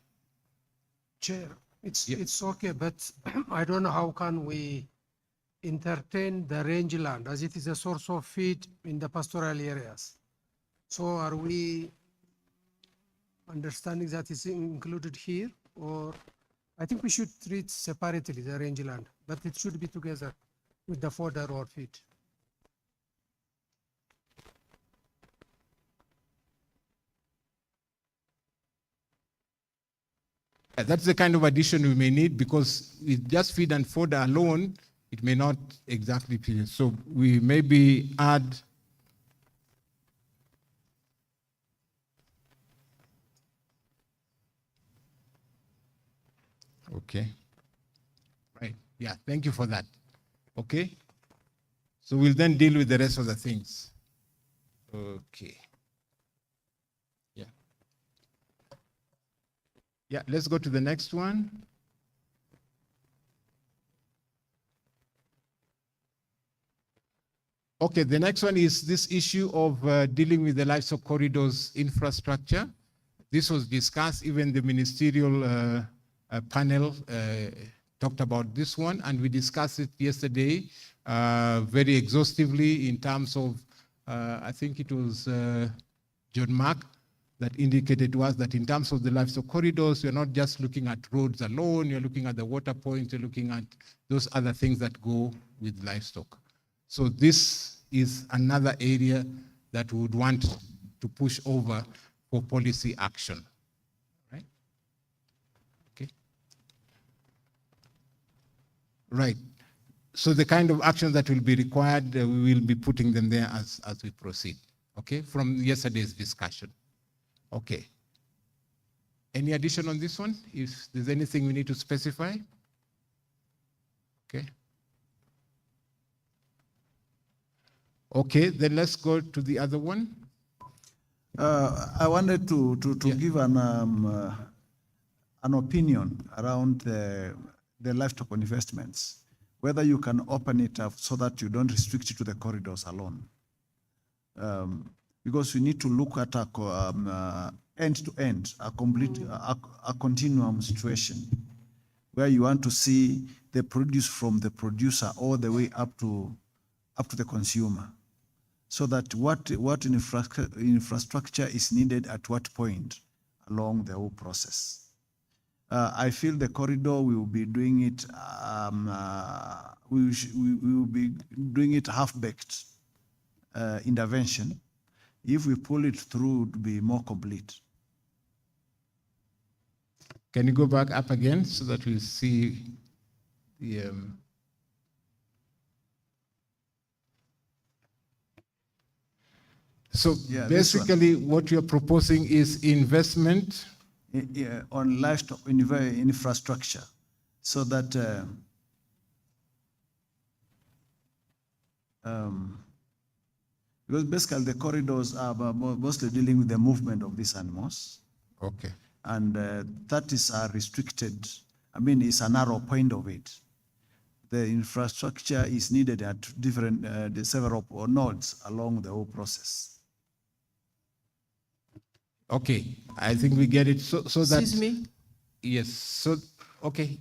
Chair, it's okay, but I don't know how can we entertain the rangeland as it is a source of feed in the pastoral areas. So are we understanding that is included here, or I think we should treat separately the rangeland, but it should be together with the fodder or feed. That's the kind of addition we may need, because with just feed and fodder alone, it may not exactly be. So we maybe add okay. Right. Yeah, thank you for that. Okay. So we'll then deal with the rest of the things. Okay. Yeah. Yeah, let's go to the next one. Okay, the next one is this issue of dealing with the livestock corridors infrastructure. This was discussed, even the ministerial panel talked about this one, and we discussed it yesterday very exhaustively in terms of, I think it was John Mark that indicated to us that in terms of the livestock corridors, you're not just looking at roads alone, you're looking at the water points, you're looking at those other things that go with livestock. So this is another area that we would want to push over for policy action, right? Okay. Right. So the kind of actions that will be required, we will be putting them there as we proceed, okay, from yesterday's discussion. Okay. Any addition on this one? If there's anything we need to specify? Okay. Okay, then let's go to the other one. I wanted to give an opinion around the livestock investments, whether you can open it up so that you don't restrict it to the corridors alone. Because we need to look at a end-to-end, a complete, a continuum situation, where you want to see the produce from the producer all the way up to the consumer, so that what infrastructure is needed at what point along the whole process. I feel the corridor, we will be doing it, we will be doing it half-baked intervention. If we pull it through, it will be more complete. Can you go back up again so that we see the... So yeah, basically what you're proposing is investment on livestock infrastructure, so that because basically the corridors are mostly dealing with the movement of these animals. Okay. And that is restricted. I mean, it's a narrow point of it. The infrastructure is needed at different, the several nodes along the whole process. Okay, I think we get it. So that. Excuse me. Yes. So okay.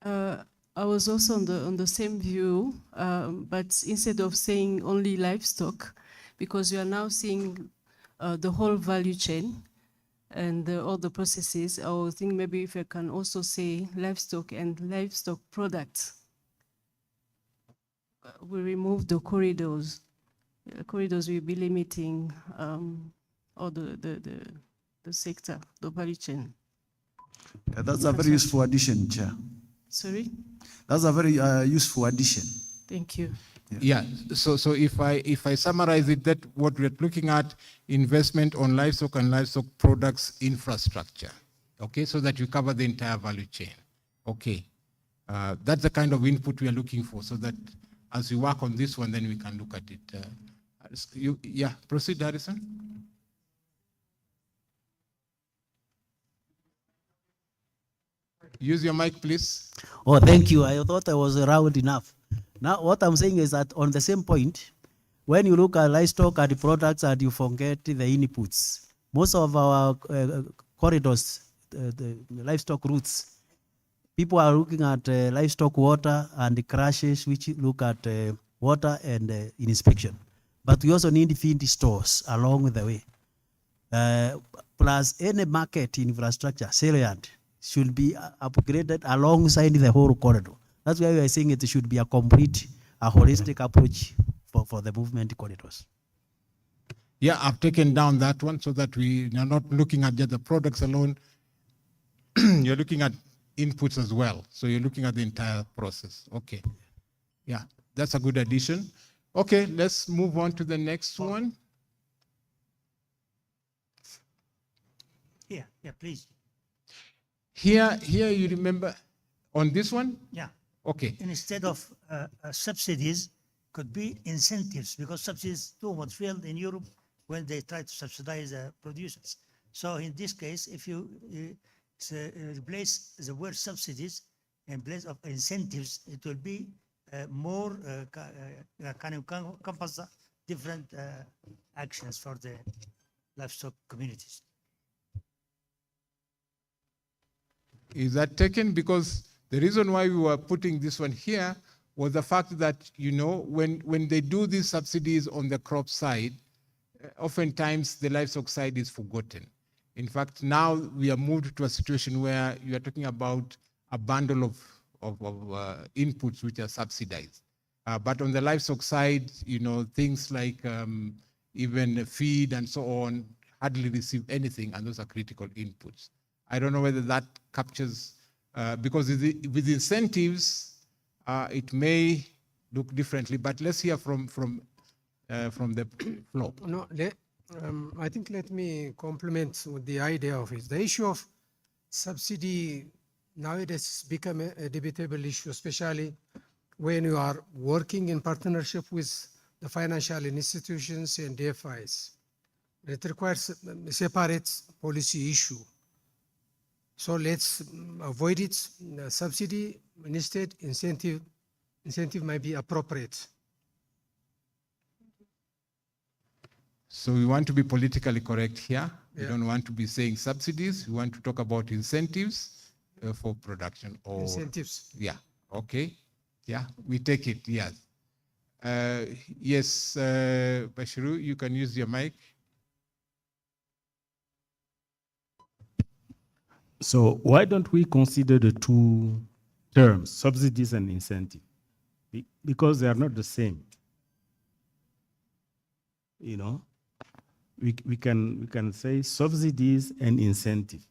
I was also on the same view, but instead of saying only livestock, because you are now seeing the whole value chain and all the processes, I would think maybe if I can also say livestock and livestock products. We remove the corridors. Corridors will be limiting all the sector, the value chain. Yeah, that's a very useful addition, Chair. Sorry? That's a very useful addition. Thank you. Yeah. So if I summarize it, that what we're looking at, investment on livestock and livestock products infrastructure. Okay, so that you cover the entire value chain. Okay. That's the kind of input we are looking for, so that as we work on this one, then we can look at it. Yeah, proceed, Harrison. Use your mic, please. Oh, thank you. I thought I was around enough. Now, what I'm saying is that on the same point, when you look at livestock and products and you forget the inputs, most of our corridors, the livestock routes, people are looking at livestock water and the crashes, which look at water and inspection. But we also need feed stores along the way. Plus any market infrastructure, salient, should be upgraded alongside the whole corridor. That's why we are saying it should be a complete, a holistic approach for the movement corridors. Yeah, I've taken down that one so that we are not looking at just the products alone. you're looking at inputs as well. So you're looking at the entire process. Okay. Yeah, that's a good addition. Okay, let's move on to the next one. Yeah, please. Here you remember on this one? Yeah. Okay. Instead of subsidies, could be incentives, because subsidies too much failed in Europe when they try to subsidize producers. So in this case, if you replace the word subsidies in place of incentives, it will be more can encompass different actions for the livestock communities. Is that taken? Because the reason why we were putting this one here was the fact that, you know, when they do these subsidies on the crop side, oftentimes the livestock side is forgotten. In fact, now we are moved to a situation where you are talking about a bundle of inputs which are subsidized. But on the livestock side, you know, things like even feed and so on hardly receive anything, and those are critical inputs. I don't know whether that captures, because with incentives, it may look differently, but let's hear from the floor. No, I think let me complement with the idea of it. The issue of subsidy nowadays has become a debatable issue, especially when you are working in partnership with the financial institutions and DFIs. It requires a separate policy issue. So let's avoid it. Subsidy, instead, incentive might be appropriate. So we want to be politically correct here. We Yeah. don't want to be saying subsidies. We want to talk about incentives for production. Or Incentives. Yeah. Okay. Yeah. We take it. Yes. Yes, Bashiru, you can use your mic. So why don't we consider the two terms, subsidies and incentive? Because they are not the same. You know, we can say subsidies and incentives,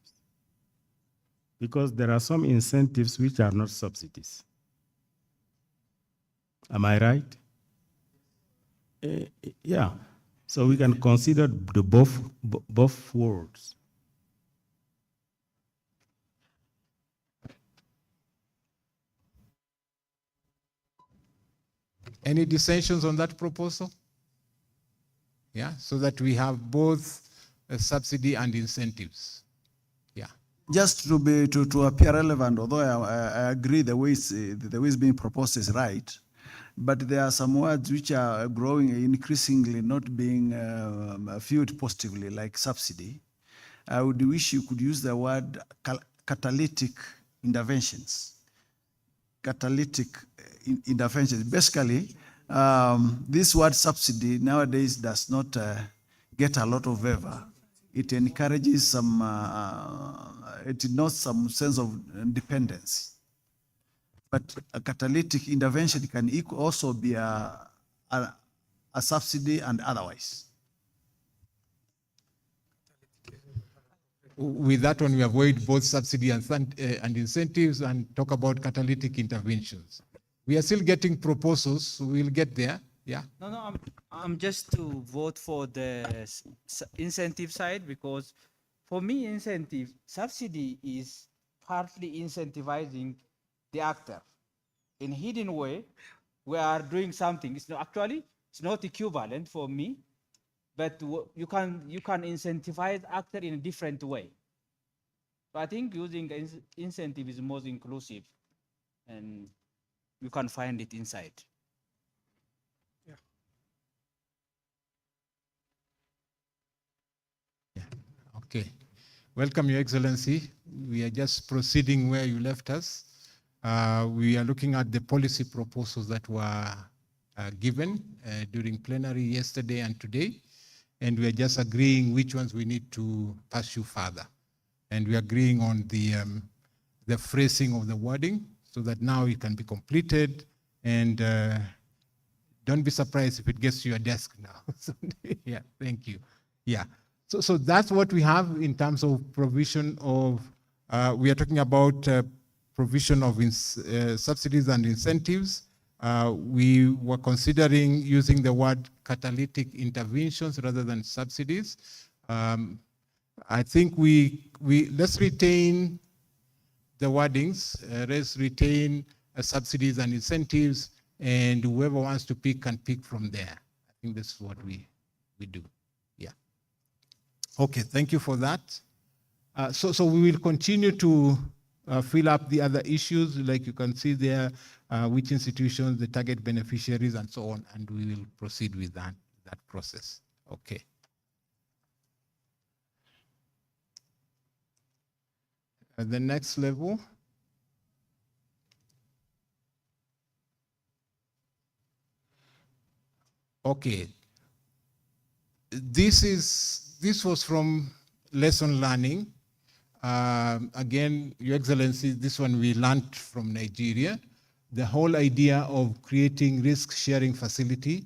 because there are some incentives which are not subsidies. Am I right? Yeah. So we can consider the both words. Any dissensions on that proposal? Yeah, so that we have both a subsidy and incentives. Yeah. Just to appear relevant, although I agree the way it's being proposed is right, but there are some words which are growing increasingly not being viewed positively, like subsidy. I would wish you could use the word catalytic interventions. Catalytic interventions. Basically, this word subsidy nowadays does not get a lot of favor. It encourages some, it denotes some sense of independence. But a catalytic intervention can also be a subsidy and otherwise. With that one, we avoid both subsidy and incentives and talk about catalytic interventions. We are still getting proposals, so we'll get there. Yeah. No, I'm just to vote for the incentive side, because for me, subsidy is partly incentivizing the actor. In a hidden way, we are doing something. It's not equivalent for me, but you can incentivize actor in a different way. So I think using incentive is most inclusive, and you can find it inside. Okay. Welcome, Your Excellency. We are just proceeding where you left us. We are looking at the policy proposals that were given during plenary yesterday and today, and we are just agreeing which ones we need to pursue further. And we are agreeing on the phrasing of the wording so that now it can be completed, and don't be surprised if it gets to your desk now. Yeah, thank you. Yeah. So that's what we have in terms of provision of We are talking about provision of subsidies and incentives. We were considering using the word catalytic interventions rather than subsidies. I think let's retain the wordings, let's retain subsidies and incentives, and whoever wants to pick can pick from there. I think that's what we do. Yeah. Okay, thank you for that. So we will continue to fill up the other issues, like you can see there, which institutions, the target beneficiaries, and so on, and we will proceed with that process. Okay. At the next level. Okay. This was from lesson learning. Again, Your Excellency, this one we learned from Nigeria. The whole idea of creating risk-sharing facility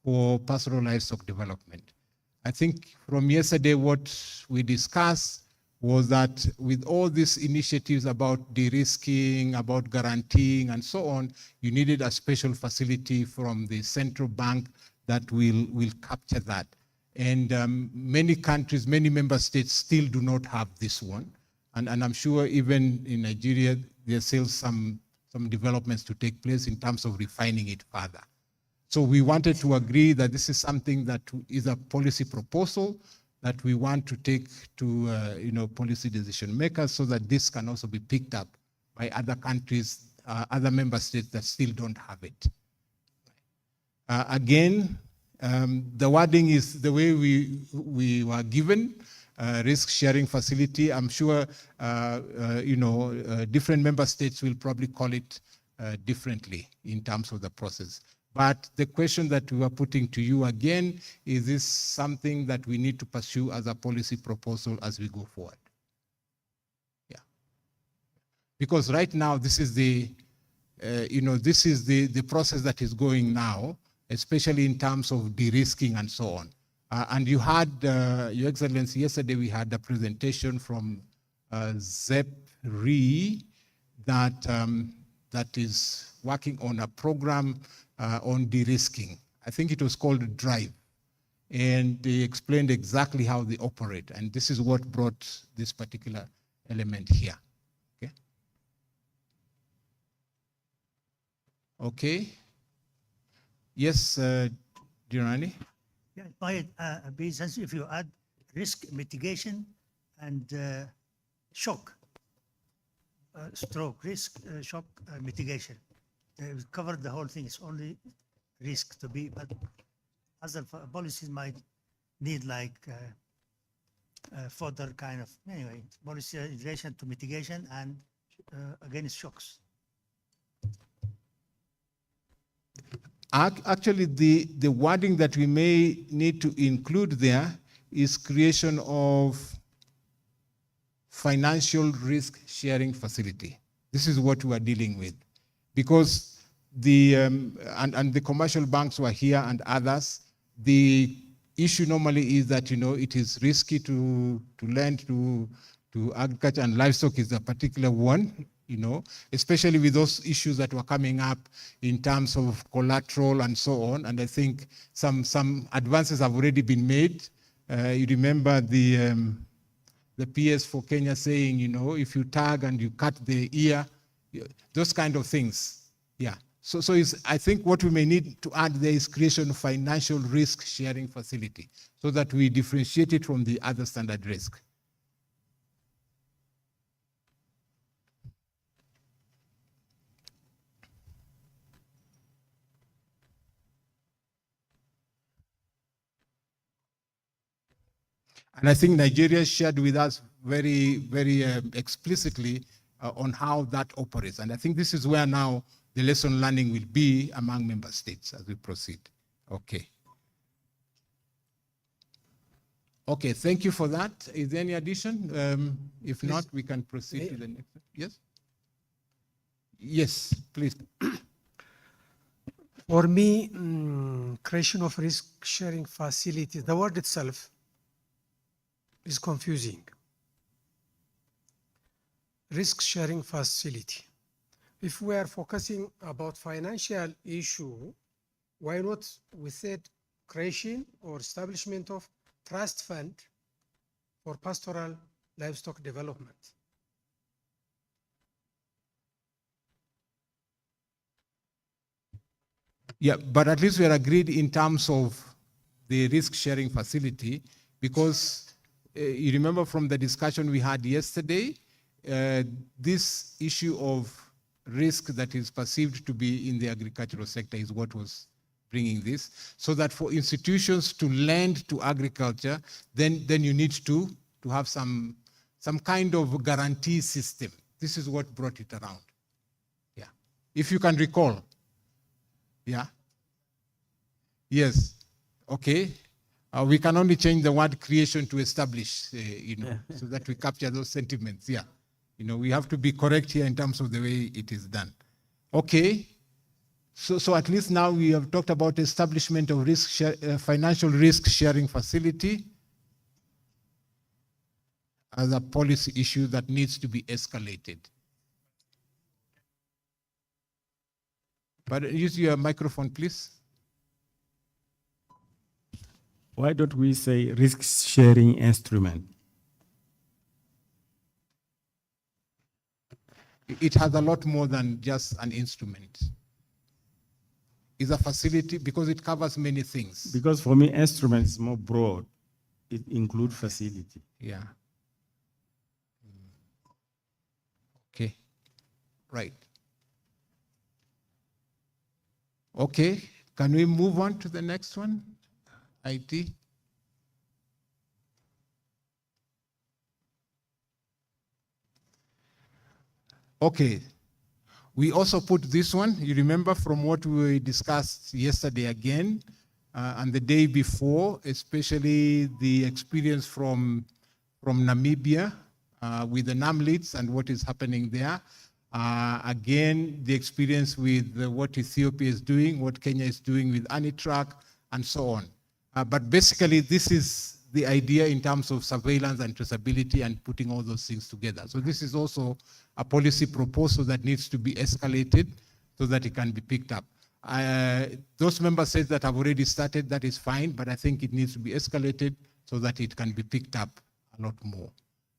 for pastoral livestock development. I think from yesterday what we discussed was that with all these initiatives about de-risking, about guaranteeing and so on, you needed a special facility from the central bank that will capture that. And many countries, many member states still do not have this one. And I'm sure even in Nigeria, there's still some developments to take place in terms of refining it further. So we wanted to agree that this is something that is a policy proposal that we want to take to policy decision makers so that this can also be picked up by other countries, other member states that still don't have it. Again, the wording is the way we were given, risk-sharing facility. I'm sure different member states will probably call it differently in terms of the process. But the question that we are putting to you again, is this something that we need to pursue as a policy proposal as we go forward? Yeah. Because right now, this is the process that is going now, especially in terms of de-risking and so on. And you had, Your Excellency, yesterday we had a presentation from ZEP RE that is working on a program on de-risking. I think it was called DRIVE. And they explained exactly how they operate. And this is what brought this particular element here. Okay. Okay. Yes, Durani? Yeah, by be sensitive if you add risk mitigation and shock, stroke, risk, shock mitigation. We've covered the whole thing. It's only risk to be, but other policies might need like further kind of, anyway, policy in relation to mitigation and against shocks. Actually, the wording that we may need to include there is creation of financial risk sharing facility. This is what we are dealing with. Because and the commercial banks were here and others, the issue normally is that, it is risky to lend to agriculture, and livestock is a particular one, especially with those issues that were coming up in terms of collateral and so on. And I think some advances have already been made. You remember the PS for Kenya saying, if you tag and you cut the ear, those kind of things. Yeah. So I think what we may need to add there is creation of financial risk sharing facility so that we differentiate it from the other standard risk. And I think Nigeria shared with us very, very explicitly on how that operates. And I think this is where now the lesson learning will be among member states as we proceed. Okay. Okay, thank you for that. Is there any addition? If not, we can proceed to the next. Yes? Yes, please. For me, creation of risk-sharing facilities, the word itself is confusing. risk-sharing facility. If we are focusing about financial issue, why not we said creation or establishment of trust fund for pastoral livestock development? Yeah, but at least we are agreed in terms of the risk-sharing facility, because you remember from the discussion we had yesterday, this issue of risk that is perceived to be in the agricultural sector is what was bringing this, so that for institutions to lend to agriculture, then you need to have some kind of guarantee system. This is what brought it around. Yeah, if you can recall. Yeah. Yes. Okay. We can only change the word creation to establish, so that we capture those sentiments. Yeah. We have to be correct here in terms of the way it is done. Okay. So at least now we have talked about establishment of financial risk sharing facility as a policy issue that needs to be escalated. But use your microphone, please. Why don't we say risk-sharing instrument? It has a lot more than just an instrument. It's a facility because it covers many things. Because for me, instrument is more broad. It includes facility. Yeah. Okay. Right. Okay. Can we move on to the next one? IT. Okay. We also put this one, you remember from what we discussed yesterday again, and the day before, especially the experience from Namibia with the NAMLITs and what is happening there. Again, the experience with what Ethiopia is doing, what Kenya is doing with ANITRAC, and so on. But basically, this is the idea in terms of surveillance and traceability and putting all those things together. So this is also a policy proposal that needs to be escalated so that it can be picked up. Those member states that have already started, that is fine, but I think it needs to be escalated so that it can be picked up a lot more.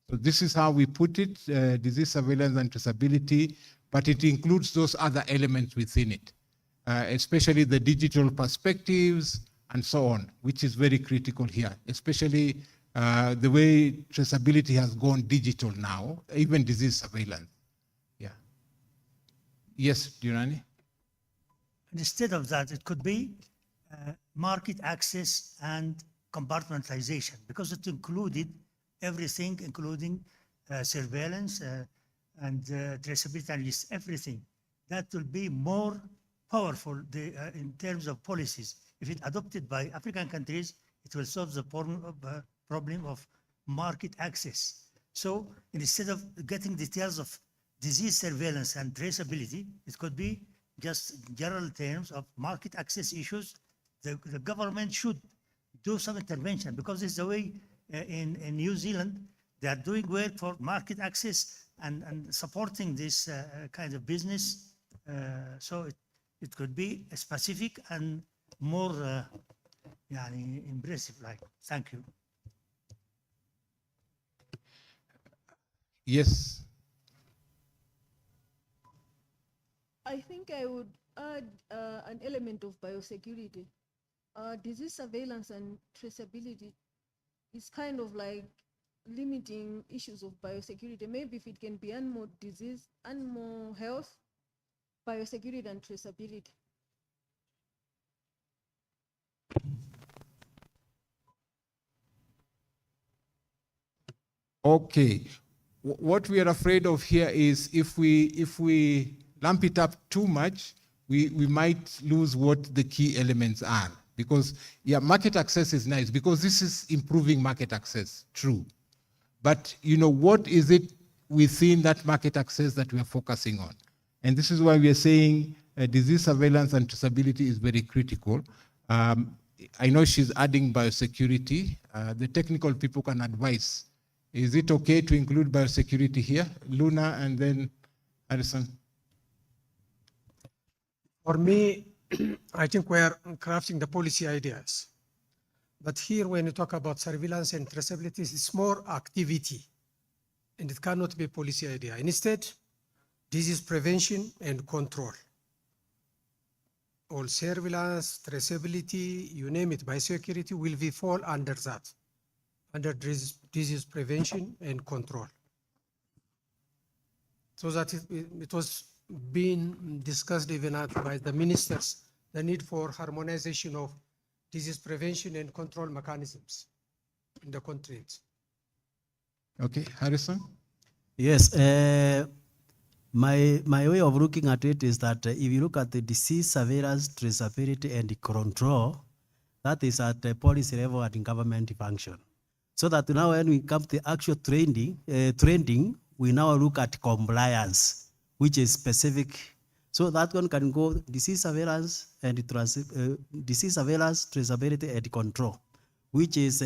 So this is how we put it, disease surveillance and traceability, but it includes those other elements within it, especially the digital perspectives, and so on, which is very critical here, especially the way traceability has gone digital now, even disease surveillance. Yeah. Yes, Durani? Instead of that, it could be market access and compartmentalization, because it included everything, including surveillance and traceability and list, everything. That will be more powerful in terms of policies. If it adopted by African countries, it will solve the problem of market access. So instead of getting details of disease surveillance and traceability, it could be just general terms of market access issues. The government should do some intervention, because it's the way in New Zealand, they are doing work for market access and supporting this kind of business. So it could be specific and more impressive. Thank you. Yes. I think I would add an element of biosecurity. Disease surveillance and traceability is kind of like limiting issues of biosecurity. Maybe if it can be animal disease, animal health, biosecurity and traceability. Okay. What we are afraid of here is if we lump it up too much, we might lose what the key elements are. Because, yeah, market access is nice, because this is improving market access, true. But, what is it within that market access that we are focusing on? And this is why we are saying disease surveillance and traceability is very critical. I know she's adding biosecurity. The technical people can advise Is it okay to include biosecurity here? Luna and then Harrison. For me, I think we are crafting the policy ideas. But here, when you talk about surveillance and traceability, it's more activity, and it cannot be policy idea. Instead, disease prevention and control. All surveillance, traceability, you name it, biosecurity will be fall under that, under disease prevention and control. So that it was being discussed even by the ministers, the need for harmonization of disease prevention and control mechanisms in the countries. Okay, Harrison? Yes, my way of looking at it is that if you look at the disease surveillance, traceability, and control, that is at the policy level and in government function. So that now when we come to the actual trending, we now look at compliance, which is specific. So that one can go disease surveillance, traceability, and control, which is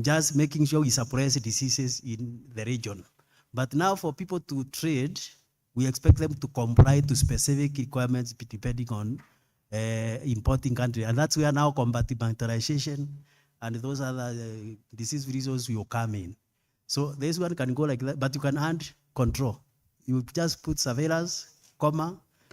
just making sure we suppress diseases in the region. But now for people to trade, we expect them to comply to specific requirements depending on importing country. And that's where now compartmentalization and those other disease reasons will come in. So this one can go like that, but you can add control. You just put surveillance,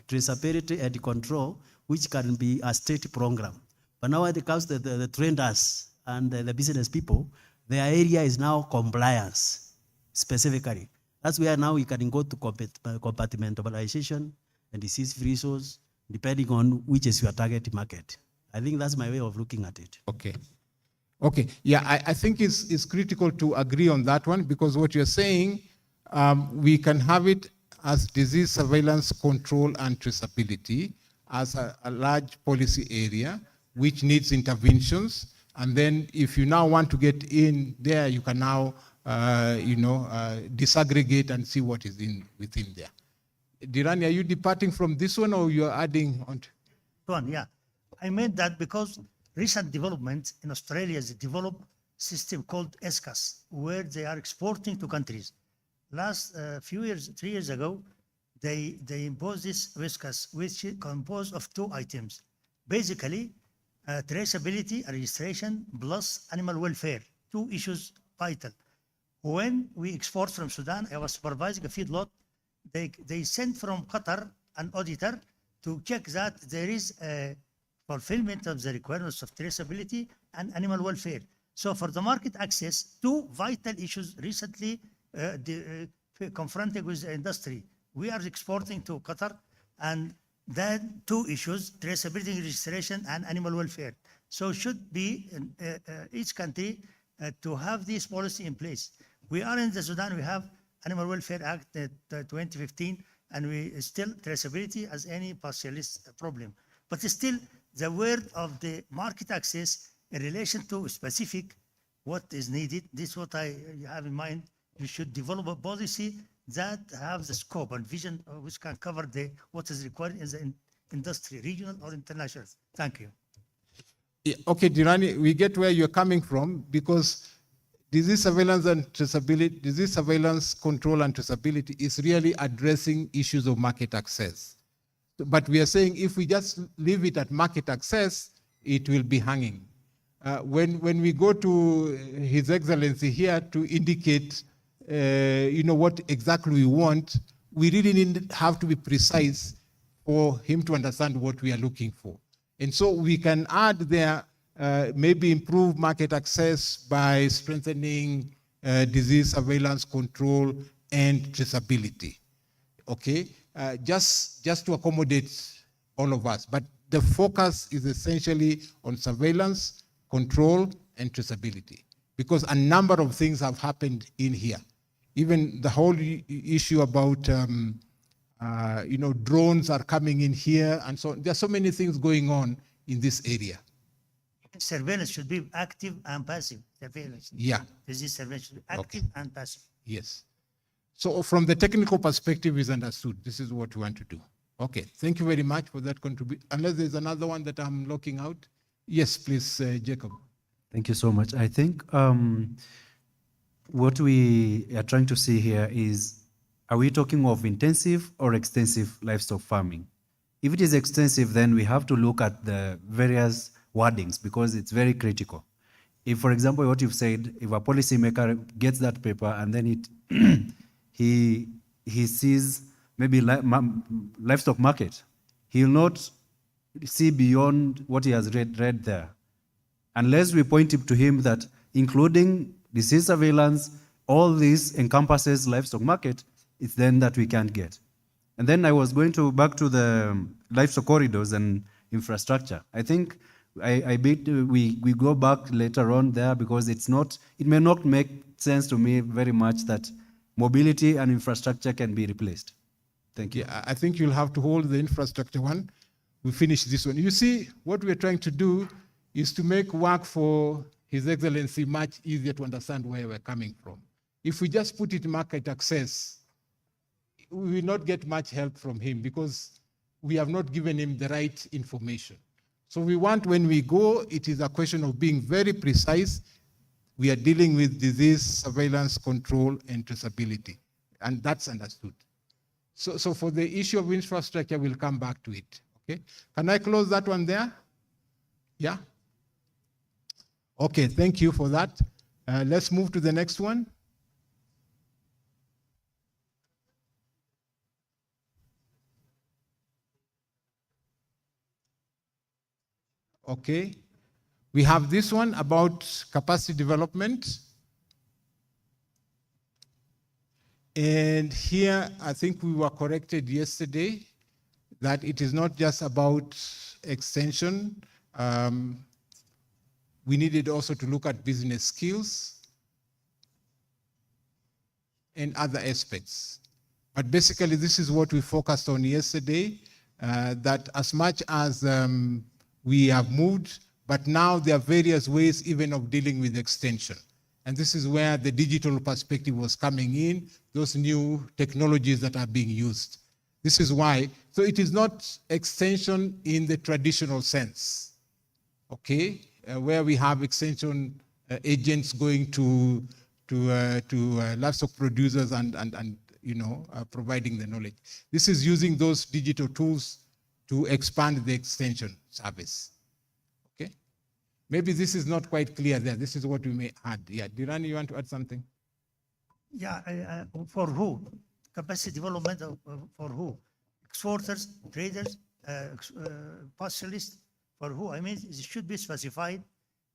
traceability and control, which can be a state program. But now when it comes to the traders and the business people, their area is now compliance specifically. That's where now we can go to compartmentalization and disease-free zones, depending on which is your target market. I think that's my way of looking at it. Okay. Okay, yeah, I think it's critical to agree on that one, because what you're saying, we can have it as disease surveillance, control, and traceability as a large policy area, which needs interventions. And then if you now want to get in there, you can now, disaggregate and see what is within there. Dirani, are you departing from this one or you're adding on? One, yeah. I meant that because recent developments in Australia is a developed system called ESCAS, where they are exporting to countries. Last few years, 3 years ago, they imposed this ESCAS, which is composed of 2 items. Basically, traceability, registration, plus animal welfare, 2 issues vital. When we export from Sudan, I was supervising a feedlot, they sent from Qatar an auditor to check that there is a fulfillment of the requirements of traceability and animal welfare. So for the market access, 2 vital issues recently confronted with the industry. We are exporting to Qatar, and then 2 issues, traceability, registration, and animal welfare. So should be in, each country to have this policy in place. We are in the Sudan, we have Animal Welfare Act 2015, and we still traceability as any partialist problem. But still, the word of the market access in relation to specific what is needed, this is what I have in mind. We should develop a policy that have the scope and vision which can cover what is required in the industry, regional or international. Thank you. Yeah, okay, Dirani, we get where you're coming from, because disease surveillance and traceability, disease surveillance, control and traceability is really addressing issues of market access. But we are saying if we just leave it at market access, it will be hanging. When we go to His Excellency here to indicate, what exactly we want, we really have to be precise for him to understand what we are looking for. And so we can add there, maybe improve market access by strengthening disease surveillance, control, and traceability. Okay, just to accommodate all of us. But the focus is essentially on surveillance, control, and traceability, because a number of things have happened in here. Even the whole issue about, drones are coming in here, and so there are so many things going on in this area. Surveillance should be active and passive. Surveillance. Yeah. Disease surveillance should be active and passive. Yes. So from the technical perspective is understood. This is what we want to do. Okay. Thank you very much for that contribution. Unless there's another one that I'm locking out. Yes, please, Jacob. Thank you so much. I think what we are trying to see here is, are we talking of intensive or extensive livestock farming? If it is extensive, then we have to look at the various wordings because it's very critical. If, for example, what you've said, if a policymaker gets that paper and then he sees maybe livestock market, he'll not see beyond what he has read there. Unless we point to him that including disease surveillance, all this encompasses livestock market, it's then that we can't get. And then I was going back to the livestock corridors and infrastructure. I think I bet we go back later on there because it may not make sense to me very much that mobility and infrastructure can be replaced. Thank you. Yeah, I think you'll have to hold the infrastructure one. We finish this one. You see, what we're trying to do is to make work for His Excellency much easier to understand where we're coming from. If we just put it market access, we will not get much help from him because we have not given him the right information. So we want, when we go, it is a question of being very precise. We are dealing with disease, surveillance, control, and traceability. And that's understood. So for the issue of infrastructure, we'll come back to it. Okay? Can I close that one there? Yeah? Okay, thank you for that. Let's move to the next one. Okay, we have this one about capacity development. And here, I think we were corrected yesterday that it is not just about extension. We needed also to look at business skills and other aspects. But basically, this is what we focused on yesterday, that as much as we have moved, but now there are various ways even of dealing with extension. And this is where the digital perspective was coming in, those new technologies that are being used. This is why, so it is not extension in the traditional sense, okay? Where we have extension agents going to livestock producers and providing the knowledge. This is using those digital tools to expand the extension service. Okay? Maybe this is not quite clear there. This is what we may add. Yeah, Dirani, you want to add something? Yeah, for who? Capacity development for who? Exporters, traders, pastoralists, for who? I mean, it should be specified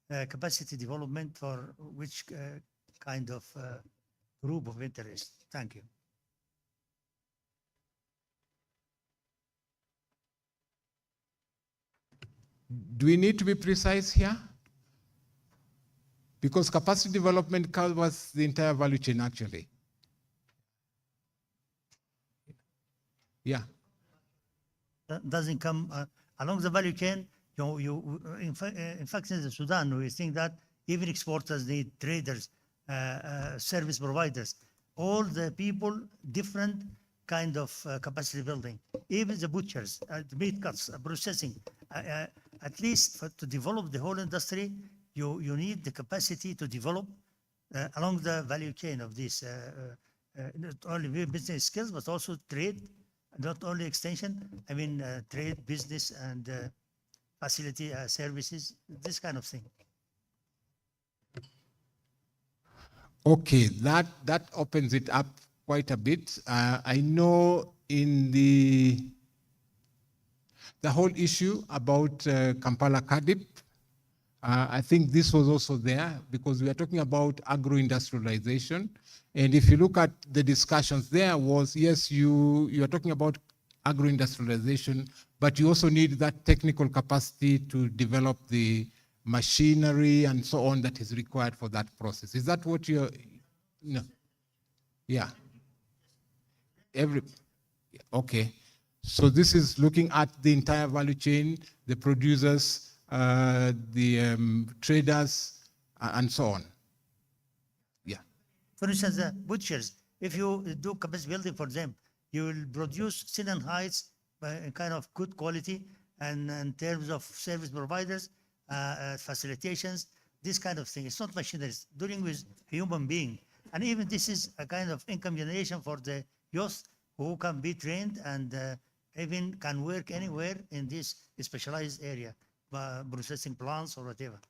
capacity development for which kind of group of interest. Thank you. Do we need to be precise here? Because capacity development covers the entire value chain, actually. Yeah. That doesn't come along the value chain. In fact, in Sudan, we think that even exporters need traders, service providers, all the people, different kind of capacity building. Even the butchers, the meat cuts, processing. At least to develop the whole industry, you need the capacity to develop along the value chain of this, not only business skills, but also trade, not only extension, I mean trade, business, and facility services, this kind of thing. Okay, that opens it up quite a bit. I know in the whole issue about Kampala Kadip, I think this was also there because we are talking about agro-industrialization. And if you look at the discussions there was, yes, you are talking about agro-industrialization, but you also need that technical capacity to develop the machinery and so on that is required for that process. Is that what you're, no? Yeah. Okay. So this is looking at the entire value chain, the producers, the traders, and so on. Yeah. For instance, the butchers, if you do capacity building for them, you will produce thin and hides by kind of good quality, and in terms of service providers, facilitations, this kind of thing. It's not machinery, it's dealing with human being. And even this is a kind of income generation for the youth who can be trained and even can work anywhere in this specialized area, processing plants or whatever.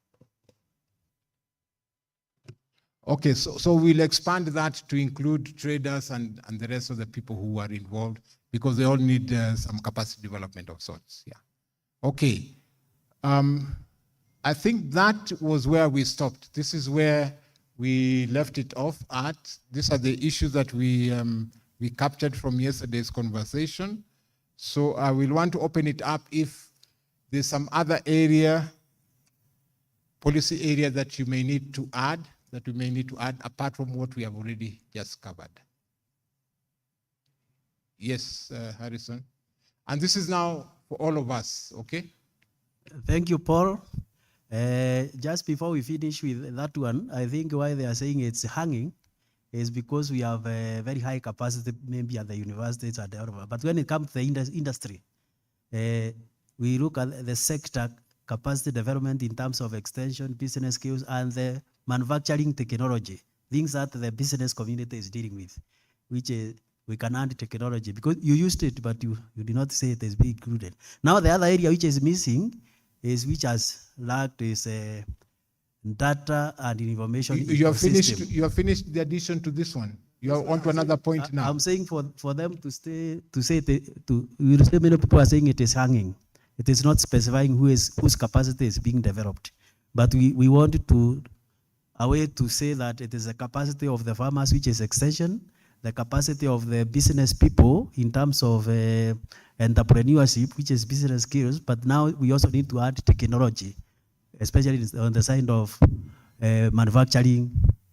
Okay, so we'll expand that to include traders and the rest of the people who are involved, because they all need some capacity development of sorts. Yeah. Okay. I think that was where we stopped. This is where we left it off at. These are the issues that we captured from yesterday's conversation. So I will want to open it up if there's some other area, policy area that you may need to add, apart from what we have already just covered. Yes, Harrison. And this is now for all of us, okay? Thank you, Paul. Just before we finish with that one, I think why they are saying it's hanging is because we have a very high capacity maybe at the universities and whatever. But when it comes to the industry, we look at the sector capacity development in terms of extension, business skills, and the manufacturing technology, things that the business community is dealing with, which we can add technology, because you used it, but you did not say it is being included. Now the other area which is missing is, which has lacked, is data and information. You have finished the addition to this one. You are on to another point now. I'm saying for them to say many people are saying it is hanging. It is not specifying whose capacity is being developed. But we want to a way to say that it is the capacity of the farmers, which is extension, the capacity of the business people in terms of entrepreneurship, which is business skills, but now we also need to add technology, especially on the side of manufacturing,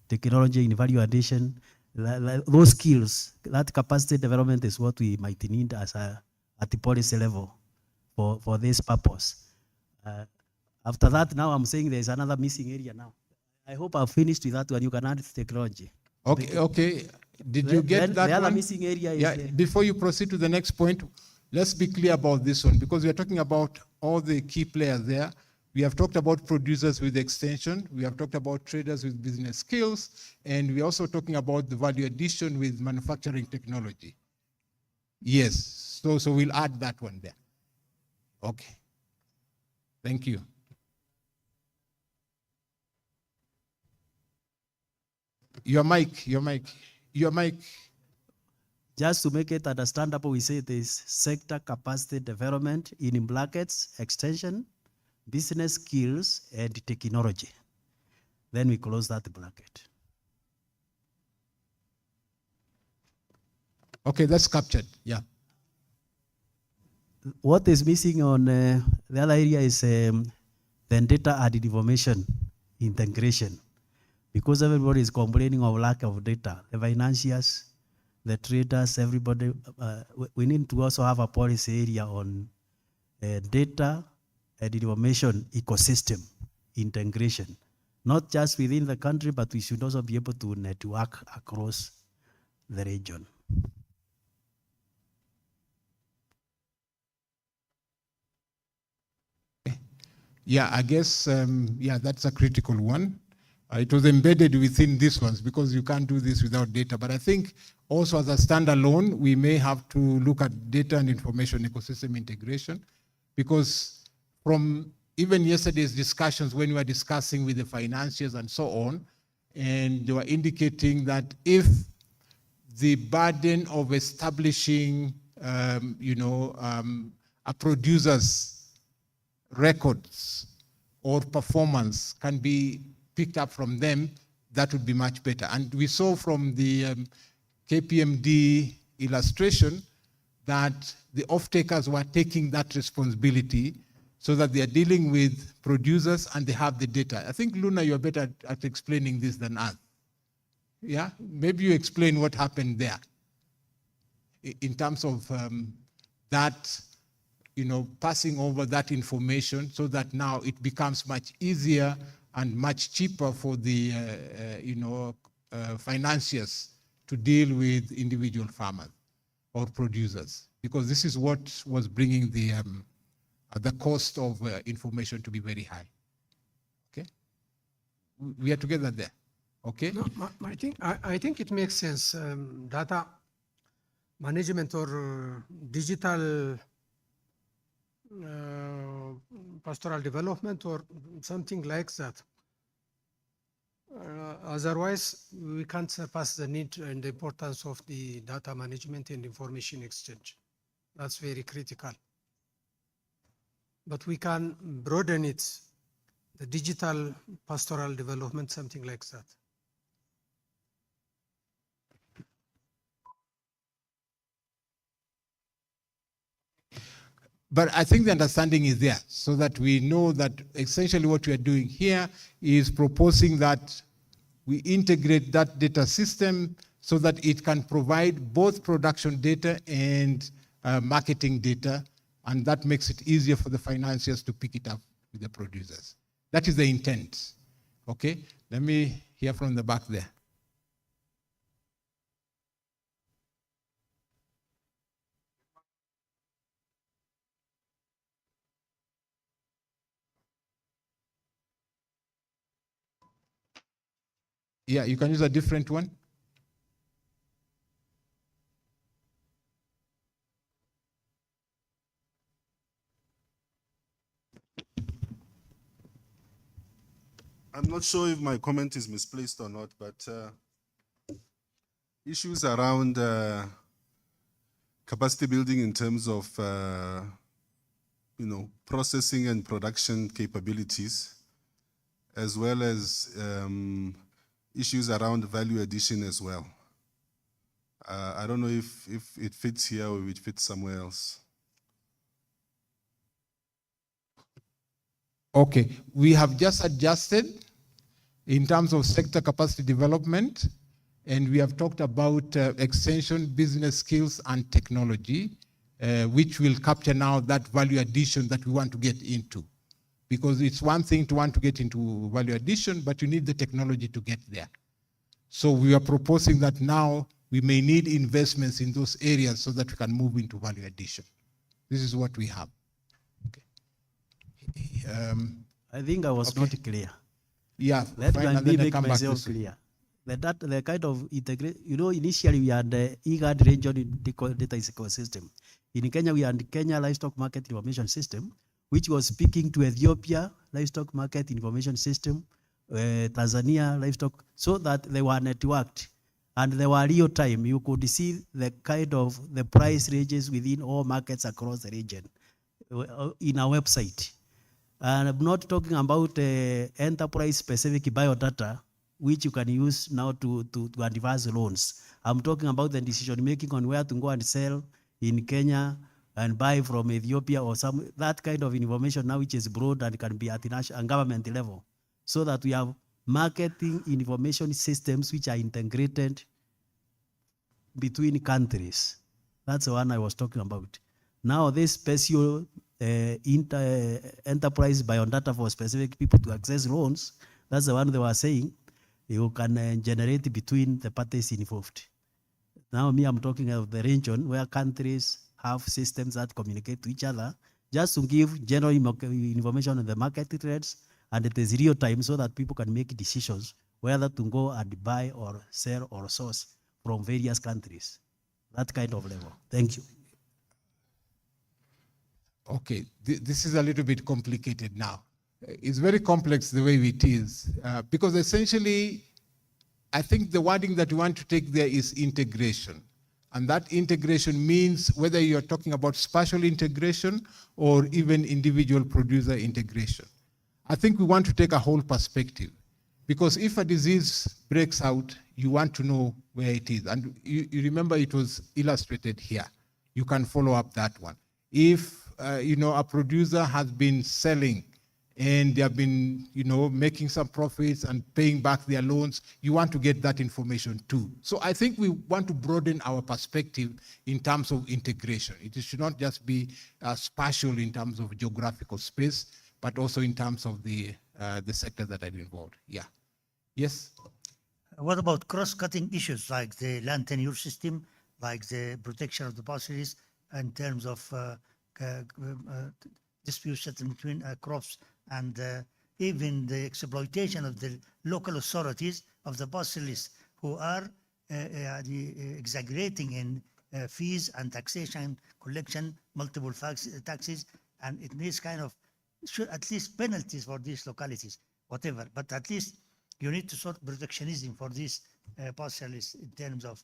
technology in value addition. Those skills, that capacity development is what we might need as at the policy level for this purpose. After that, now I'm saying there's another missing area now. I hope I've finished with that one. You can add technology. Okay. Did you get that the other one? missing area is... Yeah, before you proceed to the next point, let's be clear about this one, because we are talking about all the key players there. We have talked about producers with extension. We have talked about traders with business skills. And we're also talking about the value addition with manufacturing technology. Yes, so we'll add that one there. Okay. Thank you. Your mic. Just to make it understandable, we say it is sector capacity development in brackets, extension, business skills, and technology. Then we close that bracket. Okay, that's captured, yeah. What is missing on the other area is the data and information integration, because everybody is complaining of lack of data. The financiers, the traders, everybody. We need to also have a policy area on data and information ecosystem integration, not just within the country, but we should also be able to network across the region. Yeah, I guess, that's a critical one. It was embedded within these ones because you can't do this without data. But I think also as a standalone, we may have to look at data and information ecosystem integration, because from even yesterday's discussions when we were discussing with the financiers and so on, and they were indicating that if the burden of establishing, a producer's records or performance can be picked up from them, that would be much better. And we saw from the KPMD illustration that the off-takers were taking that responsibility so that they are dealing with producers and they have the data. I think, Luna, you're better at explaining this than us. Yeah, maybe you explain what happened there in terms of that, passing over that information so that now it becomes much easier and much cheaper for the, financiers to deal with individual farmers or producers, because this is what was bringing the cost of information to be very high. Okay, we are together there. Okay? No, I think it makes sense. Data management or digital pastoral development or something like that. Otherwise, we can't surpass the need and the importance of the data management and information exchange. That's very critical. But we can broaden it, the digital pastoral development, something like that. But I think the understanding is there so that we know that essentially what we are doing here is proposing that we integrate that data system so that it can provide both production data and marketing data, and that makes it easier for the financiers to pick it up with the producers. That is the intent. Okay, let me hear from the back there. Yeah, you can use a different one. I'm not sure if my comment is misplaced or not, but issues around capacity building in terms of processing and production capabilities, as well as issues around value addition as well. I don't know if it fits here or if it fits somewhere else. Okay, we have just adjusted in terms of sector capacity development, and we have talked about extension, business skills, and technology, which will capture now that value addition that we want to get into. Because it's one thing to want to get into value addition, but you need the technology to get there. So we are proposing that now we may need investments in those areas so that we can move into value addition. This is what we have. I think I was not clear. Yeah, Let fine, me make myself clear. The kind of integrate, initially we had the IGAD region in the data ecosystem. In Kenya, we had the Kenya Livestock Market Information System, which was speaking to Ethiopia Livestock Market Information System, Tanzania Livestock, so that they were networked. And they were real time. You could see the kind of the price ranges within all markets across the region in our website. And I'm not talking about enterprise-specific biodata, which you can use now to advance loans. I'm talking about the decision-making on where to go and sell in Kenya and buy from Ethiopia or that kind of information now, which is broad and can be at national and government level, so that we have marketing information systems which are integrated between countries. That's the one I was talking about. Now, this special enterprise biodata for specific people to access loans, that's the one they were saying you can generate between the parties involved. Now I'm talking of the region where countries have systems that communicate to each other just to give general information on the market trends, and it is real time so that people can make decisions whether to go and buy or sell or source from various countries. That kind of level. Thank you. Okay, this is a little bit complicated now. It's very complex the way it is, because essentially, I think the wording that we want to take there is integration. And that integration means whether you're talking about spatial integration or even individual producer integration. I think we want to take a whole perspective, because if a disease breaks out, you want to know where it is. And you remember it was illustrated here. You can follow up that one. If a producer has been selling and they have been, making some profits and paying back their loans, you want to get that information too. So I think we want to broaden our perspective in terms of integration. It should not just be spatial in terms of geographical space, but also in terms of the sectors that are involved. Yeah. Yes? What about cross-cutting issues like the land tenure system, like the protection of the pastures in terms of dispute settlement between crops and even the exploitation of the local authorities of the pastoralists who are exaggerating in fees and taxation, collection, multiple taxes, and it needs kind of, should at least penalties for these localities, whatever. But at least you need to sort protectionism for these pastoralists in terms of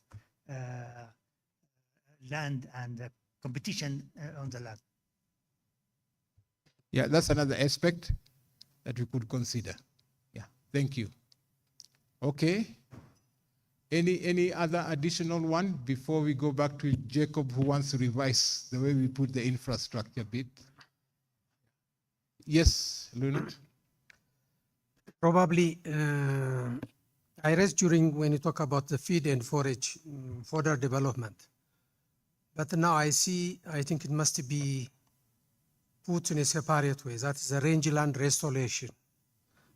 land and competition on the land. Yeah, that's another aspect that we could consider. Yeah, thank you. Okay. Any other additional one before we go back to Jacob, who wants to revise the way we put the infrastructure bit? Yes, Luna? Probably, I raised during when you talk about the feed and forage, further development. But now I think it must be put in a separate way. That is the rangeland restoration.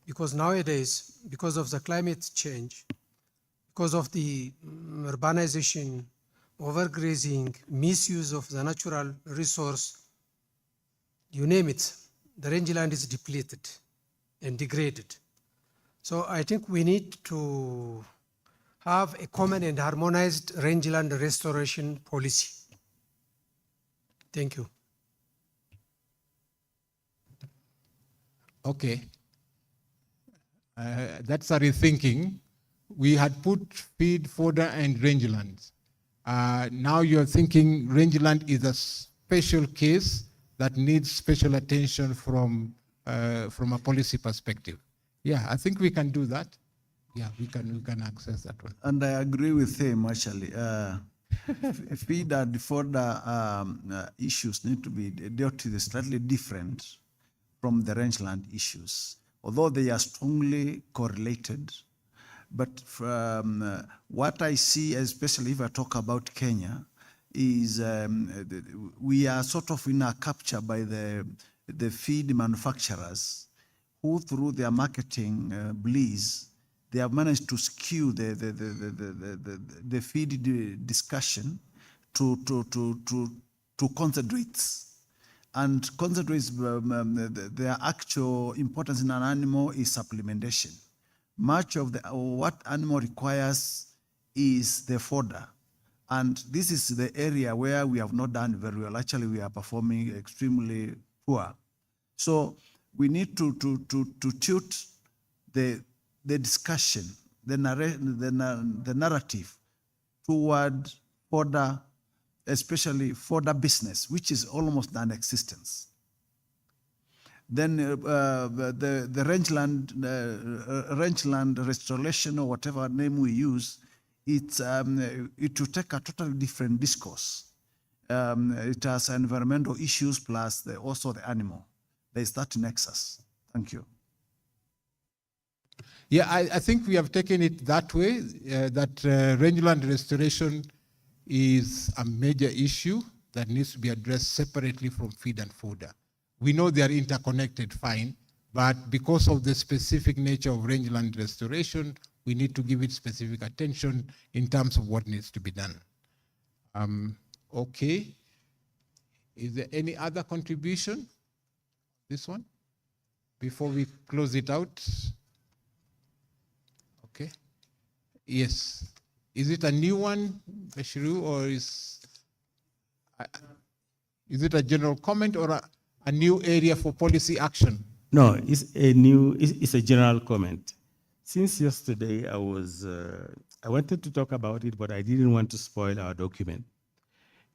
Because nowadays, because of the climate change, because of the urbanization, overgrazing, misuse of the natural resource, you name it, the rangeland is depleted and degraded. So I think we need to have a common and harmonized rangeland restoration policy. Thank you. Okay. That's a rethinking. We had put feed, fodder, and rangelands. Now you're thinking rangeland is a special case that needs special attention from a policy perspective. Yeah, I think we can do that. Yeah, we can access that one. And I agree with him, actually. Feed and fodder issues need to be dealt with slightly different from the rangeland issues, although they are strongly correlated. But from what I see, especially if I talk about Kenya, is we are sort of in a capture by the feed manufacturers who, through their marketing bliss, they have managed to skew the feed discussion to concentrates. And concentrates, their actual importance in an animal is supplementation. Much of what animal requires is the fodder. And this is the area where we have not done very well. Actually, we are performing extremely poor. So we need to tilt the discussion, the narrative toward fodder, especially fodder business, which is almost non-existence. Then the rangeland restoration, or whatever name we use, it will take a totally different discourse. It has environmental issues plus also the animal. There's that nexus. Thank you. Yeah, I think we have taken it that way, that rangeland restoration is a major issue that needs to be addressed separately from feed and fodder. We know they are interconnected, fine, but because of the specific nature of rangeland restoration, we need to give it specific attention in terms of what needs to be done. Okay. Is there any other contribution? This one? Before we close it out? Okay. Yes. Is it a new one, Bashiru, or is it a general comment or a new area for policy action? No, it's a general comment. Since yesterday, I wanted to talk about it, but I didn't want to spoil our document.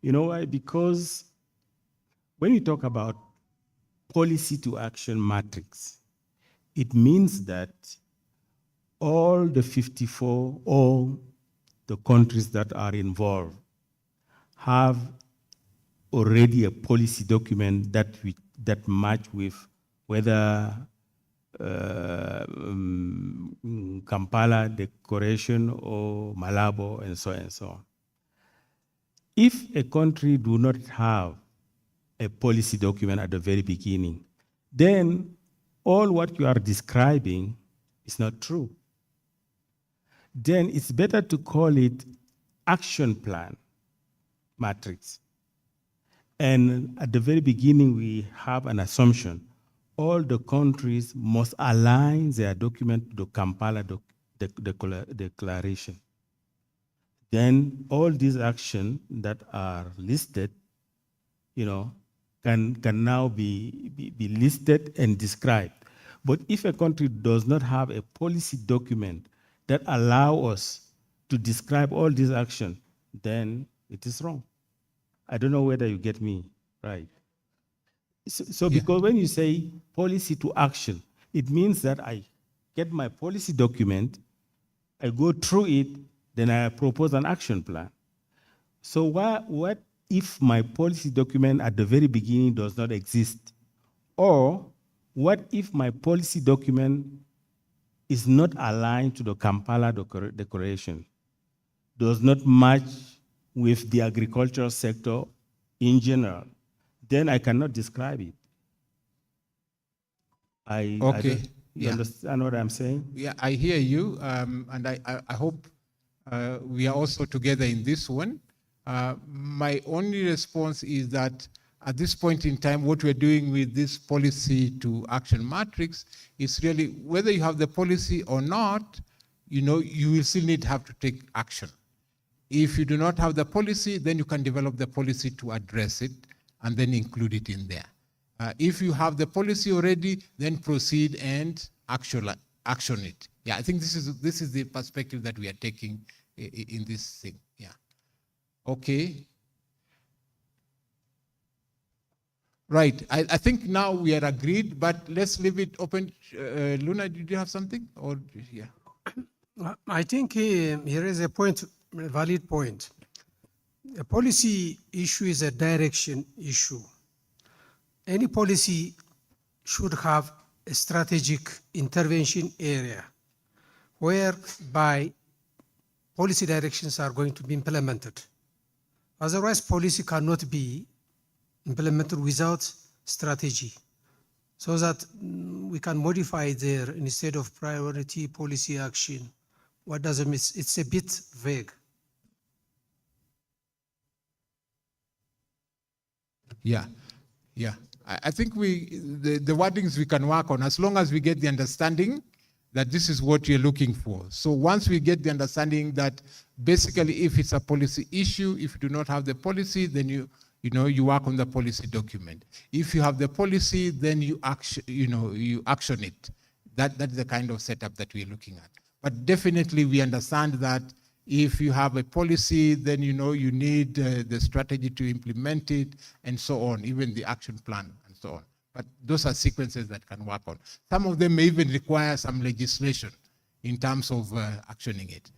You know why? Because when you talk about policy to action matrix, it means that all the 54, all the countries that are involved have already a policy document that match with whether Kampala Declaration or Malabo and so on and so on. If a country do not have a policy document at the very beginning, then all what you are describing is not true. Then it's better to call it action plan matrix. And at the very beginning, we have an assumption all the countries must align their document to the Kampala Declaration. Then all these actions that are listed, can now be listed and described. But if a country does not have a policy document that allow us to describe all these actions, then it is wrong. I don't know whether you get me right. So because when you say policy to action, it means that I get my policy document, I go through it, then I propose an action plan. So what if my policy document at the very beginning does not exist? Or what if my policy document is not aligned to the Kampala Declaration, does not match with the agricultural sector in general? Then I cannot describe it. You understand what I'm saying? Yeah, I hear you, and I hope we are also together in this one. My only response is that at this point in time, what we're doing with this policy to action matrix is really whether you have the policy or not, you will still have to take action. If you do not have the policy, then you can develop the policy to address it and then include it in there. If you have the policy already, then proceed and action it. Yeah, I think this is the perspective that we are taking in this thing. Yeah. Okay. Right. I think now we are agreed, but let's leave it open. Luna, did you have something? Or yeah. I think here is a point, a valid point. A policy issue is a direction issue. Any policy should have a strategic intervention area whereby policy directions are going to be implemented. Otherwise, policy cannot be implemented without strategy, so that we can modify there instead of priority policy action. What does it mean? It's a bit vague. Yeah, yeah. I think the wordings we can work on as long as we get the understanding that this is what you're looking for. So once we get the understanding that basically if it's a policy issue, if you do not have the policy, then you work on the policy document. If you have the policy, then you action it. That's the kind of setup that we're looking at. But definitely we understand that if you have a policy, then you need the strategy to implement it and so on, even the action plan and so on. But those are sequences that can work on. Some of them may even require some legislation in terms of actioning it.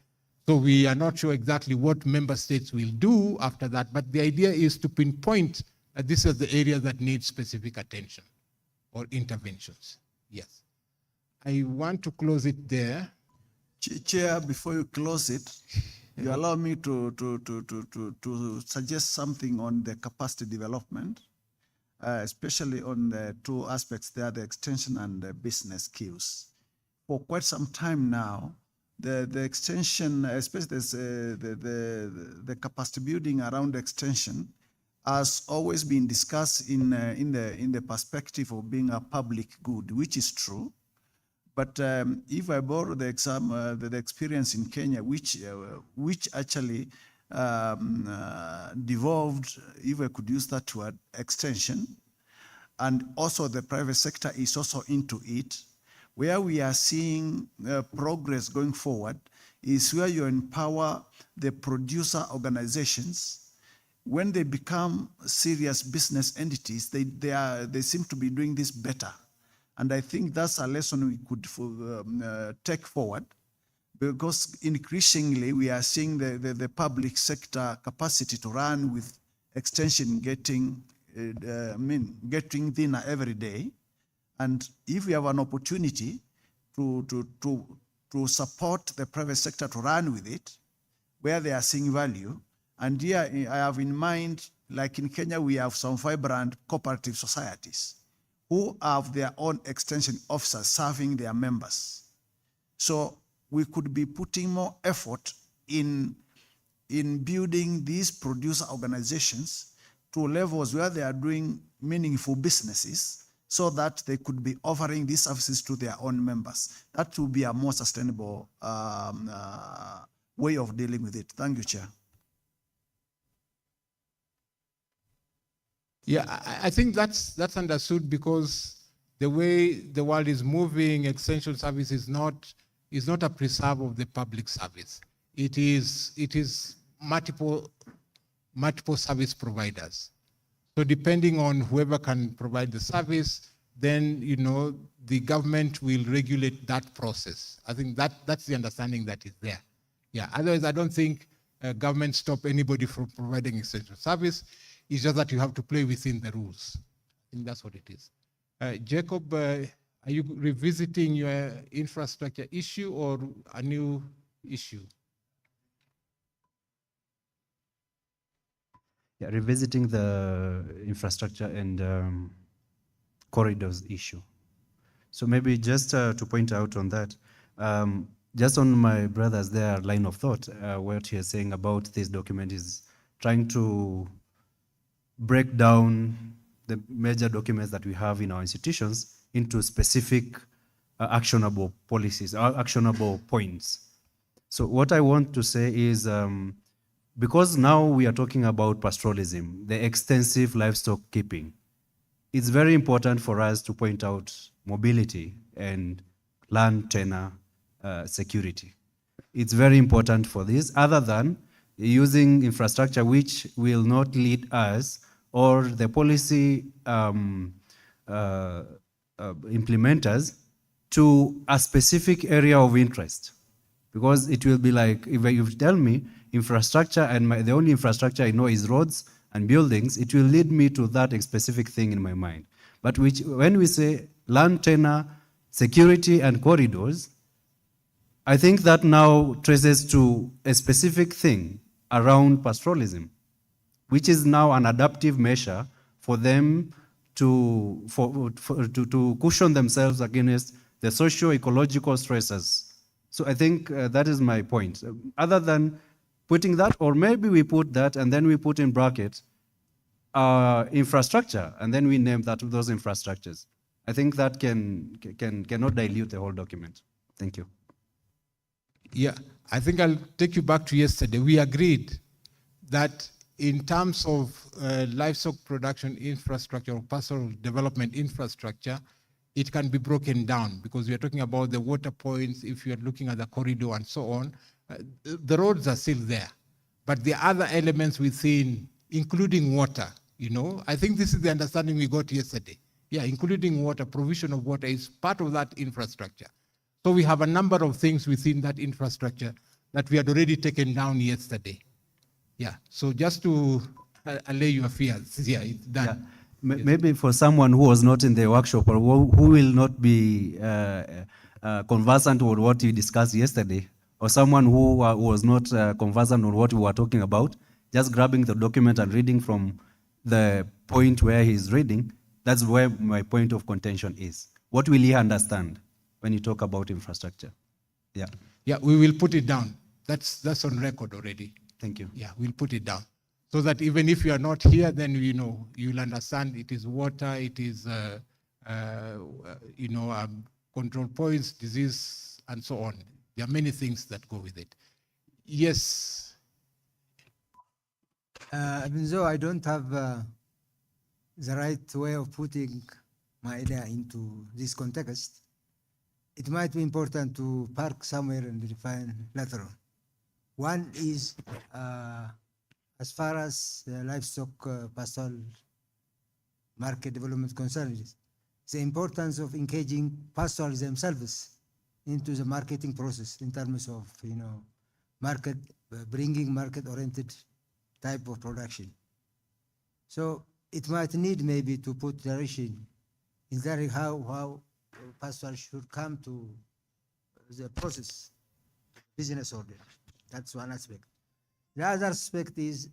So we are not sure exactly what member states will do after that, but the idea is to pinpoint that this is the area that needs specific attention or interventions. Yes. I want to close it there. Chair, before you close it, you allow me to suggest something on the capacity development, especially on the two aspects there, the extension and the business skills. For quite some time now, the extension, especially the capacity building around extension, has always been discussed in the perspective of being a public good, which is true. But if I borrow the experience in Kenya, which actually devolved, if I could use that word, extension, and also the private sector is also into it, where we are seeing progress going forward is where you empower the producer organizations. When they become serious business entities, they seem to be doing this better. And I think that's a lesson we could take forward, because increasingly we are seeing the public sector capacity to run with extension getting thinner every day. And if we have an opportunity to support the private sector to run with it, where they are seeing value, and here I have in mind, like in Kenya, we have some vibrant cooperative societies who have their own extension officers serving their members. So we could be putting more effort in building these producer organizations to levels where they are doing meaningful businesses, so that they could be offering these services to their own members. That will be a more sustainable way of dealing with it. Thank you, Chair. Yeah, I think that's understood, because the way the world is moving, essential service is not a preserve of the public service. It is multiple service providers. So depending on whoever can provide the service, then the government will regulate that process. I think that's the understanding that is there. Yeah. Otherwise, I don't think government stop anybody from providing essential service. It's just that you have to play within the rules. I think that's what it is. Jacob, are you revisiting your infrastructure issue or a new issue? Yeah, revisiting the infrastructure and corridors issue. So maybe just to point out on that, just on my brother's there line of thought, what he is saying about this document is trying to break down the major documents that we have in our institutions into specific actionable policies or actionable points. So what I want to say is, because now we are talking about pastoralism, the extensive livestock keeping, it's very important for us to point out mobility and land tenure security. It's very important for this, other than using infrastructure which will not lead us or the policy implementers to a specific area of interest. Because it will be like, if you tell me infrastructure and the only infrastructure I know is roads and buildings, it will lead me to that specific thing in my mind. But when we say land tenure, security and corridors, I think that now traces to a specific thing around pastoralism, which is now an adaptive measure for them to cushion themselves against the socio-ecological stresses. So I think that is my point. Other than putting that, or maybe we put that and then we put in brackets infrastructure, and then we name those infrastructures. I think that cannot dilute the whole document. Thank you. Yeah, I think I'll take you back to yesterday. We agreed that in terms of livestock production infrastructure or pastoral development infrastructure, it can be broken down, because we are talking about the water points. If you are looking at the corridor and so on, the roads are still there, but the other elements within, including water, I think this is the understanding we got yesterday. Yeah, including water, provision of water is part of that infrastructure. So we have a number of things within that infrastructure that we had already taken down yesterday. Yeah, so just to allay your fears, yeah, it's done. Yeah. Maybe for someone who was not in the workshop or who will not be conversant with what we discussed yesterday, or someone who was not conversant with what we were talking about, just grabbing the document and reading from the point where he's reading, that's where my point of contention is. What will he understand when you talk about infrastructure? Yeah. Yeah, we will put it down. That's on record already. Thank you. Yeah, we'll put it down. So that even if you are not here, then you'll understand it is water, it is control points, disease, and so on. There are many things that go with it. Yes. Even though I don't have the right way of putting my idea into this context, it might be important to park somewhere and refine later on. One is, as far as the livestock pastoral market development concerns, the importance of engaging pastoralists themselves into the marketing process in terms of bringing market-oriented type of production. So it might need maybe to put direction in that how pastoral should come to the process, business order. That's one aspect. The other aspect is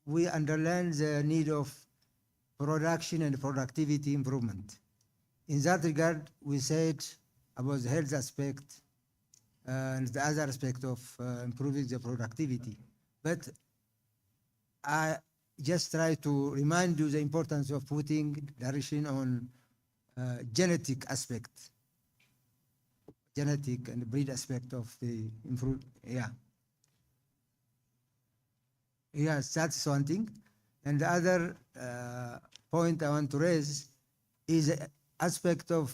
we underline the need of production and productivity improvement. In that regard, we said about the health aspect and the other aspect of improving the productivity. But I just try to remind you the importance of putting direction on genetic aspect, genetic and breed aspect of the improve. Yeah. Yes, that's one thing. And the other point I want to raise is the aspect of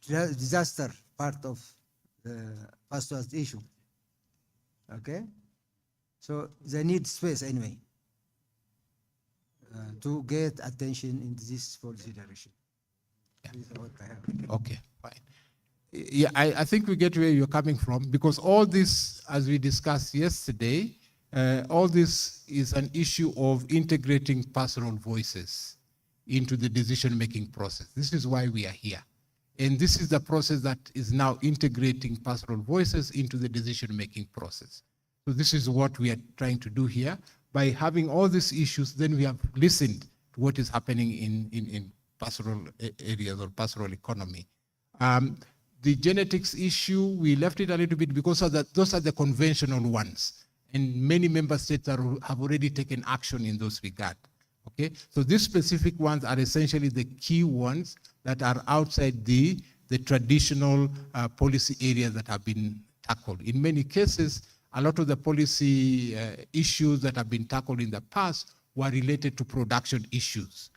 disaster part of the pastoral issue. Okay? So they need space anyway to get attention in this policy direction. This is what I have. Okay, fine. Yeah, I think we get where you're coming from, because all this, as we discussed yesterday, all this is an issue of integrating pastoral voices into the decision-making process. This is why we are here. And this is the process that is now integrating pastoral voices into the decision-making process. So this is what we are trying to do here. By having all these issues, then we have listened to what is happening in pastoral areas or pastoral economy. The genetics issue, we left it a little bit because of that, those are the conventional ones. And many member states have already taken action in those regard. Okay, so these specific ones are essentially the key ones that are outside the traditional policy areas that have been tackled. In many cases, a lot of the policy issues that have been tackled in the past were related to production issues.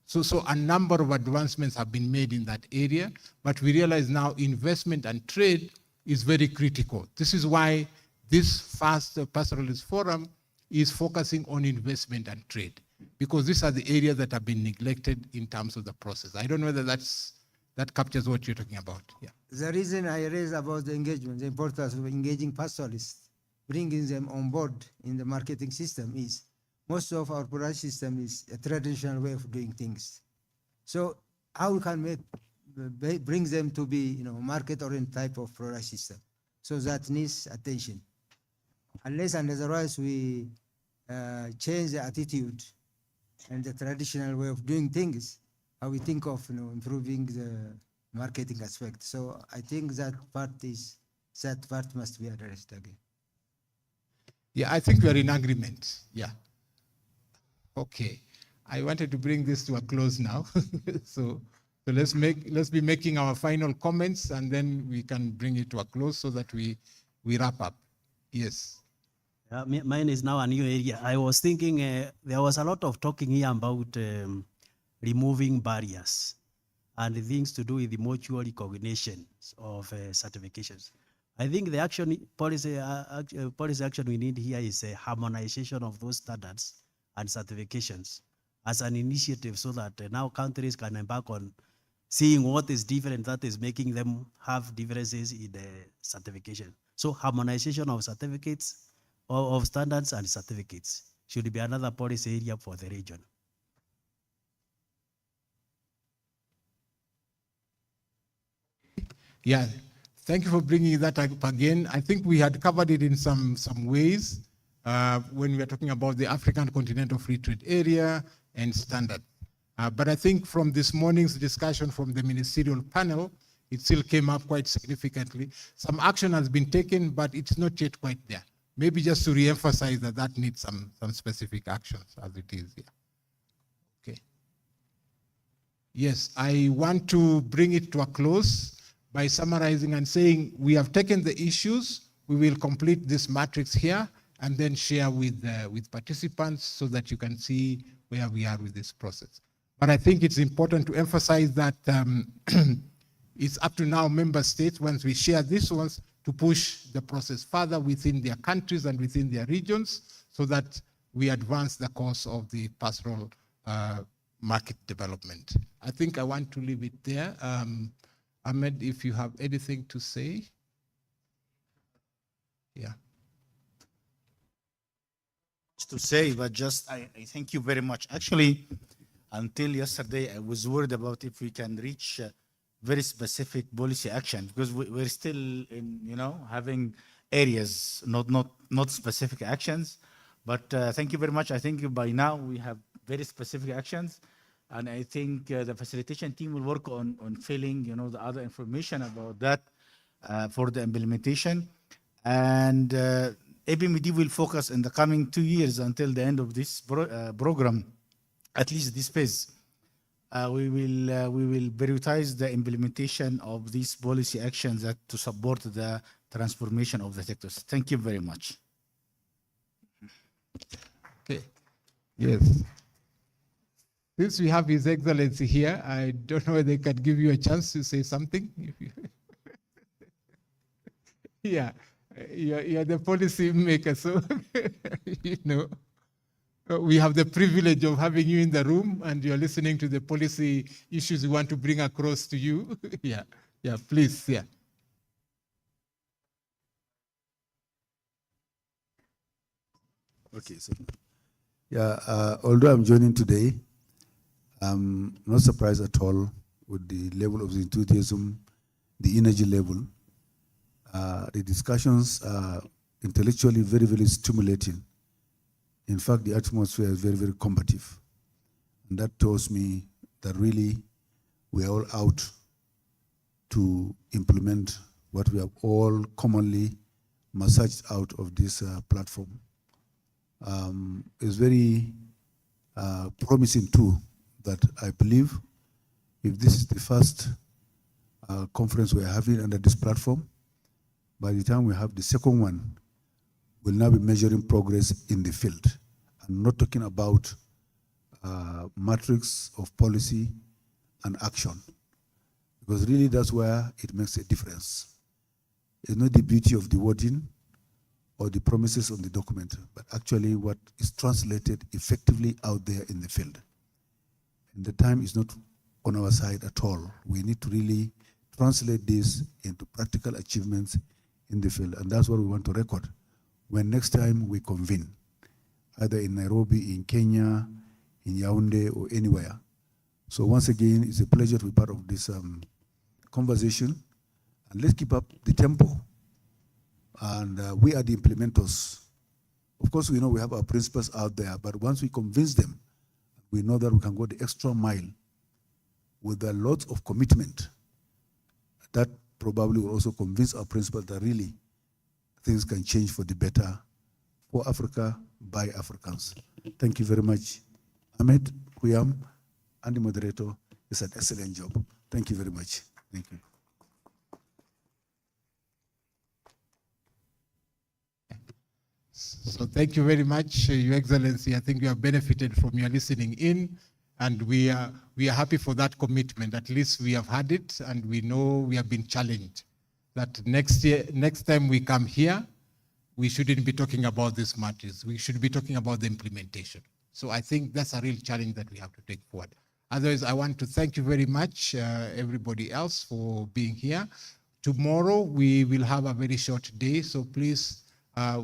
So a number of advancements have been made in that area, but we realize now investment and trade is very critical. This is why this first pastoralist forum is focusing on investment and trade, because these are the areas that have been neglected in terms of the process. I don't know whether that captures what you're talking about. Yeah. The reason I raised about the engagement, the importance of engaging pastoralists, bringing them on board in the marketing system is most of our product system is a traditional way of doing things. So how we can bring them to be, market-oriented type of product system? So that needs attention. Unless and otherwise we change the attitude and the traditional way of doing things, how we think of improving the marketing aspect. So I think that part must be addressed again. Yeah, I think we are in agreement. Yeah. Okay. I wanted to bring this to a close now. so let's be making our final comments, and then we can bring it to a close so that we wrap up. Yes. Mine is now a new area. I was thinking there was a lot of talking here about removing barriers and things to do with the mutual recognition of certifications. I think the policy action we need here is a harmonization of those standards and certifications as an initiative, so that now countries can embark on seeing what is different that is making them have differences in the certification. So harmonization of certificates, of standards and certificates should be another policy area for the region. Yeah, thank you for bringing that up again. I think we had covered it in some ways when we were talking about the African Continental Free Trade Area and standard. But I think from this morning's discussion from the ministerial panel, it still came up quite significantly. Some action has been taken, but it's not yet quite there. Maybe just to re-emphasize that needs some specific actions as it is here. Okay. Yes, I want to bring it to a close by summarizing and saying we have taken the issues. We will complete this matrix here and then share with participants so that you can see where we are with this process. But I think it's important to emphasize that it's up to now member states, once we share these ones, to push the process further within their countries and within their regions so that we advance the course of the pastoral market development. I think I want to leave it there. Ahmed, if you have anything to say. Yeah. To say, but just I thank you very much. Actually, until yesterday, I was worried about if we can reach very specific policy action, because we're still in, having areas, not specific actions. But thank you very much. I think by now we have very specific actions, and I think the facilitation team will work on filling, the other information about that for the implementation. And ABMD will focus in the coming 2 years until the end of this program, at least this phase, we will prioritize the implementation of these policy actions that to support the transformation of the sectors. Thank you very much. Okay. Yes. Since we have His Excellency here, I don't know whether they can give you a chance to say something. If you yeah, you're the policy maker, so you know. We have the privilege of having you in the room and you're listening to the policy issues we want to bring across to you. Yeah, please, yeah. Okay, so yeah, although I'm joining today, I'm not surprised at all with the level of enthusiasm, the energy level. The discussions are intellectually very, very stimulating. In fact, the atmosphere is very, very combative. And that tells me that really we are all out to implement what we have all commonly massaged out of this platform. It's very promising too that I believe if this is the first conference we're having under this platform, by the time we have the second one, we'll now be measuring progress in the field. I'm not talking about matrix of policy and action, because really that's where it makes a difference. It's not the beauty of the wording or the promises on the document, but actually what is translated effectively out there in the field. And the time is not on our side at all. We need to really translate this into practical achievements in the field, and that's what we want to record when next time we convene, either in Nairobi, in Kenya, in Yaoundé, or anywhere. So once again, it's a pleasure to be part of this conversation, and let's keep up the tempo. And we are the implementers. Of course, we know we have our principles out there, but once we convince them, we know that we can go the extra mile with a lot of commitment. That probably will also convince our principals that really things can change for the better for Africa, by Africans. Thank you very much. Ahmed, Huyam, and the moderator, it's an excellent job. Thank you very much. Thank you. So thank you very much, Your Excellency. I think you have benefited from your listening in, and we are happy for that commitment. At least we have had it, and we know we have been challenged. That next time we come here, we shouldn't be talking about these matters. We should be talking about the implementation. So I think that's a real challenge that we have to take forward. Otherwise, I want to thank you very much, everybody else, for being here. Tomorrow, we will have a very short day, so please,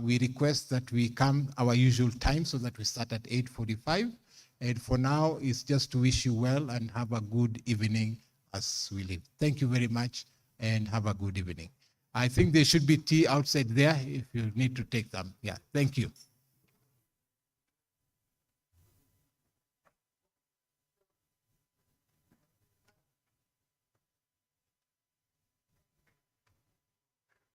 we request that we come our usual time so that we start at 8:45. And for now, it's just to wish you well and have a good evening as we leave. Thank you very much and have a good evening. I think there should be tea outside there if you need to take them. Yeah, thank you.